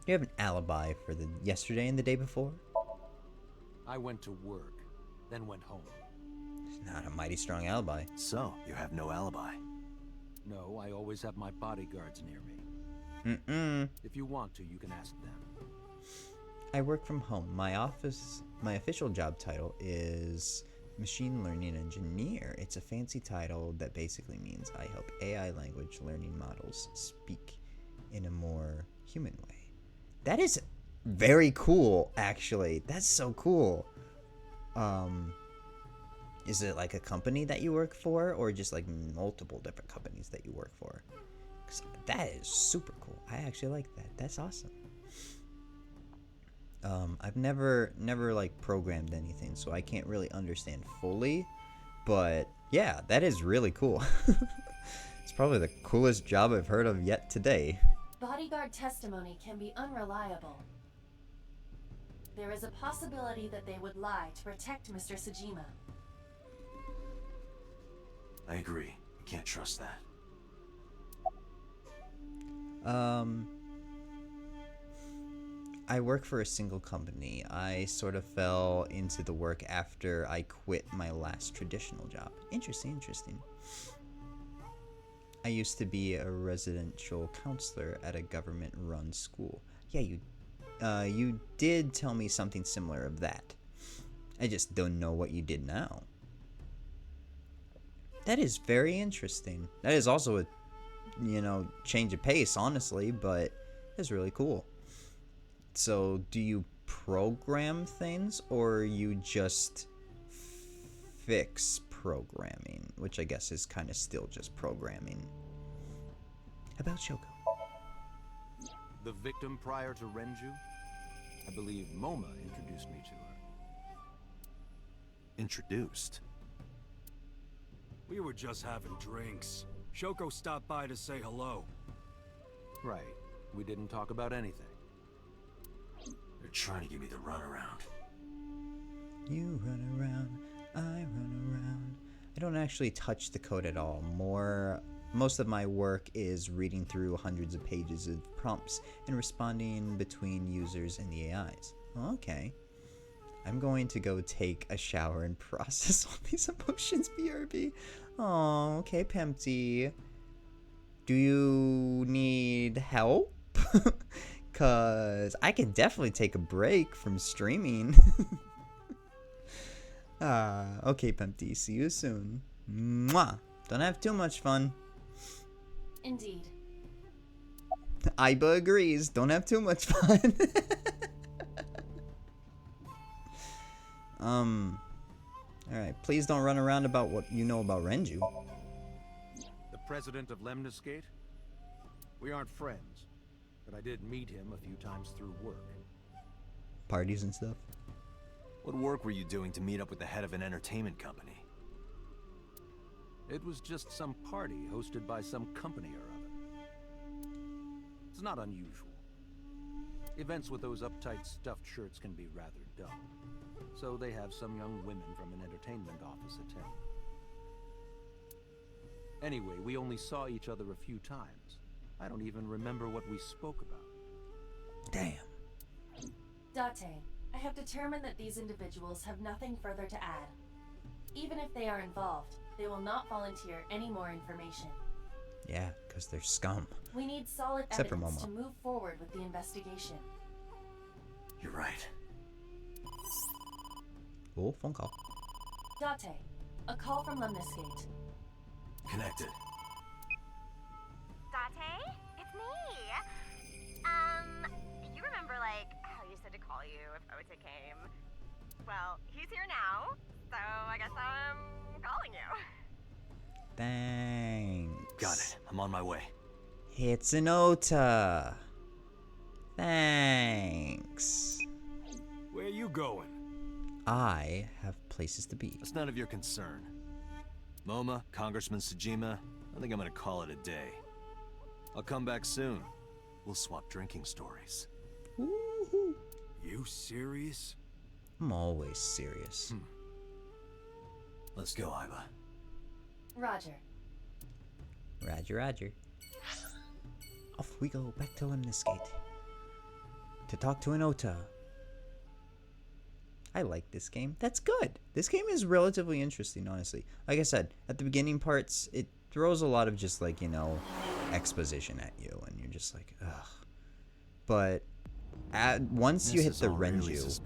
You have an alibi for the yesterday and the day before? I went to work, then went home. It's not a mighty strong alibi. So, you have no alibi? No, I always have my bodyguards near me. If you want to, you can ask them. I work from home. My official job title is Machine Learning Engineer. It's a fancy title that basically means I help AI language learning models speak in a more human way. That is very cool, actually. That's so cool. Is it like a company that you work for, or just like multiple different companies that you work for? 'Cause that is super cool. I actually like that. That's awesome. I've never like programmed anything, so I can't really understand fully. But yeah, that is really cool. It's probably the coolest job I've heard of yet today. Bodyguard testimony can be unreliable. There is a possibility that they would lie to protect Mr. Sajima. I agree. You can't trust that. I work for a single company. I sort of fell into the work after I quit my last traditional job. Interesting. I used to be a residential counselor at a government-run school. Yeah, you did tell me something similar of that. I just don't know what you did now. That is very interesting. That is also a, change of pace, honestly, but it's really cool. So, do you program things, or you just fix programming, which I guess is kind of still just programming? About Shoko. The victim prior to Renju? I believe Moma introduced me to her. Introduced? We were just having drinks. Shoko stopped by to say hello. Right. We didn't talk about anything. They're trying to give me the runaround. You run around, I run around. I don't actually touch the code at all. Most of my work is reading through hundreds of pages of prompts and responding between users and the AIs. Okay. I'm going to go take a shower and process all these emotions, BRB. Oh, okay, Pempty. Do you need help? Cause I can definitely take a break from streaming. Okay, Pempty. See you soon. Mwah. Don't have too much fun. Indeed. Aiba agrees. Don't have too much fun. Alright, please don't run around about what you know about Renju. The president of Lemniscate? We aren't friends, but I did meet him a few times through work. Parties and stuff? What work were you doing to meet up with the head of an entertainment company? It was just some party hosted by some company or other. It's not unusual. Events with those uptight stuffed shirts can be rather dull. So they have some young women from an entertainment office attend. Anyway, we only saw each other a few times. I don't even remember what we spoke about. Damn. Date, I have determined that these individuals have nothing further to add. Even if they are involved, they will not volunteer any more information. Yeah, because they're scum. We need solid Except for evidence Momo. to move forward with the investigation. You're right. Oh, phone call. Date, a call from Lemniscate. Connected. Date? It's me! You remember, like, how you said to call you if Ota came? Well, he's here now, so I guess I'm calling you. Thanks. Got it. I'm on my way. It's an Ota. Thanks. Where you going? I have places to be. It's none of your concern. Moma, Congressman Tsujima, I think I'm gonna call it a day. I'll come back soon. We'll swap drinking stories. Woohoo. You serious? I'm always serious. Let's go, Iba. Roger. Roger, roger. Off we go back to Lemniscate. To talk to an Ota. I like this game. That's good. This game is relatively interesting, honestly. Like I said, at the beginning parts, it throws a lot of just like, you know, exposition at you, and you're just like, ugh. But once you hit the Renju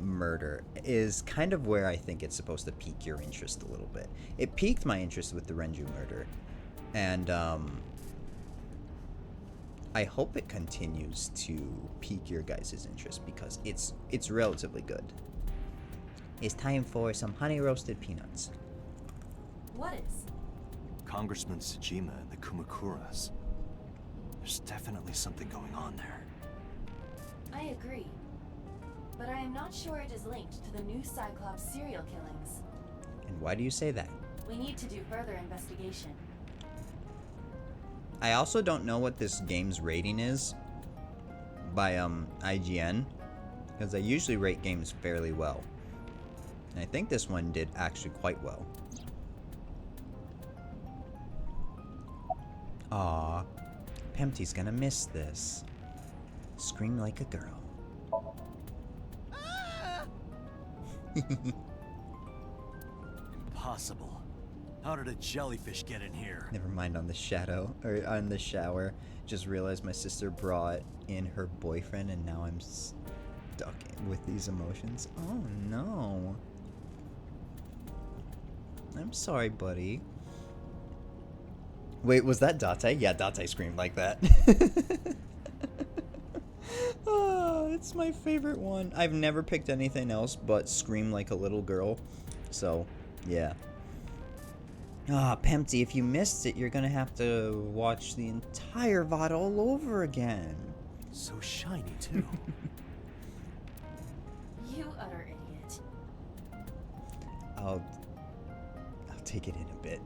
murder is kind of where I think it's supposed to pique your interest a little bit. It piqued my interest with the Renju murder, and I hope it continues to pique your guys' interest because it's relatively good. It's time for some honey roasted peanuts. What is? Congressman Tsujima and the Kumakuras. There's definitely something going on there. I agree. But I am not sure it is linked to the new Cyclops serial killings. And why do you say that? We need to do further investigation. I also don't know what this game's rating is by IGN, because I usually rate games fairly well. And I think this one did actually quite well. Aw, Pempty's gonna miss this. Scream like a girl. Impossible. How did a jellyfish get in here? Never mind on the shadow, or on the shower. Just realized my sister brought in her boyfriend and now I'm stuck with these emotions. Oh no. I'm sorry, buddy. Wait, was that Date? Yeah, Date screamed like that. Oh, it's my favorite one. I've never picked anything else but Scream Like a Little Girl. So, yeah. Ah, Pempty, if you missed it, you're gonna have to watch the entire VOD all over again. So shiny, too. You utter idiot. I'll take it in a bit.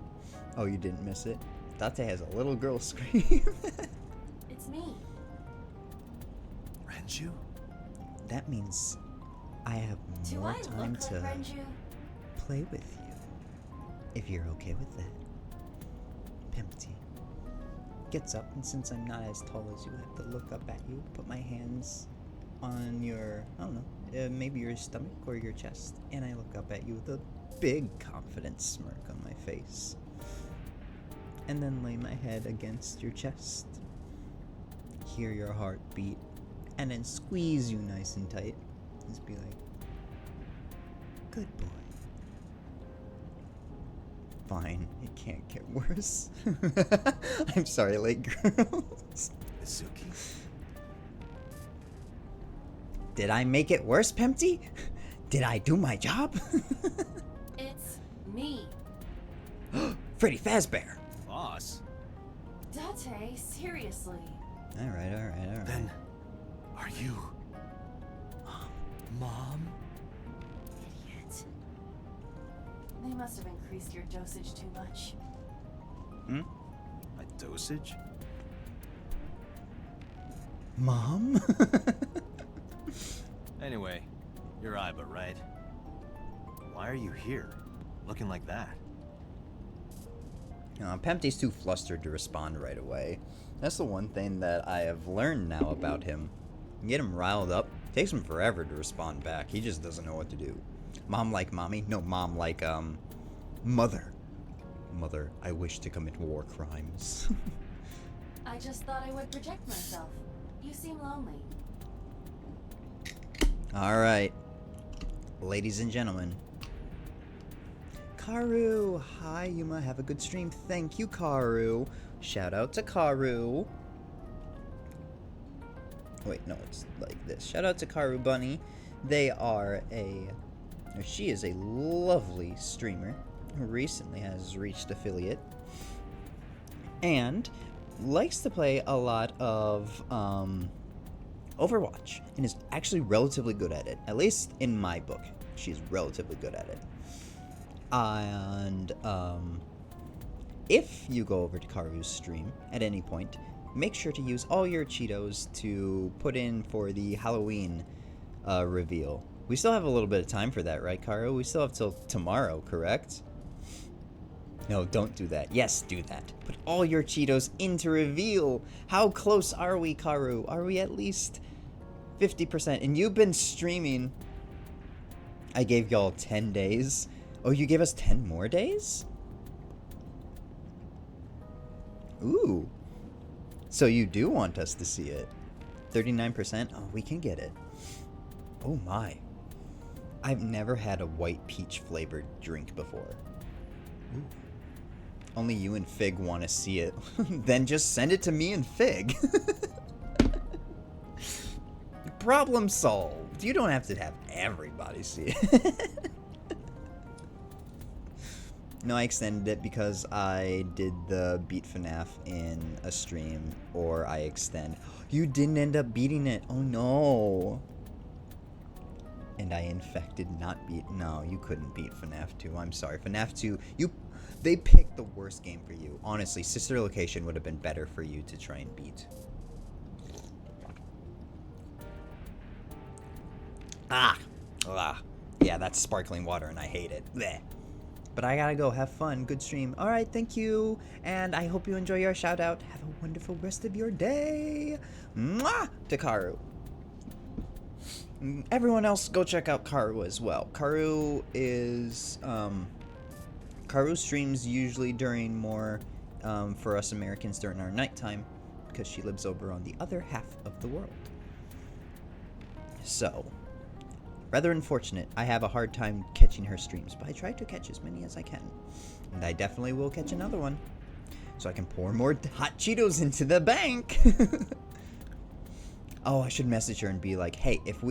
Oh, you didn't miss it? Date has a little girl scream. It's me. Renju? That means I have Do more I time look to like Renju? play with you. If you're okay with that. Pempty gets up, and since I'm not as tall as you, I have to look up at you, put my hands on your, I don't know, maybe your stomach or your chest, and I look up at you with a big confident smirk on my face. And then lay my head against your chest, hear your heart beat, and then squeeze you nice and tight. Just be like, good boy. Fine, it can't get worse. I'm sorry, late girls. Mizuki. Did I make it worse, Pempty? Did I do my job? It's me. Freddy Fazbear. Boss? Date, seriously. Alright. Then, are you... Mom? Idiot. They must have increased your dosage too much. Hmm? My dosage? Mom? Anyway, you're Iba, right? Why are you here? Looking like that? Pempty's too flustered to respond right away. That's the one thing that I have learned now about him. You get him riled up, takes him forever to respond back. He just doesn't know what to do. Mom like mommy? No, mom like, mother. Mother, I wish to commit war crimes. I just thought I would project myself. You seem lonely. Alright. Ladies and gentlemen. Karu! Hi, Yuma. Have a good stream. Thank you, Karu. Shout out to Karu. Wait, no, it's like this. Shout out to Karu Bunny. They are she is a lovely streamer who recently has reached affiliate. And likes to play a lot of, Overwatch, and is actually relatively good at it. At least in my book, she's relatively good at it. And if you go over to Karu's stream at any point, make sure to use all your Cheetos to put in for the Halloween reveal. We still have a little bit of time for that, right, Karu? We still have till tomorrow, correct? No, don't do that. Yes, do that. Put all your Cheetos into reveal. How close are we, Karu? Are we at least 50%? And you've been streaming. I gave y'all 10 days. Oh, you gave us 10 more days? Ooh. So you do want us to see it. 39%? Oh, we can get it. Oh my. I've never had a white peach flavored drink before. Ooh. Only you and Fig want to see it. Then just send it to me and Fig. Problem solved. You don't have to have everybody see it. No, I extended it because I did the beat FNAF in a stream, or I extend. You didn't end up beating it. Oh no. And I infected not beat. No, you couldn't beat FNAF 2. I'm sorry. FNAF 2, they picked the worst game for you. Honestly, Sister Location would have been better for you to try and beat. Ah! Yeah, that's sparkling water and I hate it. Blech. But I gotta go. Have fun. Good stream. Alright, thank you. And I hope you enjoy your shout out. Have a wonderful rest of your day. Mwah! To Karu. Everyone else, go check out Karu as well. Karu is, Karu streams usually during more, for us Americans during our nighttime, because she lives over on the other half of the world. So, rather unfortunate, I have a hard time catching her streams, but I try to catch as many as I can. And I definitely will catch another one, so I can pour more hot Cheetos into the bank. Oh, I should message her and be like, hey, if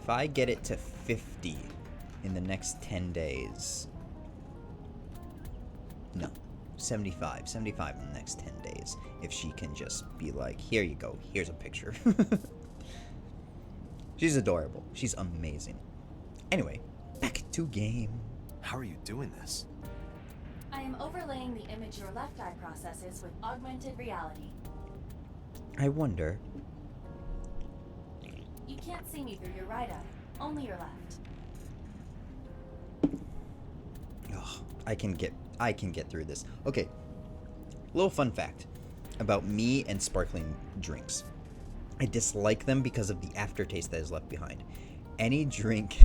I get it to 50 in the next 10 days. No, 75 in the next 10 days. If she can just be like, here you go, here's a picture. She's adorable. She's amazing. Anyway, back to game. How are you doing this? I am overlaying the image your left eye processes with augmented reality. I wonder. You can't see me through your right eye, only your left. Ugh, I can get through this. Okay, little fun fact about me and sparkling drinks. I dislike them because of the aftertaste that is left behind. Any drink,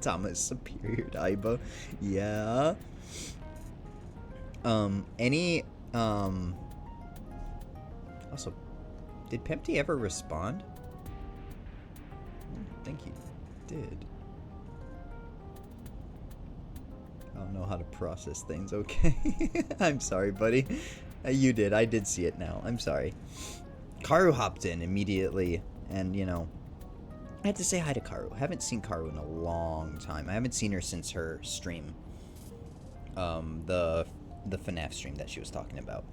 Tama is superior to Aiba. Yeah. Also, did Pempty ever respond? I think he did. I don't know how to process things, okay? I'm sorry, buddy. You did. I did see it now. I'm sorry. Karu hopped in immediately, and, you know, I had to say hi to Karu. I haven't seen Karu in a long time. I haven't seen her since her stream. The FNAF stream that she was talking about.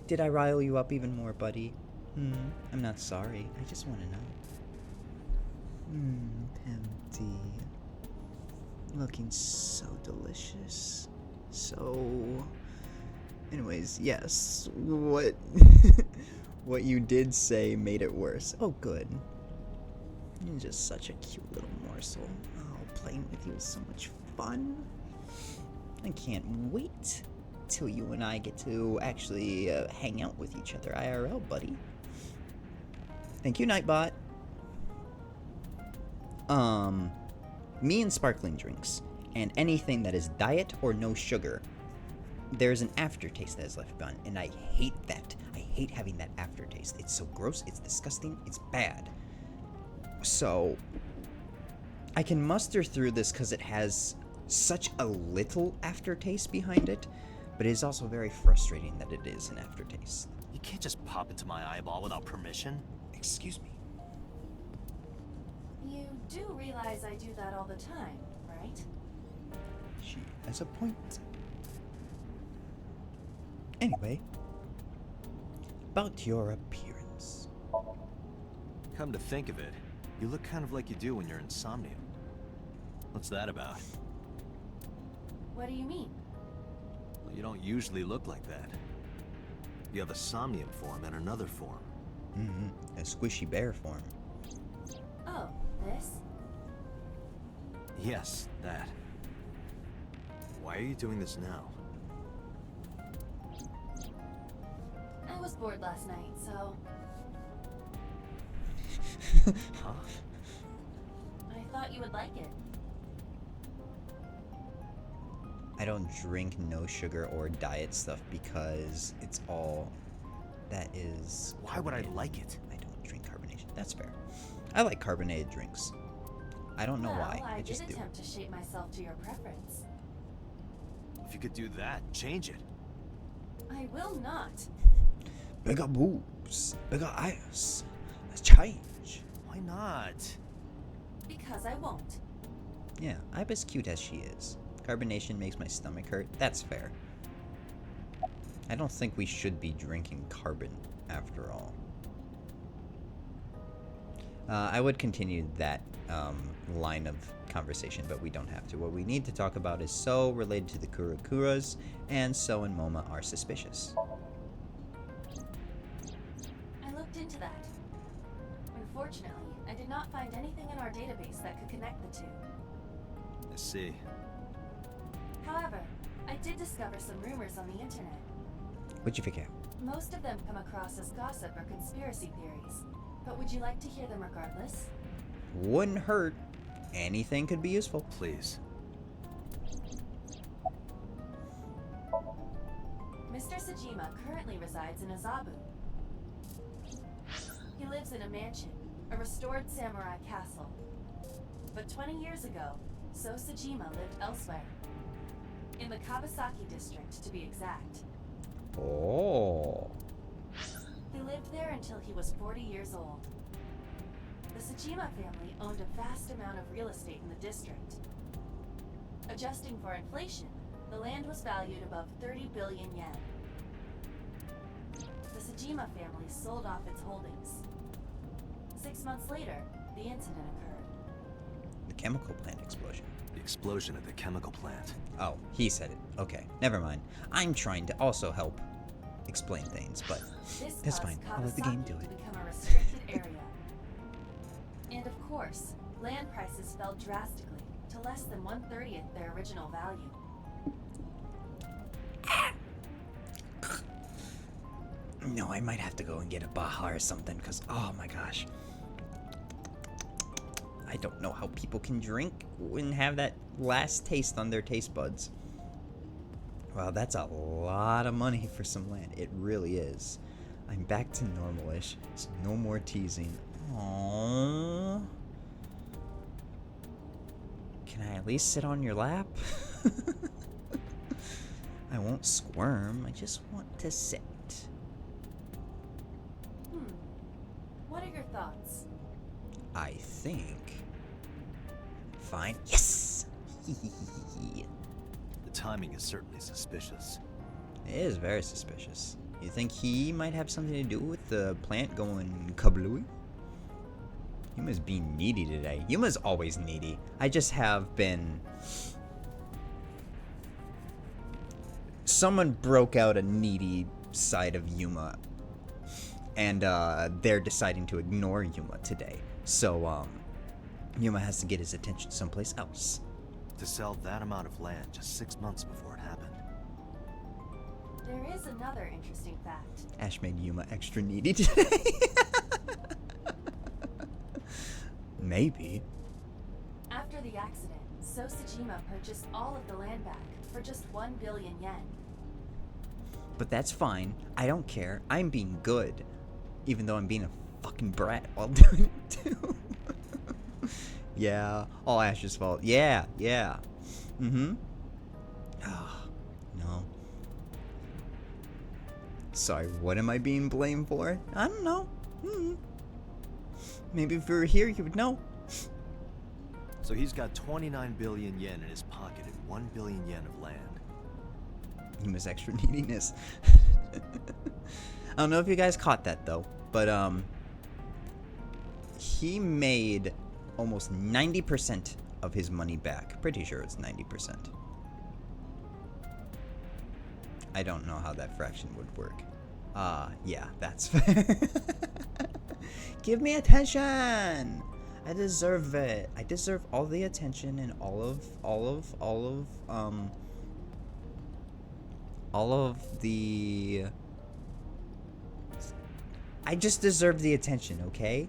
Did I rile you up even more, buddy? I'm not sorry. I just want to know. Empty. Looking so delicious. So... Anyways, yes. What... what you did say made it worse. Oh, good. You're just such a cute little morsel. Oh, playing with you is so much fun. I can't wait till you and I get to actually hang out with each other IRL, buddy. Thank you, Nightbot. Me and sparkling drinks, and anything that is diet or no sugar, there's an aftertaste that is left behind, and I hate that. I hate having that aftertaste. It's so gross, it's disgusting, it's bad. So, I can muster through this because it has such a little aftertaste behind it, but it is also very frustrating that it is an aftertaste. You can't just pop into my eyeball without permission. Excuse me. You do realize I do that all the time, right? She has a point. Anyway, about your appearance. Come to think of it, you look kind of like you do when you're in Somnium. What's that about? What do you mean? Well, you don't usually look like that. You have a Somnium form and another form. A squishy bear form. Oh, this? Yes, that. Why are you doing this now? I was bored last night, so... Huh? I thought you would like it. I don't drink no sugar or diet stuff because it's all that is. Why would I carbonated. like it? I don't drink carbonation. That's fair. I like carbonated drinks. I don't know why. I just did do. attempt to shape myself to your preference. If you could do that, change it. I will not. Bigger boobs, bigger eyes. Let's change. Why not? Because I won't. Yeah, I'm as cute as she is. Carbonation makes my stomach hurt. That's fair. I don't think we should be drinking carbon after all. I would continue that line of conversation, but we don't have to. What we need to talk about is So related to the Kurakuras, and So and Moma are suspicious. I looked into that. Unfortunately, I did not find anything in our database that could connect the two. I see. However, I did discover some rumors on the internet. What'd you figure out? Most of them come across as gossip or conspiracy theories. But would you like to hear them regardless? Wouldn't hurt. Anything could be useful. Please. Mr. Sajima currently resides in Azabu. He lives in a mansion, a restored samurai castle. But 20 years ago, So Sajima lived elsewhere. In the Kawasaki district, to be exact. Oh. He lived there until he was 40 years old. The Sajima family owned a vast amount of real estate in the district. Adjusting for inflation, the land was valued above 30 billion yen. The Sajima family sold off its holdings. 6 months later, the incident occurred. The chemical plant explosion. The explosion at the chemical plant. Oh, he said it. Okay, never mind. I'm trying to also help explain things, but that's fine. I'll let the game do it. To become a restricted area. And of course, land prices fell drastically to less than 1/30 their original value. No, I might have to go and get a Baja or something, because, oh my gosh. I don't know how people can drink and have that last taste on their taste buds. Wow, that's a lot of money for some land. It really is. I'm back to normal-ish. So no more teasing. Aww. Can I at least sit on your lap? I won't squirm. I just want to sit. What are your thoughts? I think... Fine. Yes! The timing is certainly suspicious. It is very suspicious. You think he might have something to do with the plant going kablooey? Yuma's being needy today. Yuma's always needy. I just have been... Someone broke out a needy side of Yuma. And they're deciding to ignore Yuma today. So, Yuma has to get his attention someplace else. To sell that amount of land just 6 months before it happened. There is another interesting fact. Ash made Yuma extra needy today. Maybe. After the accident, Sosajima purchased all of the land back for just 1 billion yen. But that's fine. I don't care. I'm being good. Even though I'm being a fucking brat while doing it too. Yeah, all Ash's fault. Yeah. Mm-hmm. Oh, no. Sorry, what am I being blamed for? I don't know. Maybe if you were here, you would know. So he's got 29 billion yen in his pocket and 1 billion yen of land. Yuma's extra neediness. I don't know if you guys caught that though, but he made almost 90% of his money back. Pretty sure it's 90%. I don't know how that fraction would work. Yeah, that's fair. Give me attention! I deserve it. I deserve all the attention and all of the... I just deserve the attention, okay?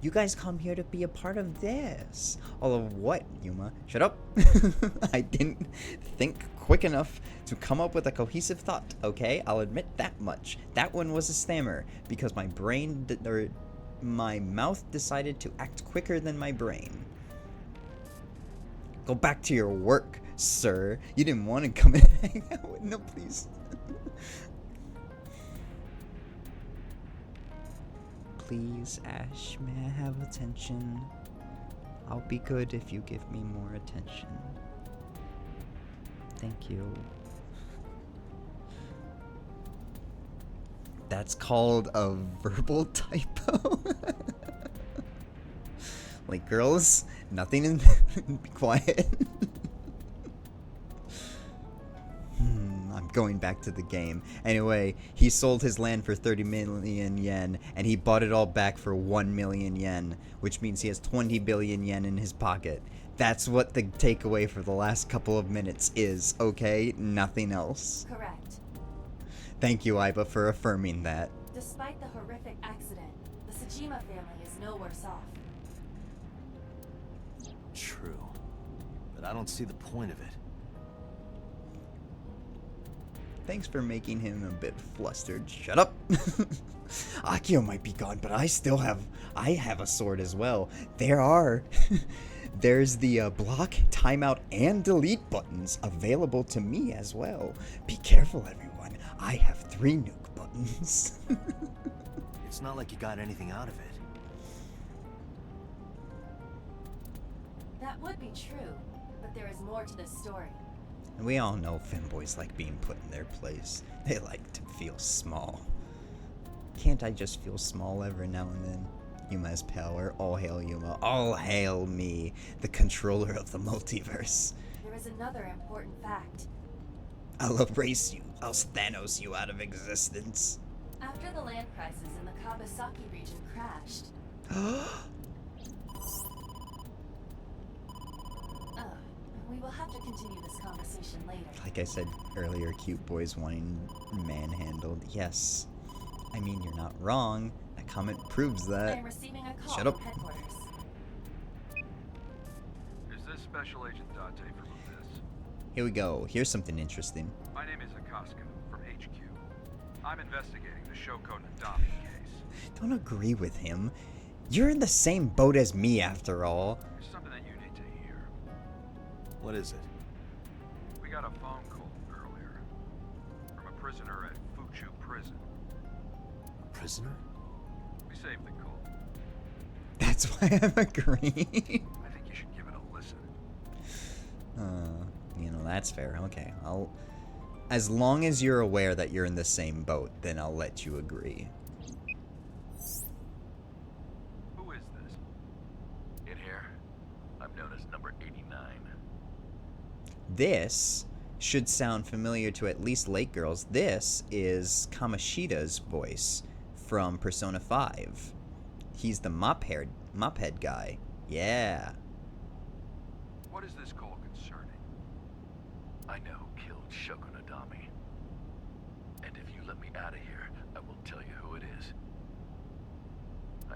You guys come here to be a part of this. All of what, Yuma? Shut up. I didn't think quick enough to come up with a cohesive thought, okay? I'll admit that much. That one was a stammer because my brain, my mouth decided to act quicker than my brain. Go back to your work, sir. You didn't want to come and hang out with... No, please. Please, Ash, may I have attention? I'll be good if you give me more attention. Thank you. That's called a verbal typo. Like, girls, nothing in... Be quiet. I'm going back to the game. Anyway, he sold his land for 30 million yen, and he bought it all back for 1 million yen, which means he has 20 billion yen in his pocket. That's what the takeaway for the last couple of minutes is, okay? Nothing else. Correct. Thank you, Aiba, for affirming that. Despite the horrific accident, the Sajima family is no worse off. True. But I don't see the point of it. Thanks for making him a bit flustered. Shut up! Akio might be gone, but I have a sword as well. There's the block, timeout, and delete buttons available to me as well. Be careful, everyone. I have 3 nuke buttons. It's not like you got anything out of it. That would be true, but there is more to this story. And we all know femboys like being put in their place. They like to feel small. Can't I just feel small every now and then? Yuma has power. All hail Yuma. All hail me, the controller of the multiverse. There is another important fact. I'll erase you. I'll Thanos you out of existence. After the land prices in the Kawasaki region crashed... we will have to continue this conversation later. Like I said earlier, cute boys wanting manhandled. Yes. I mean, you're not wrong. That comment proves that. I am receiving a call Shut up. from headquarters. Is this Special Agent Date from Abyss? Here we go. Here's something interesting. My name is Akaska from HQ. I'm investigating the Shoko Nadami case. Don't agree with him. You're in the same boat as me, after all. There's something that you need to hear. What is it? We got a phone call earlier from a prisoner at Fuchu Prison. A prisoner? We saved the call. That's why I'm agreeing. I think you should give it a listen. That's fair. Okay, as long as you're aware that you're in the same boat, then I'll let you agree. Who is this? In here, I'm known as number 89. This should sound familiar to at least Lake Girls. This is Kamoshida's voice from Persona 5. He's the mop-head guy. Yeah. What is this call concerning? I know who killed Shoko Nadami.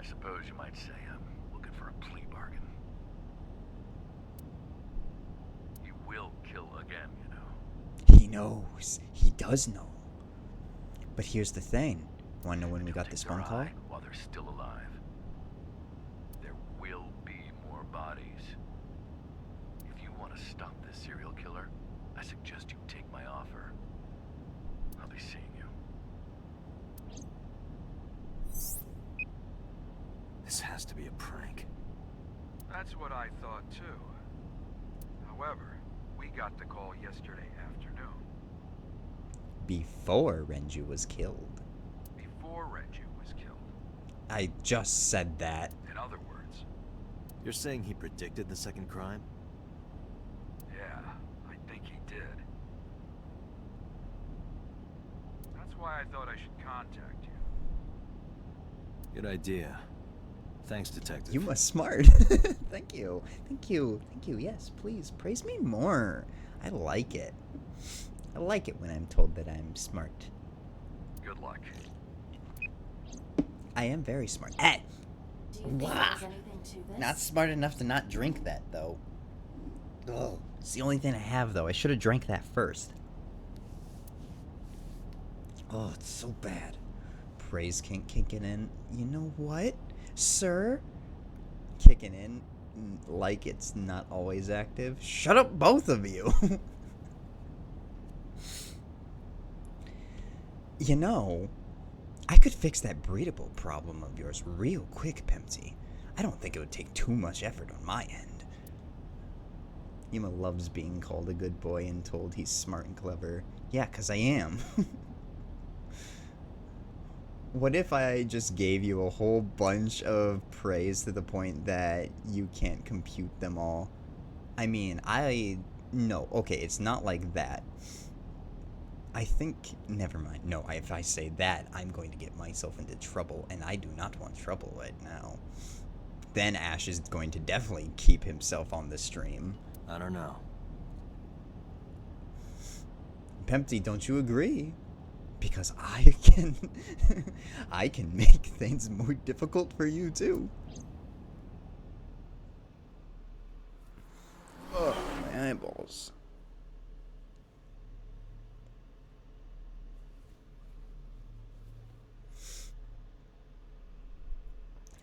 suppose you might say I'm looking for a plea bargain. You will kill again, you know. He knows. He does know. But here's the thing. Want to know when we got this phone call? While they're still alive. There will be more bodies. If you want to stop this serial killer, I suggest you take my offer. I'll be seeing you. This has to be a prank. That's what I thought too. However, we got the call yesterday afternoon. Before Renju was killed. Before Renju was killed. I just said that. In other words. You're saying he predicted the second crime? Yeah, I think he did. That's why I thought I should contact you. Good idea. Thanks, Detective. You must smart. Thank you. Thank you. Thank you. Yes, please. Praise me more. I like it. I like it when I'm told that I'm smart. Good luck. I am very smart. Do you think Wow. there's anything to this? Not smart enough to not drink that, though. Ugh. It's the only thing I have, though. I should have drank that first. Oh, it's so bad. Praise kicking in. You know what, sir? Kicking in like it's not always active. Shut up, both of you. You know, I could fix that breedable problem of yours real quick, Pempsy. I don't think it would take too much effort on my end. Yuma loves being called a good boy and told he's smart and clever. Yeah, 'cause I am. What if I just gave you a whole bunch of praise to the point that you can't compute them all? I mean, no, okay, it's not like that. I think, never mind. No, if I say that, I'm going to get myself into trouble, and I do not want trouble right now. Then Ash is going to definitely keep himself on the stream. I don't know. Pempty, don't you agree? Because I can, I can make things more difficult for you too. Oh, my eyeballs.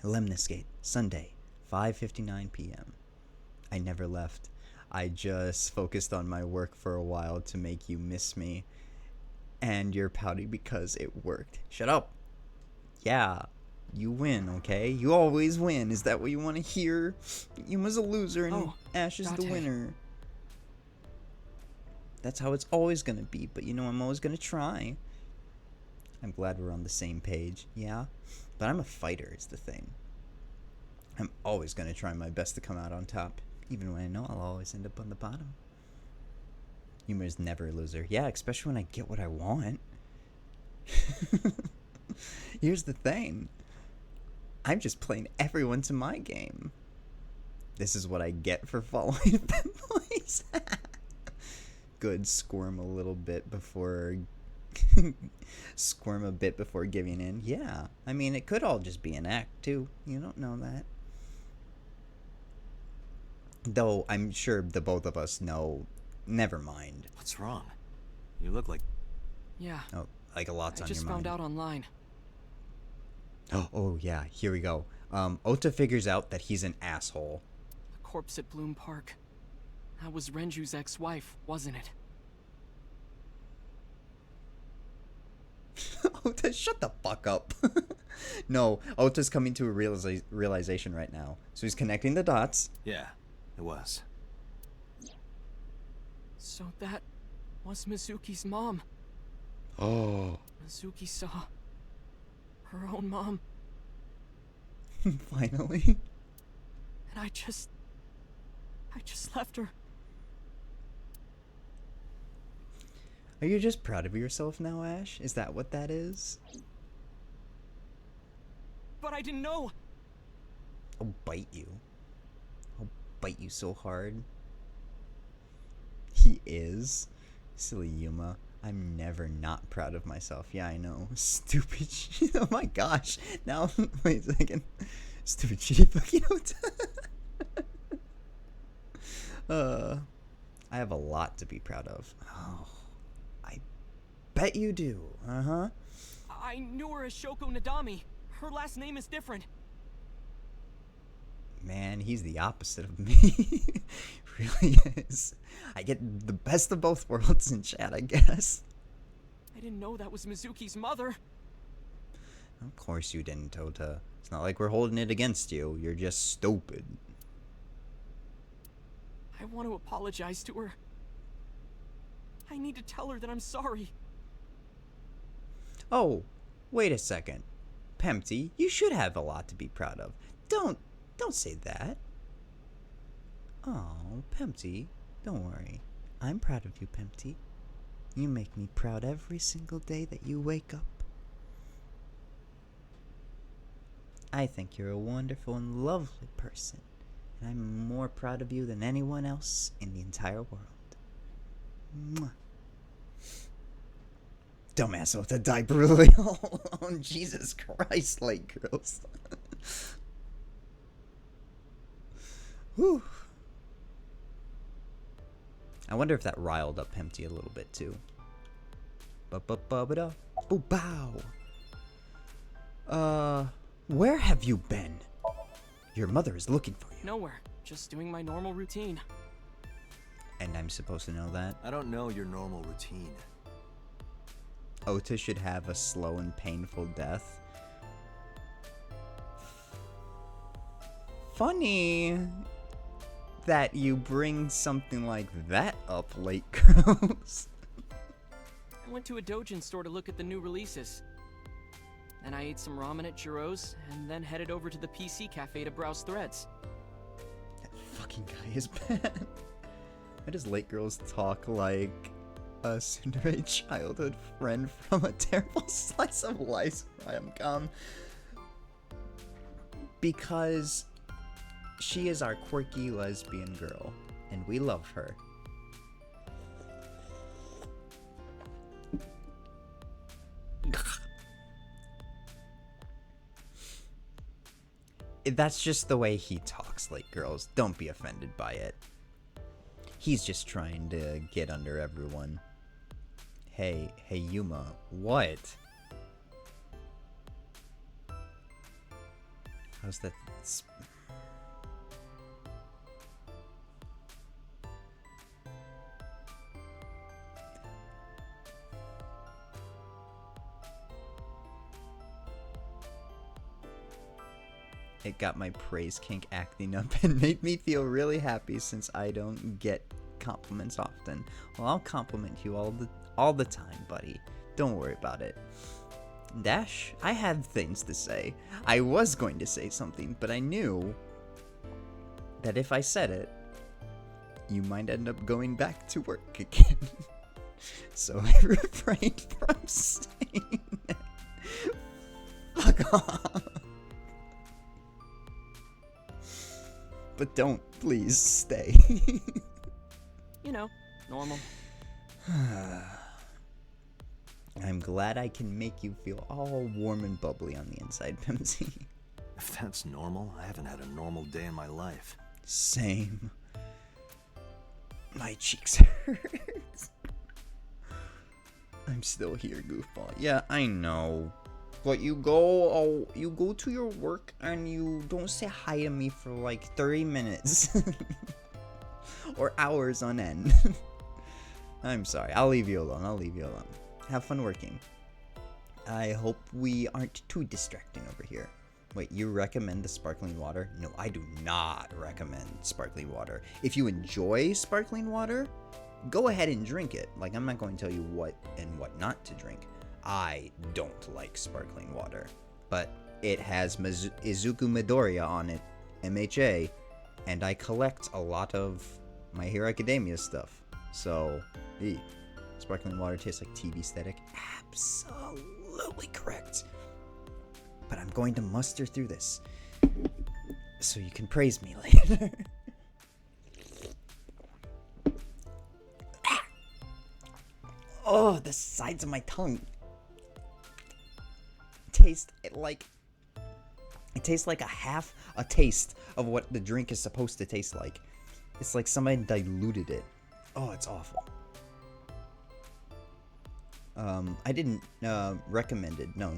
Lemniscate, Sunday, 5:59 p.m. I never left. I just focused on my work for a while to make you miss me. And you're pouty because it worked. Shut up. Yeah, you win, okay? You always win. Is that what you want to hear? Yuma's a loser and Ash is the winner. That's how it's always going to be, but you know I'm always going to try. I'm glad we're on the same page, yeah? But I'm a fighter, is the thing. I'm always going to try my best to come out on top, even when I know I'll always end up on the bottom. Yuma's never a loser. Yeah, especially when I get what I want. Here's the thing. I'm just playing everyone to my game. This is what I get for following fanboys. Good, squirm a little bit before... squirm a bit before giving in. Yeah, I mean, it could all just be an act, too. You don't know that. Though, I'm sure the both of us know... Never mind. What's wrong? You look like... Yeah. Oh, like a lot's on your mind. I just found out online. Oh, yeah, here we go. Ota figures out that he's an asshole. The corpse at Bloom Park. That was Renju's ex-wife, wasn't it? Ota, shut the fuck up. No, Ota's coming to a realization right now. So he's connecting the dots. Yeah, it was. So that was Mizuki's mom. Oh. Mizuki saw her own mom. Finally. And I just left her. Are you just proud of yourself now, Ash? Is that what that is? But I didn't know. I'll bite you. I'll bite you so hard. He is. Silly Yuma. I'm never not proud of myself. Yeah, I know. Stupid shit. Oh my gosh. Now, wait a second. Stupid shitty fucking note. I have a lot to be proud of. Oh, I bet you do. Uh-huh. I knew her as Shoko Nadami. Her last name is different. Man, he's the opposite of me. Really is. I get the best of both worlds in chat, I guess. I didn't know that was Mizuki's mother. Of course you didn't, Tota. It's not like we're holding it against you. You're just stupid. I want to apologize to her. I need to tell her that I'm sorry. Oh, wait a second. Pempty, you should have a lot to be proud of. Don't say that. Oh, Pempty, don't worry. I'm proud of you, Pempty. You make me proud every single day that you wake up. I think you're a wonderful and lovely person, and I'm more proud of you than anyone else in the entire world. Mwah. Dumbass with a die brutally. Oh, Jesus Christ, like girls. Whew. I wonder if that riled up Pempty a little bit too. Ba-ba-ba-ba-da. Bow. Where have you been? Your mother is looking for you. Nowhere. Just doing my normal routine. And I'm supposed to know that? I don't know your normal routine. Ota should have a slow and painful death. Funny that you bring something like that up, late girls. I went to a Dojin store to look at the new releases. Then I ate some ramen at Jiro's, and then headed over to the PC cafe to browse threads. That fucking guy is bad. Why does late girls talk like a tsundere childhood friend from a terrible slice of life rom-com? Because she is our quirky lesbian girl, and we love her. That's just the way he talks, like girls. Don't be offended by it. He's just trying to get under everyone. Hey, Yuma, what? How's that? It got my praise kink acting up and made me feel really happy since I don't get compliments often. Well, I'll compliment you all the time, buddy. Don't worry about it. Dash, I had things to say. I was going to say something, but I knew that if I said it, you might end up going back to work again. So I refrained from saying it. Fuck off. But don't, please, stay. You know, normal. I'm glad I can make you feel all warm and bubbly on the inside, Pimsy. If that's normal, I haven't had a normal day in my life. Same. My cheeks hurt. I'm still here, goofball. Yeah, I know. But you go to your work and you don't say hi to me for like 30 minutes. Or hours on end. I'm sorry. I'll leave you alone. Have fun working. I hope we aren't too distracting over here. Wait, you recommend the sparkling water? No, I do not recommend sparkling water. If you enjoy sparkling water, go ahead and drink it. Like, I'm not going to tell you what and what not to drink. I don't like sparkling water, but it has Izuku Midoriya on it, MHA, and I collect a lot of My Hero Academia stuff. So, sparkling water tastes like TV static. Absolutely correct. But I'm going to muster through this, so you can praise me later. Oh, the sides of my tongue. Taste like it tastes like a taste of what the drink is supposed to taste like. It's like somebody diluted it. Oh, it's awful. I didn't recommend it. No.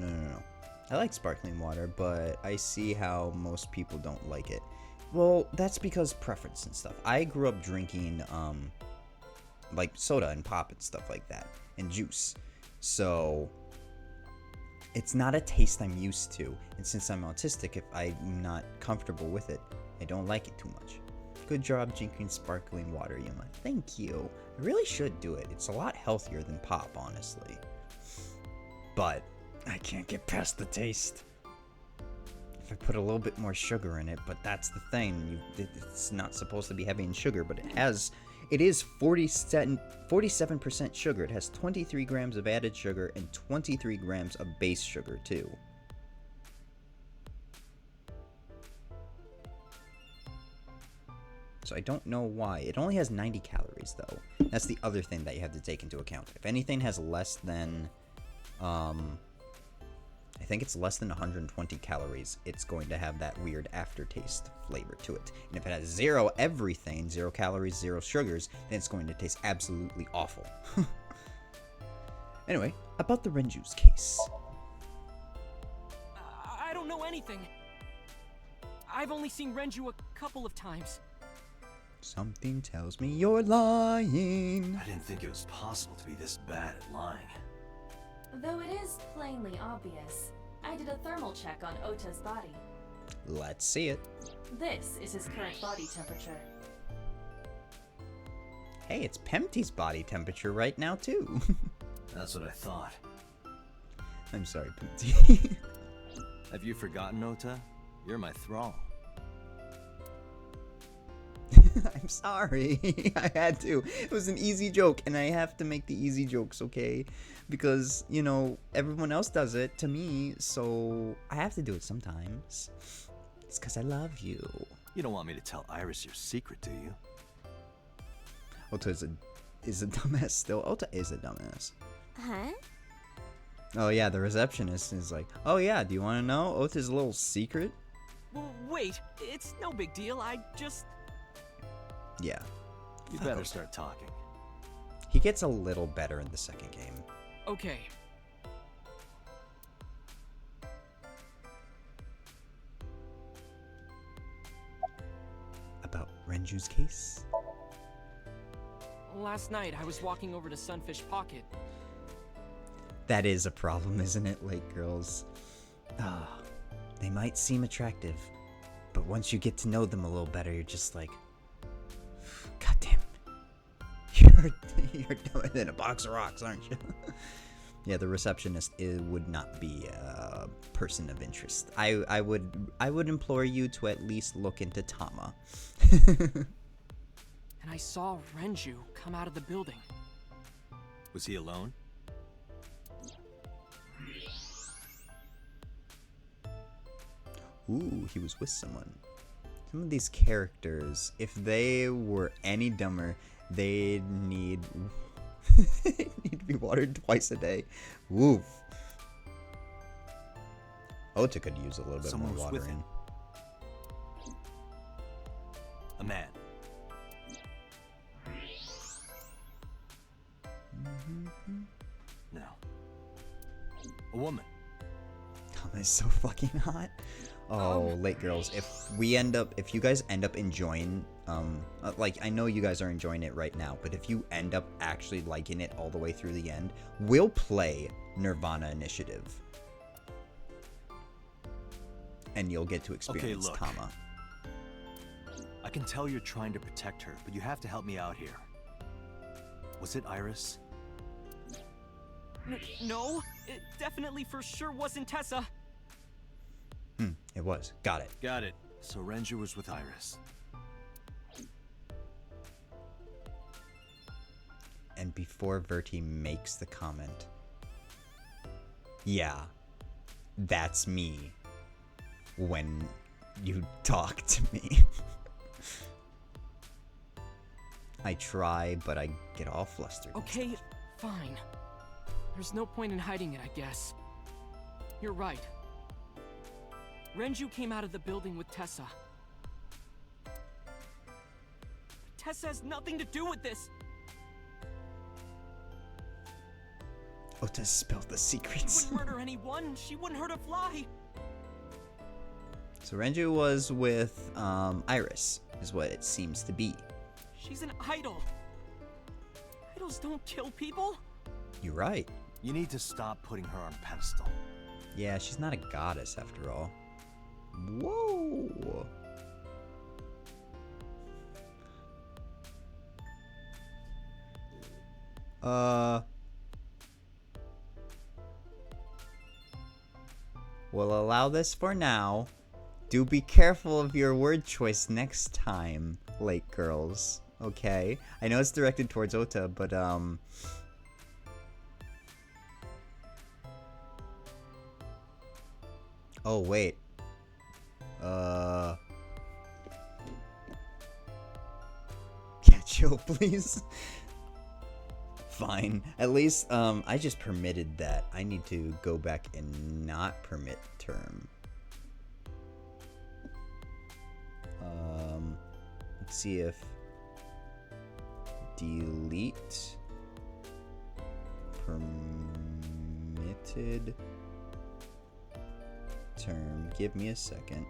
I like sparkling water, but I see how most people don't like it. Well, that's because preference and stuff. I grew up drinking like soda and pop and stuff like that, and juice. So it's not a taste I'm used to, and since I'm autistic, if I'm not comfortable with it, I don't like it too much. Good job drinking sparkling water, Yuma. Thank you. I really should do it. It's a lot healthier than pop, honestly. But I can't get past the taste. If I put a little bit more sugar in it, but that's the thing. It's not supposed to be heavy in sugar, but it is 47% sugar. It has 23 grams of added sugar and 23 grams of base sugar, too. So I don't know why. It only has 90 calories, though. That's the other thing that you have to take into account. If anything has less than, I think it's less than 120 calories, it's going to have that weird aftertaste flavor to it. And if it has zero everything, 0 calories, 0 sugars, then it's going to taste absolutely awful. Anyway, about the Renju's case. I don't know anything. I've only seen Renju a couple of times. Something tells me you're lying. I didn't think it was possible to be this bad at lying. Though it is plainly obvious, I did a thermal check on Ota's body. Let's see it. This is his current body temperature. Hey, it's Pempty's body temperature right now, too. That's what I thought. I'm sorry, Pempty. Have you forgotten, Ota? You're my thrall. I'm sorry. I had to. It was an easy joke, and I have to make the easy jokes, okay? Because, you know, everyone else does it to me, so I have to do it sometimes. It's because I love you. You don't want me to tell Iris your secret, do you? Ota is a dumbass still. Ota is a dumbass. Huh? Oh, yeah, the receptionist is like, oh, yeah, do you want to know Ota's little secret? Well, wait, it's no big deal. I just... Yeah. You better start talking. He gets a little better in the second game. Okay. About Renju's case? Last night, I was walking over to Sunfish Pocket. That is a problem, isn't it, lake girls? Ah, they might seem attractive, but once you get to know them a little better, you're just like, God damn it. You're dumber than a box of rocks, aren't you? Yeah, the receptionist would not be a person of interest. I would implore you to at least look into Tama. And I saw Renju come out of the building. Was he alone? Ooh, he was with someone. Some of these characters, if they were any dumber, they'd need to be watered twice a day. Woof. Ota could use a little bit Someone more was with watering. him. A man. No. A woman. Tama's so fucking hot. Oh, late girls, if you guys end up enjoying, like, I know you guys are enjoying it right now, but if you end up actually liking it all the way through the end, we'll play Nirvana Initiative. And you'll get to experience look. Tama. I can tell you're trying to protect her, but you have to help me out here. Was it Iris? No, it definitely for sure wasn't Tessa. It was. Got it. Got it. So Renju was with Iris. And before Verti makes the comment, yeah, that's me when you talk to me. I try, but I get all flustered. Okay, fine. There's no point in hiding it, I guess. You're right. Renju came out of the building with Tessa. But Tessa has nothing to do with this! Ota spilled the secrets. She wouldn't murder anyone. She wouldn't hurt a fly. So Renju was with Iris, is what it seems to be. She's an idol. Idols don't kill people. You're right. You need to stop putting her on a pedestal. Yeah, she's not a goddess after all. Whoa. We'll allow this for now. Do be careful of your word choice next time, Lake Girls. Okay? I know it's directed towards Ota, but oh, wait. Yeah, chill, please. Fine. At least, I just permitted that. I need to go back and not permit term. Let's see if delete permitted term. Give me a second.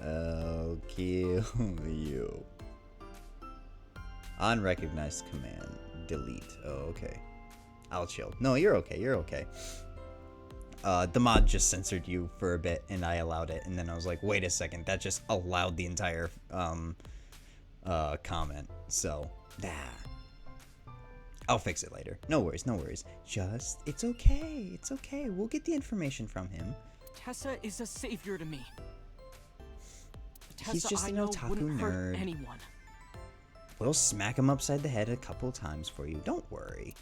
I'll kill you. Unrecognized command. Delete. Oh, okay. I'll chill. No, you're okay. You're okay. The mod just censored you for a bit, and I allowed it. And then I was like, wait a second. That just allowed the entire comment. So, I'll fix it later. No worries. No worries. Just, it's okay. It's okay. We'll get the information from him. Tessa is a savior to me. He's Tessa just I an know otaku wouldn't hurt nerd. anyone. We'll smack him upside the head a couple times for you. Don't worry.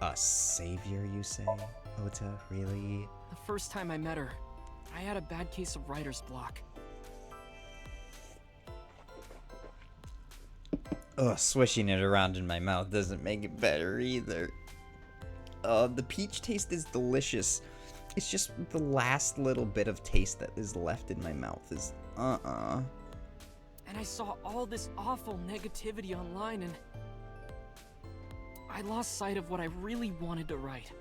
A savior, you say? Ota, really? The first time I met her, I had a bad case of writer's block. Ugh, swishing it around in my mouth doesn't make it better either. The peach taste is delicious. It's just the last little bit of taste that is left in my mouth is And I saw all this awful negativity online, and I lost sight of what I really wanted to write.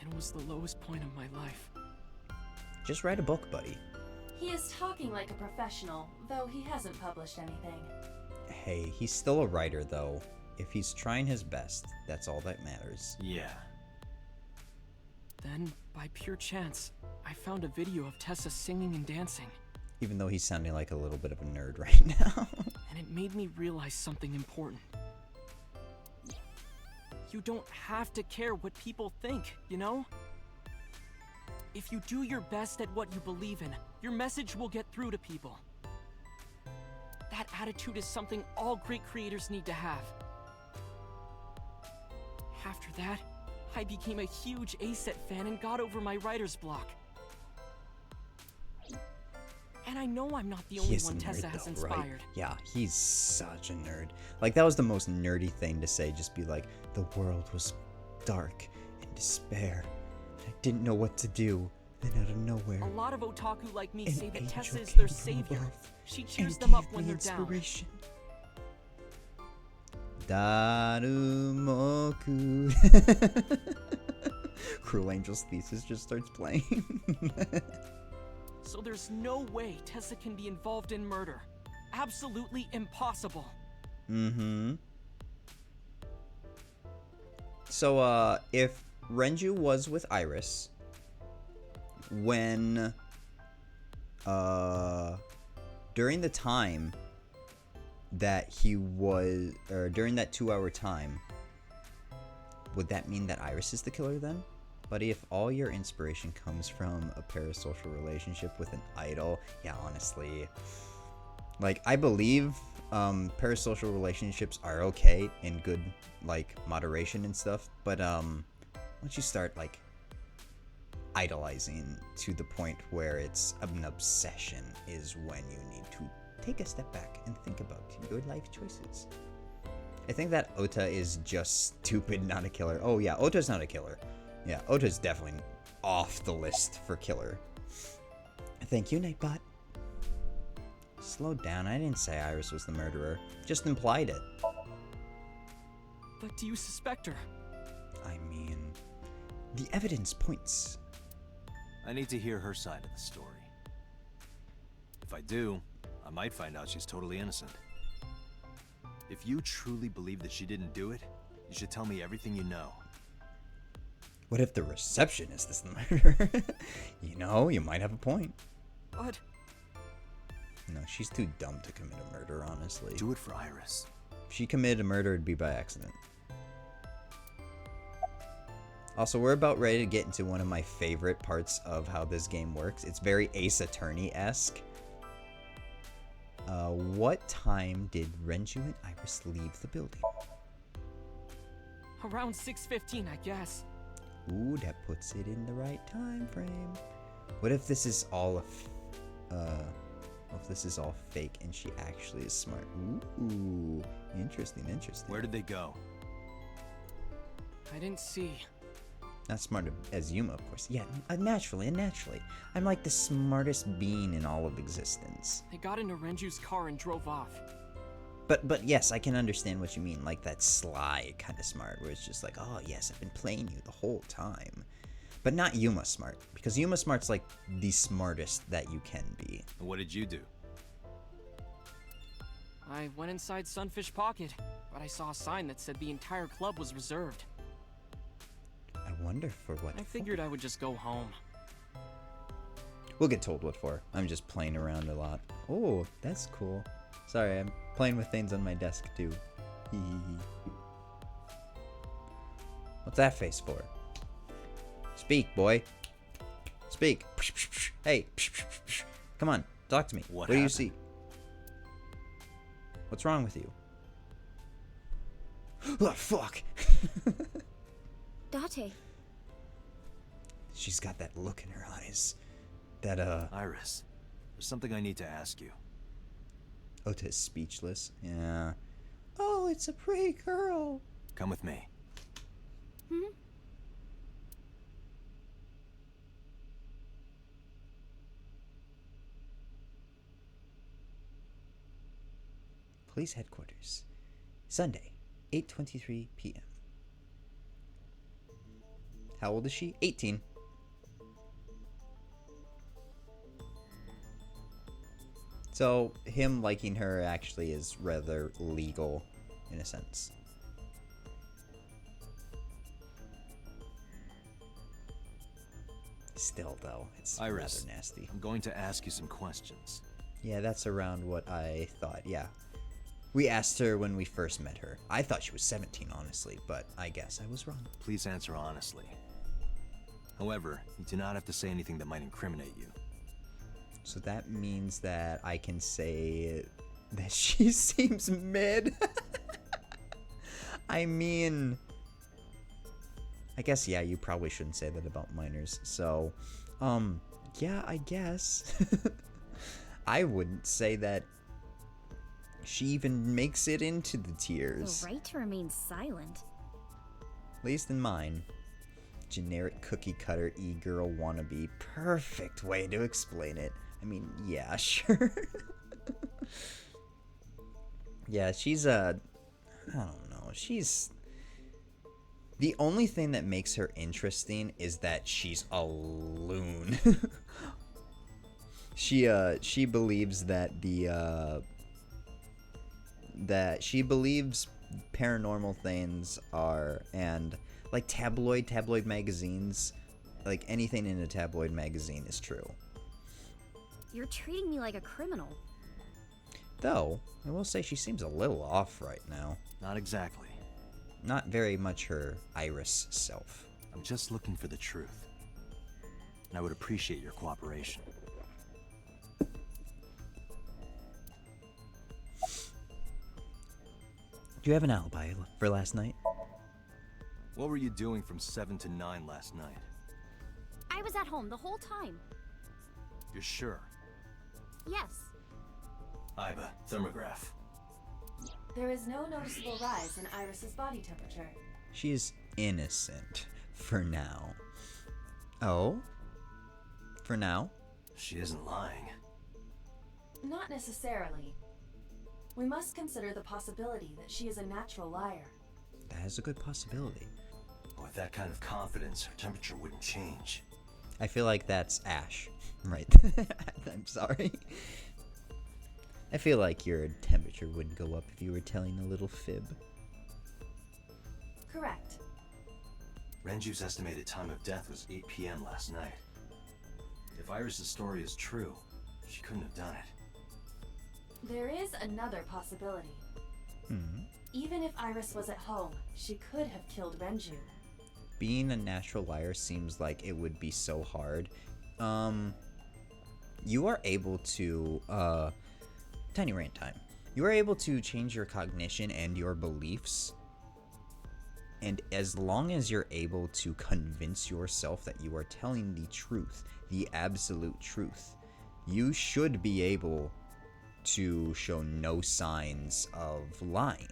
It was the lowest point of my life. Just write a book, buddy. He is talking like a professional, though he hasn't published anything. Hey, he's still a writer, though. If he's trying his best, that's all that matters. Yeah. Then, by pure chance, I found a video of Tessa singing and dancing. Even though he's sounding like a little bit of a nerd right now. And it made me realize something important. You don't have to care what people think, you know? If you do your best at what you believe in, your message will get through to people. That attitude is something all great creators need to have. After that, I became a huge A-Set fan and got over my writer's block. And I know I'm not the only one Tessa has inspired. Right? Yeah, he's such a nerd. Like, that was the most nerdy thing to say. Just be like, the world was dark and despair. I didn't know what to do. Then out of nowhere, a lot of otaku like me an say that Tessa is angel their came from savior. above She cheers and them up gave when me they're down. inspiration. Darumoku. Cruel Angel's Thesis just starts playing. So there's no way Tessa can be involved in murder. Absolutely impossible. Mm-hmm. So, if Renju was with Iris when, during the time that he was, or during that 2-hour time, would that mean that Iris is the killer then? Buddy, if all your inspiration comes from a parasocial relationship with an idol, yeah, honestly, like, I believe parasocial relationships are okay in good, like, moderation and stuff, but once you start, like, idolizing to the point where it's an obsession is when you need to take a step back and think about your life choices. I think that Ota is just stupid, not a killer. Oh yeah, Ota's not a killer. Yeah, Ota's definitely off the list for killer. Thank you, Nightbot. Slow down, I didn't say Iris was the murderer. Just implied it. But do you suspect her? I mean, the evidence points. I need to hear her side of the story. If I do, I might find out she's totally innocent. If you truly believe that she didn't do it, you should tell me everything you know. What if the receptionist is the murderer? You know, you might have a point. What? No, she's too dumb to commit a murder, honestly. Do it for Iris. If she committed a murder, it'd be by accident. Also, we're about ready to get into one of my favorite parts of how this game works. It's very Ace Attorney-esque. What time did Renju and Iris leave the building? Around 6:15, I guess. Ooh, that puts it in the right time frame. What if this is all what if this is all fake and she actually is smart? Ooh, interesting, interesting. Where did they go? I didn't see. Not smart as Yuma, of course. Yeah, naturally. I'm like the smartest being in all of existence. They got into Renju's car and drove off. But yes, I can understand what you mean. Like that sly kind of smart, where it's just like, oh yes, I've been playing you the whole time. But not Yuma smart, because Yuma smart's like the smartest that you can be. What did you do? I went inside Sunfish Pocket, but I saw a sign that said the entire club was reserved. I wonder for what. I figured I would just go home. We'll get told what for. I'm just playing around a lot. Oh, that's cool. Sorry, I'm playing with things on my desk too. What's that face for? Speak, boy. Speak. Hey, come on, talk to me. What do you see? What's wrong with you? Oh, fuck. Date. She's got that look in her eyes. That, Iris, there's something I need to ask you. Ota is speechless. Yeah. Oh, it's a pretty girl. Come with me. Hmm? Police headquarters. Sunday, 8:23 p.m. How old is she? 18. So, him liking her actually is rather legal, in a sense. Still, though, it's Iris, rather nasty. I'm going to ask you some questions. Yeah, that's around what I thought, yeah. We asked her when we first met her. I thought she was 17, honestly, but I guess I was wrong. Please answer honestly. However, you do not have to say anything that might incriminate you. So that means that I can say that she seems mid. I mean, I guess, yeah, you probably shouldn't say that about minors. So, yeah, I guess. I wouldn't say that she even makes it into the tiers. The right to remain silent. At least in mine. Generic cookie cutter e-girl wannabe. Perfect way to explain it. I mean, yeah, sure. Yeah, she's I don't know. She's... The only thing that makes her interesting is that she's a loon. She believes that that she believes paranormal things are, and like tabloid magazines, like anything in a tabloid magazine is true. You're treating me like a criminal. Though, I will say she seems a little off right now. Not exactly. Not very much her Iris self. I'm just looking for the truth. And I would appreciate your cooperation. Do you have an alibi for last night? What were you doing from 7 to 9 last night? I was at home the whole time. You're sure? Yes. Iba, thermograph. There is no noticeable rise in Iris's body temperature. She is innocent. For now. Oh? For now? She isn't lying. Not necessarily. We must consider the possibility that she is a natural liar. That is a good possibility. With that kind of confidence, her temperature wouldn't change. I feel like that's Ash. Right. I'm sorry. I feel like your temperature wouldn't go up if you were telling a little fib. Correct. Renju's estimated time of death was 8 p.m. last night. If Iris's story is true, she couldn't have done it. There is another possibility. Even if Iris was at home, she could have killed Renju. Being a natural liar seems like it would be so hard. You are able to, tiny rant time. You are able to change your cognition and your beliefs. And as long as you're able to convince yourself that you are telling the truth, the absolute truth, you should be able to show no signs of lying.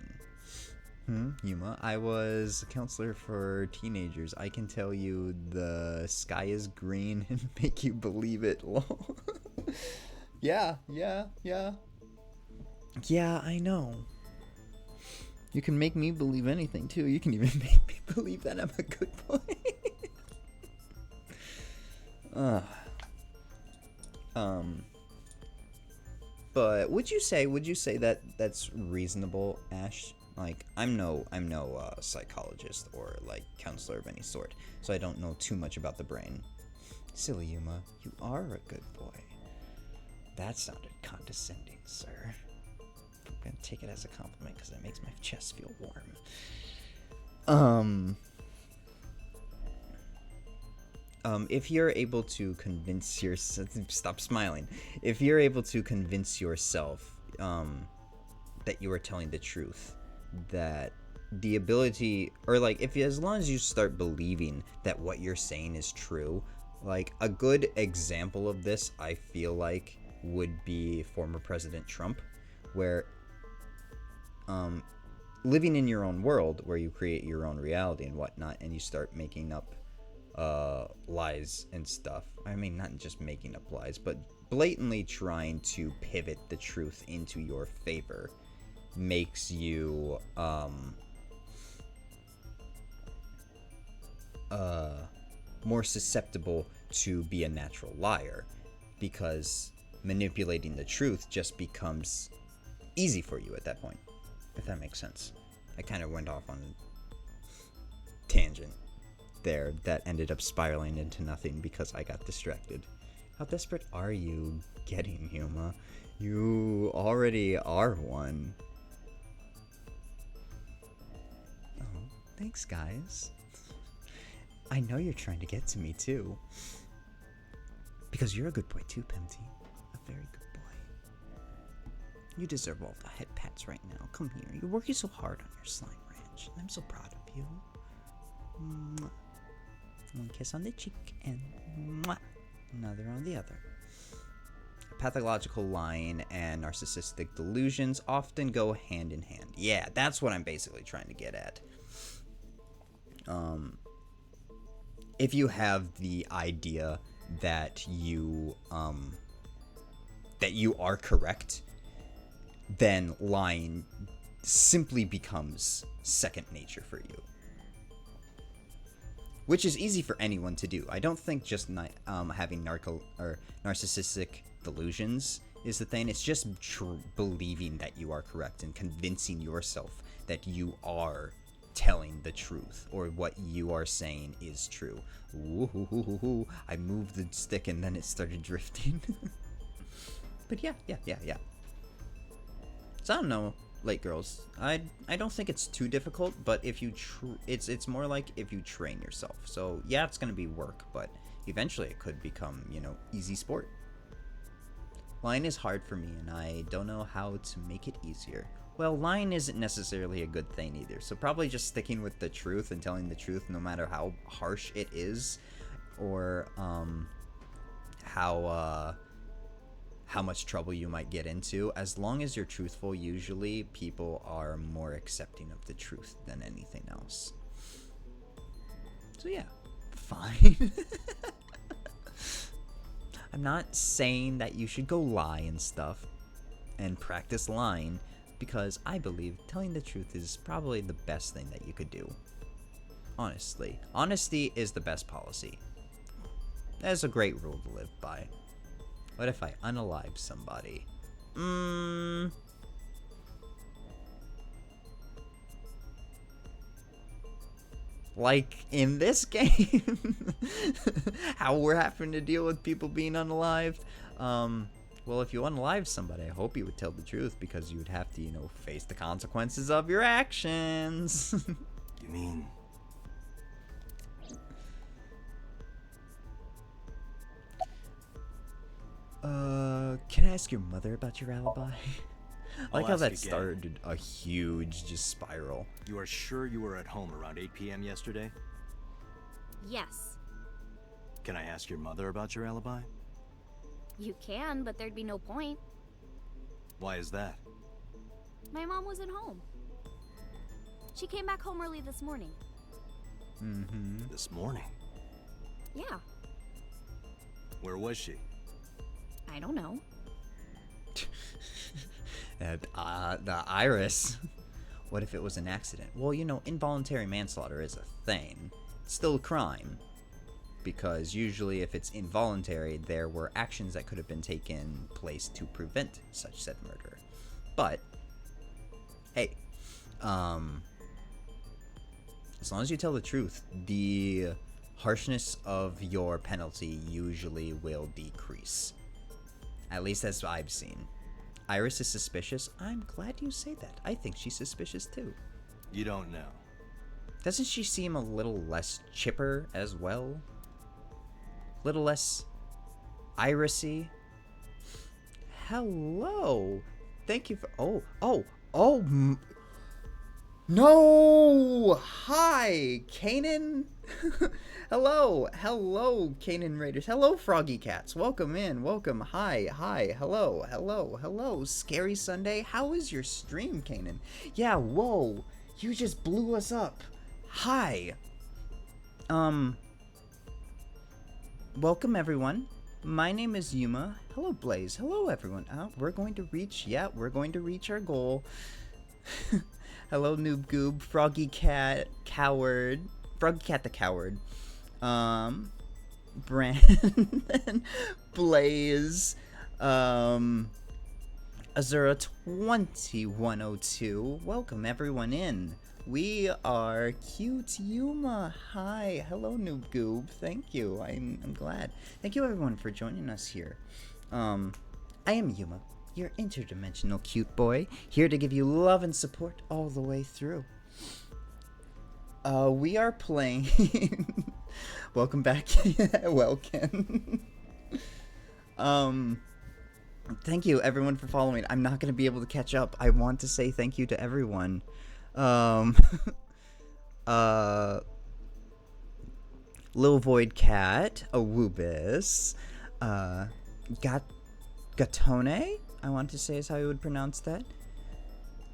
Yuma, I was a counselor for teenagers. I can tell you the sky is green and make you believe it. Yeah, I know. You can make me believe anything, too. You can even make me believe that I'm a good boy. But would you say that that's reasonable, Ash? Like, I'm no psychologist or, like, counselor of any sort, so I don't know too much about the brain. Silly Yuma, you are a good boy. That sounded condescending, sir. I'm gonna take it as a compliment because it makes my chest feel warm. If you're able to convince yourself, stop smiling. If you're able to convince yourself, that you are telling the truth, that the ability, or like, as long as you start believing that what you're saying is true, like a good example of this, I feel like, would be former President Trump, where, living in your own world, where you create your own reality and whatnot, and you start making up lies and stuff. I mean, not just making up lies, but blatantly trying to pivot the truth into your favor makes you more susceptible to be a natural liar, because manipulating the truth just becomes easy for you at that point, if that makes sense. I kind of went off on a tangent there that ended up spiraling into nothing because I got distracted. How desperate are you getting, Yuma? You already are one. Oh, thanks, guys. I know you're trying to get to me, too. Because you're a good boy, too, Pemty. A very good boy. You deserve all the head pats right now. Come here. You're working so hard on your slime ranch. I'm so proud of you. Mwah. One kiss on the cheek and mwah, another on the other. Pathological lying and narcissistic delusions often go hand in hand. Yeah, that's what I'm basically trying to get at. If you have the idea that you are correct, then lying simply becomes second nature for you. Which is easy for anyone to do. I don't think just having narcissistic delusions is the thing. It's just believing that you are correct and convincing yourself that you are telling the truth, or what you are saying is true. Ooh, I moved the stick and then it started drifting. But yeah. So I don't know, late girls. I don't think it's too difficult, but if you it's more like if you train yourself. So yeah, it's gonna be work, but eventually it could become, easy sport. Lying is hard for me, and I don't know how to make it easier. Well, lying isn't necessarily a good thing either, so probably just sticking with the truth and telling the truth no matter how harsh it how how much trouble you might get into. As long as you're truthful, usually people are more accepting of the truth than anything else. So yeah, fine. I'm not saying that you should go lie and stuff and practice lying, because I believe telling the truth is probably the best thing that you could do. Honestly, honesty is the best policy. That's a great rule to live by. What if I unalive somebody? Like in this game, how we're having to deal with people being unalived. Well, if you unalive somebody, I hope you would tell the truth, because you would have to, face the consequences of your actions. You mean... Can I ask your mother about your alibi? I like how ask that again. started a huge just spiral. You are sure you were at home around 8 p.m. yesterday? Yes. Can I ask your mother about your alibi? You can, but there'd be no point. Why is that? My mom wasn't home. She came back home early this morning. Mm-hmm. This morning? Yeah. Where was she? I don't know. The iris. What if it was an accident? Well, involuntary manslaughter is a thing. It's still a crime. Because usually if it's involuntary, there were actions that could have been taken place to prevent such said murder. But, hey, as long as you tell the truth, the harshness of your penalty usually will decrease. At least as I've seen. Iris is suspicious. I'm glad you say that. I think she's suspicious too. You don't know. Doesn't she seem a little less chipper as well? Little less irisy? Hello. Thank you for... No! Hi, Kanan. Hello, Kanan Raiders. Hello, Froggy Cats. Welcome in. Welcome. Hi. Hello. Scary Sunday. How is your stream, Kanan? Yeah. Whoa. You just blew us up. Hi. Welcome everyone. My name is Yuma. Hello, Blaze. Hello, everyone. We're going to reach our goal. Hello, Noob Goob, Froggy Cat, Coward, Froggy Cat the Coward, Brandon, Blaze, Azura2102. Welcome everyone in. We are cute Yuma. Hi, hello, Noob Goob. Thank you. I'm glad. Thank you everyone for joining us here. I am Yuma, your interdimensional cute boy, here to give you love and support all the way through. We are playing... Welcome back. Welcome. Thank you, everyone, for following. I'm not going to be able to catch up. I want to say thank you to everyone. Lil Void Cat, Awubis, Gatone, I want to say is how you would pronounce that.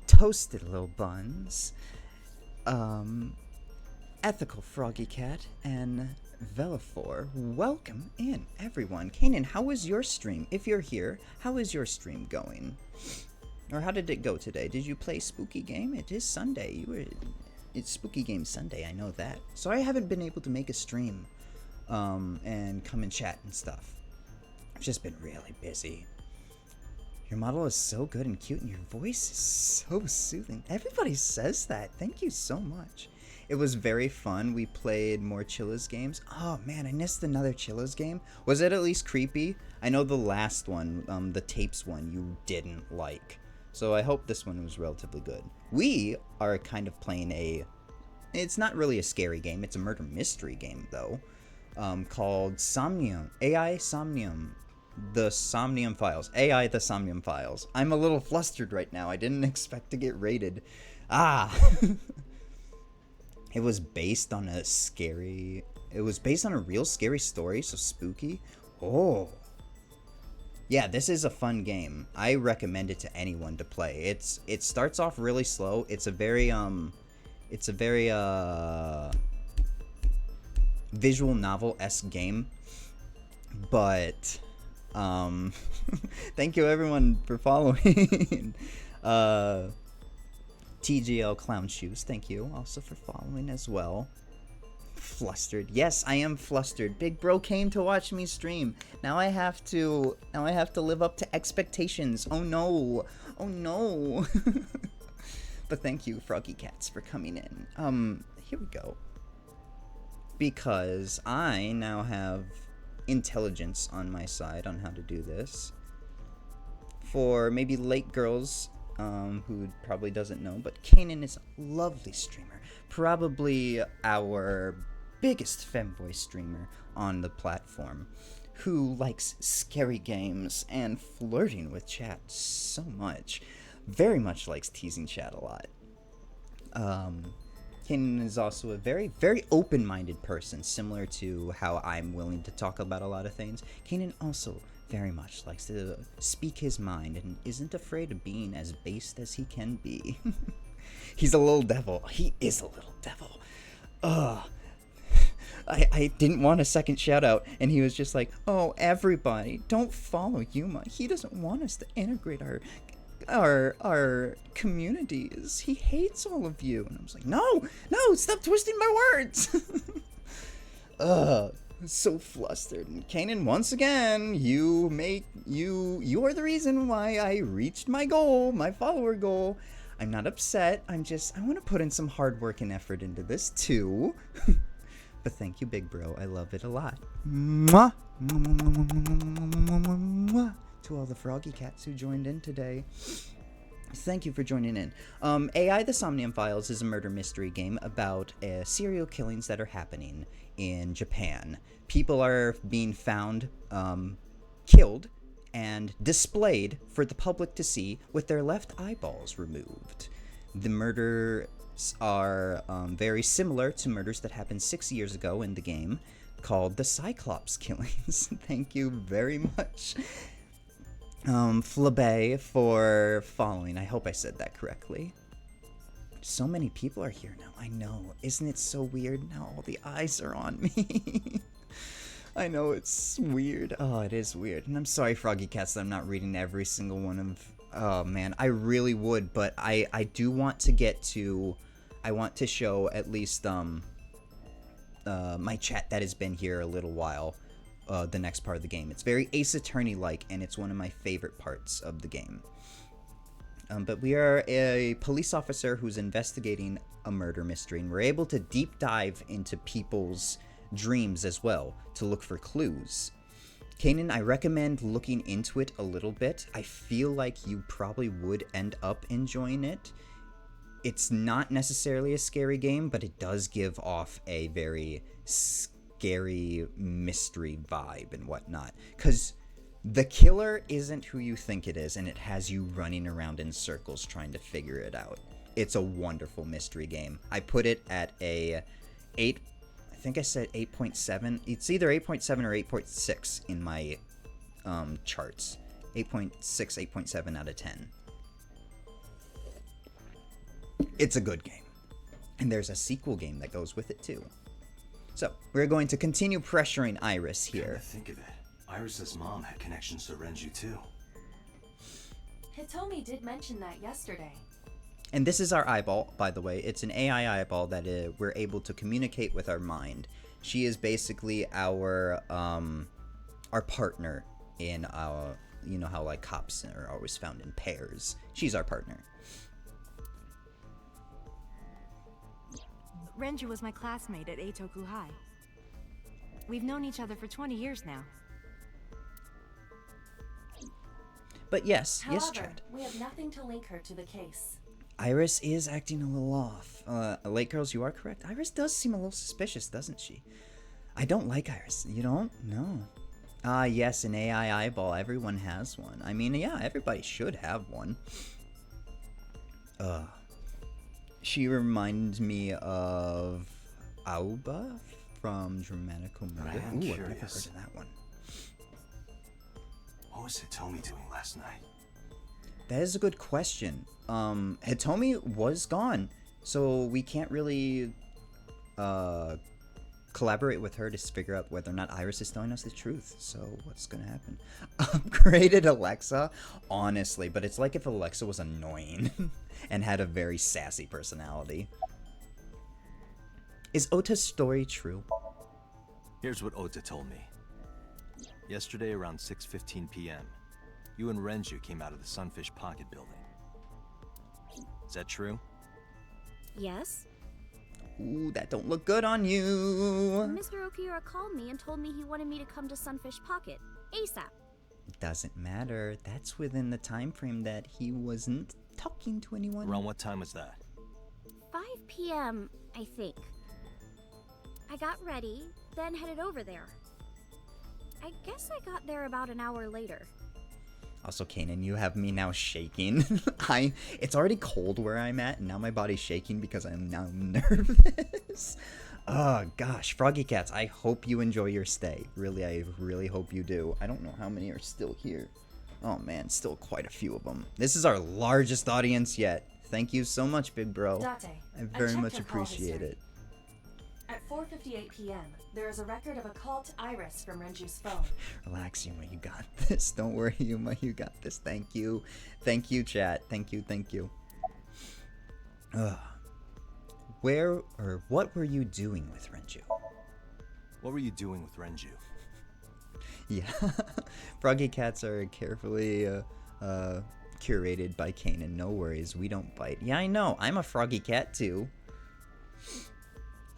Toasted Little Buns, Ethical Froggy Cat, and Velafor. Welcome in, everyone. Kanan, how was your stream? If you're here, how is your stream going? Or how did it go today? Did you play Spooky Game? It is Sunday. It's Spooky Game Sunday, I know that. So I haven't been able to make a stream, and come and chat and stuff. I've just been really busy. Your model is so good and cute, and your voice is so soothing. Everybody says that. Thank you so much. It was very fun. We played more Chilla's games. Oh man, I missed another Chilla's game. Was it at least creepy? I know the last one, the tapes one, you didn't like. So I hope this one was relatively good. We are kind of playing it's not really a scary game, it's a murder mystery game though, called Somnium, AI Somnium, the Somnium Files, AI the Somnium Files. I'm a little flustered right now, I didn't expect to get rated. It was based on a real scary story, so spooky. Oh. Yeah, this is a fun game. I recommend it to anyone to play. It starts off really slow. It's a very visual novel-esque game. But thank you everyone for following. TGL Clown Shoes, thank you also for following as well. Flustered. Yes, I am flustered. Big bro came to watch me stream. Now I have to live up to expectations. Oh no. Oh no. But thank you, Froggy Cats, for coming in. Here we go. Because I now have intelligence on my side on how to do this. For maybe late girls who probably doesn't know, but Kanan is a lovely streamer. Probably our biggest femboy streamer on the platform, who likes scary games and flirting with chat so much. Very much likes teasing chat a lot. Kanan is also a very, very open-minded person, similar to how I'm willing to talk about a lot of things. Kanan also very much likes to speak his mind and isn't afraid of being as based as he can be. He's a little devil. He is a little devil. I didn't want a second shout out, and he was just like, oh, everybody, don't follow Yuma. He doesn't want us to integrate our communities. He hates all of you. And I was like, no, stop twisting my words. So flustered. And Kanan, once again, you are the reason why I reached my goal, my follower goal. I'm not upset. I want to put in some hard work and effort into this too. But thank you, big bro. I love it a lot. Mwah! To all the Froggy Cats who joined in today. Thank you for joining in. AI The Somnium Files is a murder mystery game about serial killings that are happening in Japan. People are being found killed and displayed for the public to see with their left eyeballs removed. The murders are very similar to murders that happened 6 years ago in the game, called the Cyclops killings. Thank you very much, Flabe, for following. I hope I said that correctly. So many people are here now. I know. Isn't it so weird? Now all the eyes are on me. I know, it's weird. Oh, it is weird. And I'm sorry, Froggy Cats, that I'm not reading every single one of... Oh, man. I really would, but I do want to get to... I want to show at least my chat that has been here a little while, the next part of the game. It's very Ace Attorney-like, and it's one of my favorite parts of the game. But we are a police officer who's investigating a murder mystery, and we're able to deep dive into people's dreams as well to look for clues. Kanan, I recommend looking into it a little bit. I feel like you probably would end up enjoying it. It's not necessarily a scary game, but it does give off a very scary mystery vibe and whatnot. Because the killer isn't who you think it is, and it has you running around in circles trying to figure it out. It's a wonderful mystery game. I put it at a 8. I think I said 8.7. It's either 8.7 or 8.6 in my charts. 8.6, 8.7 out of 10. It's a good game. And there's a sequel game that goes with it too. So, we're going to continue pressuring Iris here. Think of it. Iris's mom had connections to Renju too. Hitomi did mention that yesterday. And this is our eyeball, by the way. It's an AI eyeball that we're able to communicate with our mind. She is basically our partner in our, you know how like cops are always found in pairs. She's our partner. Renju was my classmate at Eitoku High. We've known each other for 20 years now. But yes, However, yes, Chad. we have nothing to link her to the case. Iris is acting a little off. Late girls, you are correct. Iris does seem a little suspicious, doesn't she? I don't like Iris. You don't? No. Ah, yes, an AI eyeball. Everyone has one. I mean, yeah, everybody should have one. She reminds me of Aoba from Dramatical Murder. Ooh, I've never heard of that one. What was Hitomi doing last night? That is a good question. Hitomi was gone, so we can't really collaborate with her to figure out whether or not Iris is telling us the truth. So what's gonna happen? Upgraded Alexa? Honestly, but it's like if Alexa was annoying and had a very sassy personality. Is Ota's story true? Here's what Ota told me. Yesterday around 6:15 p.m., you and Renju came out of the Sunfish Pocket building. Is that true? Yes. Ooh, that don't look good on you. Mr. Okiura called me and told me he wanted me to come to Sunfish Pocket ASAP. Doesn't matter. That's within the time frame that he wasn't talking to anyone. Around what time was that? 5 p.m., I think. I got ready, then headed over there. I guess I got there about an hour later. Also, Kanan, you have me now shaking. It's already cold where I'm at, and now my body's shaking because I'm now nervous. Oh, gosh. Froggy Cats, I hope you enjoy your stay. Really, I really hope you do. I don't know how many are still here. Oh, man, still quite a few of them. This is our largest audience yet. Thank you so much, big bro. Date, I very much appreciate it. At 4:58 p.m., there is a record of a call to Iris from Renju's phone. Relax, Yuma, you got this. Don't worry, Yuma, you got this. Thank you. Thank you, chat. Thank you, thank you. Where or what were you doing with Renju? What were you doing with Renju? Yeah, Froggy Cats are carefully curated by Kanan. No worries, we don't bite. Yeah, I know. I'm a Froggy Cat too.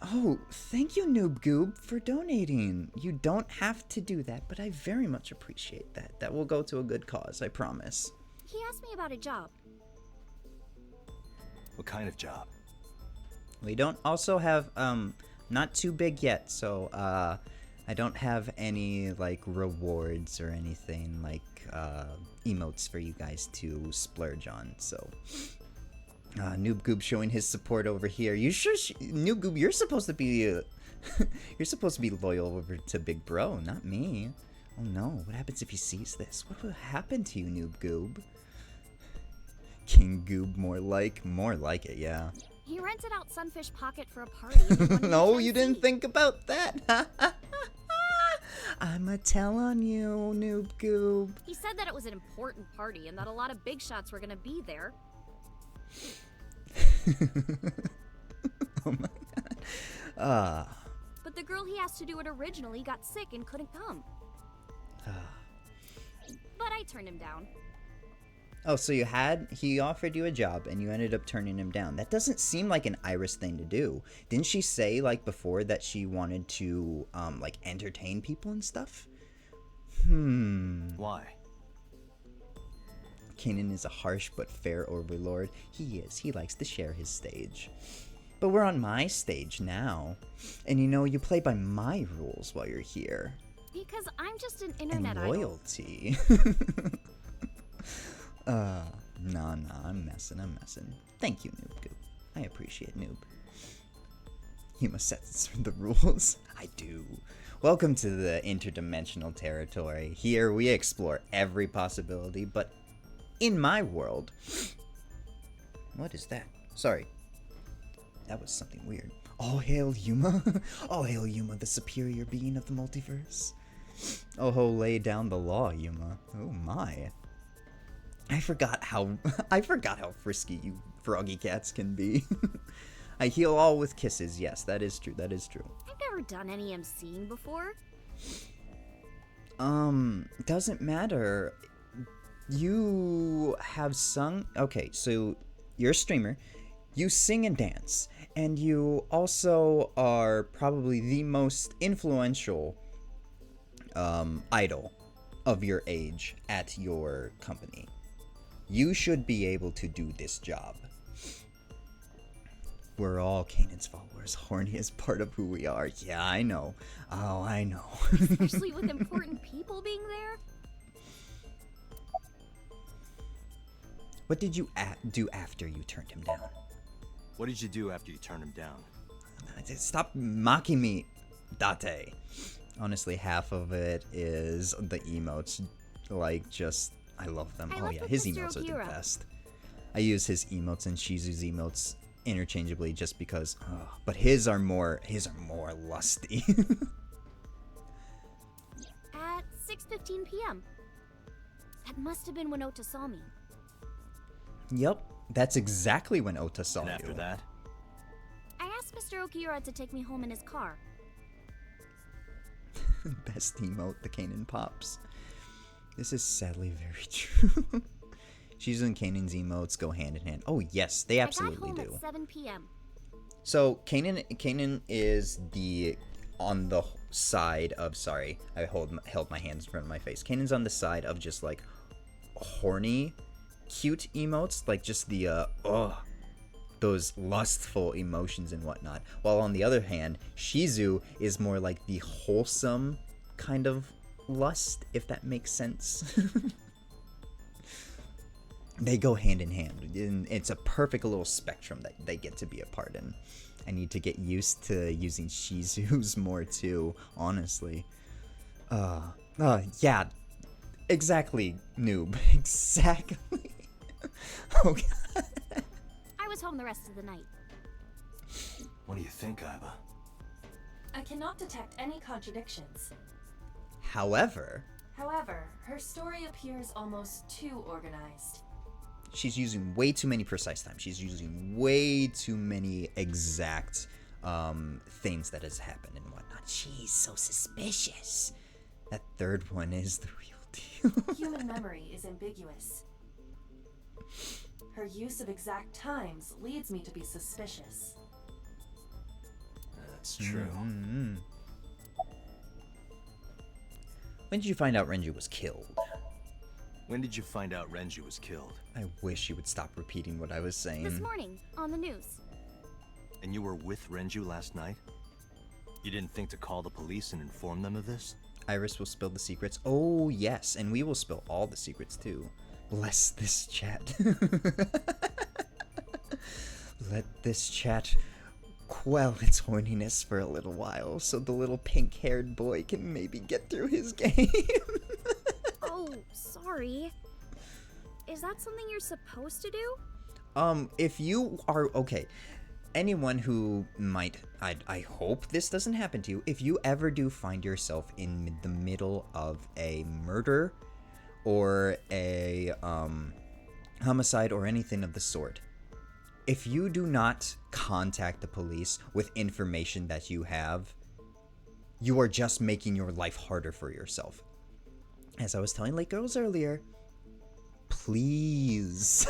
Oh, thank you, Noob Goob, for donating. You don't have to do that, but I very much appreciate that. That will go to a good cause, I promise. He asked me about a job. What kind of job? We don't also have, not too big yet, so, I don't have any, like, rewards or anything, like, emotes for you guys to splurge on, so... Noob Goob showing his support over here. You sure, Noob Goob, you're supposed to be, you're supposed to be loyal over to Big Bro, not me. Oh no, what happens if he sees this? What will happen to you, Noob Goob? King Goob, more like it, yeah. He rented out Sunfish Pocket for a party. No, you didn't think about that. I'ma tell on you, Noob Goob. He said that it was an important party and that a lot of big shots were gonna be there. Oh my god. But the girl he asked to do it originally got sick and couldn't come. But I turned him down. Oh, so he offered you a job and you ended up turning him down. That doesn't seem like an Iris thing to do. Didn't she say, like, before that she wanted to, like, entertain people and stuff? Why? Kanan is a harsh but fair overlord. He is. He likes to share his stage. But we're on my stage now. And you know, you play by my rules while you're here. Because I'm just an internet and loyalty. No, I'm messing. Thank you, Noob Goob. I appreciate Noob. You must set the rules. I do. Welcome to the interdimensional territory. Here we explore every possibility, but in my world... What is that? Sorry. That was something weird. All hail Yuma. All hail Yuma, the superior being of the multiverse. Oh ho, lay down the law, Yuma. Oh my. I forgot how frisky you Froggy Cats can be. I heal all with kisses. Yes, that is true. That is true. I've never done any emceeing before. Doesn't matter. You have sung... Okay, so you're a streamer. You sing and dance. And you also are probably the most influential idol of your age at your company. You should be able to do this job. We're all Kanan's followers. Horny is part of who we are. Yeah, I know. Oh, I know. Especially with important people being there. What did you do after you turned him down? What did you do after you turned him down? Stop mocking me, Date. Honestly, half of it is the emotes. Like, just, I love them. I Oh left yeah, with his Mr. emotes are the Okura. best. I use his emotes and Shizu's emotes interchangeably just because, but his are more lusty. At 6:15 p.m. That must have been when Ota saw me. Yep, that's exactly when Ota saw And you. after that? I asked Mr. Okura to take me home in his car. Best emote, the Kanan pops. This is sadly very true. Shizu and Kanan's emotes go hand in hand. Oh yes, they absolutely I got home do. at 7 p.m. So Kanan is the on the side of, sorry, I held my hands in front of my face. Kanan's on the side of just like horny, cute emotes, like just the those lustful emotions and whatnot. While on the other hand, Shizu is more like the wholesome kind of lust, if that makes sense. They go hand in hand, and it's a perfect little spectrum that they get to be a part in. I need to get used to using Shizu's more too, honestly. Yeah, exactly, noob, exactly. Oh god. I was home the rest of the night. What do you think, Iba? I cannot detect any contradictions. However, her story appears almost too organized. she's using way too many precise times. She's using way too many exact things that has happened and whatnot. She's so suspicious. That third one is the real deal. Human memory is ambiguous. Her use of exact times leads me to be suspicious. That's true. Mm-hmm. When did you find out Renju was killed? When did you find out Renju was killed? I wish you would stop repeating what I was saying. This morning, on the news. And you were with Renju last night? You didn't think to call the police and inform them of this? Iris will spill the secrets. Oh, yes, and we will spill all the secrets, too. Bless this chat. Let this chat quell its horniness for a little while so the little pink-haired boy can maybe get through his game. Oh, sorry. Is that something you're supposed to do? If you are, okay, anyone who might, I hope this doesn't happen to you, if you ever do find yourself in the middle of a murder or a homicide or anything of the sort, if you do not contact the police with information that you have, you are just making your life harder for yourself. As I was telling Lake Girls earlier, please,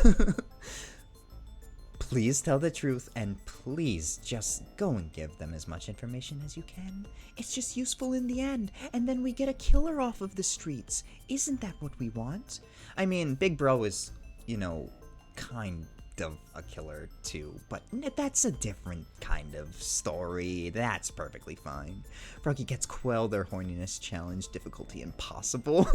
please tell the truth, and please just go and give them as much information as you can. It's just useful in the end, and then we get a killer off of the streets. Isn't that what we want? I mean, Big Bro is, you know, kind of a killer too, but that's a different kind of story. That's perfectly fine. Froggy gets quell their horniness challenge, difficulty impossible.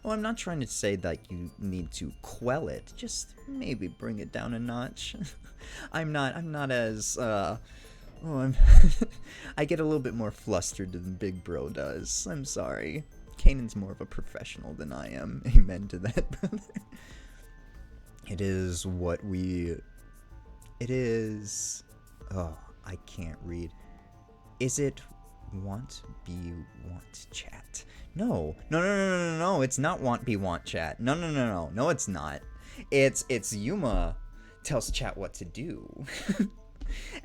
Oh, I'm not trying to say that you need to quell it, just maybe bring it down a notch. I'm not as, I get a little bit more flustered than Big Bro does. I'm sorry. Kanan's more of a professional than I am. Amen to that, brother. It is what we... It is... Oh, I can't read. Is it want, be, want, chat? No, it's not want, be, want, chat. No, it's not. It's Yuma tells chat what to do.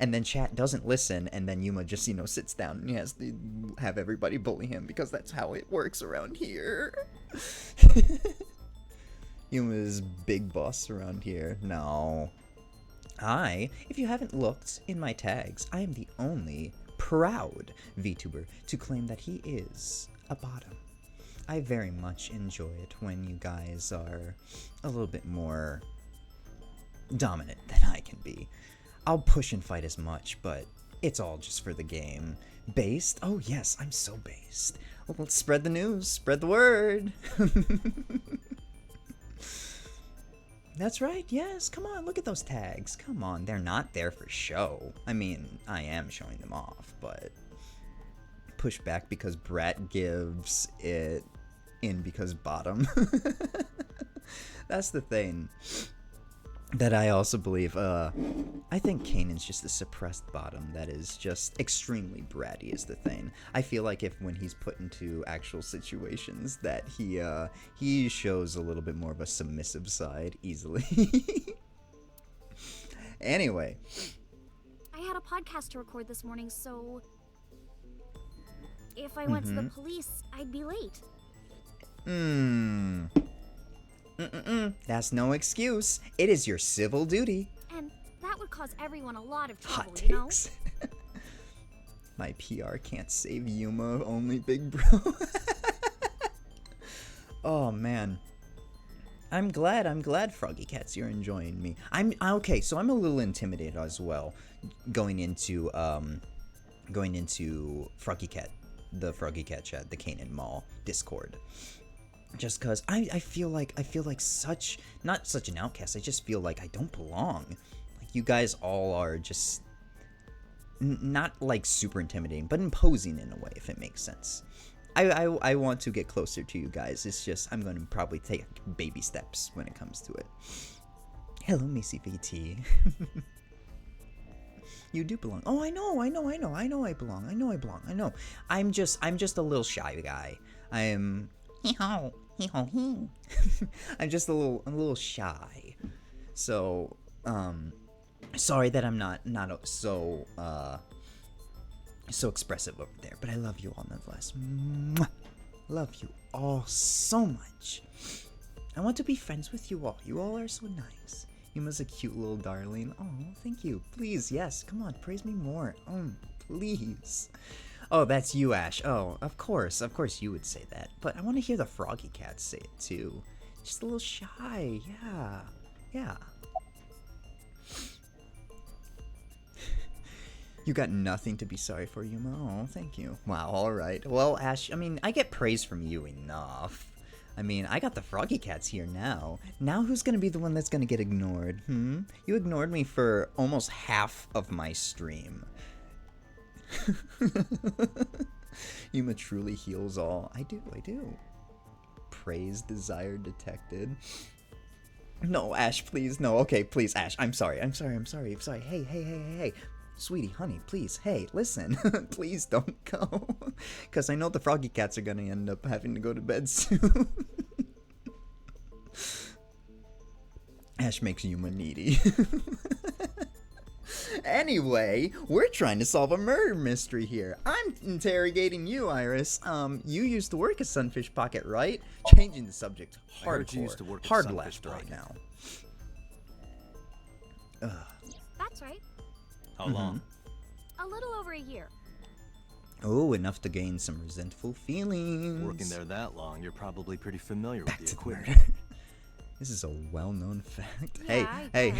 And then chat doesn't listen, and then Yuma just, you know, sits down and he has to have everybody bully him because that's how it works around here. Yuma's big boss around here. No. If you haven't looked in my tags, I am the only proud VTuber to claim that he is a bottom. I very much enjoy it when you guys are a little bit more dominant than I can be. I'll push and fight as much, but it's all just for the game. Based? Oh yes, I'm so based. Well, let's spread the news, spread the word. That's right, yes, come on, look at those tags. Come on, they're not there for show. I mean, I am showing them off, but push back because Brat gives it in because bottom. That's the thing that I also believe. I think Kanan's just a suppressed bottom that is just extremely bratty is the thing. I feel like when he's put into actual situations that he shows a little bit more of a submissive side easily. Anyway. I had a podcast to record this morning, so if I went to the police, I'd be late. That's no excuse. It is your civil duty. And that would cause everyone a lot of trouble, Hot you know? takes. My PR can't save Yuma, only Big Bro. Oh man. I'm glad Froggy Cats you're enjoying me. Okay, so I'm a little intimidated as well going into Froggy Cat, the Froggy Cat chat, the Kanan Mall Discord. Just cuz I feel like such not such an outcast. I just feel like I don't belong. Like you guys all are just not like super intimidating, but imposing in a way, if it makes sense. I want to get closer to you guys. It's just I'm going to probably take baby steps when it comes to it. Hello, Missy VT. You do belong. Oh, I know I belong. I know. I'm just a little shy guy. I'm I'm just a little shy. So, sorry that I'm not so expressive over there, but I love you all nonetheless. Mwah. Love you all so much. I want to be friends with you all. You all are so nice. Yuma's a cute little darling. Oh, thank you. Please, yes, come on, praise me more. Please. Oh, that's you, Ash. Oh, of course you would say that. But I want to hear the Froggy Cats say it too. Just a little shy, yeah. You got nothing to be sorry for, Yuma. Oh, thank you. Wow, alright. Well, Ash, I mean, I get praise from you enough. I mean, I got the Froggy Cats here now. Now who's gonna be the one that's gonna get ignored, You ignored me for almost half of my stream. Yuma truly heals all. I do. Praise desire detected. No, Ash, please, no. Okay, please, Ash. I'm sorry. Hey. Sweetie, honey, please, hey, listen. Please don't go. Because I know the Froggy Cats are going to end up having to go to bed soon. Ash makes Yuma needy. Anyway, we're trying to solve a murder mystery here. I'm interrogating you, Iris. You used to work at Sunfish Pocket, right? Changing the subject hardcore. I heard you used to work at hard Sunfish left Pocket. right now. That's right. How long? A little over a year. Oh, enough to gain some resentful feelings. Working there that long, you're probably pretty familiar Back with the to equipment. murder. This is a well-known fact. Yeah, Hey.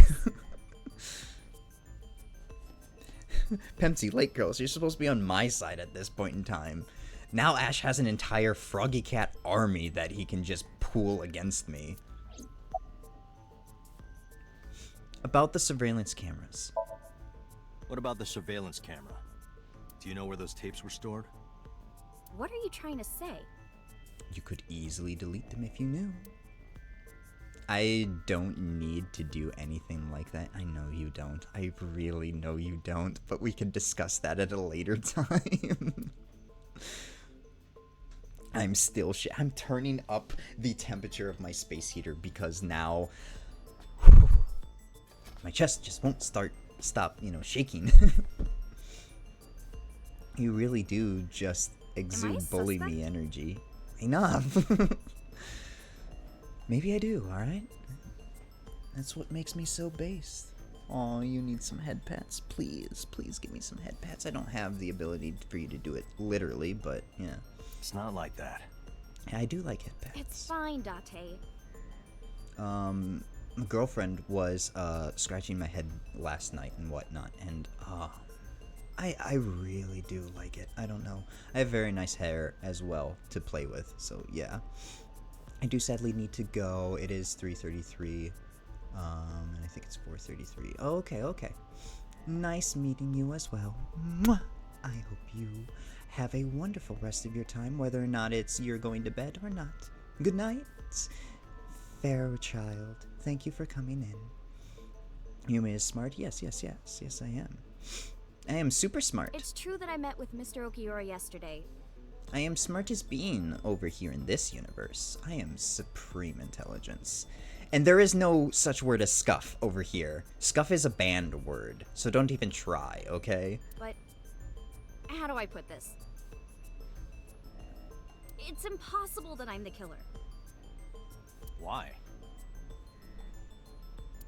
Pempsy Lake Girls, you're supposed to be on my side at this point in time. Now Ash has an entire Froggy Cat army that he can just pool against me. About the surveillance cameras. What about the surveillance camera? Do you know where those tapes were stored? What are you trying to say? You could easily delete them if you knew. I don't need to do anything like that. I know you don't. I really know you don't, but we can discuss that at a later time. I'm still I'm turning up the temperature of my space heater because now my chest just won't stop, shaking. You really do just exude bully me energy. Enough. Maybe I do, alright? That's what makes me so based. Aw, you need some head pats? Please give me some head pats. I don't have the ability for you to do it literally, but yeah. It's not like that. I do like head pats. It's fine, Date. My girlfriend was scratching my head last night and whatnot, and I really do like it. I don't know. I have very nice hair as well to play with, so yeah. I do sadly need to go. It is 3:33, and I think it's 4:33. Oh, okay. Nice meeting you as well. Mwah! I hope you have a wonderful rest of your time, whether or not it's you're going to bed or not. Good night, Pharaoh child. Thank you for coming in. Yuma is smart? Yes, I am. I am super smart. It's true that I met with Mr. Okiura yesterday. I am smartest being over here in this universe. I am supreme intelligence. And there is no such word as scuff over here. Scuff is a banned word, so don't even try, okay? But how do I put this? It's impossible that I'm the killer. Why?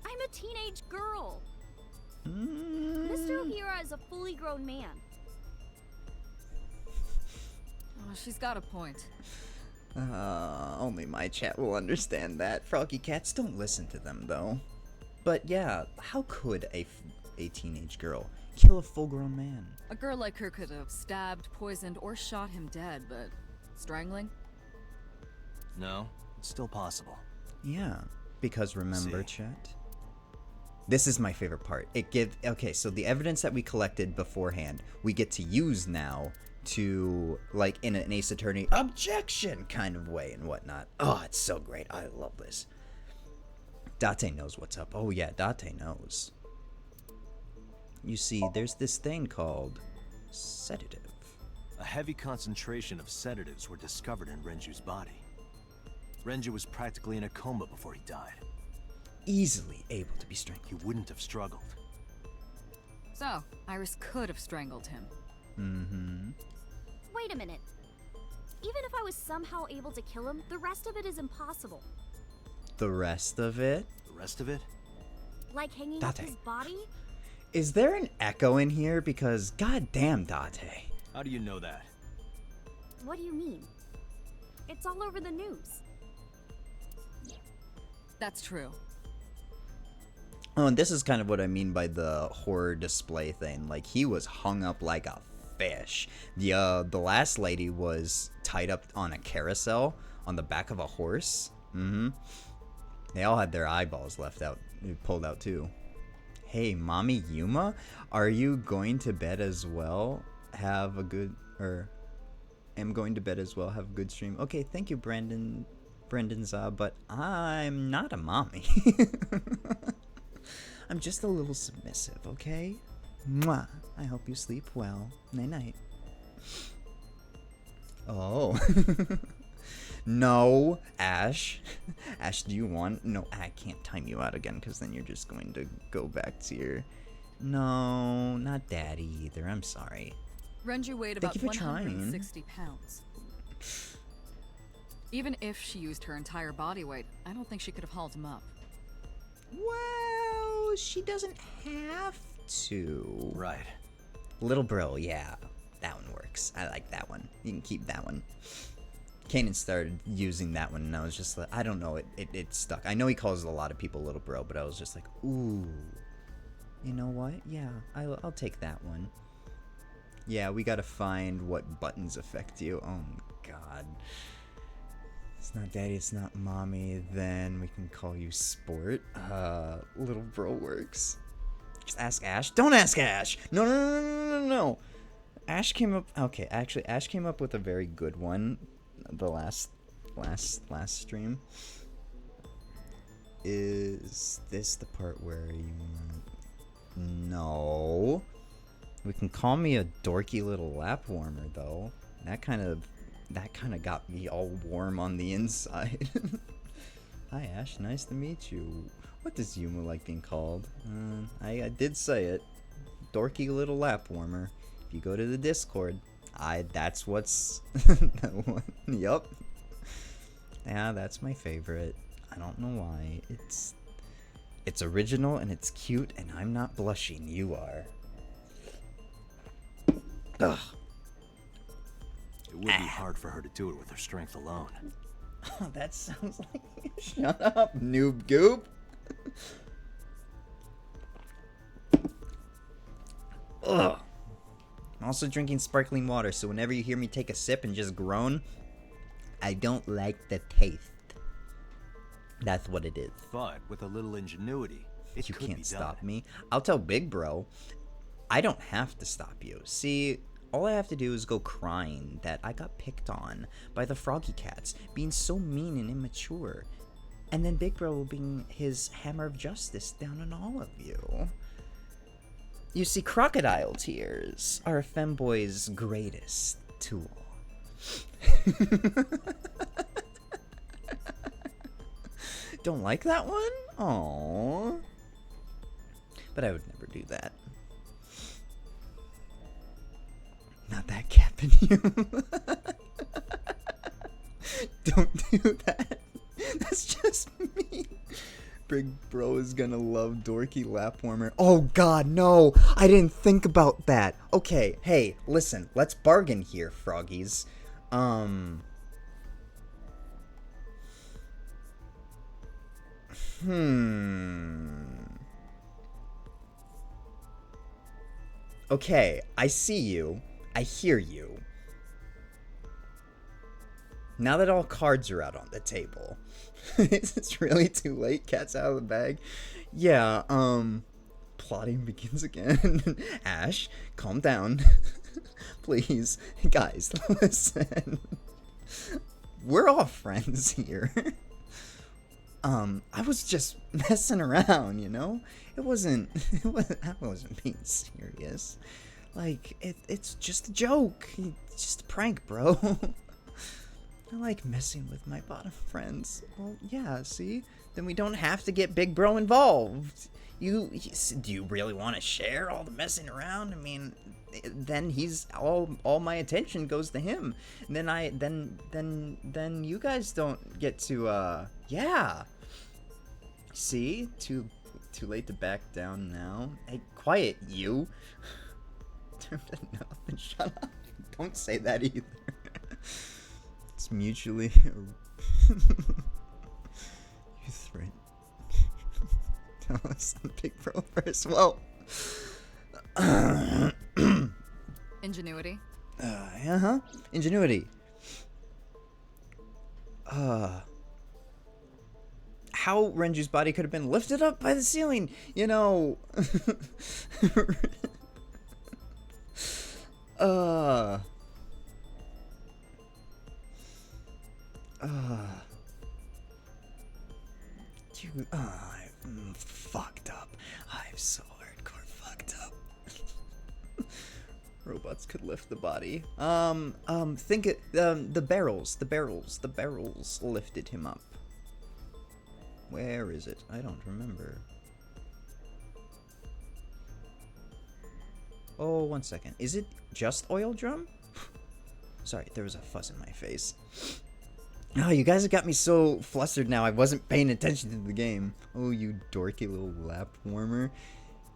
I'm a teenage girl. Mr. Okiura is a fully grown man. Oh, she's got a point. Only my chat will understand that. Froggy cats, don't listen to them, though. But yeah, how could a teenage girl kill a full-grown man? A girl like her could have stabbed, poisoned, or shot him dead, but strangling? No, it's still possible. Yeah, because remember, chat? This is my favorite part. Okay, so the evidence that we collected beforehand, we get to use now to, like, in an Ace Attorney objection kind of way and whatnot. Oh, it's so great. I love this. Date knows what's up. Oh yeah, Date knows. You see, there's this thing called sedative. A heavy concentration of sedatives were discovered in Renju's body. Renju was practically in a coma before he died. Easily able to be strangled. He wouldn't have struggled. So, Iris could have strangled him. Mm-hmm. Wait a minute. Even if I was somehow able to kill him, the rest of it is impossible. The rest of it? The rest of it? Like hanging up his body? Is there an echo in here? Because goddamn, Date. How do you know that? What do you mean? It's all over the news. That's true. Oh, and this is kind of what I mean by the horror display thing. Like, he was hung up like a fish. The last lady was tied up on a carousel on the back of a horse. Mm-hmm. They all had their eyeballs pulled out too. Hey, Mommy Yuma, are you going to bed as well? Have a good, am going to bed as well. Have a good stream. Okay, thank you, Brendan Za, but I'm not a mommy. I'm just a little submissive, okay? Mwah. I hope you sleep well. Night-night. Oh. No, Ash. Ash, do you want... No, I can't time you out again, because then you're just going to go back to your... No, not Daddy either. I'm sorry. Renju weighed about 160 pounds. Even if she used her entire body weight, I don't think she could have hauled him up. Well, she doesn't have to. Right. Little bro, yeah. That one works. I like that one. You can keep that one. Kanan started using that one, and I was just like, I don't know, it stuck. I know he calls a lot of people little bro, but I was just like, ooh. You know what? Yeah, I'll take that one. Yeah, we gotta find what buttons affect you. Oh, God. It's not Daddy, it's not Mommy, then we can call you Sport. Little bro works. Just ask Ash. Don't ask Ash! No. Ash came up... Okay, actually, Ash came up with a very good one. The last stream. Is this the part where you... No. We can call me a dorky little lap warmer, though. That kind of got me all warm on the inside. Hi, Ash. Nice to meet you. What does Yuma like being called? I did say it. Dorky little lap warmer. If you go to the Discord, that's what's... Yup. Yeah, that's my favorite. I don't know why. It's original and it's cute, and I'm not blushing. You are. Ugh. It would be hard for her to do it with her strength alone. Oh, that sounds like... Shut up, noob goop. Ugh. I'm also drinking sparkling water, so whenever you hear me take a sip and just groan, I don't like the taste. That's what it is. But with a little ingenuity, you can't stop me. I'll tell Big Bro, I don't have to stop you. See, All I have to do is go crying that I got picked on by the Froggy Cats, being so mean and immature. And then Big Bro will bring his hammer of justice down on all of you. You see, crocodile tears are a femboy's greatest tool. Don't like that one? Aww. But I would never do that. Not that capping you. Don't do that. That's just me. Big Bro is gonna love dorky lap warmer. Oh god, no! I didn't think about that. Okay, hey, listen, let's bargain here, froggies. Okay, I see you. I hear you. Now that all cards are out on the table. It's really too late, cat's out of the bag. Yeah, plotting begins again. Ash, calm down. Please. Guys, listen. We're all friends here. I was just messing around, you know? I wasn't being serious. Like, it's just a joke. It's just a prank, bro. I like messing with my bottom friends. Well, yeah, see? Then we don't have to get Big Bro involved. Do you really want to share all the messing around? I mean, then he's all my attention goes to him. And then you guys don't get to yeah. See? Too late to back down now. Hey, quiet, you. Nothing. Shut up. Don't say that either. It's mutually. You threat. Tell us the Big Bro first. Well. Ingenuity. Ingenuity. How Renju's body could have been lifted up by the ceiling, you know. I'm fucked up. I'm so hardcore fucked up. Robots could lift the body. Think it. The barrels lifted him up. Where is it? I don't remember. Oh, 1 second. Is it just oil drum? Sorry, there was a fuzz in my face. Oh, you guys have got me so flustered now. I wasn't paying attention to the game. Oh, you dorky little lap warmer.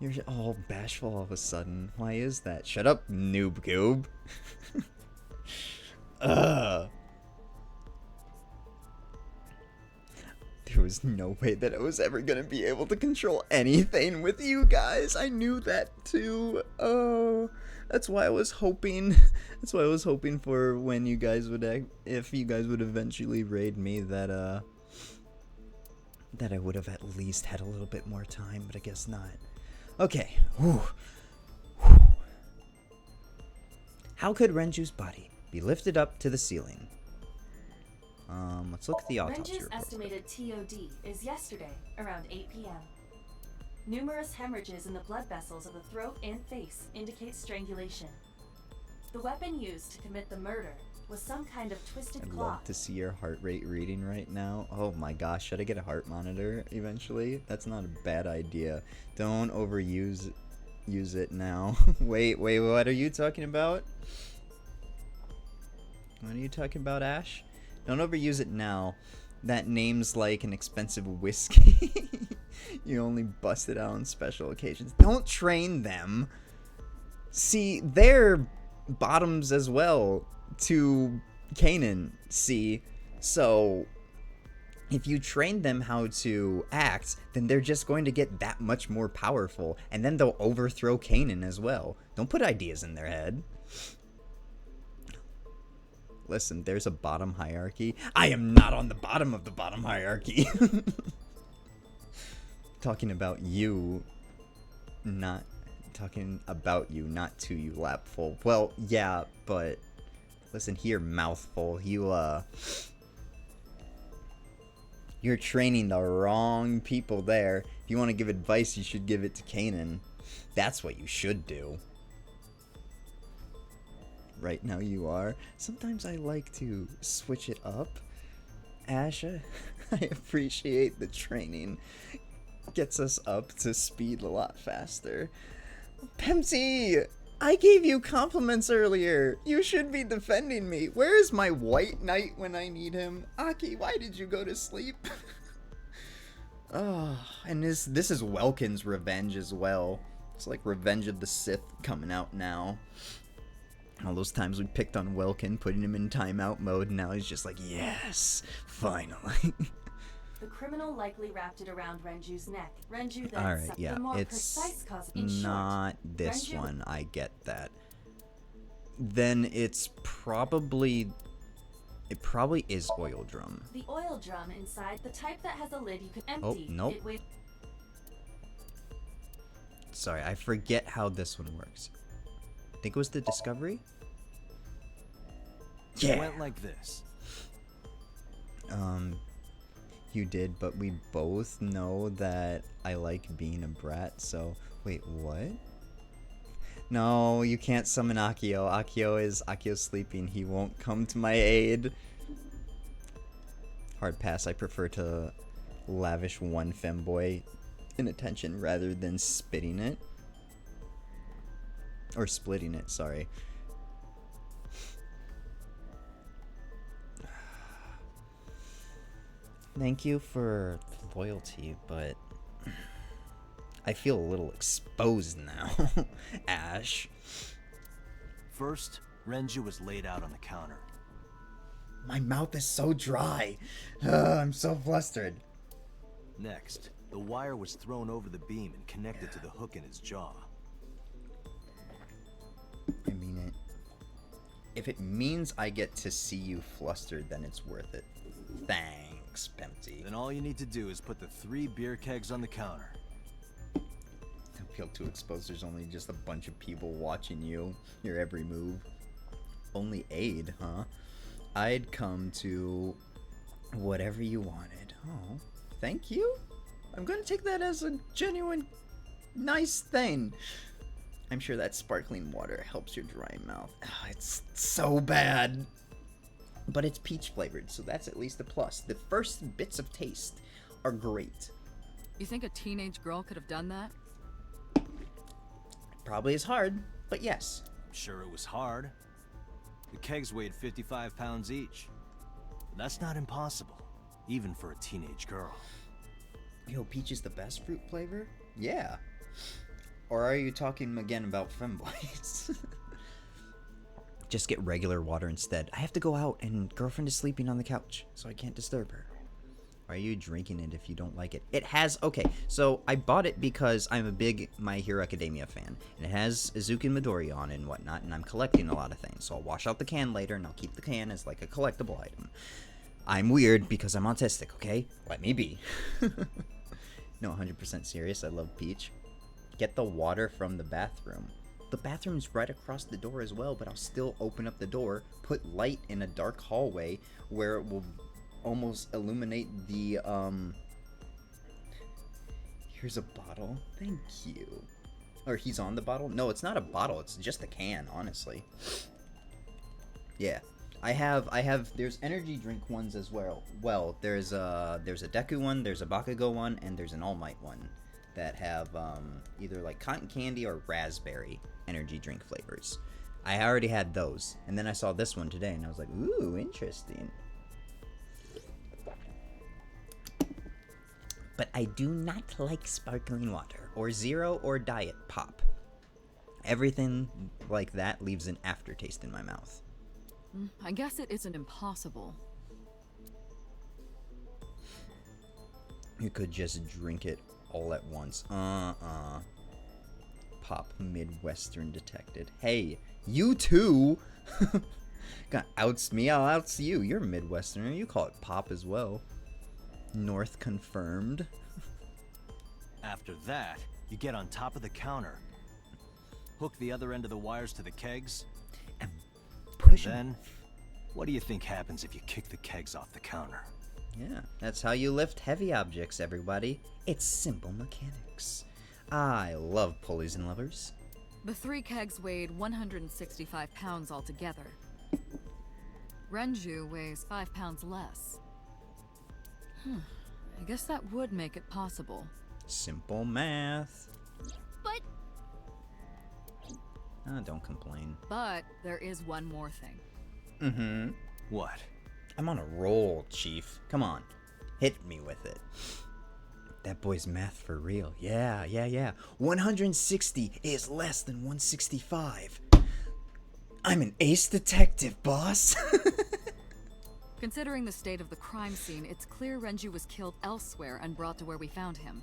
You're all bashful all of a sudden. Why is that? Shut up, noob goob. There was no way that I was ever gonna be able to control anything with you guys. I knew that too. Oh, that's why I was hoping. That's why I was hoping for when you guys would, if you guys would eventually raid me, that I would have at least had a little bit more time. But I guess not. Okay. Whew. How could Renju's body be lifted up to the ceiling? Let's look at the autopsy Renju's report. estimated TOD is yesterday, around 8 p.m. Numerous hemorrhages in the blood vessels of the throat and face indicate strangulation. The weapon used to commit the murder was some kind of twisted I'd claw. love to see your heart rate reading right now. Oh my gosh, should I get a heart monitor eventually? That's not a bad idea. Don't use it now. Wait, what are you talking about? What are you talking about, Ash? Don't overuse it now. That name's like an expensive whiskey. You only bust it out on special occasions. Don't train them. See, they're bottoms as well to Kanan, see? So, if you train them how to act, then they're just going to get that much more powerful. And then they'll overthrow Kanan as well. Don't put ideas in their head. Listen, there's a bottom hierarchy. I am not on the bottom of the bottom hierarchy. Talking about you not Talking about you, not to you, Lapful. Well, yeah, but listen here, Mouthful. You're training the wrong people there. If you want to give advice, you should give it to Kanan. That's what you should do. Right now you are. Sometimes I like to switch it up. Ash, I appreciate the training. Gets us up to speed a lot faster. Pempsy! I gave you compliments earlier. You should be defending me. Where is my white knight when I need him? Aki, why did you go to sleep? Oh, and this is Welkin's revenge as well. It's like Revenge of the Sith coming out now. All those times we picked on Welkin, putting him in timeout mode, and now he's just like, yes, finally. The criminal likely wrapped it around Renju's neck. Renju then Alright, yeah, the more it's precise cause. In not short, this Renju one, I get that. Then it probably is oil drum. The oil drum inside, the type that has a lid you can empty. Oh, nope. It weighs Sorry, I forget how this one works. I think it was the Discovery? Yeah. It went like this. You did, but we both know that I like being a brat, so... Wait, what? No, you can't summon Akio. Akio's sleeping. He won't come to my aid. Hard pass. I prefer to lavish one femboy in attention rather than spitting it. Or splitting it, sorry. Thank you for the loyalty, but I feel a little exposed now. Ash. First, Renju was laid out on the counter. My mouth is so dry. I'm so flustered. Next, the wire was thrown over the beam and connected to the hook in his jaw. I mean it. If it means I get to see you flustered, then it's worth it. Thanks, Pempsy. Then all you need to do is put the 3 beer kegs on the counter. Don't feel too exposed. There's only just a bunch of people watching you, your every move. Only aid, huh? I'd come to whatever you wanted. Oh, thank you? I'm gonna take that as a genuine nice thing. I'm sure that sparkling water helps your dry mouth. Oh, it's so bad. But it's peach flavored, so that's at least a plus. The first bits of taste are great. You think a teenage girl could have done that? Probably is hard, but yes. I'm sure it was hard. The kegs weighed 55 pounds each. That's not impossible, even for a teenage girl. Yo, peach is the best fruit flavor? Yeah. Or are you talking again about femboys? Just get regular water instead. I have to go out and girlfriend is sleeping on the couch, so I can't disturb her. Are you drinking it if you don't like it? It has, okay, so I bought it because I'm a big My Hero Academia fan. And it has Izuku and Midori on and whatnot, and I'm collecting a lot of things. So I'll wash out the can later, and I'll keep the can as like a collectible item. I'm weird because I'm autistic, okay? Let me be. No, 100% serious, I love peach. Get the water from the bathroom. The bathroom's right across the door as well, but I'll still open up the door, put light in a dark hallway where it will almost illuminate the, Here's a bottle. Thank you. Or he's on the bottle? No, it's not a bottle, it's just a can, honestly. Yeah. I have, there's energy drink ones as well. Well, there's a Deku one, there's a Bakugo one, and there's an All Might one that have either like cotton candy or raspberry energy drink flavors. I already had those, and then I saw this one today, and I was like, ooh, interesting. But I do not like sparkling water, or zero, or diet pop. Everything like that leaves an aftertaste in my mouth. I guess it isn't impossible. You could just drink it all at once. Pop Midwestern detected. Hey, you too! Gonna outs me, I'll outs you. You're a Midwesterner, you call it pop as well. North confirmed. After that, you get on top of the counter. hook the other end of the wires to the kegs. Push Then, what do you think happens if you kick the kegs off the counter? Yeah, that's how you lift heavy objects, everybody. It's simple mechanics. I love pulleys and levers. The 3 kegs weighed 165 pounds altogether. Renju weighs 5 pounds less. I guess that would make it possible. Simple math. But... Don't complain. But there is one more thing. Mm-hmm. What? I'm on a roll, Chief. Come on. Hit me with it. That boy's math for real. Yeah. 160 is less than 165. I'm an ace detective, boss. Considering the state of the crime scene, it's clear Renju was killed elsewhere and brought to where we found him.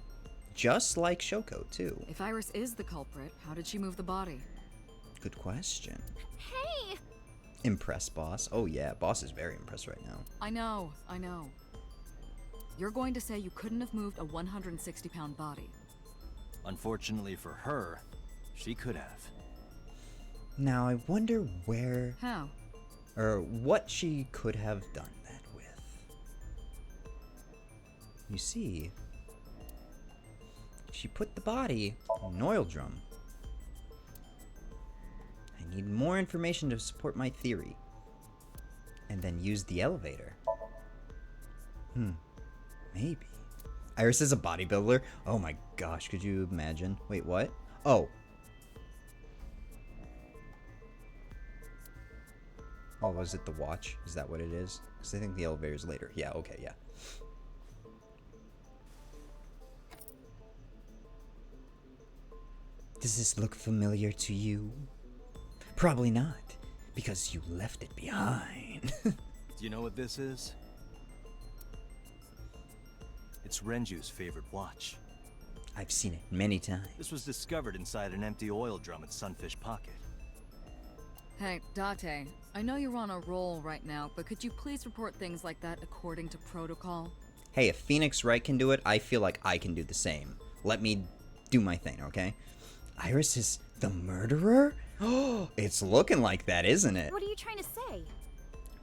Just like Shoko, too. If Iris is the culprit, how did she move the body? Good question. Hey! Impressed, boss. Oh yeah, boss is very impressed right now. I know. You're going to say you couldn't have moved a 160-pound body. Unfortunately for her, she could have. Now I wonder where... How? Or what she could have done that with. You see, she put the body in an oil drum. I need more information to support my theory. And then use the elevator. Maybe. Iris is a bodybuilder? Oh my gosh, could you imagine? Wait, what? Oh. Oh, was it the watch? Is that what it is? Because I think the elevator's later. Yeah, okay, yeah. Does this look familiar to you? Probably not, because you left it behind. Do you know what this is? It's Renju's favorite watch. I've seen it many times. This was discovered inside an empty oil drum at Sunfish Pocket. Hey, Date, I know you're on a roll right now, but could you please report things like that according to protocol? Hey, if Phoenix Wright can do it, I feel like I can do the same. Let me do my thing, okay? Iris is the murderer? Oh, it's looking like that, isn't it? What are you trying to say?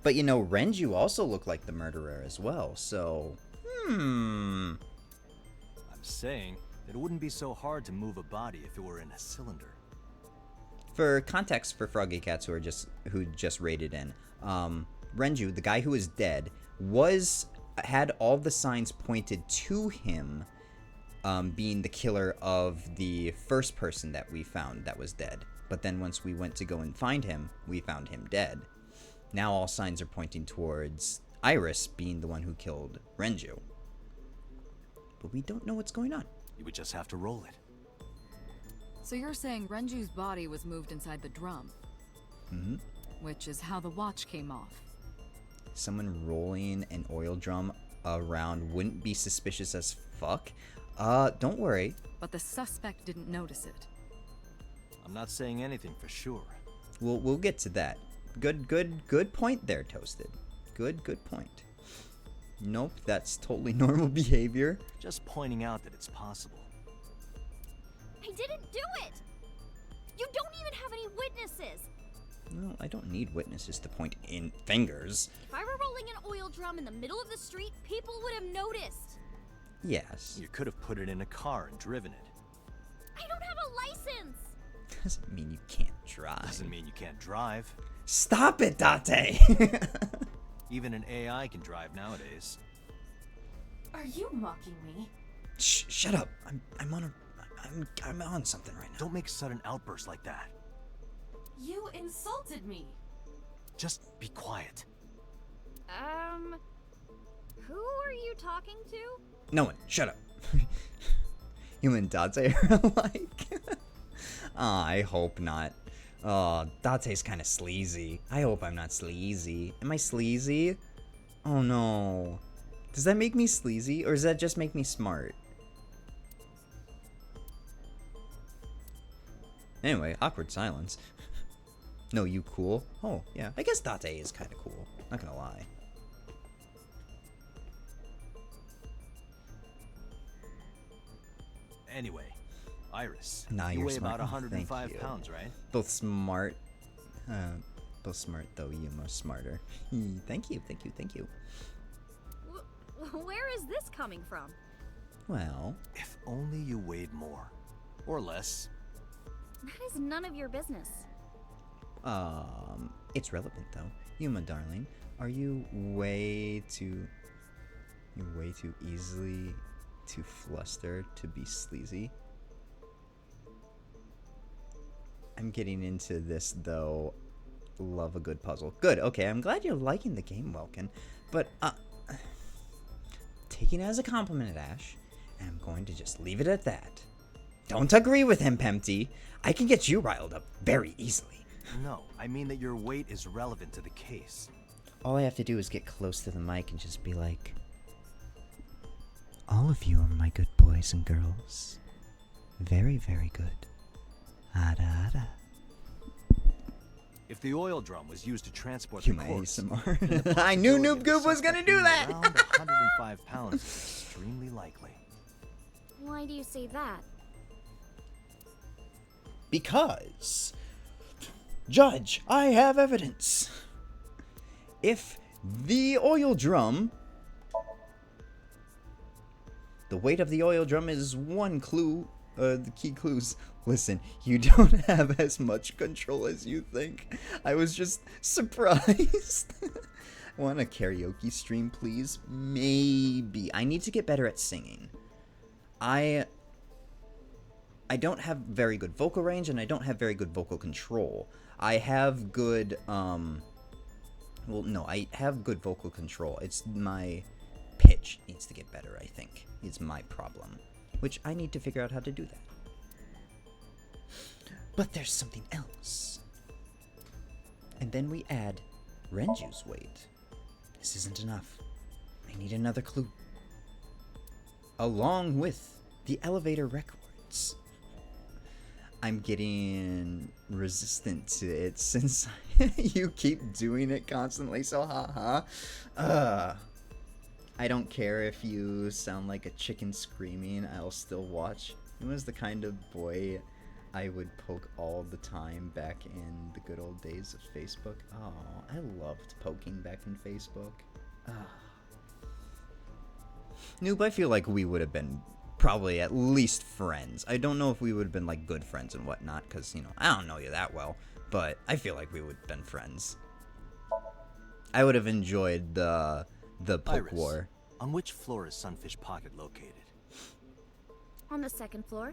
But you know, Renju also looked like the murderer as well, so... I'm saying that it wouldn't be so hard to move a body if it were in a cylinder. For context for Froggy Cats who just raided in, Renju, the guy who is dead, had all the signs pointed to him being the killer of the first person that we found that was dead. But then once we went to go and find him, we found him dead. Now all signs are pointing towards Iris being the one who killed Renju. But we don't know what's going on. You would just have to roll it. So you're saying Renju's body was moved inside the drum? Mm-hmm. Which is how the watch came off. Someone rolling an oil drum around wouldn't be suspicious as fuck. Don't worry. But the suspect didn't notice it. I'm not saying anything for sure. We'll get to that. Good point there, Toasted. Good point. Nope, that's totally normal behavior. Just pointing out that it's possible. I didn't do it! You don't even have any witnesses! No, I don't need witnesses to point in fingers. If I were rolling an oil drum in the middle of the street, people would have noticed. Yes. You could have put it in a car and driven it. I don't have a license! Doesn't mean you can't drive. Doesn't mean you can't drive. Stop it, Date! Even an AI can drive nowadays. Are you mocking me? Shh, shut up. I'm on something right now. Don't make sudden outbursts like that. You insulted me. Just be quiet. Who are you talking to? No one. Shut up. You and Date are alike. I hope not. Oh, Date's kind of sleazy. I hope I'm not sleazy. Am I sleazy? Oh no. Does that make me sleazy, or does that just make me smart? Anyway, awkward silence. No, you cool? Oh, yeah. I guess Date is kind of cool. Not gonna lie. Anyway, Iris, Nah, you you're weigh smart. about Oh, thank 105 you. pounds, right? Both smart. Both smart, though. Yuma smarter. Thank you, thank you, thank you. Where is this coming from? Well, if only you weighed more. Or less. That is none of your business. It's relevant, though. Yuma, darling, are you You're way too easily too flustered to be sleazy? I'm getting into this, though. Love a good puzzle. Good, okay, I'm glad you're liking the game, Welkin. But, taking it as a compliment, Ash, and I'm going to just leave it at that. Don't agree with him, Pempty. I can get you riled up very easily. No, I mean that your weight is relevant to the case. All I have to do is get close to the mic and just be like, all of you are my good boys and girls. Very, very good. Ada, ada. If the oil drum was used to transport Yuma the corpse, ASMR. then the I knew possibility Noob of Goop the was gonna suspect do being that. around 105 pounds is extremely likely. Why do you say that? Because, Judge, I have evidence. If the oil drum, the weight of the oil drum is one clue, the key clues. Listen, you don't have as much control as you think. I was just surprised. Want a karaoke stream, please? Maybe. I need to get better at singing. I don't have very good vocal range, and I don't have very good vocal control. I have good, well, no, I have good vocal control. It's my pitch needs to get better, I think, is my problem. Which I need to figure out how to do that. But there's something else. And then we add Renju's weight. This isn't enough. I need another clue. Along with the elevator records. I'm getting resistant to it since you keep doing it constantly, so haha. I don't care if you sound like a chicken screaming, I'll still watch. He was the kind of boy I would poke all the time back in the good old days of Facebook. Oh, I loved poking back in Facebook. Noob, I feel like we would have been probably at least friends. I don't know if we would have been like good friends and whatnot, because, you know, I don't know you that well, but I feel like we would have been friends. I would have enjoyed the poke Iris, war. On which floor is Sunfish Pocket located? On the second floor.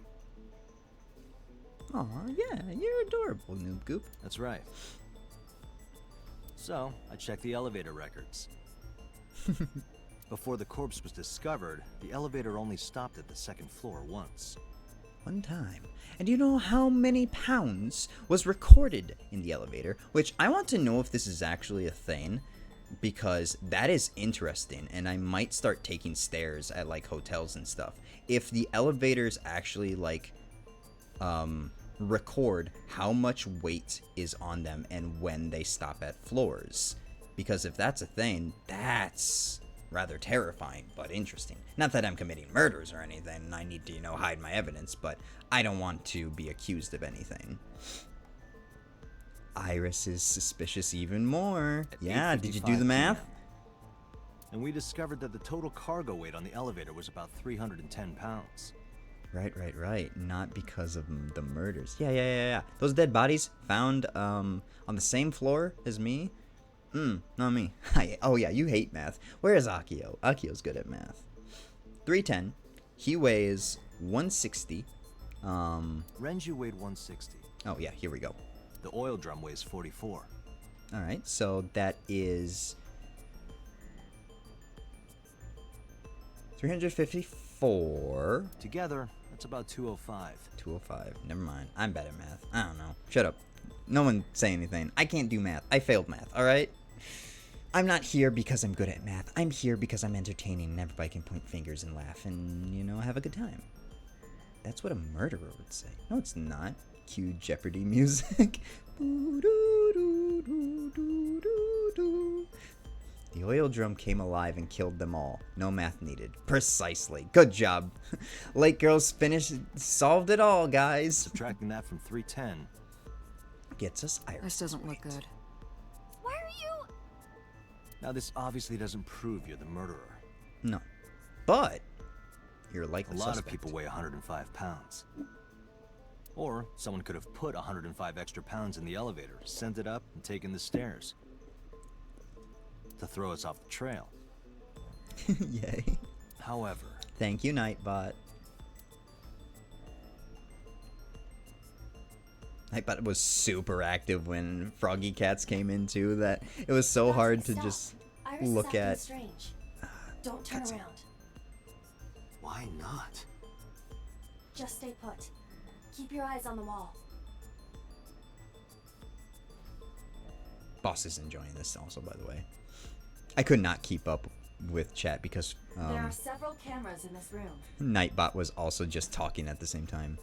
Aw, yeah, you're adorable, Noob Goop. That's right. So, I checked the elevator records. Before the corpse was discovered, the elevator only stopped at the second floor once. One time. And do you know how many pounds was recorded in the elevator? Which I want to know if this is actually a thing, because that is interesting, and I might start taking stairs at like hotels and stuff. If the elevators actually like record how much weight is on them and when they stop at floors. Because if that's a thing, that's rather terrifying, but interesting. Not that I'm committing murders or anything, and I need to, you know, hide my evidence, but I don't want to be accused of anything. Iris is suspicious even more. Yeah, did you do the math? PM. And we discovered that the total cargo weight on the elevator was about 310 pounds. Right. Not because of the murders. Yeah. Those dead bodies found on the same floor as me. Not me. Oh yeah, you hate math. Where is Akio? Akio's good at math. 310. He weighs 160. Renju weighed 160. Oh yeah, here we go. The oil drum weighs 44. Alright, so that is 354. Together, that's about 205. 205. Never mind. I'm bad at math. I don't know. Shut up. No one say anything. I can't do math. I failed math, alright? I'm not here because I'm good at math. I'm here because I'm entertaining and everybody can point fingers and laugh and, you know, have a good time. That's what a murderer would say. No, it's not. Cue Jeopardy music. The oil drum came alive and killed them all. No math needed. Precisely. Good job. Lake Girls solved it all, guys. Subtracting that from 310 gets us Iris. This doesn't look good. Why are you? Now this obviously doesn't prove you're the murderer. No. But you're likely a lot suspect. of people weigh 105 pounds. Or someone could have put 105 extra pounds in the elevator, sent it up, and taken the stairs. To throw us off the trail. Yay. However... Thank you, Nightbot. Nightbot was super active when Froggy Cats came in, too, that it was so hard to just look at. Strange. Don't turn around. Why not? Just stay put. Keep your eyes on the wall. Boss is enjoying this also, by the way. I could not keep up with chat because there are several cameras in this room. Nightbot was also just talking at the same time.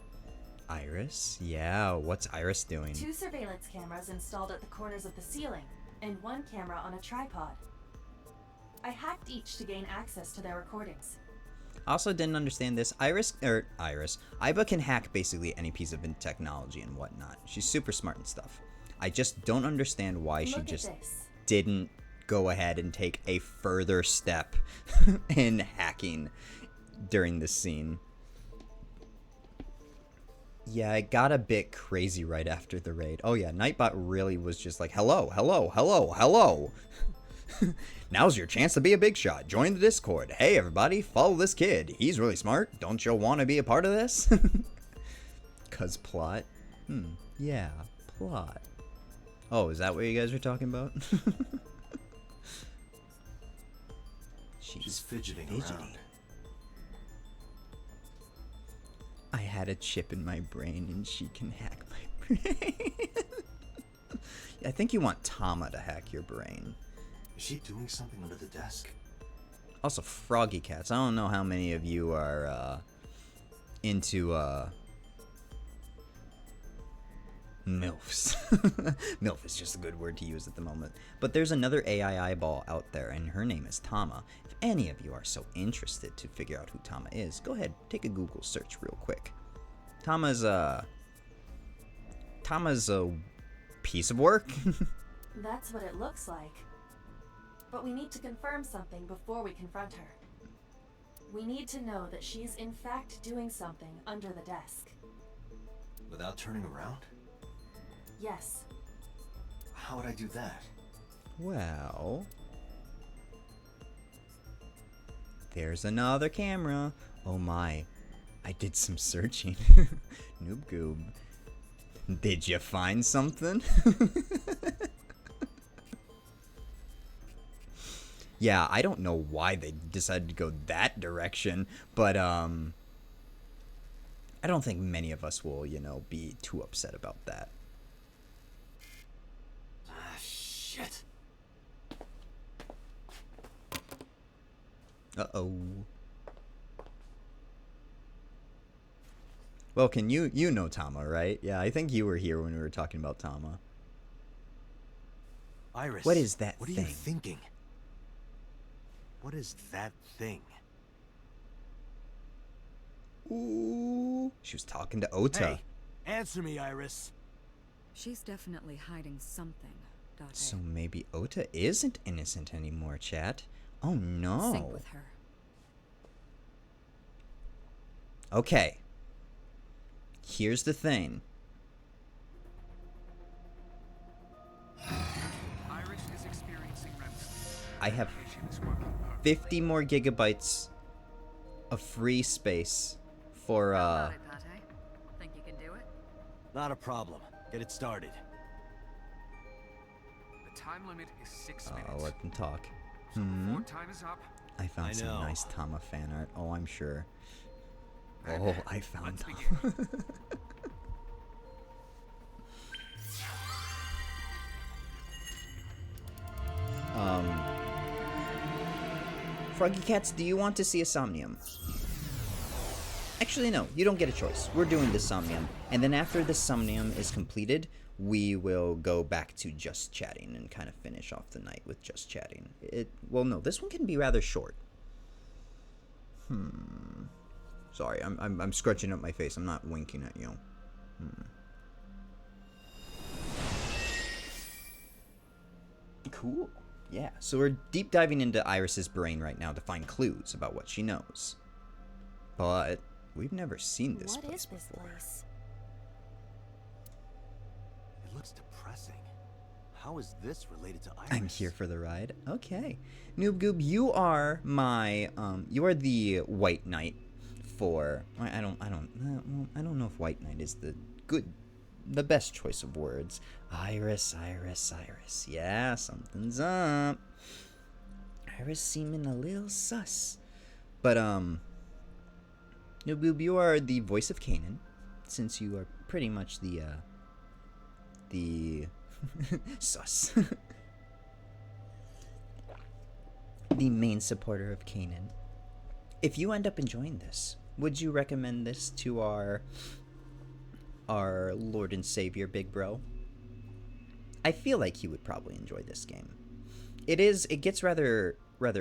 Iris? Yeah, what's Iris doing? 2 surveillance cameras installed at the corners of the ceiling, and 1 camera on a tripod. I hacked each to gain access to their recordings. Also didn't understand this. Iba can hack basically any piece of technology and whatnot. She's super smart and stuff. I just don't understand why she just didn't go ahead and take a further step in hacking during this scene. Yeah, it got a bit crazy right after the raid. Oh yeah, Nightbot really was just like, hello, hello, hello, hello. Now's your chance to be a big shot. Join the Discord. Hey everybody, follow this kid. He's really smart. Don't you want to be a part of this? Cause plot? Yeah, plot. Oh, is that what you guys were talking about? She's fidgeting around. I had a chip in my brain and she can hack my brain. I think you want Tama to hack your brain. Is she doing something under the desk? Also, Froggy Cats. I don't know how many of you are into MILFs. MILF is just a good word to use at the moment. But there's another AI eyeball out there, and her name is Tama. If any of you are so interested to figure out who Tama is, go ahead, take a Google search real quick. Tama's a piece of work. That's what it looks like. But we need to confirm something before we confront her. We need to know that she's in fact doing something under the desk. Without turning around? Yes. How would I do that? Well, there's another camera. Oh my, I did some searching. Noob goob. Did you find something? Yeah, I don't know why they decided to go that direction, but I don't think many of us will, be too upset about that. Ah, shit. Uh-oh. Well, can you know Tama, right? Yeah, I think you were here when we were talking about Tama. Iris. What is that thing? What are you thinking? What is that thing? Ooh. She was talking to Ota. Hey, answer me, Iris. She's definitely hiding something, Date. So maybe Ota isn't innocent anymore, chat. Oh no. Sync with her. Okay. Here's the thing. Iris is experiencing remnants. I have 50 more gigabytes of free space for Think you can do it? Not a problem. Get it started. The time limit is 6 minutes. I'll let them talk. So before time is up, I found some nice Tama fan art. Oh, I'm sure. Oh, I found Tama. Froggy Cats, do you want to see a Somnium? Actually, no. You don't get a choice. We're doing the Somnium. And then after the Somnium is completed, we will go back to just chatting and kind of finish off the night with just chatting. Well, no, this one can be rather short. Sorry, I'm scrunching up my face. I'm not winking at you. Cool. Yeah, so we're deep diving into Iris's brain right now to find clues about what she knows. But we've never seen this place before. It looks depressing. How is this related to Iris? I'm here for the ride. Okay. Noob Goob, you are my you are the White Knight for I don't know if White Knight is the best choice of words. Iris. Yeah, something's up. Iris seeming a little sus. But Noob Goob, you are the voice of Kanan, since you are pretty much the sus. The main supporter of Kanan. If you end up enjoying this, would you recommend this to our Lord and Savior Big Bro? I feel like he would probably enjoy this game. It gets rather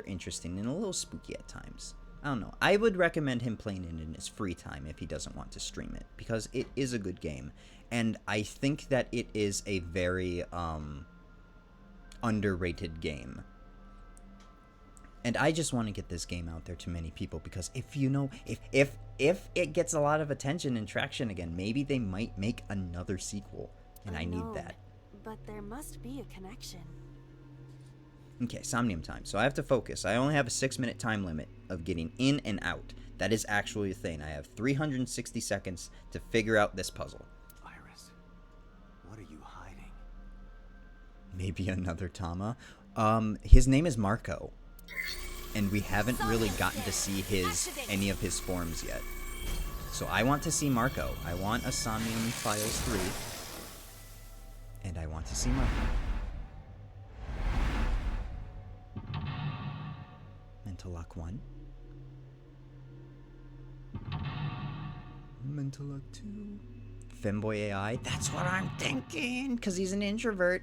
interesting and a little spooky at times. I don't know. I would recommend him playing it in his free time if he doesn't want to stream it, because it is a good game. And I think that it is a very underrated game. And I just want to get this game out there to many people, because if it gets a lot of attention and traction again, maybe they might make another sequel, and I need that. But there must be a connection. Okay, Somnium time. So I have to focus. I only have a 6-minute time limit of getting in and out. That is actually a thing. I have 360 seconds to figure out this puzzle. Iris, what are you hiding? Maybe another Tama. His name is Marco. And we haven't really gotten to see any of his forms yet. So I want to see Marco. I want a Somnium Files 3. And I want to see Marco. Mental Lock 1. Mental Lock 2. Femboy AI. That's what I'm thinking, because he's an introvert.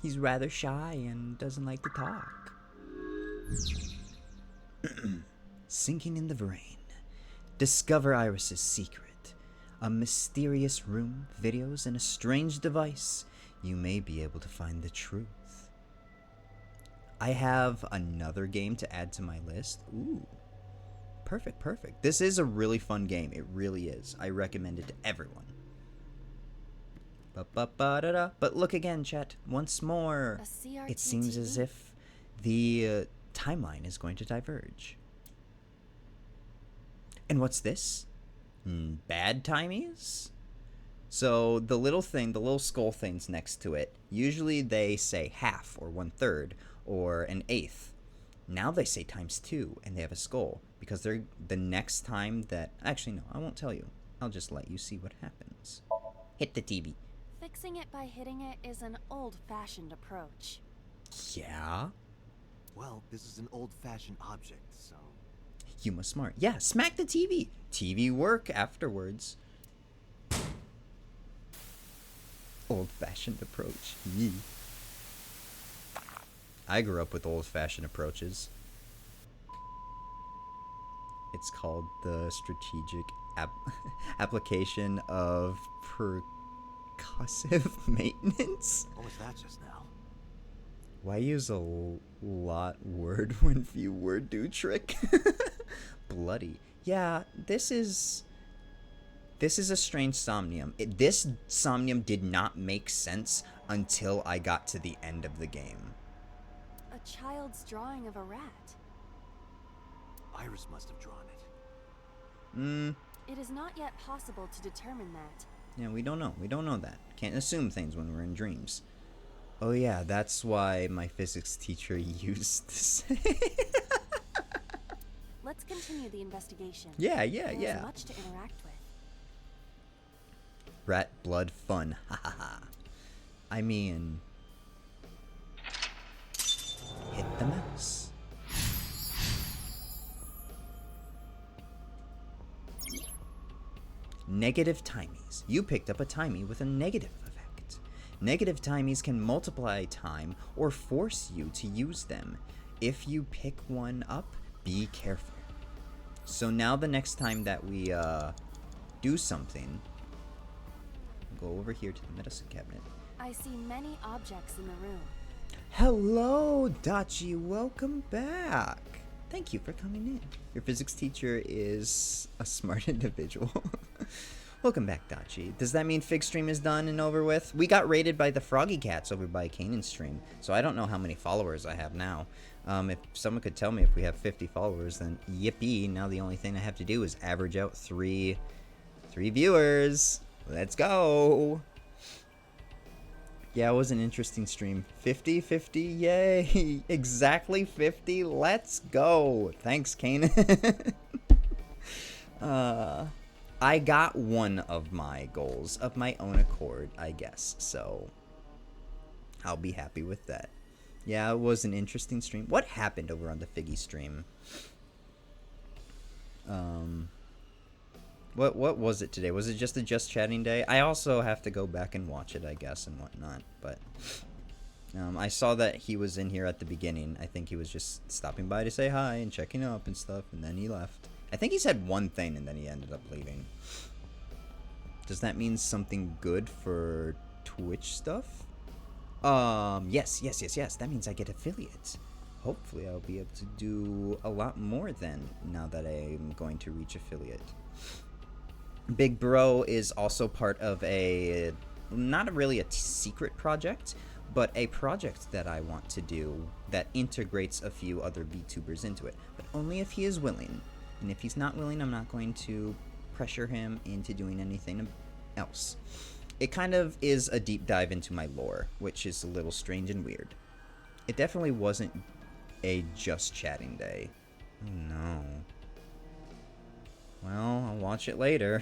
He's rather shy and doesn't like to talk. Sinking in the brain. Discover Iris's secret. A mysterious room, videos, and a strange device. You may be able to find the truth. I have another game to add to my list. Ooh. Perfect. This is a really fun game. It really is. I recommend it to everyone. But look again, chat. Once more. It seems as if the timeline is going to diverge. And what's this? Bad timies? So the little skull things next to it, usually they say half or 1/3 or an eighth. Now they say ×2 and they have a skull, because they're the next time that... Actually, no, I won't tell you. I'll just let you see what happens. Hit the TV. Fixing it by hitting it is an old-fashioned approach. Yeah? Well, this is an old-fashioned object, so... Yuma smart. Yeah, smack the TV. TV work afterwards. Old-fashioned approach. Yee. I grew up with old-fashioned approaches. It's called the strategic application of percussive maintenance. What was that just now? Why use a lot word when few word do trick? Bloody. Yeah, this is a strange Somnium. This Somnium did not make sense until I got to the end of the game. A child's drawing of a rat. Iris must have drawn it. It is not yet possible to determine that. Yeah, we don't know. We don't know that. Can't assume things when we're in dreams. Oh yeah, that's why my physics teacher used to say. Let's continue the investigation. Yeah. There's much to interact with. Rat blood fun. Ha ha ha. I mean... Hit the mouse. Negative timies. You picked up a timie with a negative effect. Negative timies can multiply time or force you to use them. If you pick one up, be careful. So now the next time that we do something, go over here to the medicine cabinet. I see many objects in the room. Hello, Dachi. Welcome back. Thank you for coming in. Your physics teacher is a smart individual. Welcome back, Dachi. Does that mean Fig stream is done and over with? We got raided by the Froggy Cats over by Kanan's stream, so I don't know how many followers I have now. If someone could tell me if we have 50 followers, then yippee. Now the only thing I have to do is average out three viewers. Let's go. Yeah, it was an interesting stream. 50, yay. Exactly 50, let's go. Thanks, Kanan. I got one of my goals of my own accord, I guess, so I'll be happy with that. Yeah, it was an interesting stream. What happened over on the Figgy stream? What was it today? Was it just a Just Chatting day? I also have to go back and watch it, I guess, and whatnot. But I saw that he was in here at the beginning. I think he was just stopping by to say hi and checking up and stuff, and then he left. I think he said one thing, and then he ended up leaving. Does that mean something good for Twitch stuff? Yes. That means I get affiliates. Hopefully I'll be able to do a lot more then, now that I'm going to reach affiliate. Big Bro is also part of a, not really a secret project, but a project that I want to do that integrates a few other VTubers into it, but only if he is willing. And if he's not willing, I'm not going to pressure him into doing anything else. It kind of is a deep dive into my lore, which is a little strange and weird. It definitely wasn't a Just Chatting day. Oh no. Well, I'll watch it later.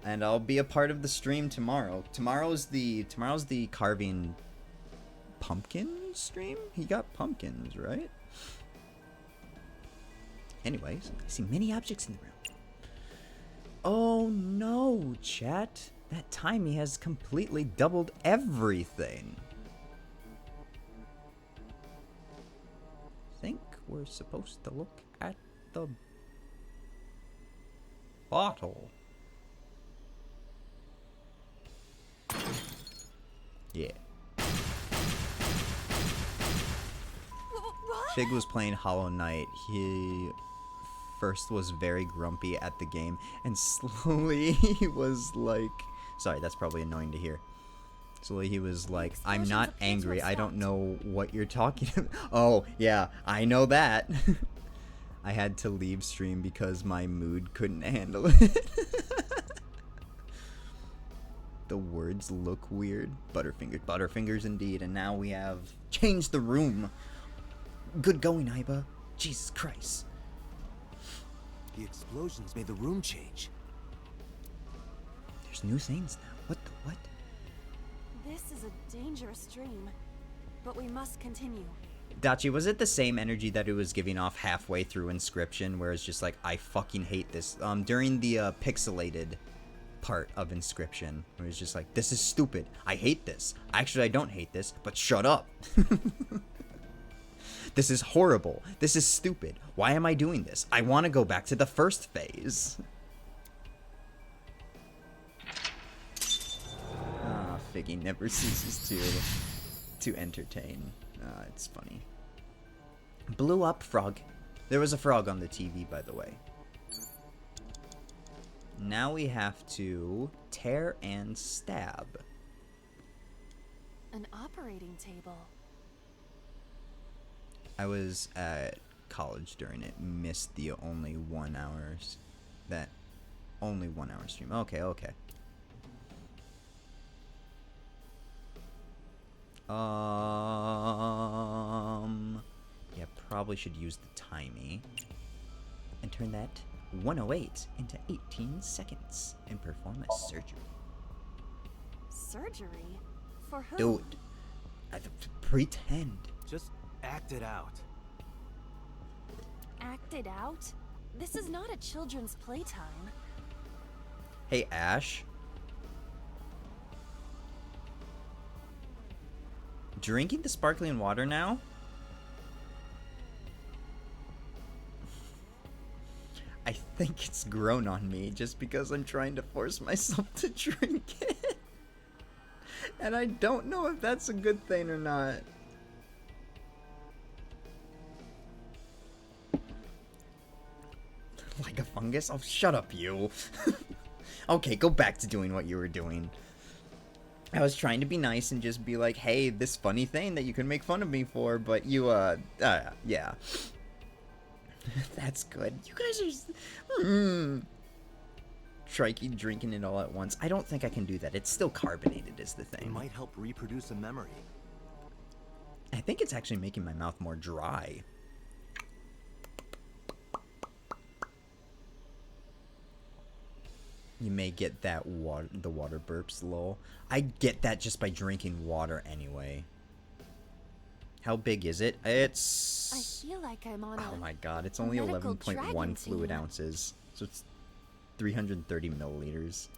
And I'll be a part of the stream tomorrow. Tomorrow's the carving pumpkin stream? He got pumpkins, right? Anyways, I see many objects in the room. Oh no, chat. That timey has completely doubled everything. I think we're supposed to look at the bottle. Yeah. Fig was playing Hollow Knight. He first was very grumpy at the game, and slowly he was like, sorry, that's probably annoying to hear. Slowly he was like, I'm not angry, I don't know what you're talking about. Oh, yeah, I know that. I had to leave stream because my mood couldn't handle it. The words look weird. Butterfingers indeed, and now we have changed the room. Good going, Iba. Jesus Christ. The explosions made the room change. There's new things now. What the what? This is a dangerous dream, but we must continue. Dachi, was it the same energy that it was giving off halfway through Inscription, where it's just like, I fucking hate this? During the pixelated part of Inscription, where it's just like, this is stupid. I hate this. Actually, I don't hate this, but shut up. This is horrible. This is stupid. Why am I doing this? I want to go back to the first phase. Ah, Figgy never ceases to entertain. It's funny. Blew up frog. There was a frog on the TV, by the way. Now we have to tear and stab. An operating table. I was at college during it. Missed the only 1 hour stream. Okay. Yeah, probably should use the timey and turn that 108 into 18 seconds and perform a surgery. Surgery? For who? Dude, I pretend. Just act it out. Act it out? This is not a children's playtime. Hey, Ash. Drinking the sparkling water now? I think it's grown on me just because I'm trying to force myself to drink it. And I don't know if that's a good thing or not. Like a fungus? Oh, shut up, you. Okay, go back to doing what you were doing. I was trying to be nice and just be like, hey, this funny thing that you can make fun of me for, but you, yeah. That's good. You guys are... Trikey drinking it all at once. I don't think I can do that. It's still carbonated is the thing. It might help reproduce a memory. I think it's actually making my mouth more dry. You may get that the water burps, lol. I get that just by drinking water anyway. How big is it? It's... I feel like I'm on oh my god, it's only 11.1 fluid ounces. So it's 330 milliliters.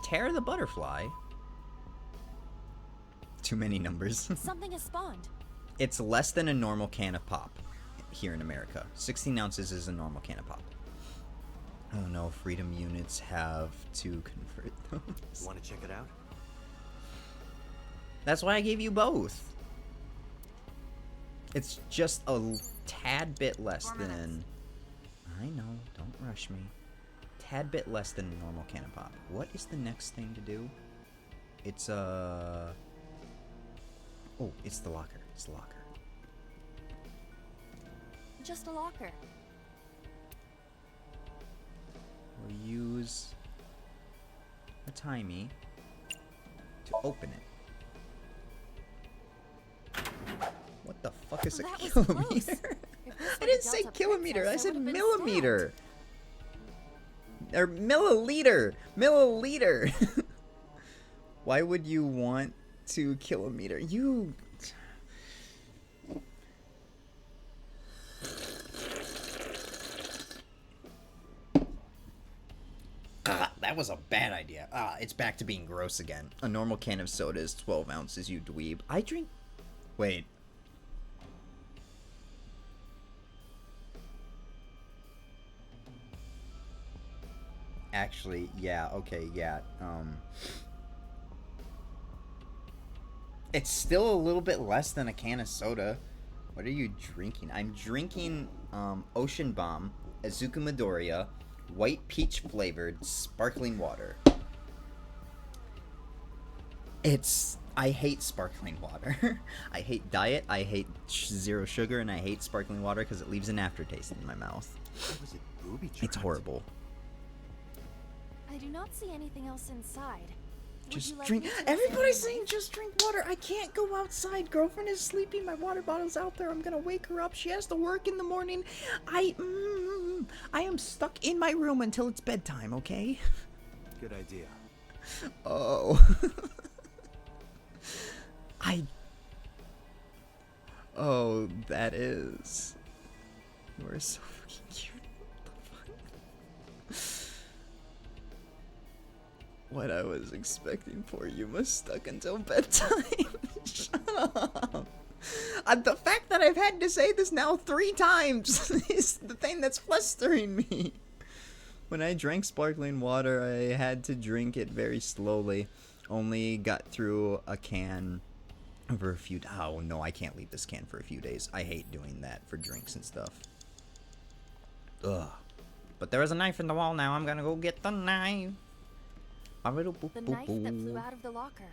Tear the butterfly. Too many numbers. Something has spawned. It's less than a normal can of pop here in America. 16 ounces is a normal can of pop. Oh no, freedom units have to convert those. Want to check it out? That's why I gave you both. It's just a tad bit less than... I know, don't rush me. Tad bit less than a normal can of pop. What is the next thing to do? It's oh, it's the locker. It's the locker. Just a locker. We'll use a timey to open it. What the fuck is a kilometer? I didn't say kilometer, I said millimeter. Or milliliter. Milliliter. Why would you want to kilometer? You... That was a bad idea. It's back to being gross again. A normal can of soda is 12 ounces, you dweeb. I drink... Wait. Actually, yeah, okay, yeah. It's still a little bit less than a can of soda. What are you drinking? I'm drinking Ocean Bomb, Azuka Midoriya, white peach flavored sparkling water. I hate sparkling water. I hate diet, I hate zero sugar, and I hate sparkling water because it leaves an aftertaste in my mouth. Was it booby-trapped? It's horrible. I do not see anything else inside. Just drink. Everybody's saying just drink water. I can't go outside. Girlfriend is sleeping. My water bottle's out there. I'm gonna wake her up. She has to work in the morning. I am stuck in my room until it's bedtime, okay? Good idea. Oh. Oh, that is... You are so fucking cute. What the fuck? What I was expecting for Yuma stuck until bedtime. Shut up. The fact that I've had to say this now 3 times is the thing that's flustering me. When I drank sparkling water, I had to drink it very slowly. Only got through a can for a few... Oh, no, I can't leave this can for a few days. I hate doing that for drinks and stuff. Ugh. But there is a knife in the wall now. I'm gonna go get the knife. The knife that flew out of the locker.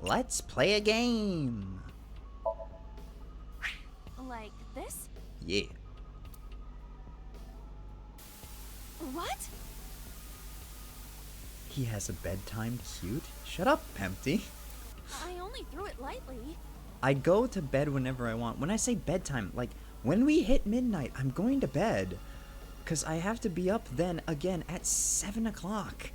Let's play a game. Like this? Yeah. What? He has a bedtime cute? Shut up, Empty. I only threw it lightly. I go to bed whenever I want. When I say bedtime, like when we hit midnight, I'm going to bed. Because I have to be up then again at 7 o'clock.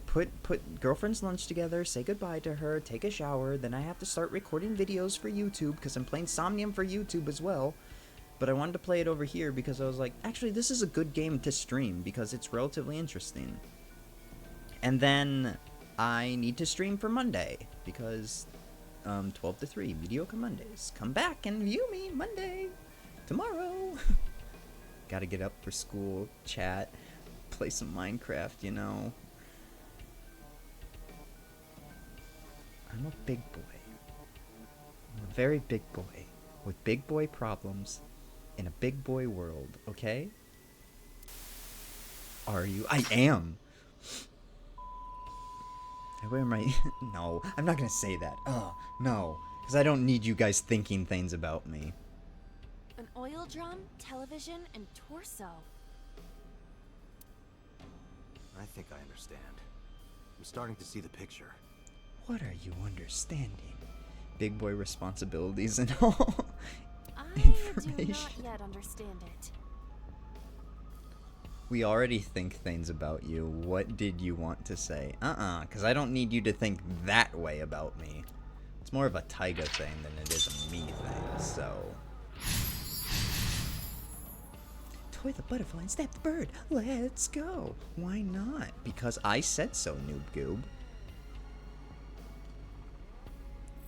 Put girlfriend's lunch together, say goodbye to her, take a shower, then I have to start recording videos for YouTube because I'm playing Somnium for YouTube as well. But I wanted to play it over here because I was like, actually, this is a good game to stream because it's relatively interesting. And then I need to stream for Monday because 12 to 3, Mediocre Mondays. Come back and view me Monday, tomorrow. Gotta get up for school, chat, play some Minecraft, you know. I'm a big boy. I'm a very big boy with big boy problems in a big boy world, okay? Are you? I am. I wear my... No, I'm not gonna say that. Oh, no. Because I don't need you guys thinking things about me. An oil drum, television, and torso. I think I understand. I'm starting to see the picture. What are you understanding? Big boy responsibilities and all. I do not yet understand it. We already think things about you. What did you want to say? Because I don't need you to think that way about me. It's more of a Taiga thing than it is a me thing, so... Toy the butterfly and snap the bird. Let's go. Why not? Because I said so, Noob Goob.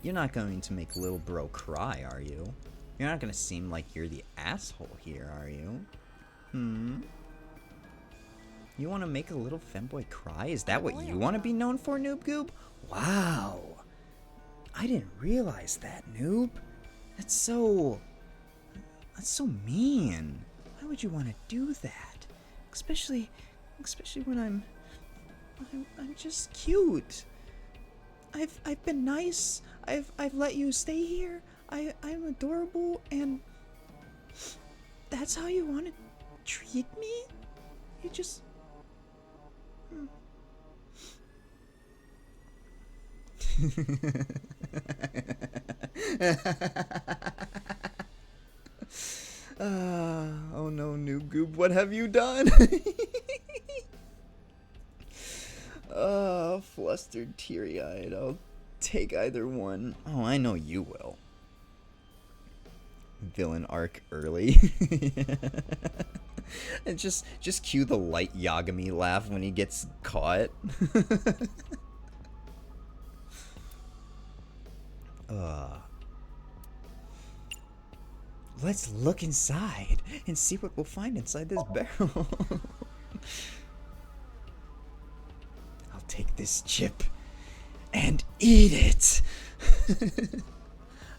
You're not going to make little bro cry, are you? You're not going to seem like you're the asshole here, are you? You want to make a little femboy cry? Is that what you want to be known for, Noob Goob? Wow. I didn't realize that, Noob. That's so mean. Why would you want to do that? Especially when I'm just cute. I've been nice. I've let you stay here. I'm adorable, and that's how you want to treat me? You just... Oh no, Noob Goob, what have you done? Flustered, teary-eyed. I'll take either one. Oh, I know you will. Villain arc early. And just cue the light Yagami laugh when he gets caught. Let's look inside and see what we'll find inside this barrel. I'll take this chip and eat it.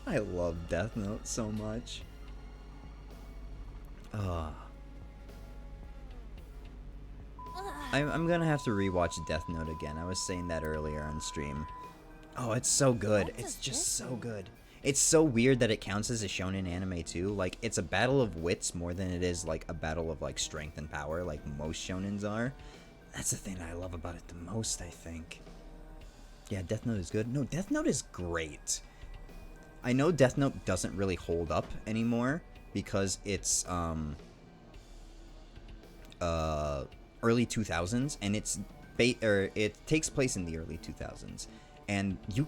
I love Death Note so much. I'm gonna have to rewatch Death Note again. I was saying that earlier on stream. Oh, it's so good. It's just so good. It's so weird that it counts as a shonen anime too. Like, it's a battle of wits more than it is like a battle of like strength and power like most shonens are. That's the thing I love about it the most, I think. Yeah, Death Note is good. No, Death Note is great. I know Death Note doesn't really hold up anymore because it's early 2000s, and it takes place in the early 2000s, and you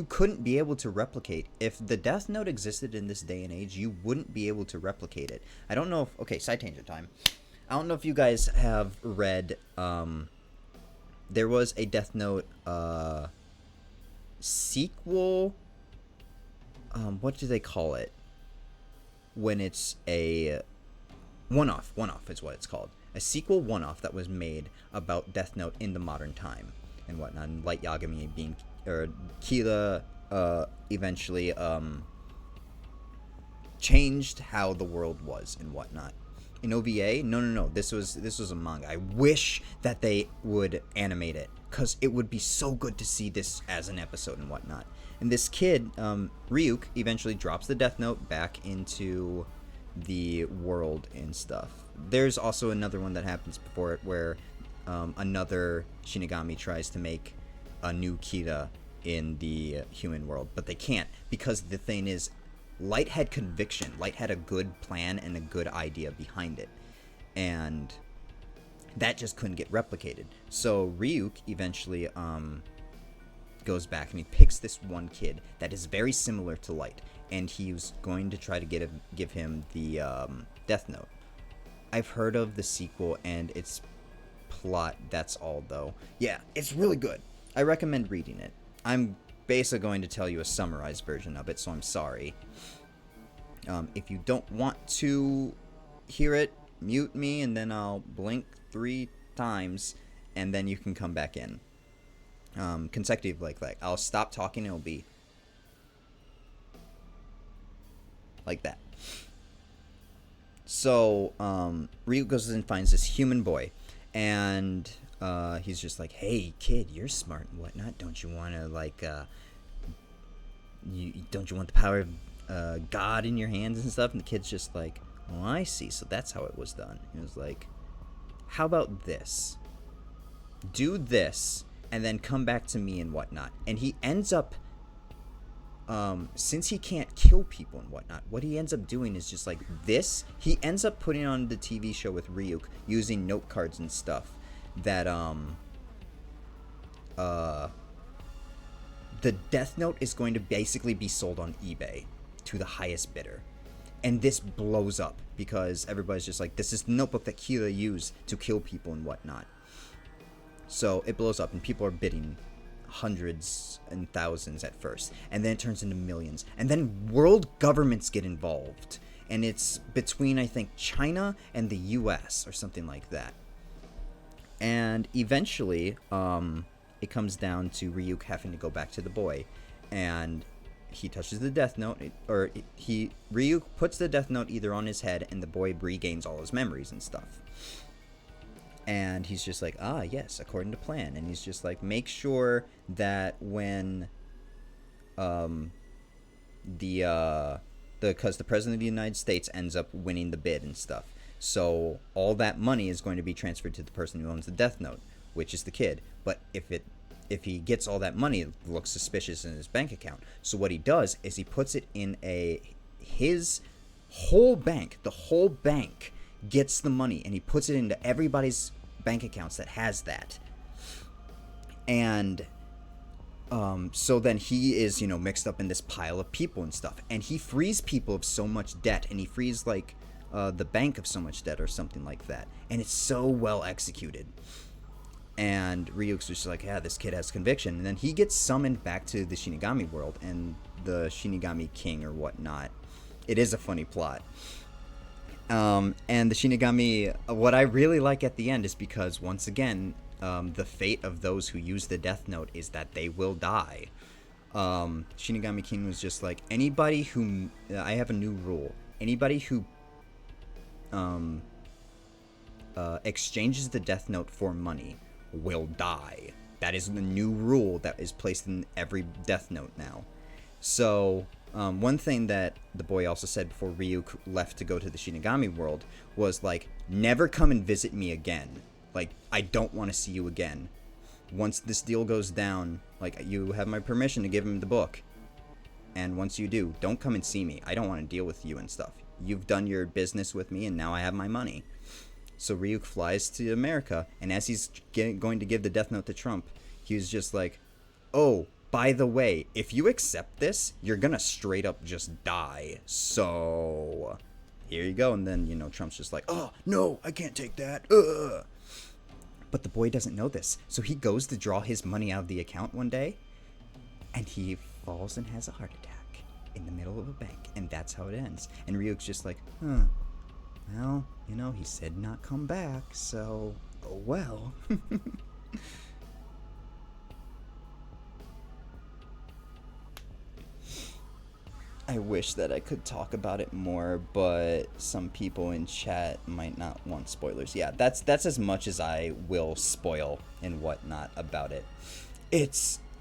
couldn't be able to replicate if the Death Note existed in this day and age. You wouldn't be able to replicate it. I don't know if... Okay, side tangent time. I don't know if you guys have read... there was a Death Note sequel. What do they call it? When it's a one-off is what it's called. A sequel one-off that was made about Death Note in the modern time and whatnot. And Light Yagami being... or Kira eventually changed how the world was and whatnot. In OVA, no, this was a manga. I wish that they would animate it, because it would be so good to see this as an episode and whatnot. And this kid, Ryuk, eventually drops the Death Note back into the world and stuff. There's also another one that happens before it where another Shinigami tries to make a new Kira in the human world, but they can't, because the thing is, Light had conviction. Light had a good plan and a good idea behind it, and that just couldn't get replicated. So Ryuk eventually goes back and he picks this one kid that is very similar to Light, and he was going to try to give him the Death Note. I've heard of the sequel and its plot, that's all though. Yeah, it's really good. I recommend reading it. I'm basically going to tell you a summarized version of it, so I'm sorry. If you don't want to hear it, mute me and then I'll blink 3 times and then you can come back in. Consecutive like that. I'll stop talking and it'll be like that. So, Ryuk goes and finds this human boy, and he's just like, hey, kid, you're smart and whatnot. Don't you want to, like, don't you want the power of God in your hands and stuff? And the kid's just like, oh, I see. So that's how it was done. He was like, how about this? Do this, and then come back to me and whatnot. And he ends up, since he can't kill people and whatnot, what he ends up doing is just like this. He ends up putting on the TV show with Ryuk using note cards and stuff that, the Death Note is going to basically be sold on eBay to the highest bidder. And this blows up because everybody's just like, this is the notebook that Kira used to kill people and whatnot. So it blows up and people are bidding hundreds and thousands at first, and then it turns into millions, and then world governments get involved, and it's between, I think, China and the US or something like that. And eventually it comes down to Ryuk having to go back to the boy, and he touches the Death Note, Ryuk puts the Death Note either on his head and the boy regains all his memories and stuff. And he's just like, ah, yes, according to plan. And he's just like, make sure that when because the president of the United States ends up winning the bid and stuff, so all that money is going to be transferred to the person who owns the Death Note, which is the kid. But if he gets all that money, it looks suspicious in his bank account. So what he does is he puts it in his whole bank. The whole bank gets the money, and he puts it into everybody's bank accounts that has that. And so then he is, mixed up in this pile of people and stuff, and he frees people of so much debt, and he frees like the bank of so much debt or something like that, and it's so well executed. And Ryuk's just like, yeah, this kid has conviction. And then he gets summoned back to the Shinigami world and the Shinigami king or whatnot. It is a funny plot. And the Shinigami, what I really like at the end is because, once again, the fate of those who use the Death Note is that they will die. Shinigami King was just like, anybody who, I have a new rule, anybody who exchanges the Death Note for money will die. That is the new rule that is placed in every Death Note now. So, one thing that the boy also said before Ryuk left to go to the Shinigami world was like, never come and visit me again. Like, I don't want to see you again. Once this deal goes down, like, you have my permission to give him the book. And once you do, don't come and see me. I don't want to deal with you and stuff. You've done your business with me, and now I have my money. So Ryuk flies to America, and as he's going to give the Death Note to Trump, he was just like, oh, by the way, if you accept this, you're gonna straight up just die. So, here you go. And then, Trump's just like, oh, no, I can't take that. Ugh. But the boy doesn't know this. So he goes to draw his money out of the account one day, and he falls and has a heart attack in the middle of a bank. And that's how it ends. And Ryuk's just like, huh. Well, he said not come back, so, oh well. I wish that I could talk about it more, but some people in chat might not want spoilers. Yeah, that's as much as I will spoil and whatnot about it.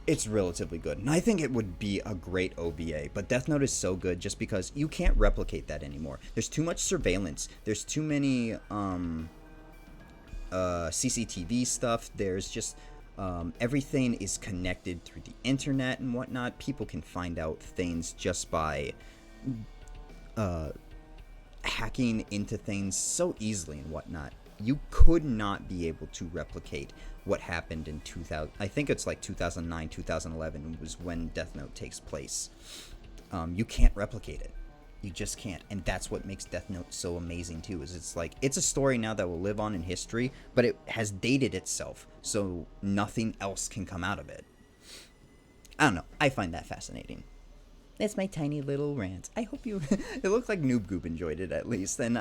It's relatively good, and I think it would be a great OVA, but Death Note is so good just because you can't replicate that anymore. There's too much surveillance. There's too many CCTV stuff. There's just everything is connected through the internet and whatnot. People can find out things just by hacking into things so easily and whatnot. you could not be able to replicate what happened in 2000. I think it's like 2009, 2011 was when Death Note takes place. You can't replicate it. You just can't. And that's what makes Death Note so amazing too, is it's like, it's a story now that will live on in history, but it has dated itself, so nothing else can come out of it. I don't know. I find that fascinating. That's my tiny little rant. I hope you... It looks like Noob Goop enjoyed it, at least. And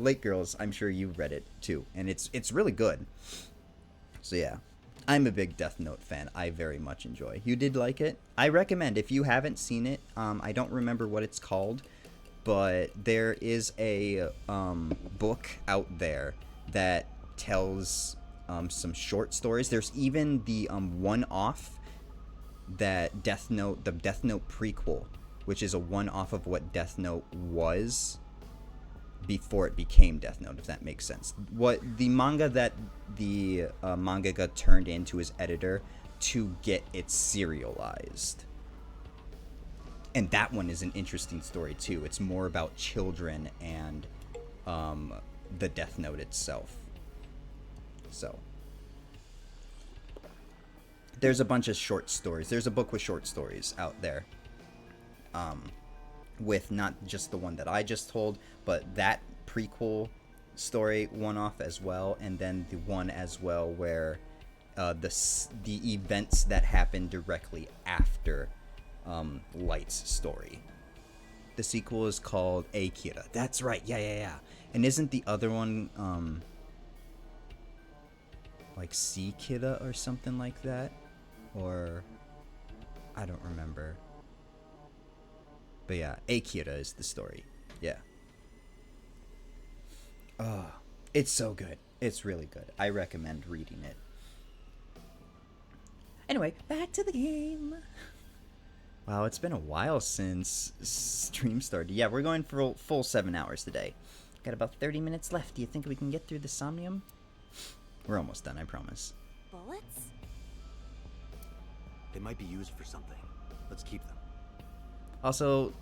Lake Girls, I'm sure you read it, too. And it's really good. So, yeah. I'm a big Death Note fan. I very much enjoy. You did like it? I recommend, if you haven't seen it, I don't remember what it's called, but there is a book out there that tells some short stories. There's even the one-off that Death Note, the Death Note prequel, which is a one-off of what Death Note was before it became Death Note, if that makes sense. What the manga that the mangaka turned into his editor to get it serialized. And that one is an interesting story too. It's more about children and the Death Note itself. So there's a bunch of short stories. There's a book with short stories out there. With not just the one that I just told, but that prequel story one-off as well, and then the one as well where the events that happened directly after Light's story. The sequel is called Akira. That's right. Yeah. And isn't the other one like Seikira or something like that? Or I don't remember. But yeah, Akira is the story. Yeah. Oh, it's so good. It's really good. I recommend reading it. Anyway, back to the game. Wow, it's been a while since stream started. Yeah, we're going for a full 7 hours today. Got about 30 minutes left. Do you think we can get through the Somnium? We're almost done, I promise. Bullets? They might be used for something. Let's keep them. Also,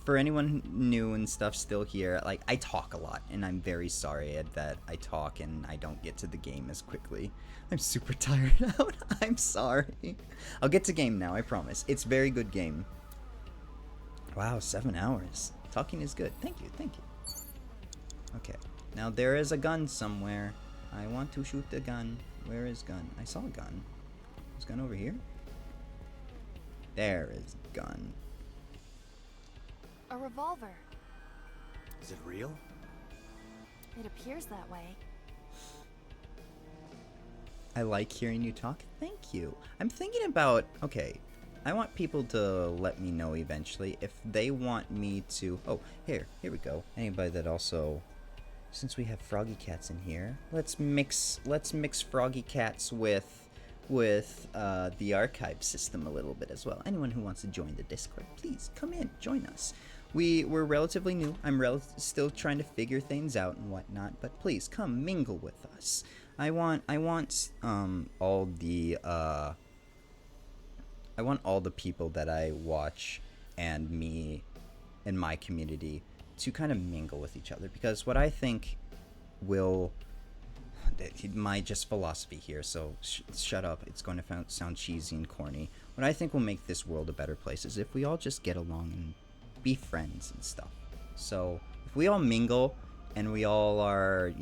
for anyone new and stuff still here, like, I talk a lot, and I'm very sorry that I talk and I don't get to the game as quickly. I'm super tired out. I'm sorry. I'll get to game now, I promise. It's very good game. Wow, 7 hours. Talking is good. Thank you. Okay, now there is a gun somewhere. I want to shoot the gun. Where is gun? I saw a gun. Is gun over here? There is gun. A revolver. Is it real? It appears that way. I like hearing you talk. Thank you. I'm thinking about... Okay, I want people to let me know eventually if they want me to... Oh, here we go. Anybody that also... Since we have Froggy Cats in here, let's mix Froggy Cats with the archive system a little bit as well. Anyone who wants to join the Discord, please come in, join us. We're relatively new. I'm still trying to figure things out and whatnot, but please come mingle with us. I want all the people that I watch and me and my community to kind of mingle with each other, because what I think will... my just philosophy here, so shut up, it's going to sound cheesy and corny. What I think will make this world a better place is if we all just get along and be friends and stuff. So if we all mingle and we all are,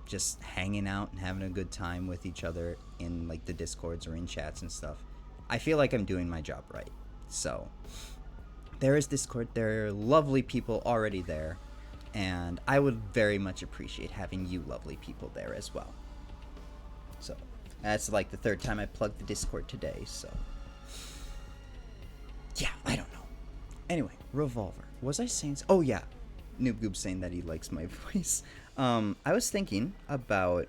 just hanging out and having a good time with each other in like the Discords or in chats and stuff, I feel like I'm doing my job right. So there is Discord, there are lovely people already there, and I would very much appreciate having you lovely people there as well. So that's like the third time I plugged the Discord today, so yeah, I don't know. Anyway, revolver. Was I saying... Oh yeah, Noob Goob's saying that he likes my voice. I was thinking about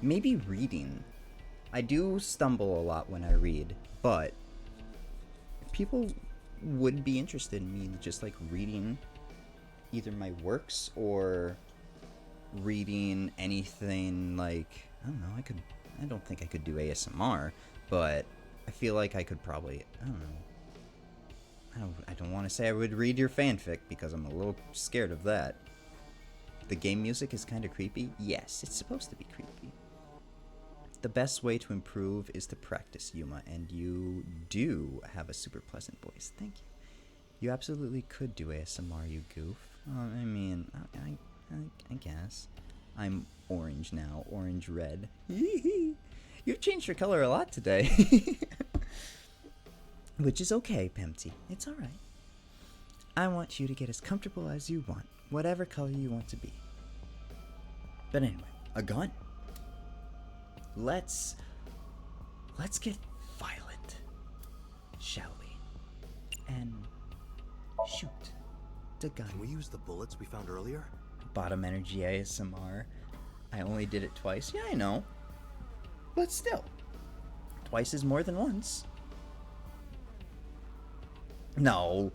maybe reading. I do stumble a lot when I read, but if people would be interested in me just like reading either my works or reading anything, like, I don't know, I don't think I could do ASMR, but I feel like I could probably, I don't know, I don't want to say I would read your fanfic because I'm a little scared of that. The game music is kind of creepy. Yes, it's supposed to be creepy. The best way to improve is to practice, Yuma, and you do have a super pleasant voice. Thank you. You absolutely could do ASMR, you goof. I mean, I guess. I'm orange now, orange red. You've changed your color a lot today. Which is okay, Pempty. It's alright. I want you to get as comfortable as you want, whatever color you want to be. But anyway, a gun. Let's get violent, shall we? And shoot the gun. Can we use the bullets we found earlier? Bottom energy ASMR. I only did it twice. Yeah, I know. But still, twice is more than once. No.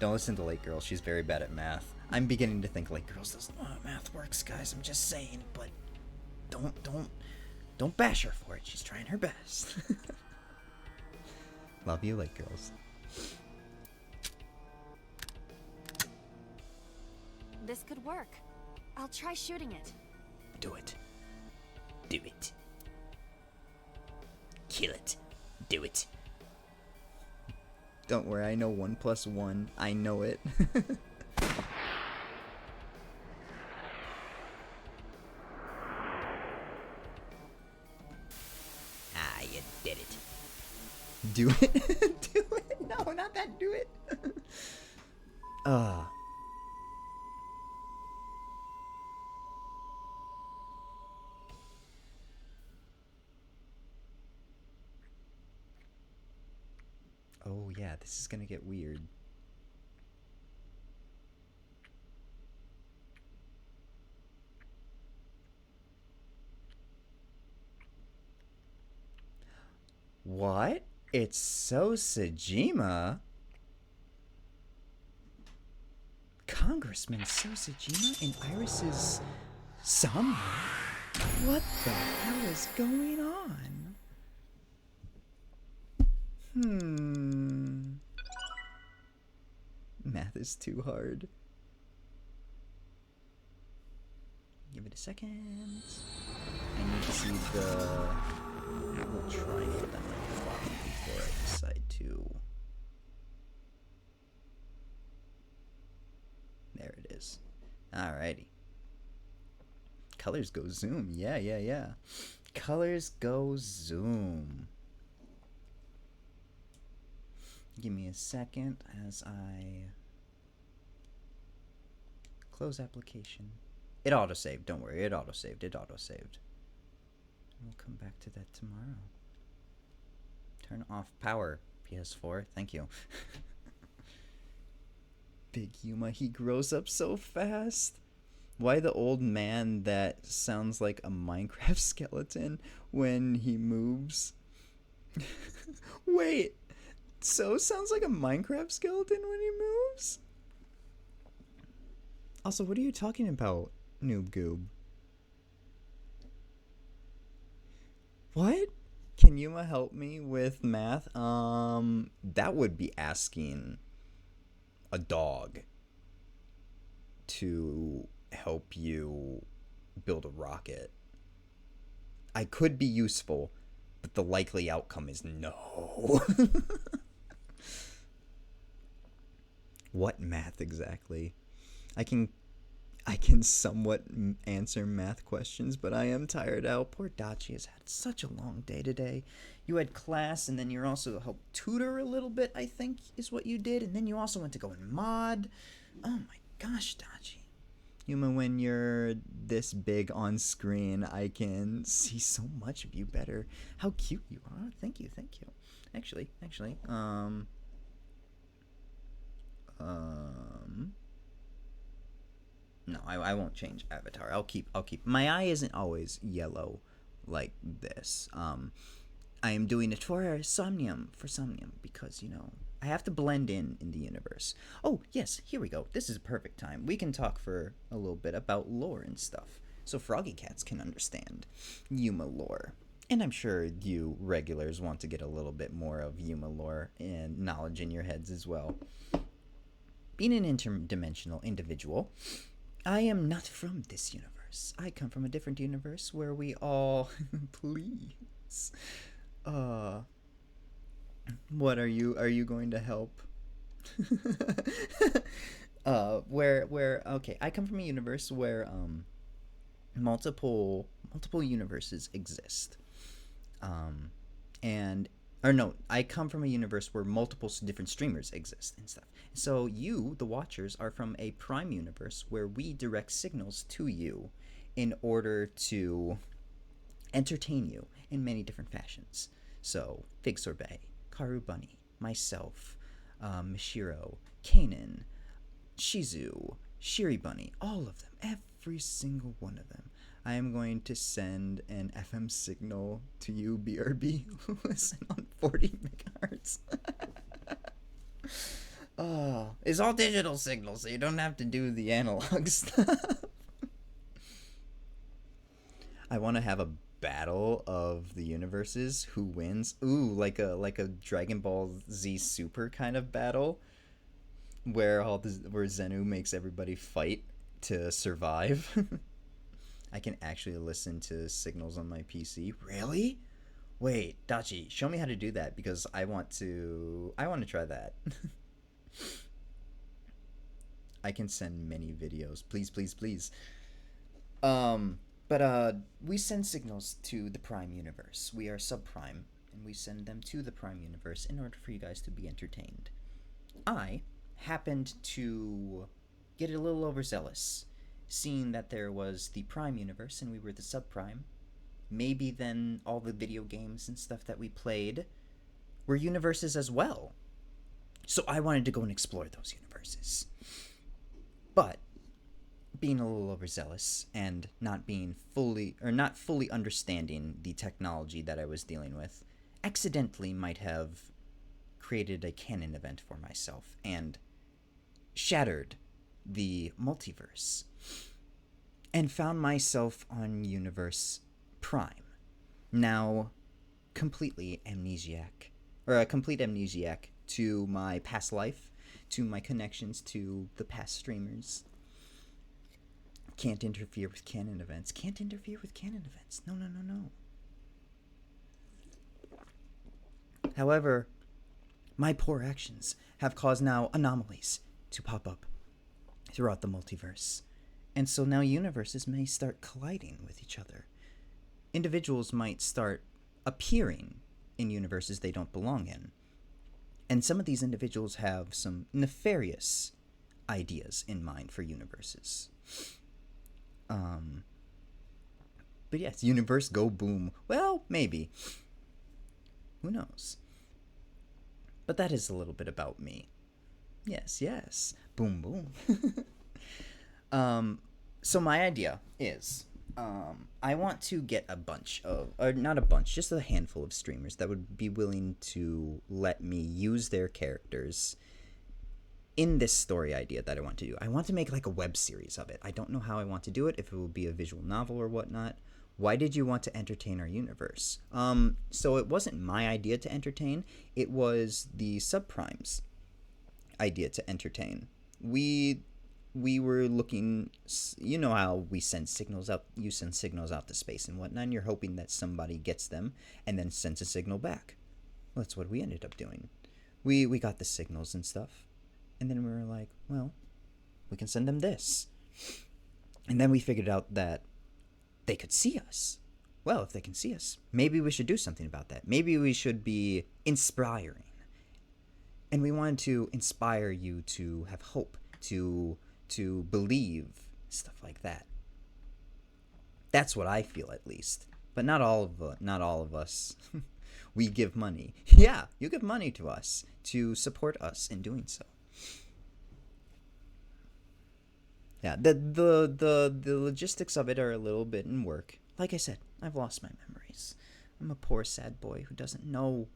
Don't listen to Late Girl. She's very bad at math. I'm beginning to think Late Girls doesn't know how math works, guys. I'm just saying, but don't bash her for it. She's trying her best. Love you, Late Girls. This could work. I'll try shooting it. Do it. Do it. Kill it. Do it. Don't worry, I know 1 + 1. I know it. You did it. Do it? Do it? No, not that. Do it. Oh yeah, this is gonna get weird. What? It's so Sejima? Congressman Sosajima in Iris's Somnium? What the hell is going on? Math is too hard. Give it a second. I need to see the little triangle that might pop before I decide to. There it is. Alrighty. Colors go zoom. Yeah. Colors go zoom. Give me a second as I close application. It autosaved. Don't worry. It autosaved. We'll come back to that tomorrow. Turn off power, PS4. Thank you. Big Yuma, he grows up so fast. Why the old man that sounds like a Minecraft skeleton when he moves? Wait, so sounds like a Minecraft skeleton when he moves? Also, what are you talking about, Noob Goob? What? Can Yuma help me with math? That would be asking a dog to help you build a rocket. I could be useful, but the likely outcome is no. What math exactly? I can somewhat answer math questions, but I am tired out. Poor Dachi has had such a long day today. You had class, and then you also helped tutor a little bit, I think, is what you did. And then you also went to go and mod. Oh my gosh, Dachi. Yuma, when you're this big on screen, I can see so much of you better. How cute you are. Thank you. Actually, no, I won't change avatar. I'll keep. My eye isn't always yellow like this. I am doing it for Somnium, because, you know, I have to blend in the universe. Oh, yes, here we go. This is a perfect time. We can talk for a little bit about lore and stuff, so Froggy Cats can understand Yuma lore. And I'm sure you regulars want to get a little bit more of Yuma lore and knowledge in your heads as well. Being an interdimensional individual, I am not from this universe. I come from a different universe where we all... Please. What are you going to help? Okay, I come from a universe where multiple universes exist. I come from a universe where multiple different streamers exist and stuff. So you, the watchers, are from a prime universe where we direct signals to you in order to entertain you in many different fashions. So, Fig Sorbet, Karu Bunny, myself, Mishiro, Kanan, Shizu, Shiri Bunny, all of them, every single one of them. I am going to send an FM signal to you, BRB, who listen on 40 megahertz. It's all digital signals, so you don't have to do the analog stuff. I want to have a battle of the universes. Who wins? Ooh, like a Dragon Ball Z Super kind of battle, where Zenu makes everybody fight to survive. I can actually listen to signals on my PC. Really? Wait, Dachi, show me how to do that, because I want to try that. I can send many videos. Please, please, please. But we send signals to the Prime Universe. We are subprime, and we send them to the Prime Universe in order for you guys to be entertained. I happened to get a little overzealous, seeing that there was the Prime Universe and we were the subprime. Maybe then all the video games and stuff that we played were universes as well. So I wanted to go and explore those universes. But being a little overzealous and not fully understanding the technology that I was dealing with, accidentally might have created a canon event for myself and shattered the multiverse, and found myself on Universe Prime, now completely amnesiac, or a complete amnesiac to my past life, to my connections to the past streamers. Can't interfere with canon events. Can't interfere with canon events. No, no, no, no. However, my poor actions have caused now anomalies to pop up throughout the multiverse. And so now universes may start colliding with each other. Individuals might start appearing in universes they don't belong in. And some of these individuals have some nefarious ideas in mind for universes. But yes, universe go boom. Well, maybe. Who knows? But that is a little bit about me. Yes, yes. Boom, boom. So my idea is, I want to get a bunch of, or not a bunch, just a handful of streamers that would be willing to let me use their characters in this story idea that I want to do. I want to make like a web series of it. I don't know how I want to do it, if it will be a visual novel or whatnot. Why did you want to entertain our universe? So it wasn't my idea to entertain. It was the subprimes' idea to entertain. We were looking, you know how we send signals out, you send signals out to space and whatnot, and you're hoping that somebody gets them and then sends a signal back. Well, that's what we ended up doing. We got the signals and stuff, and then we were like, well, we can send them this. And then we figured out that they could see us. Well, if they can see us, maybe we should do something about that. Maybe we should be inspiring. And we wanted to inspire you to have hope, to believe, stuff like that. That's what I feel, at least. But not all of us. We give money. Yeah, you give money to us to support us in doing so. Yeah, the logistics of it are a little bit in work. Like I said, I've lost my memories. I'm a poor sad boy who doesn't know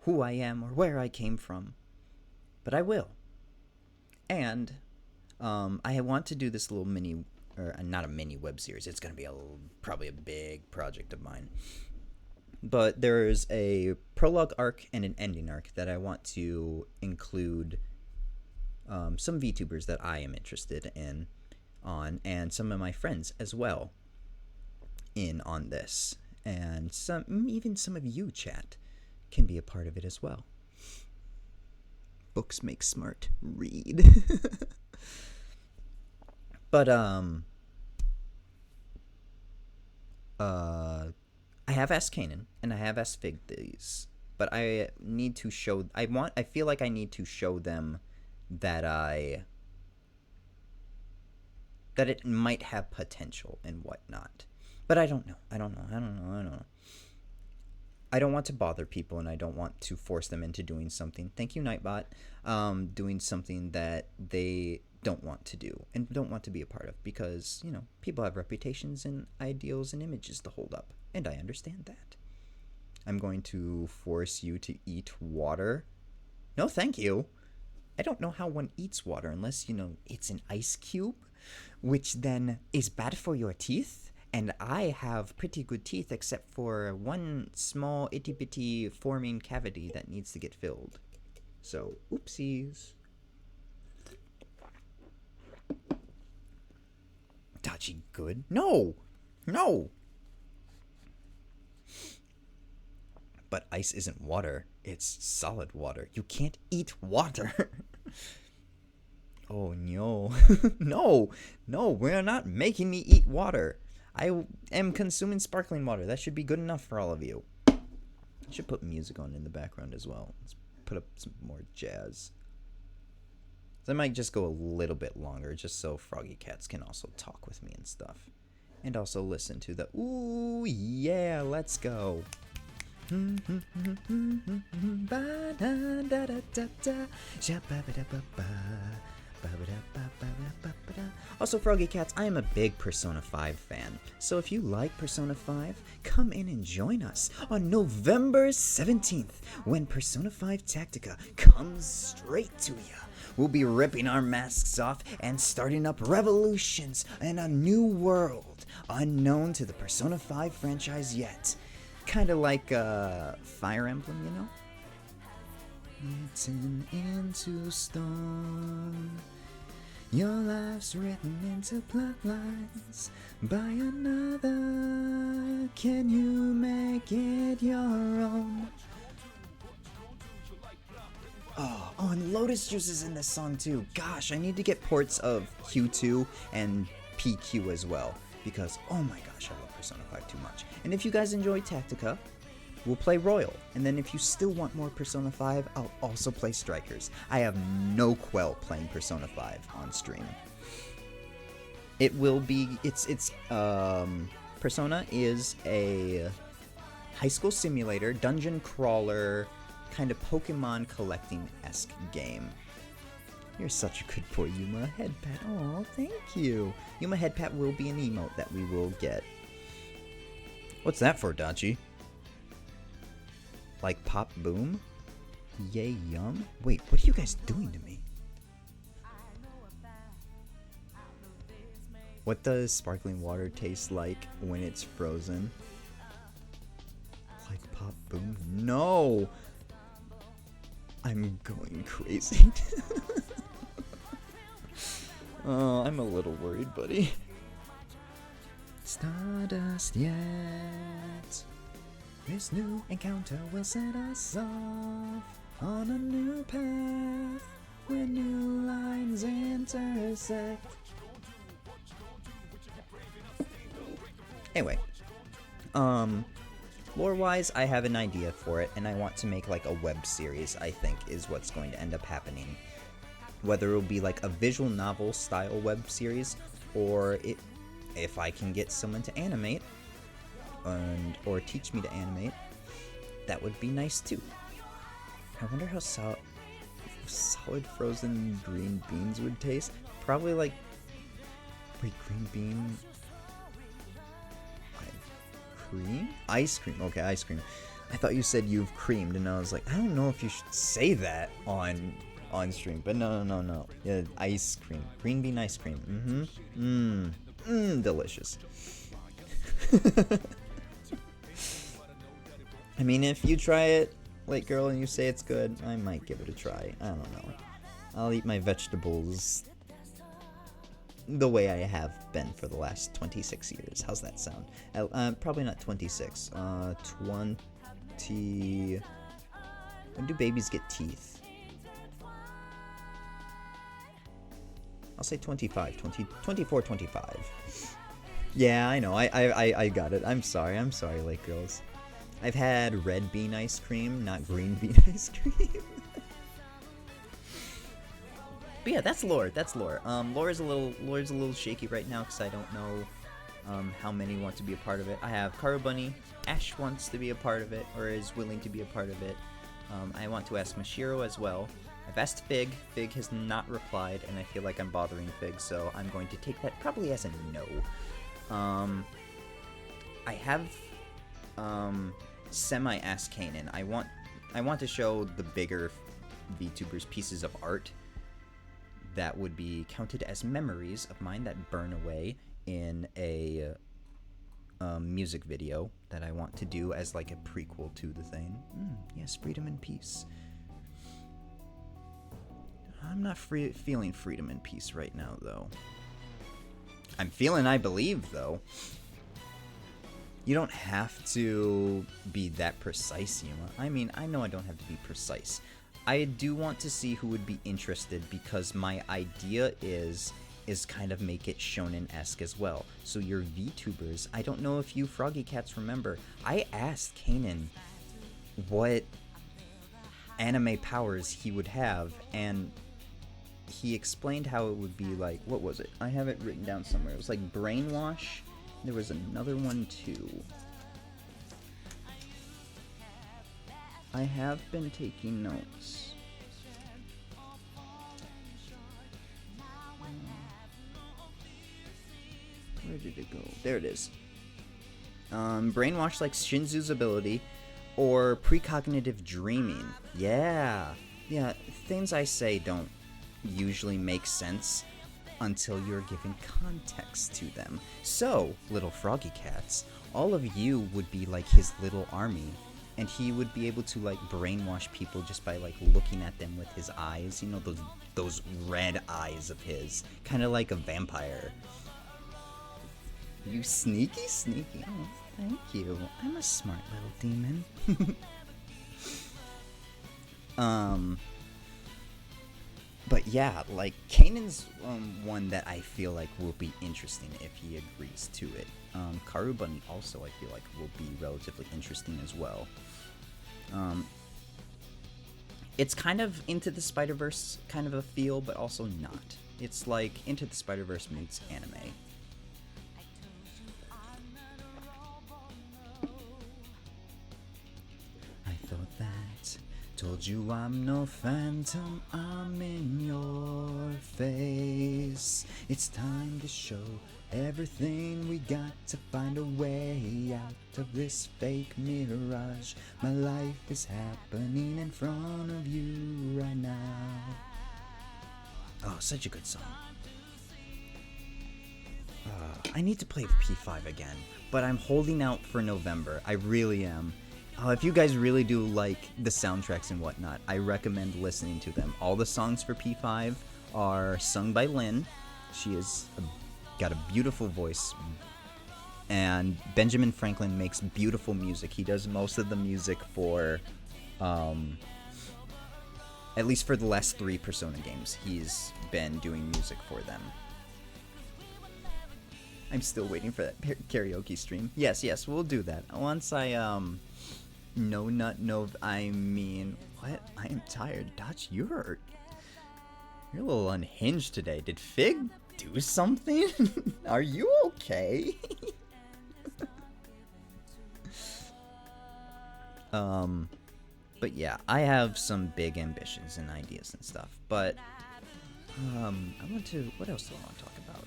who I am or where I came from. But I will. And I want to do this little mini, or not a mini web series. It's going to be probably a big project of mine. But there's a prologue arc and an ending arc that I want to include some VTubers that I am interested in on, and some of my friends as well in on this. And even some of you, chat, can be a part of it as well. Books make smart. Read. But I have asked Kanan and I have asked Fig these, but I need to show. I feel like I need to show them that that it might have potential and whatnot. But I don't know. I don't know. I don't want to bother people, and I don't want to force them into doing something. Thank you, Nightbot. Doing something that they don't want to do and don't want to be a part of, because, you know, people have reputations and ideals and images to hold up, and I understand that. I'm going to force you to eat water. No, thank you. I don't know how one eats water unless, you know, it's an ice cube, which then is bad for your teeth. And I have pretty good teeth, except for one small itty-bitty forming cavity that needs to get filled. So, oopsies. Dachi good? No! No! But ice isn't water. It's solid water. You can't eat water. Oh, no. No, we're not making me eat water. I am consuming sparkling water. That should be good enough for all of you. I should put music on in the background as well. Let's put up some more jazz. So I might just go a little bit longer, just so Froggy Cats can also talk with me and stuff. And also listen to the, ooh, yeah, let's go. Also, Froggy Cats, I am a big Persona 5 fan, so if you like Persona 5, come in and join us on November 17th, when Persona 5 Tactica comes straight to ya. We'll be ripping our masks off and starting up revolutions in a new world, unknown to the Persona 5 franchise yet. Kinda like Fire Emblem, you know? Written into stone, your life's written into plot lines by another. Can you make it your own? Oh, and Lotus Juice is in this song too. Gosh, I need to get ports of Q2 and PQ as well, because oh my gosh, I love Persona 5 too much. And if you guys enjoy Tactica, we'll play Royal, and then if you still want more Persona 5, I'll also play Strikers. I have no quell playing Persona 5 on stream. It will be, Persona is a high school simulator, dungeon crawler, kind of Pokemon collecting-esque game. You're such a good boy, Yuma. Headpat, oh, thank you. Yuma Headpat will be an emote that we will get. What's that for, Dachi? Like Pop Boom? Yay Yum? Wait, what are you guys doing to me? What does sparkling water taste like when it's frozen? Like Pop Boom? No! I'm going crazy. Oh, I'm a little worried, buddy. Stardust yet. This new encounter will set us off on a new path where new lines intersect. Anyway, lore-wise, I have an idea for it, and I want to make like a web series, I think, is what's going to end up happening. Whether it will be like a visual novel style web series, or if I can get someone to animate, or teach me to animate, that would be nice too. I wonder how solid frozen green beans would taste. Probably like, wait, green bean, cream? Ice cream, okay, ice cream. I thought you said you've creamed, and I was like, I don't know if you should say that on stream, but no. Yeah, ice cream, green bean ice cream, delicious. I mean, if you try it, late girl, and you say it's good, I might give it a try. I don't know. I'll eat my vegetables the way I have been for the last 26 years. How's that sound? Probably not 26. 20... When do babies get teeth? I'll say 25. 24, 25. Yeah, I know. I got it. I'm sorry, late girls. I've had red bean ice cream, not green bean ice cream. But yeah, that's lore. Lore's a little shaky right now because I don't know how many want to be a part of it. I have Karu Bunny. Ash wants to be a part of it, or is willing to be a part of it. I want to ask Mashiro as well. I've asked Fig. Fig has not replied, and I feel like I'm bothering Fig, so I'm going to take that probably as a no. I have semi-asked Kanan. I want to show the bigger VTubers pieces of art that would be counted as memories of mine that burn away in a music video that I want to do as like a prequel to the thing. Yes, freedom and peace. I'm not feeling freedom and peace right now, though. I'm feeling I believe, though. You don't have to be that precise, Yuma. I mean, I know I don't have to be precise. I do want to see who would be interested because my idea is kind of make it shonen-esque as well. So your VTubers, I don't know if you Froggy Cats remember, I asked Kanan what anime powers he would have, and he explained how it would be like, what was it? I have it written down somewhere. It was like brainwash. There was another one too. I have been taking notes. Where did it go? There it is. Brainwash like Shinzu's ability, or precognitive dreaming. Yeah, things I say don't usually make sense until you're given context to them. So, little Froggy Cats, all of you would be like his little army, and he would be able to like brainwash people just by like looking at them with his eyes, you know, those red eyes of his, kind of like a vampire. You sneaky. Oh, thank you. I'm a smart little demon. But yeah, like, Kanan's one that I feel like will be interesting if he agrees to it. Karu Bunny also I feel like will be relatively interesting as well. It's kind of Into the Spider-Verse kind of a feel, but also not. It's like Into the Spider-Verse meets anime. I thought that, told you I'm no phantom, I'm in your face. It's time to show everything we got to find a way out of this fake mirage. My life is happening in front of you right now. Oh, such a good song. I need to play P5 again, but I'm holding out for November. I really am. If you guys really do like the soundtracks and whatnot, I recommend listening to them. All the songs for P5 are sung by Lynn. She is got a beautiful voice, and Benjamin Franklin makes beautiful music. He does most of the music for, at least for the last 3 Persona games, he's been doing music for them. I'm still waiting for that karaoke stream. Yes, we'll do that. Once I, I mean, what? I am tired. Dodge, you're a little unhinged today. Did Fig do something? Are you okay? But yeah, I have some big ambitions and ideas and stuff, but, what else do I want to talk about?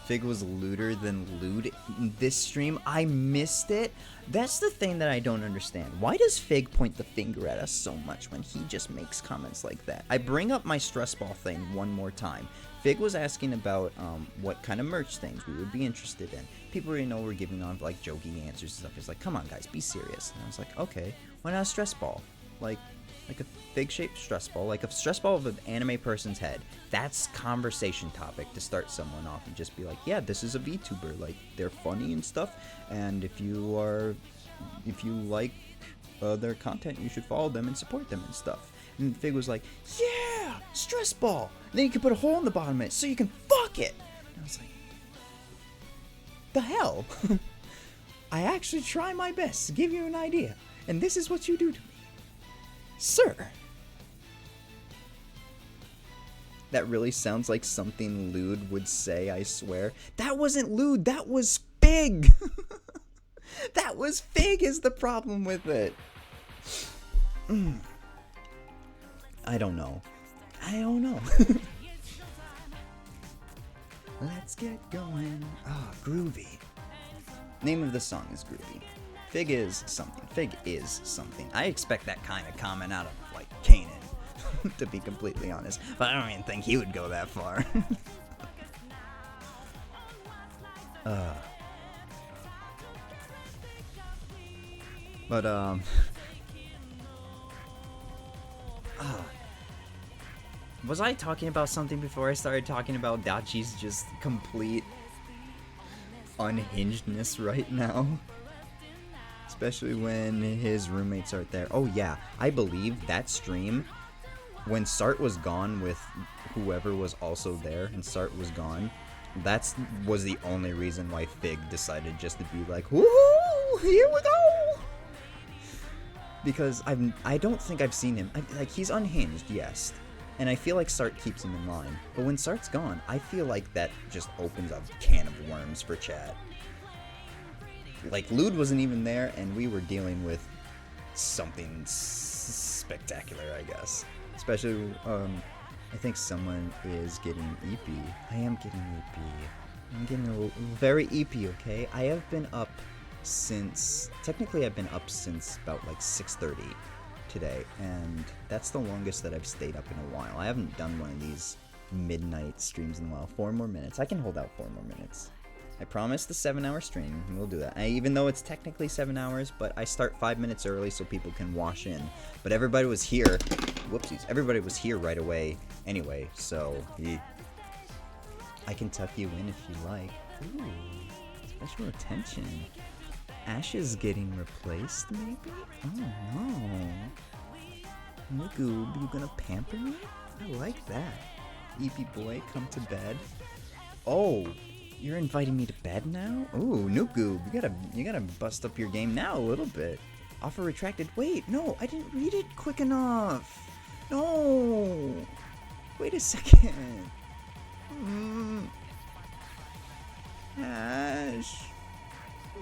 Fig was lewder than lewd in this stream. I missed it. That's the thing that I don't understand. Why does Fig point the finger at us so much when he just makes comments like that? I bring up my stress ball thing one more time. Fig was asking about what kind of merch things we would be interested in. People already know we're giving on like joking answers and stuff. He's like, come on guys, be serious. And I was like, okay, why not a stress ball? Like a Fig-shaped stress ball, like a stress ball of an anime person's head. That's conversation topic to start someone off and just be like, yeah, this is a VTuber. Like, they're funny and stuff. And if you like their content, you should follow them and support them and stuff. And Fig was like, yeah, stress ball. And then you can put a hole in the bottom of it so you can fuck it. And I was like, the hell? I actually try my best to give you an idea. And this is what you do to me. Sir. That really sounds like something lewd would say, I swear. That wasn't lewd, that was Fig! That was Fig is the problem with it. I don't know. Let's get going. Ah, groovy. Name of the song is groovy. Fig is something. Fig is something. I expect that kind of comment out of, like, Kanan, to be completely honest. But I don't even think he would go that far. Was I talking about something before I started talking about Dachi's just complete unhingedness right now? Especially when his roommates aren't there. Oh yeah, I believe that stream, when Sart was gone with whoever was also there, and Sart was gone, that was the only reason why Fig decided just to be like, woohoo, here we go! Because I don't think I've seen him. Like, he's unhinged, yes. And I feel like Sart keeps him in line. But when Sart's gone, I feel like that just opens up a can of worms for chat. Like, Lude wasn't even there, and we were dealing with something spectacular, I guess. Especially, I think someone is getting EP. I am getting EP. I'm getting very EP, okay? I have been up since, technically I've been up since about like 6:30 today, and that's the longest that I've stayed up in a while. I haven't done one of these midnight streams in a while. 4 more minutes. I can hold out 4 more minutes. I promise the 7-hour stream, and we'll do that. Even though it's technically 7 hours, but I start 5 minutes early so people can wash in. But everybody was here. Whoopsies. Everybody was here right away anyway, so I can tuck you in if you like. Ooh, special attention. Ash is getting replaced, maybe? Oh no. Noob, you gonna pamper me? I like that. EP boy, come to bed. Oh, you're inviting me to bed now? Ooh, Noob Goob, you gotta bust up your game now a little bit. Offer retracted. Wait, no, I didn't read it quick enough. No. Wait a second. Ash. I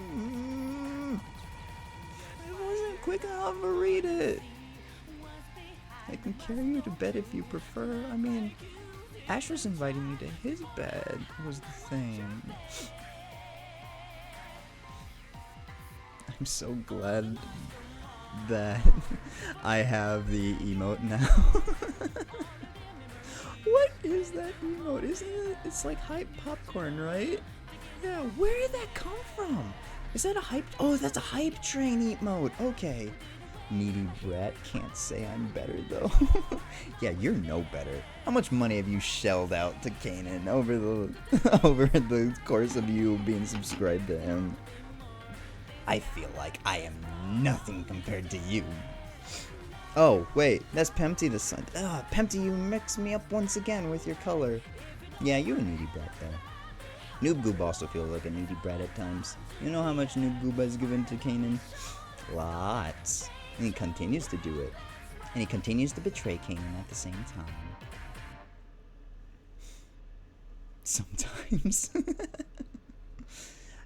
wasn't quick enough to read it. I can carry you to bed if you prefer. I mean, Ash was inviting me to his bed, was the thing. I'm so glad that I have the emote now. What is that emote? Isn't it? It's like hype popcorn, right? Yeah, where did that come from? Is that a hype? Oh, that's a hype train emote. Okay. Needy brat, can't say I'm better though. Yeah, you're no better. How much money have you shelled out to Kanan over the course of you being subscribed to him? I feel like I am nothing compared to you. Oh, wait, that's Pempty the son. Ugh, Pempty, you mixed me up once again with your color. Yeah, you a needy brat though. Noob Goob also feels like a needy brat at times. You know how much Noob Goob has given to Kanan? Lots. And he continues to do it. And he continues to betray Kanan at the same time. Sometimes.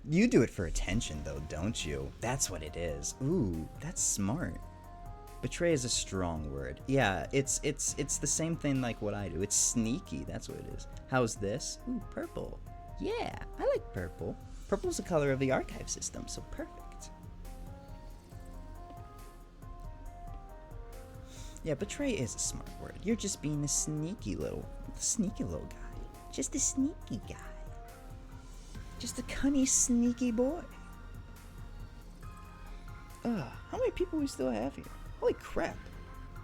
You do it for attention though, don't you? That's what it is. Ooh, that's smart. Betray is a strong word. Yeah, it's the same thing like what I do. It's sneaky, that's what it is. How's this? Ooh, purple. Yeah, I like purple. Purple's the color of the archive system, so perfect. Yeah, betray is a smart word. You're just being a sneaky little guy. Just a sneaky guy. Just a cunny, sneaky boy. How many people we still have here? Holy crap.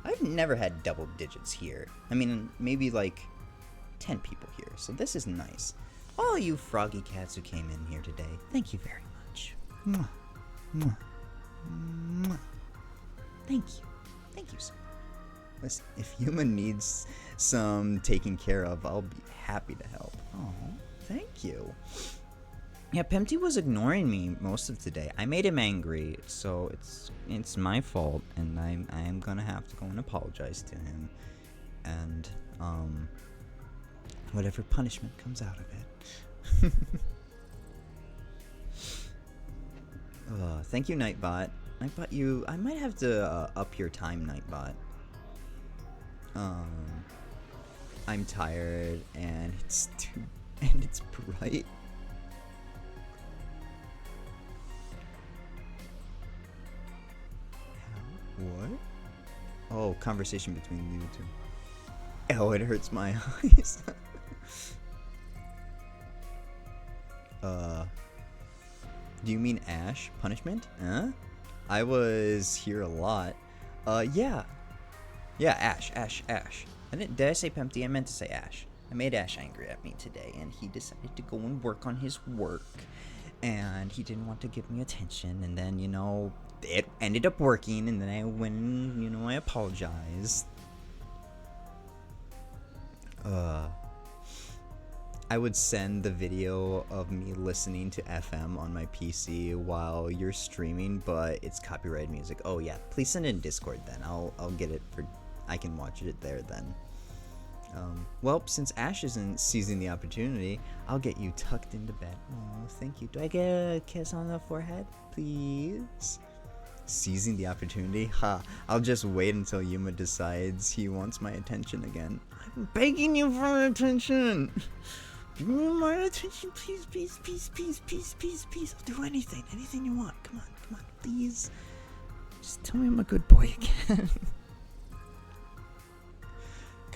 I've never had double digits here. I mean, maybe like 10 people here, so this is nice. All you froggy cats who came in here today, thank you very much. Mwah. Mwah. Mwah. Thank you. Thank you so much. Listen, if Yuma needs some taking care of, I'll be happy to help. Oh, thank you. Yeah, Pempty was ignoring me most of today. I made him angry, so it's my fault, and I am gonna have to go and apologize to him, and whatever punishment comes out of it. Thank you, Nightbot. Nightbot, I might have to up your time, Nightbot. I'm tired, and it's bright. What? Oh, conversation between you two. Oh, it hurts my eyes. Do you mean Ash? Punishment? Huh? I was here a lot. Yeah. Yeah, Ash. Did I say Pempty? I meant to say Ash. I made Ash angry at me today, and he decided to go and work on his work. And he didn't want to give me attention, and then, you know, it ended up working, and then I went and, you know, I apologized. I would send the video of me listening to FM on my PC while you're streaming, but it's copyrighted music. Oh yeah, please send it in Discord then. I'll get it I can watch it there then. Well, since Ash isn't seizing the opportunity, I'll get you tucked into bed. Oh, thank you. Do I get a kiss on the forehead, please? Seizing the opportunity? Ha! I'll just wait until Yuma decides he wants my attention again. I'm begging you for my attention! Give me my attention, please, please, please, please, please, please, please. I'll do anything you want. Come on, please. Just tell me I'm a good boy again.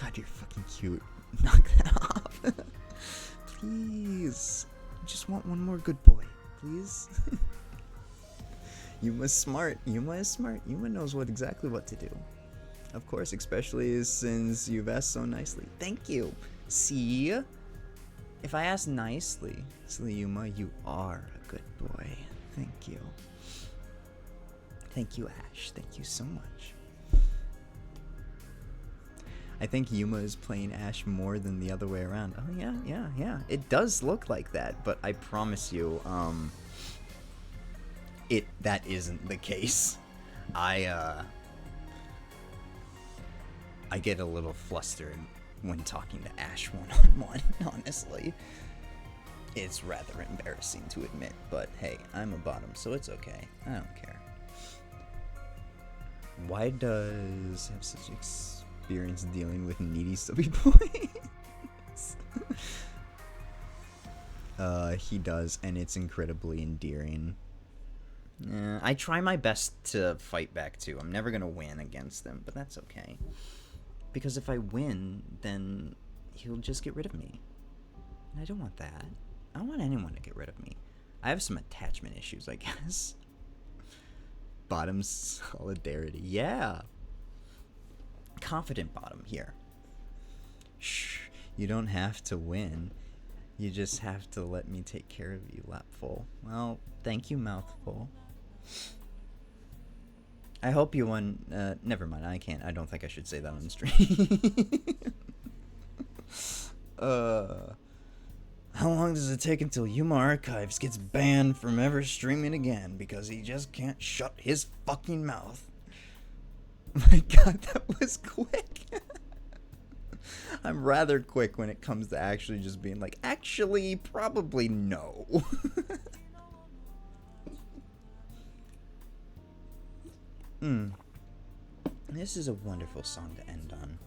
God, you're fucking cute. Knock that off. Please. I just want one more good boy, please. Yuma's smart. Yuma is smart. Yuma knows exactly what to do. Of course, especially since you've asked so nicely. Thank you. See? If I ask nicely, Yuma, you are a good boy. Thank you. Thank you, Ash. Thank you so much. I think Yuma is playing Ash more than the other way around. Oh, yeah. It does look like that, but I promise you, that isn't the case. I get a little flustered when talking to Ash one-on-one, honestly. It's rather embarrassing to admit, but hey, I'm a bottom, so it's okay. I don't care. Why does have such experience dealing with needy stubby boys? He does, and it's incredibly endearing. I try my best to fight back too. I'm never gonna win against them, but that's okay. Because if I win, then he'll just get rid of me. And I don't want that. I don't want anyone to get rid of me. I have some attachment issues, I guess. Bottom solidarity. Yeah. Confident bottom here. Shh. You don't have to win. You just have to let me take care of you, Lapful. Well, thank you, Mouthful. I hope you won. Never mind. I can't. I don't think I should say that on stream. How long does it take until Yuma Archives gets banned from ever streaming again because he just can't shut his fucking mouth? My God, that was quick. I'm rather quick when it comes to actually just being like, actually, probably no. This is a wonderful song to end on.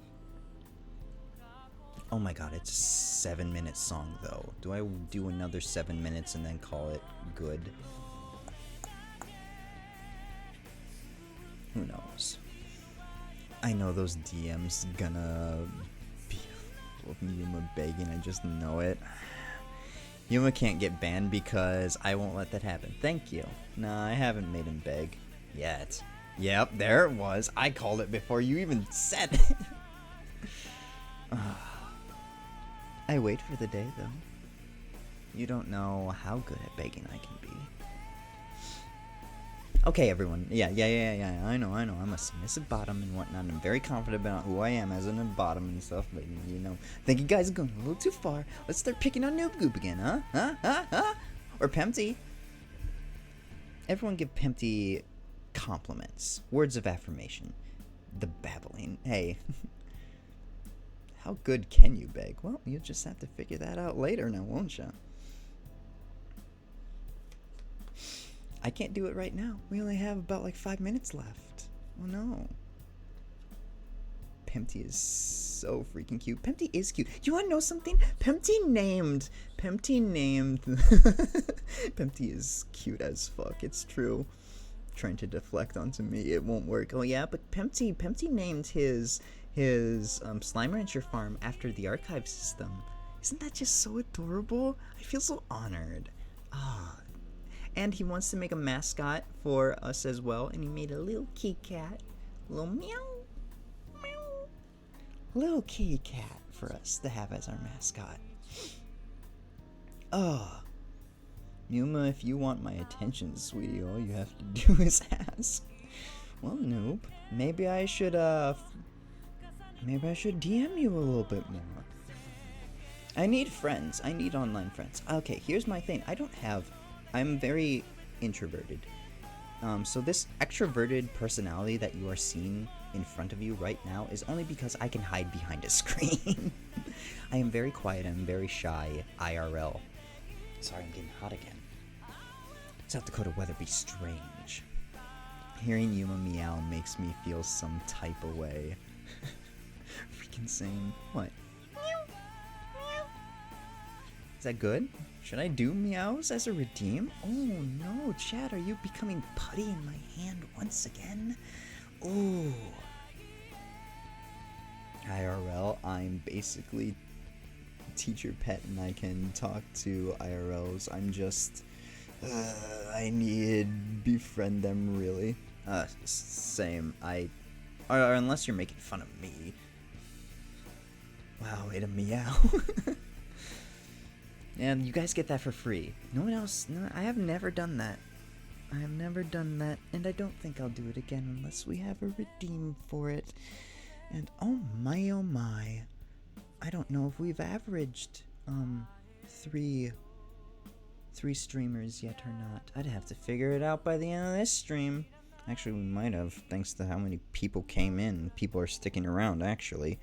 Oh my god, it's a 7-minute song though. Do I do another 7 minutes and then call it good? Who knows? I know those DMs gonna be full of Yuma begging, I just know it. Yuma can't get banned because I won't let that happen. Thank you. Nah, I haven't made him beg yet. Yep, there it was. I called it before you even said it. I wait for the day, though. You don't know how good at begging I can be. Okay, everyone. Yeah. I know. I'm a submissive bottom and whatnot. I'm very confident about who I am as a bottom and stuff, but, you know, I think you guys are going a little too far. Let's start picking on Noob Goop again, huh? Or Pempty. Everyone give Pempty compliments. Words of affirmation. The babbling. Hey. How good can you beg? Well, you'll just have to figure that out later now, won't ya? I can't do it right now. We only have about like 5 minutes left. Oh no. Pempty is so freaking cute. Pempty is cute. You wanna know something? Pempty named. Pempty is cute as fuck. It's true. Trying to deflect onto me, it won't work. Oh yeah, but Pempty named his Slime Rancher farm after the archive system. Isn't that just so adorable? I feel so honored. And he wants to make a mascot for us as well, and he made a little kitty cat. A little meow. Little kitty cat for us to have as our mascot. Yuma, if you want my attention, sweetie, all you have to do is ask. Well, Noob, maybe I should DM you a little bit more. I need friends. I need online friends. Okay, here's my thing. I'm very introverted. So this extroverted personality that you are seeing in front of you right now is only because I can hide behind a screen. I am very quiet. I'm very shy IRL. Sorry, I'm getting hot again. South Dakota weather be strange. Hearing Yuma meow makes me feel some type of way. Freaking same. What? Is that good? Should I do meows as a redeem? Oh no, Chad, are you becoming putty in my hand once again? Ooh. IRL, I'm basically teacher pet and I can talk to IRLs. I'm just... I need befriend them, really. Same. Or unless you're making fun of me. Wow, way to meow. And you guys get that for free. No one else... No, I have never done that. I have never done that, and I don't think I'll do it again unless we have a redeem for it. And oh my... I don't know if we've averaged, three streamers yet or not. I'd have to figure it out by the end of this stream. Actually, we might have, thanks to how many people came in. People are sticking around, actually.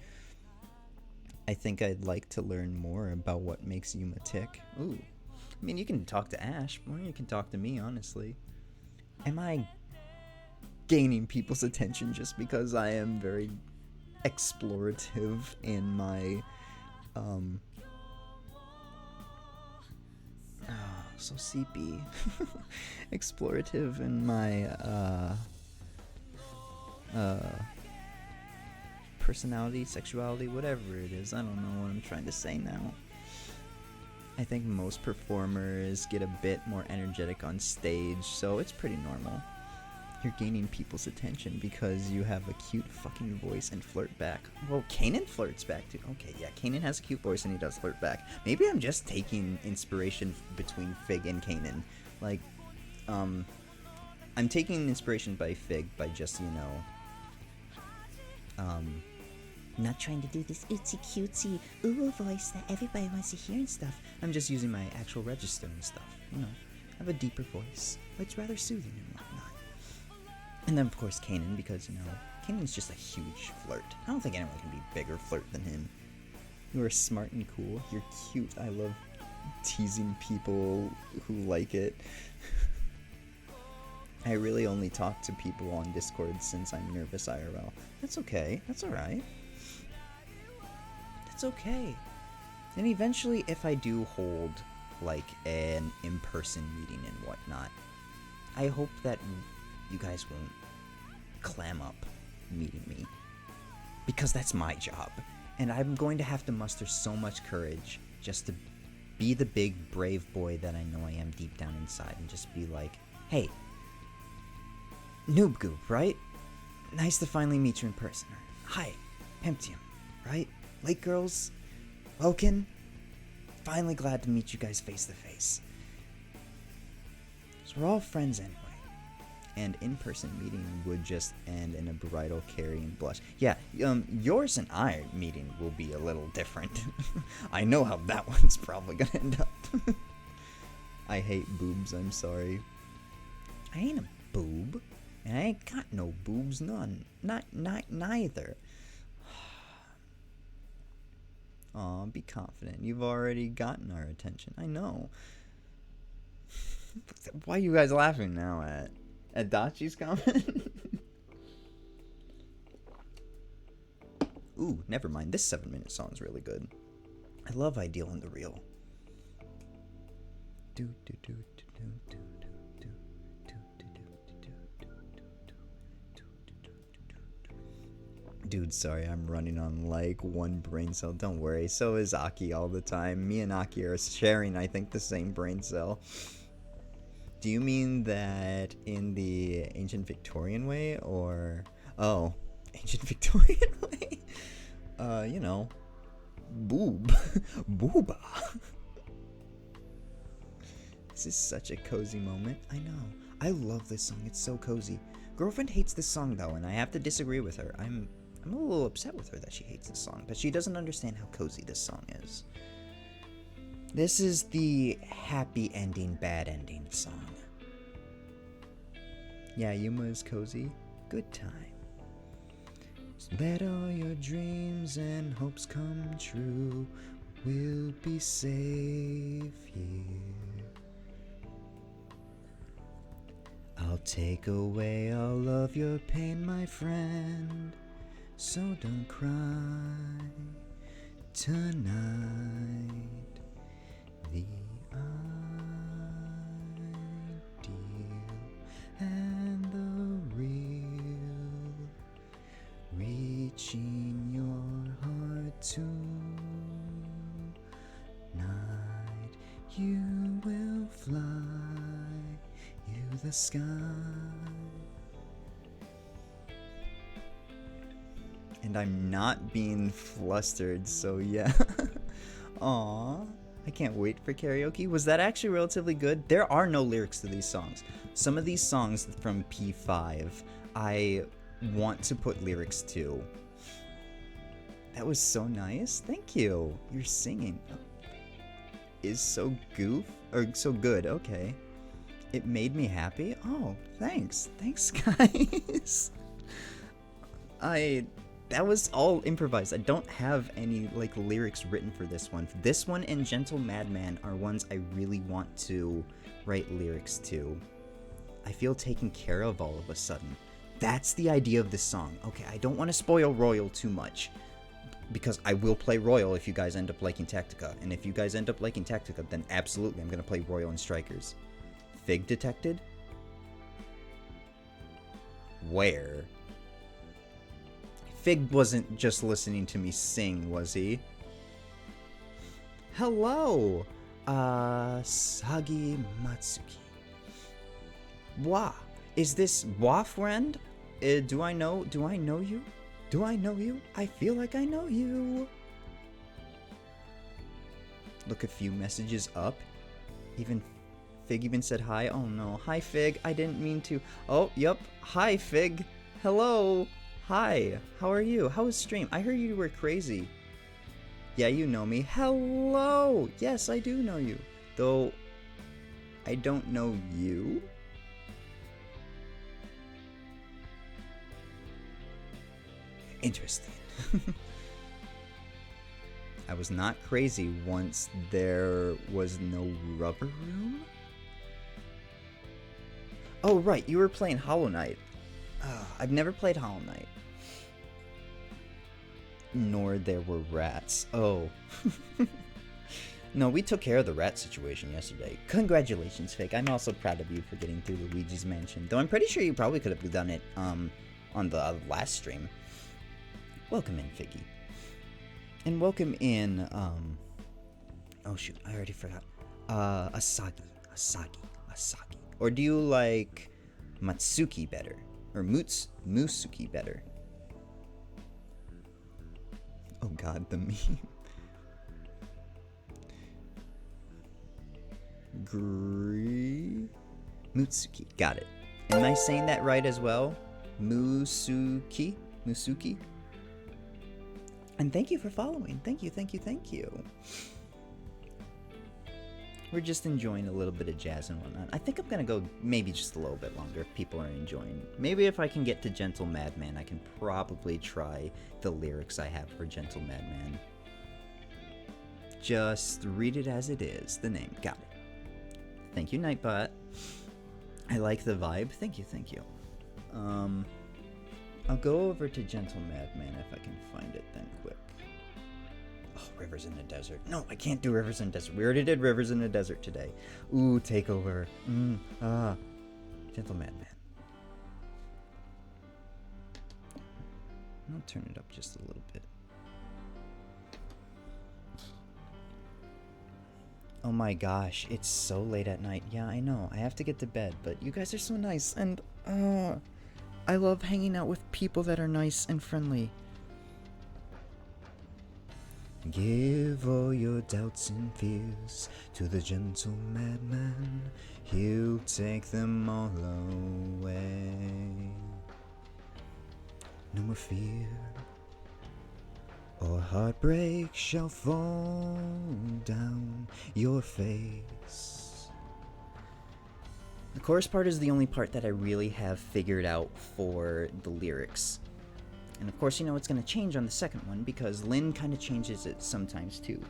I think I'd like to learn more about what makes Yuma tick. Ooh. I mean, you can talk to Ash, or you can talk to me, honestly. Am I gaining people's attention just because I am very explorative in my, so sleepy. Explorative in my, personality, sexuality, whatever it is. I don't know what I'm trying to say now. I think most performers get a bit more energetic on stage, so it's pretty normal. You're gaining people's attention because you have a cute fucking voice and flirt back. Well, Kanan flirts back too. Okay, yeah, Kanan has a cute voice and he does flirt back. Maybe I'm just taking inspiration between Fig and Kanan. Like, I'm taking inspiration by Fig by just, you know, not trying to do this itsy cutesy ooh voice that everybody wants to hear and stuff. I'm just using my actual register and stuff, you know. I have a deeper voice, but it's rather soothing and whatnot. And then of course Kanan, because, you know, Kanan's just a huge flirt. I don't think anyone can be bigger flirt than him. You are smart and cool. You're cute. I love teasing people who like it. I really only talk to people on Discord since I'm nervous IRL. That's okay. That's alright. That's okay. And eventually, if I do hold, like, an in-person meeting and whatnot, I hope that you guys won't clam up meeting me. Because that's my job. And I'm going to have to muster so much courage just to be the big, brave boy that I know I am deep down inside. And just be like, hey, Noob Goop, right? Nice to finally meet you in person. Or, hi, Pemptium, right? Lake Girls, Woken. Finally glad to meet you guys face to face. So we're all friends anyway. And in-person meeting would just end in a bridal carrying blush. Yeah, yours and I meeting will be a little different. I know how that one's probably gonna end up. I hate boobs, I'm sorry. I ain't a boob. And I ain't got no boobs, none. Neither. Aw, be confident. You've already gotten our attention. I know. Why are you guys laughing now at Dachi's comment? Ooh, never mind. This 7-minute song's really good. I love Ideal and the Real. Dude, sorry, I'm running on like one brain cell. Don't worry. So is Aki all the time. Me and Aki are sharing, I think, the same brain cell. Do you mean that in the ancient Victorian way, or... Oh, ancient Victorian way? You know, boob. Booba. This is such a cozy moment. I know. I love this song. It's so cozy. Girlfriend hates this song, though, and I have to disagree with her. I'm a little upset with her that she hates this song, but she doesn't understand how cozy this song is. This is the happy ending, bad ending song. Yeah, Yuma is cozy. Good time. So let all your dreams and hopes come true. We'll be safe here. I'll take away all of your pain, my friend. So don't cry tonight. The ideal and the real, reaching your heart tonight. You will fly you the sky. And I'm not being flustered, so yeah. Aww. I can't wait for karaoke. Was that actually relatively good? There are no lyrics to these songs. Some of these songs from P5, I want to put lyrics to. That was so nice. Thank you. Your singing is so so good. Okay. It made me happy. Oh, thanks. Thanks, guys. That was all improvised. I don't have any like lyrics written for this one. This one and Gentle Madman are ones I really want to write lyrics to. I feel taken care of all of a sudden. That's the idea of this song. Okay, I don't want to spoil Royal too much, because I will play Royal if you guys end up liking Tactica. And if you guys end up liking Tactica, then absolutely I'm going to play Royal and Strikers. Fig detected? Where? Fig wasn't just listening to me sing, was he? Hello, Sagi Matsuki. Wa, is this Wa friend? Do I know you? Do I know you? I feel like I know you. Look a few messages up. Fig even said hi. Oh no, hi Fig, I didn't mean to. Oh, yep, hi Fig. Hello. Hi, how are you? How was stream? I heard you were crazy. Yeah, you know me. Hello! Yes, I do know you. Though, I don't know you. Interesting. I was not crazy once there was no rubber room? Oh, right, you were playing Hollow Knight. I've never played Hollow Knight. Nor there were rats. Oh. No, we took care of the rat situation yesterday. Congratulations, Fake. I'm also proud of you for getting through Luigi's Mansion. Though I'm pretty sure you probably could have done it on the last stream. Welcome in, Figgy. And welcome in, oh shoot, I already forgot. Asagi. Or do you like Matsuki better? Or Musuki better? Oh god, the meme. Mutsuki. Got it. Am I saying that right as well? Musuki? And thank you for following. Thank you. We're just enjoying a little bit of jazz and whatnot. I think I'm gonna go maybe just a little bit longer if people are enjoying. Maybe if I can get to Gentle Madman, I can probably try the lyrics I have for Gentle Madman. Just read it as it is. The name. Got it. Thank you, Nightbot. I like the vibe. Thank you. I'll go over to Gentle Madman if I can find it then quick. Oh, Rivers in the Desert. No, I can't do Rivers in the Desert. We already did Rivers in the Desert today. Ooh, Takeover. Gentle Madman. I'll turn it up just a little bit. Oh my gosh, it's so late at night. Yeah, I know. I have to get to bed, but you guys are so nice, and I love hanging out with people that are nice and friendly. Give all your doubts and fears to the gentle madman. He'll take them all away. No more fear or heartbreak shall fall down your face. The chorus part is the only part that I really have figured out for the lyrics. And of course, you know, it's going to change on the second one because Lynn kind of changes it sometimes too.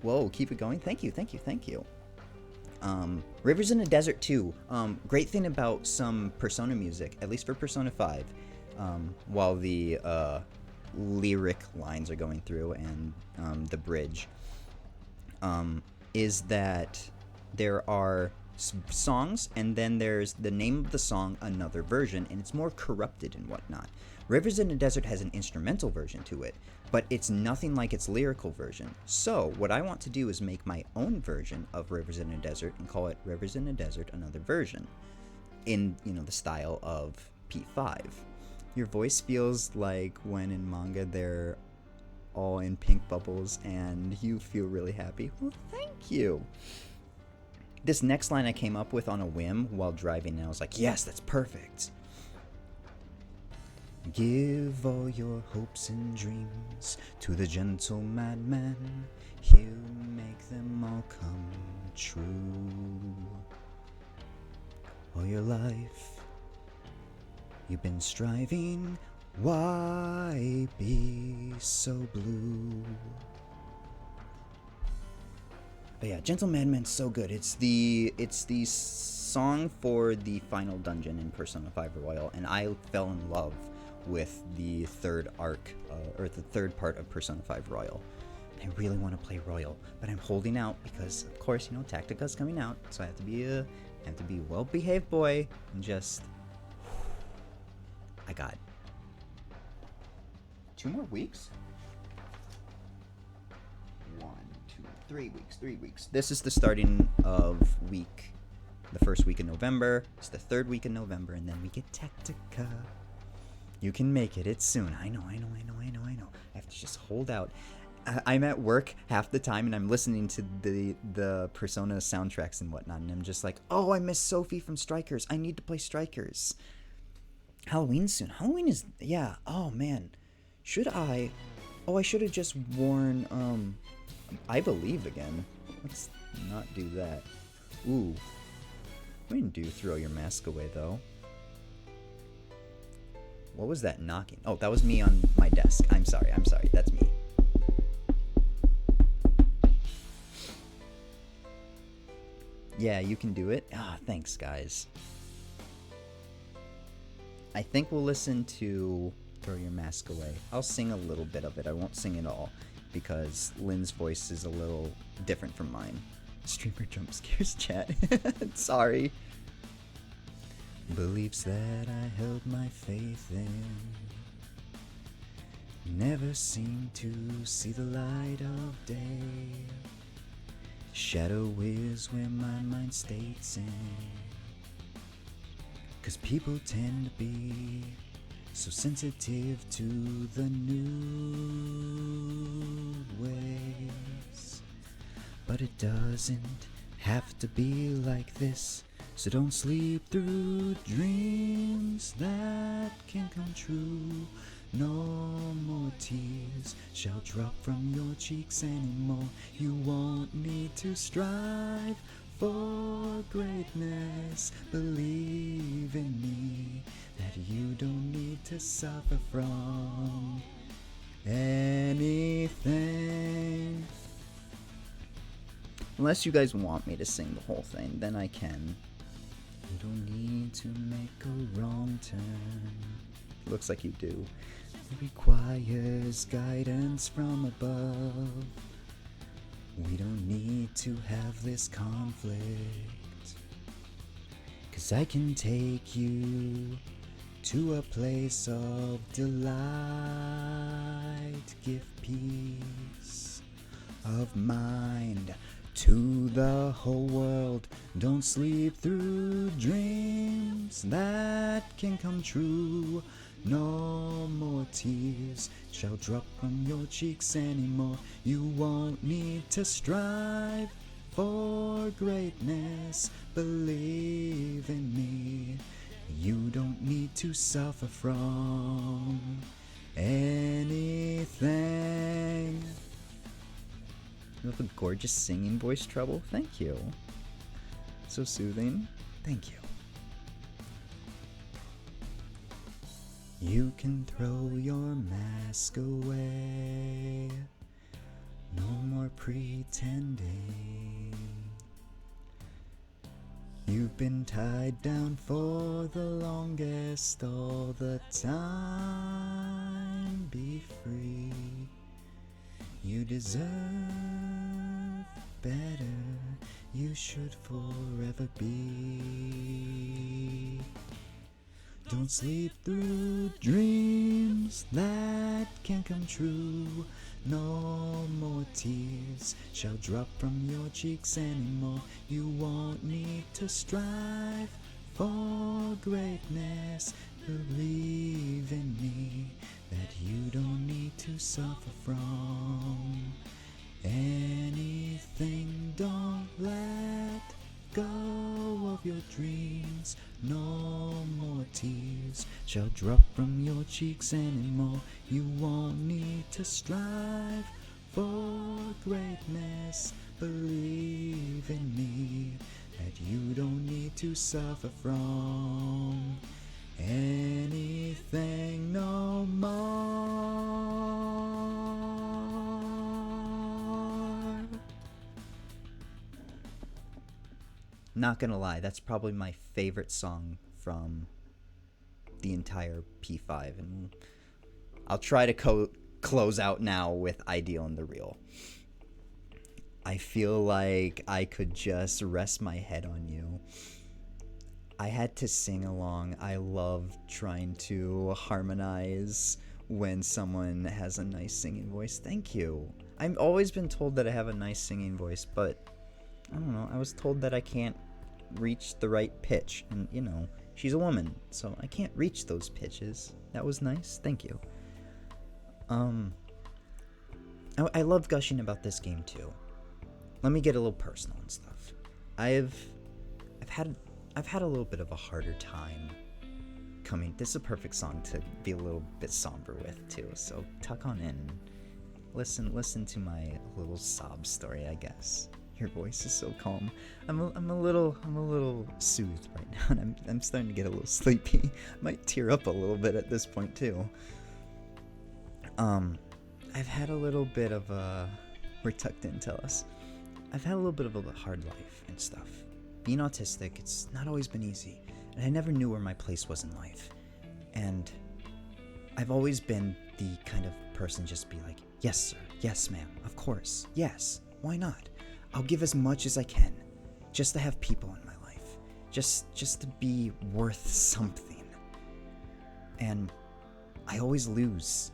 Whoa, keep it going. Thank you. Rivers in the Desert 2. Great thing about some Persona music, at least for Persona 5, while the lyric lines are going through and the bridge, is that there are songs and then there's the name of the song, another version, and it's more corrupted and whatnot. Rivers in the Desert has an instrumental version to it, but it's nothing like its lyrical version. So what I want to do is make my own version of Rivers in the Desert and call it Rivers in the Desert, another version, in, you know, the style of P5. Your voice feels like when in manga they're all in pink bubbles and you feel really happy. Well, thank you. This next line I came up with on a whim while driving, and I was like, yes, that's perfect. Give all your hopes and dreams to the gentle madman. He'll make them all come true. All your life you've been striving, why be so blue? But yeah, Gentle Madman's so good. It's the song for the final dungeon in Persona 5 Royal, and I fell in love with the third arc, or the third part of Persona 5 Royal. I really want to play Royal, but I'm holding out because, of course, you know, Tactica's coming out, so I have to be a well-behaved boy and just. I got 2 more weeks. 1, 2, 3 weeks. 3 weeks. This is the starting of week. The first week in November. It's the third week in November, and then we get Tactica. You can make it. It's soon. I know. I have to just hold out. I'm at work half the time, and I'm listening to the Persona soundtracks and whatnot, and I'm just like, oh, I miss Sophie from Strikers. I need to play Strikers. Halloween's soon. Halloween is, yeah. Oh, man. Should I? Oh, I should have just worn, I Believe again. Let's not do that. Ooh. We didn't do Throw Your Mask Away, though. What was that knocking? Oh, that was me on my desk. I'm sorry. That's me. Yeah, you can do it. Ah, thanks, guys. I think we'll listen to throw your mask away. I'll sing a little bit of it. I won't sing it all because Lynn's voice is a little different from mine. Streamer jump scares chat. Sorry. Beliefs that I held my faith in never seem to see the light of day. Shadow is where my mind stays in, 'cause people tend to be so sensitive to the new ways. But it doesn't have to be like this, so don't sleep through dreams that can come true. No more tears shall drop from your cheeks anymore. You won't need to strive for greatness. Believe in me that you don't need to suffer from anything. Unless you guys want me to sing the whole thing, then I can. You don't need to make a wrong turn. Looks like you do. It requires guidance from above. We don't need to have this conflict, 'cause I can take you to a place of delight. Give peace of mind to the whole world. Don't sleep through dreams that can come true. No more tears shall drop from your cheeks anymore. You won't need to strive for greatness. Believe in me. You don't need to suffer from anything. You have a gorgeous singing voice, Trouble. Thank you. So soothing. Thank you. You can throw your mask away. No more pretending. You've been tied down for the longest, all the time. Be free. You deserve better. You should forever be. Don't sleep through dreams that can come true. No more tears shall drop from your cheeks anymore. You won't need to strive for greatness. Believe in me that you don't need to suffer from anything. Don't let go of your dreams. No more tears shall drop from your cheeks anymore. You won't need to strive for greatness. Believe in me that you don't need to suffer from anything no more. Not gonna lie, that's probably my favorite song from the entire P5, and I'll try to close out now with Ideal and the Real. I feel like I could just rest my head on you. I had to sing along. I love trying to harmonize when someone has a nice singing voice. Thank you. I've always been told that I have a nice singing voice, but I don't know. I was told that I can't reach the right pitch, and you know, she's a woman, so I can't reach those pitches. That was nice. Thank you. I love gushing about this game too. Let me get a little personal and stuff. I've had a little bit of a harder time coming. This is a perfect song to be a little bit somber with too. So tuck on in, listen to my little sob story. I guess your voice is so calm. I'm a little soothed right now, and I'm starting to get a little sleepy. Might tear up a little bit at this point too. I've had a little bit of a. We're tucked in. Tell us. I've had a little bit of a hard life and stuff. Being autistic, it's not always been easy, and I never knew where my place was in life. And I've always been the kind of person just be like, yes sir, yes ma'am, of course, yes, why not? I'll give as much as I can, just to have people in my life, just to be worth something. And I always lose.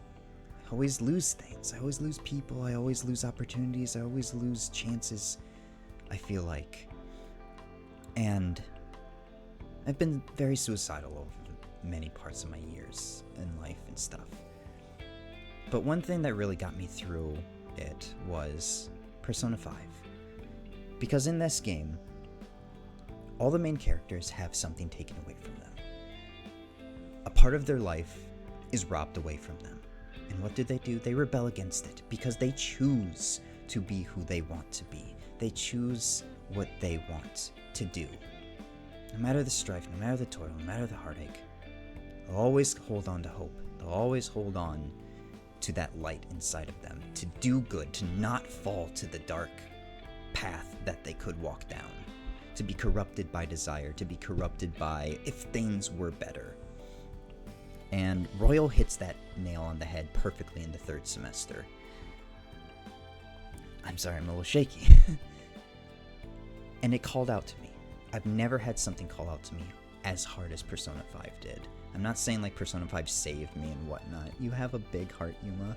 I always lose things. I always lose people. I always lose opportunities. I always lose chances, I feel like. And I've been very suicidal over many parts of my years in life and stuff. But one thing that really got me through it was Persona 5. Because in this game, all the main characters have something taken away from them. A part of their life is robbed away from them. And what do? They rebel against it because they choose to be who they want to be. They choose what they want to do. No matter the strife, no matter the toil, no matter the heartache, they'll always hold on to hope. They'll always hold on to that light inside of them, to do good, to not fall to the dark path that they could walk down, to be corrupted by desire, to be corrupted by if things were better. And Royal hits that nail on the head perfectly in the 3rd semester. I'm sorry, I'm a little shaky. And it called out to me. I've never had something call out to me as hard as Persona 5 did. I'm not saying like Persona 5 saved me and whatnot. You have a big heart, Yuma.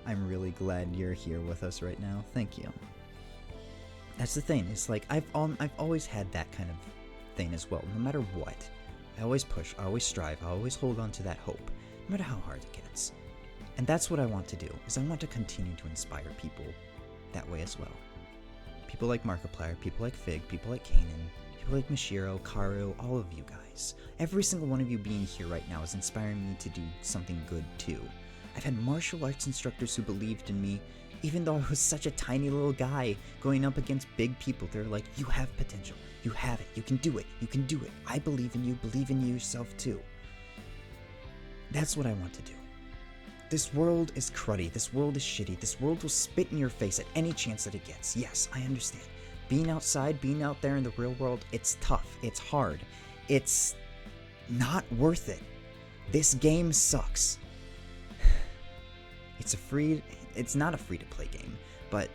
I'm really glad you're here with us right now. Thank you. That's the thing. It's like I've always had that kind of thing as well. No matter what, I always push, I always strive, I always hold on to that hope, no matter how hard it gets. And that's what I want to do, is I want to continue to inspire people that way as well. People like Markiplier, people like Fig, people like Kanan, people like Mishiro, Karu, all of you guys. Every single one of you being here right now is inspiring me to do something good too. I've had martial arts instructors who believed in me, even though I was such a tiny little guy going up against big people. They're like, you have potential. You have it. You can do it. You can do it. I believe in you. Believe in yourself too. That's what I want to do. This world is cruddy. This world is shitty. This world will spit in your face at any chance that it gets. Yes, I understand. Being outside, being out there in the real world, it's tough. It's hard. It's not worth it. This game sucks. It's not a free-to-play game, but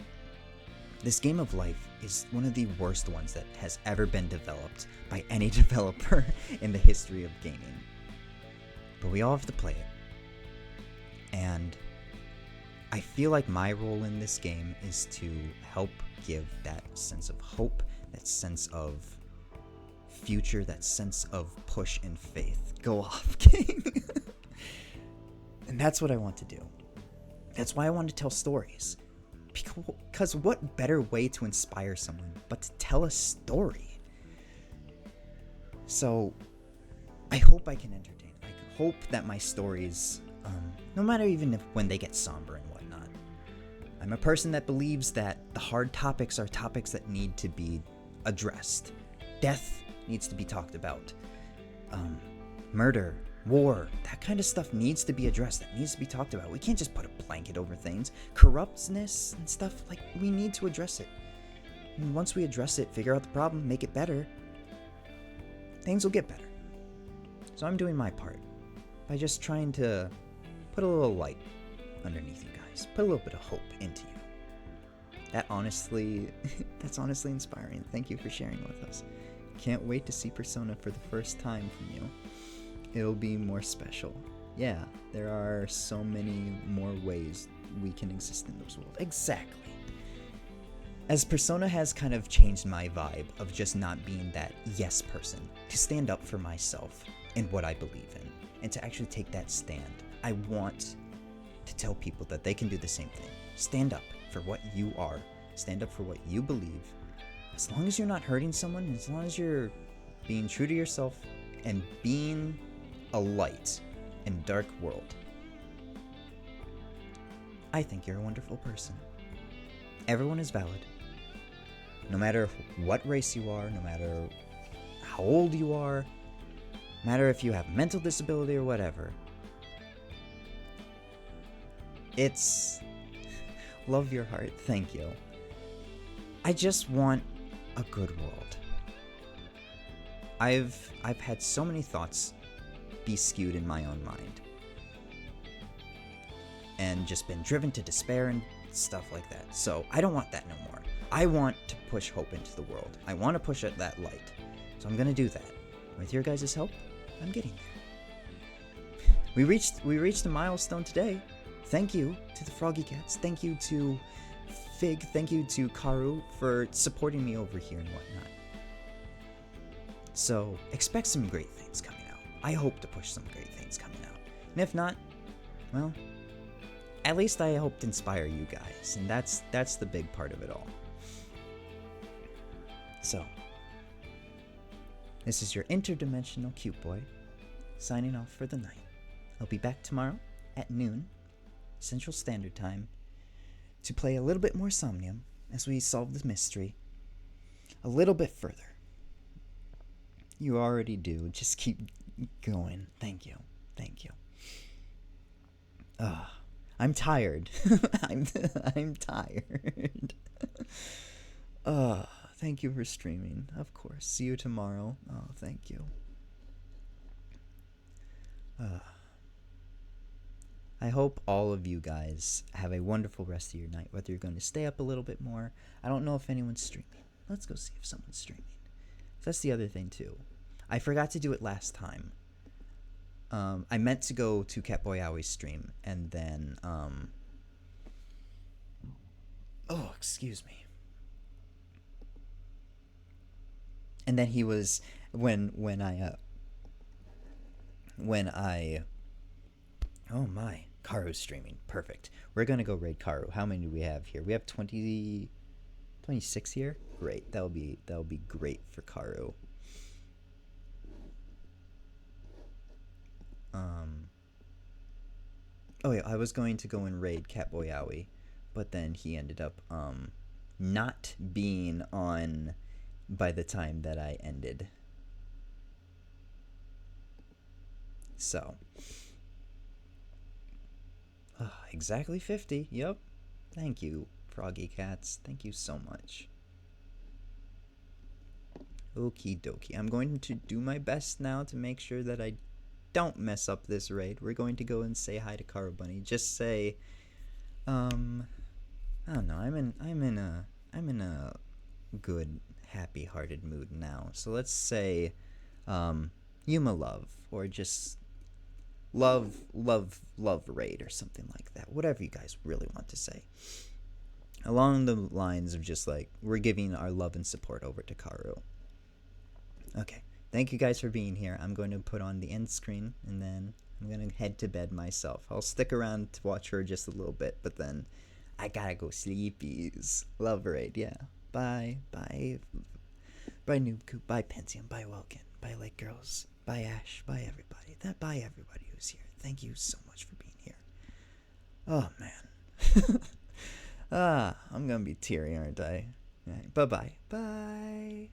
this game of life is one of the worst ones that has ever been developed by any developer in the history of gaming. But we all have to play it. And I feel like my role in this game is to help give that sense of hope, that sense of future, that sense of push and faith. Go off, King! And that's what I want to do. That's why I want to tell stories. Because what better way to inspire someone but to tell a story? So, I hope I can entertain. I hope that my stories, no matter even when they get somber and whatnot, I'm a person that believes that the hard topics are topics that need to be addressed. Death needs to be talked about. Murder, war, that kind of stuff needs to be addressed. That needs to be talked about. We can't just put a blanket over things. Corruptness and stuff, like, we need to address it. And once we address it, figure out the problem, make it better, things will get better. So I'm doing my part by just trying to put a little light underneath you guys. Put a little bit of hope into you. That's honestly inspiring. Thank you for sharing with us. Can't wait to see Persona for the first time from you. It'll be more special. Yeah, there are so many more ways we can exist in this world. Exactly. As Persona has kind of changed my vibe of just not being that yes person, to stand up for myself and what I believe in, and to actually take that stand. I want to tell people that they can do the same thing. Stand up for what you are. Stand up for what you believe. As long as you're not hurting someone, as long as you're being true to yourself and being a light in a dark world, I think you're a wonderful person. Everyone is valid. No matter what race you are, no matter how old you are, no matter if you have mental disability or whatever. It's... Love your heart. Thank you. I just want a good world. I've had so many thoughts be skewed in my own mind. and just been driven to despair and stuff like that. So I don't want that no more. I want to push hope into the world. I want to push at that light. So I'm gonna do that. With your guys' help, I'm getting there. We reached a milestone today. Thank you to the Froggy Cats. Thank you to Fig. Thank you to Karu for supporting me over here and whatnot. So expect some great things coming out. I hope to push some great things coming out. And if not, well, at least I hope to inspire you guys. And that's the big part of it all. So, this is your interdimensional cute boy, signing off for the night. I'll be back tomorrow at noon, Central Standard Time, to play a little bit more Somnium as we solve the mystery a little bit further. You already do. Just keep going. Thank you. Thank you. I'm tired. I'm tired. Thank you for streaming. Of course. See you tomorrow. Oh, thank you. I hope all of you guys have a wonderful rest of your night, whether you're going to stay up a little bit more. I don't know if anyone's streaming. Let's go see if someone's streaming. That's the other thing, too. I forgot to do it last time. I meant to go to Catboy Owie's stream, and then, oh, excuse me. And then he was, when I, oh my, Karu's streaming. Perfect. We're gonna go raid Karu. How many do we have here? We have 26 here? Great. That'll be great for Karu. Oh yeah, I was going to go and raid Catboy Owie, but then he ended up not being on by the time that I ended. So exactly 50. Yep. Thank you, Froggy Cats. Thank you so much. Okie dokie. I'm going to do my best now to make sure that I don't mess up this raid. We're going to go and say hi to Karu Bunny. Just say, I don't know. I'm in a good, happy-hearted mood now. So let's say, Yuma love, or just love raid, or something like that. Whatever you guys really want to say. Along the lines of just like, we're giving our love and support over to Karu. Okay. Thank you guys for being here. I'm going to put on the end screen, and then I'm going to head to bed myself. I'll stick around to watch her just a little bit, but then I gotta go sleepies. Love raid, yeah. Bye. Bye. Bye, Noobcoop. Bye, Pentium. Bye, Welkin. Bye, Lake Girls. Bye, Ash. Bye, everybody. Bye, everybody who's here. Thank you so much for being here. Oh, man. I'm gonna be teary, aren't I? Right, bye-bye. Bye.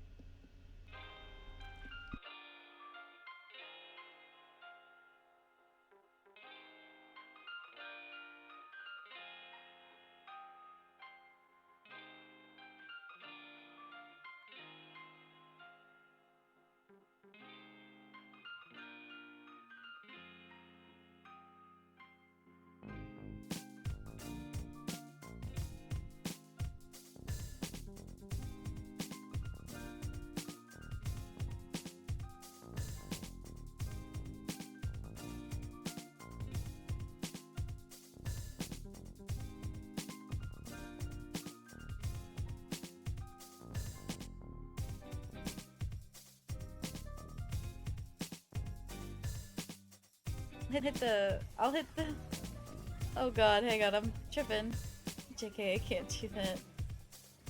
I'll hit the, oh god, hang on, I'm tripping. JK, I can't do that.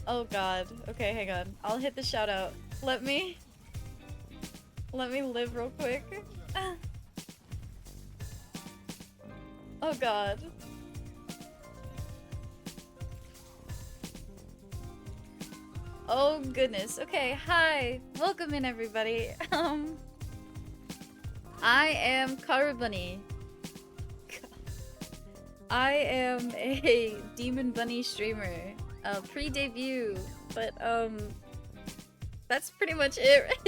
Oh god, okay, hang on. I'll hit the shout out. Let me live real quick. Oh god. Oh goodness, okay, hi, welcome in everybody. I am Karu Bunny. I am a Demon Bunny streamer, pre-debut, but that's pretty much it.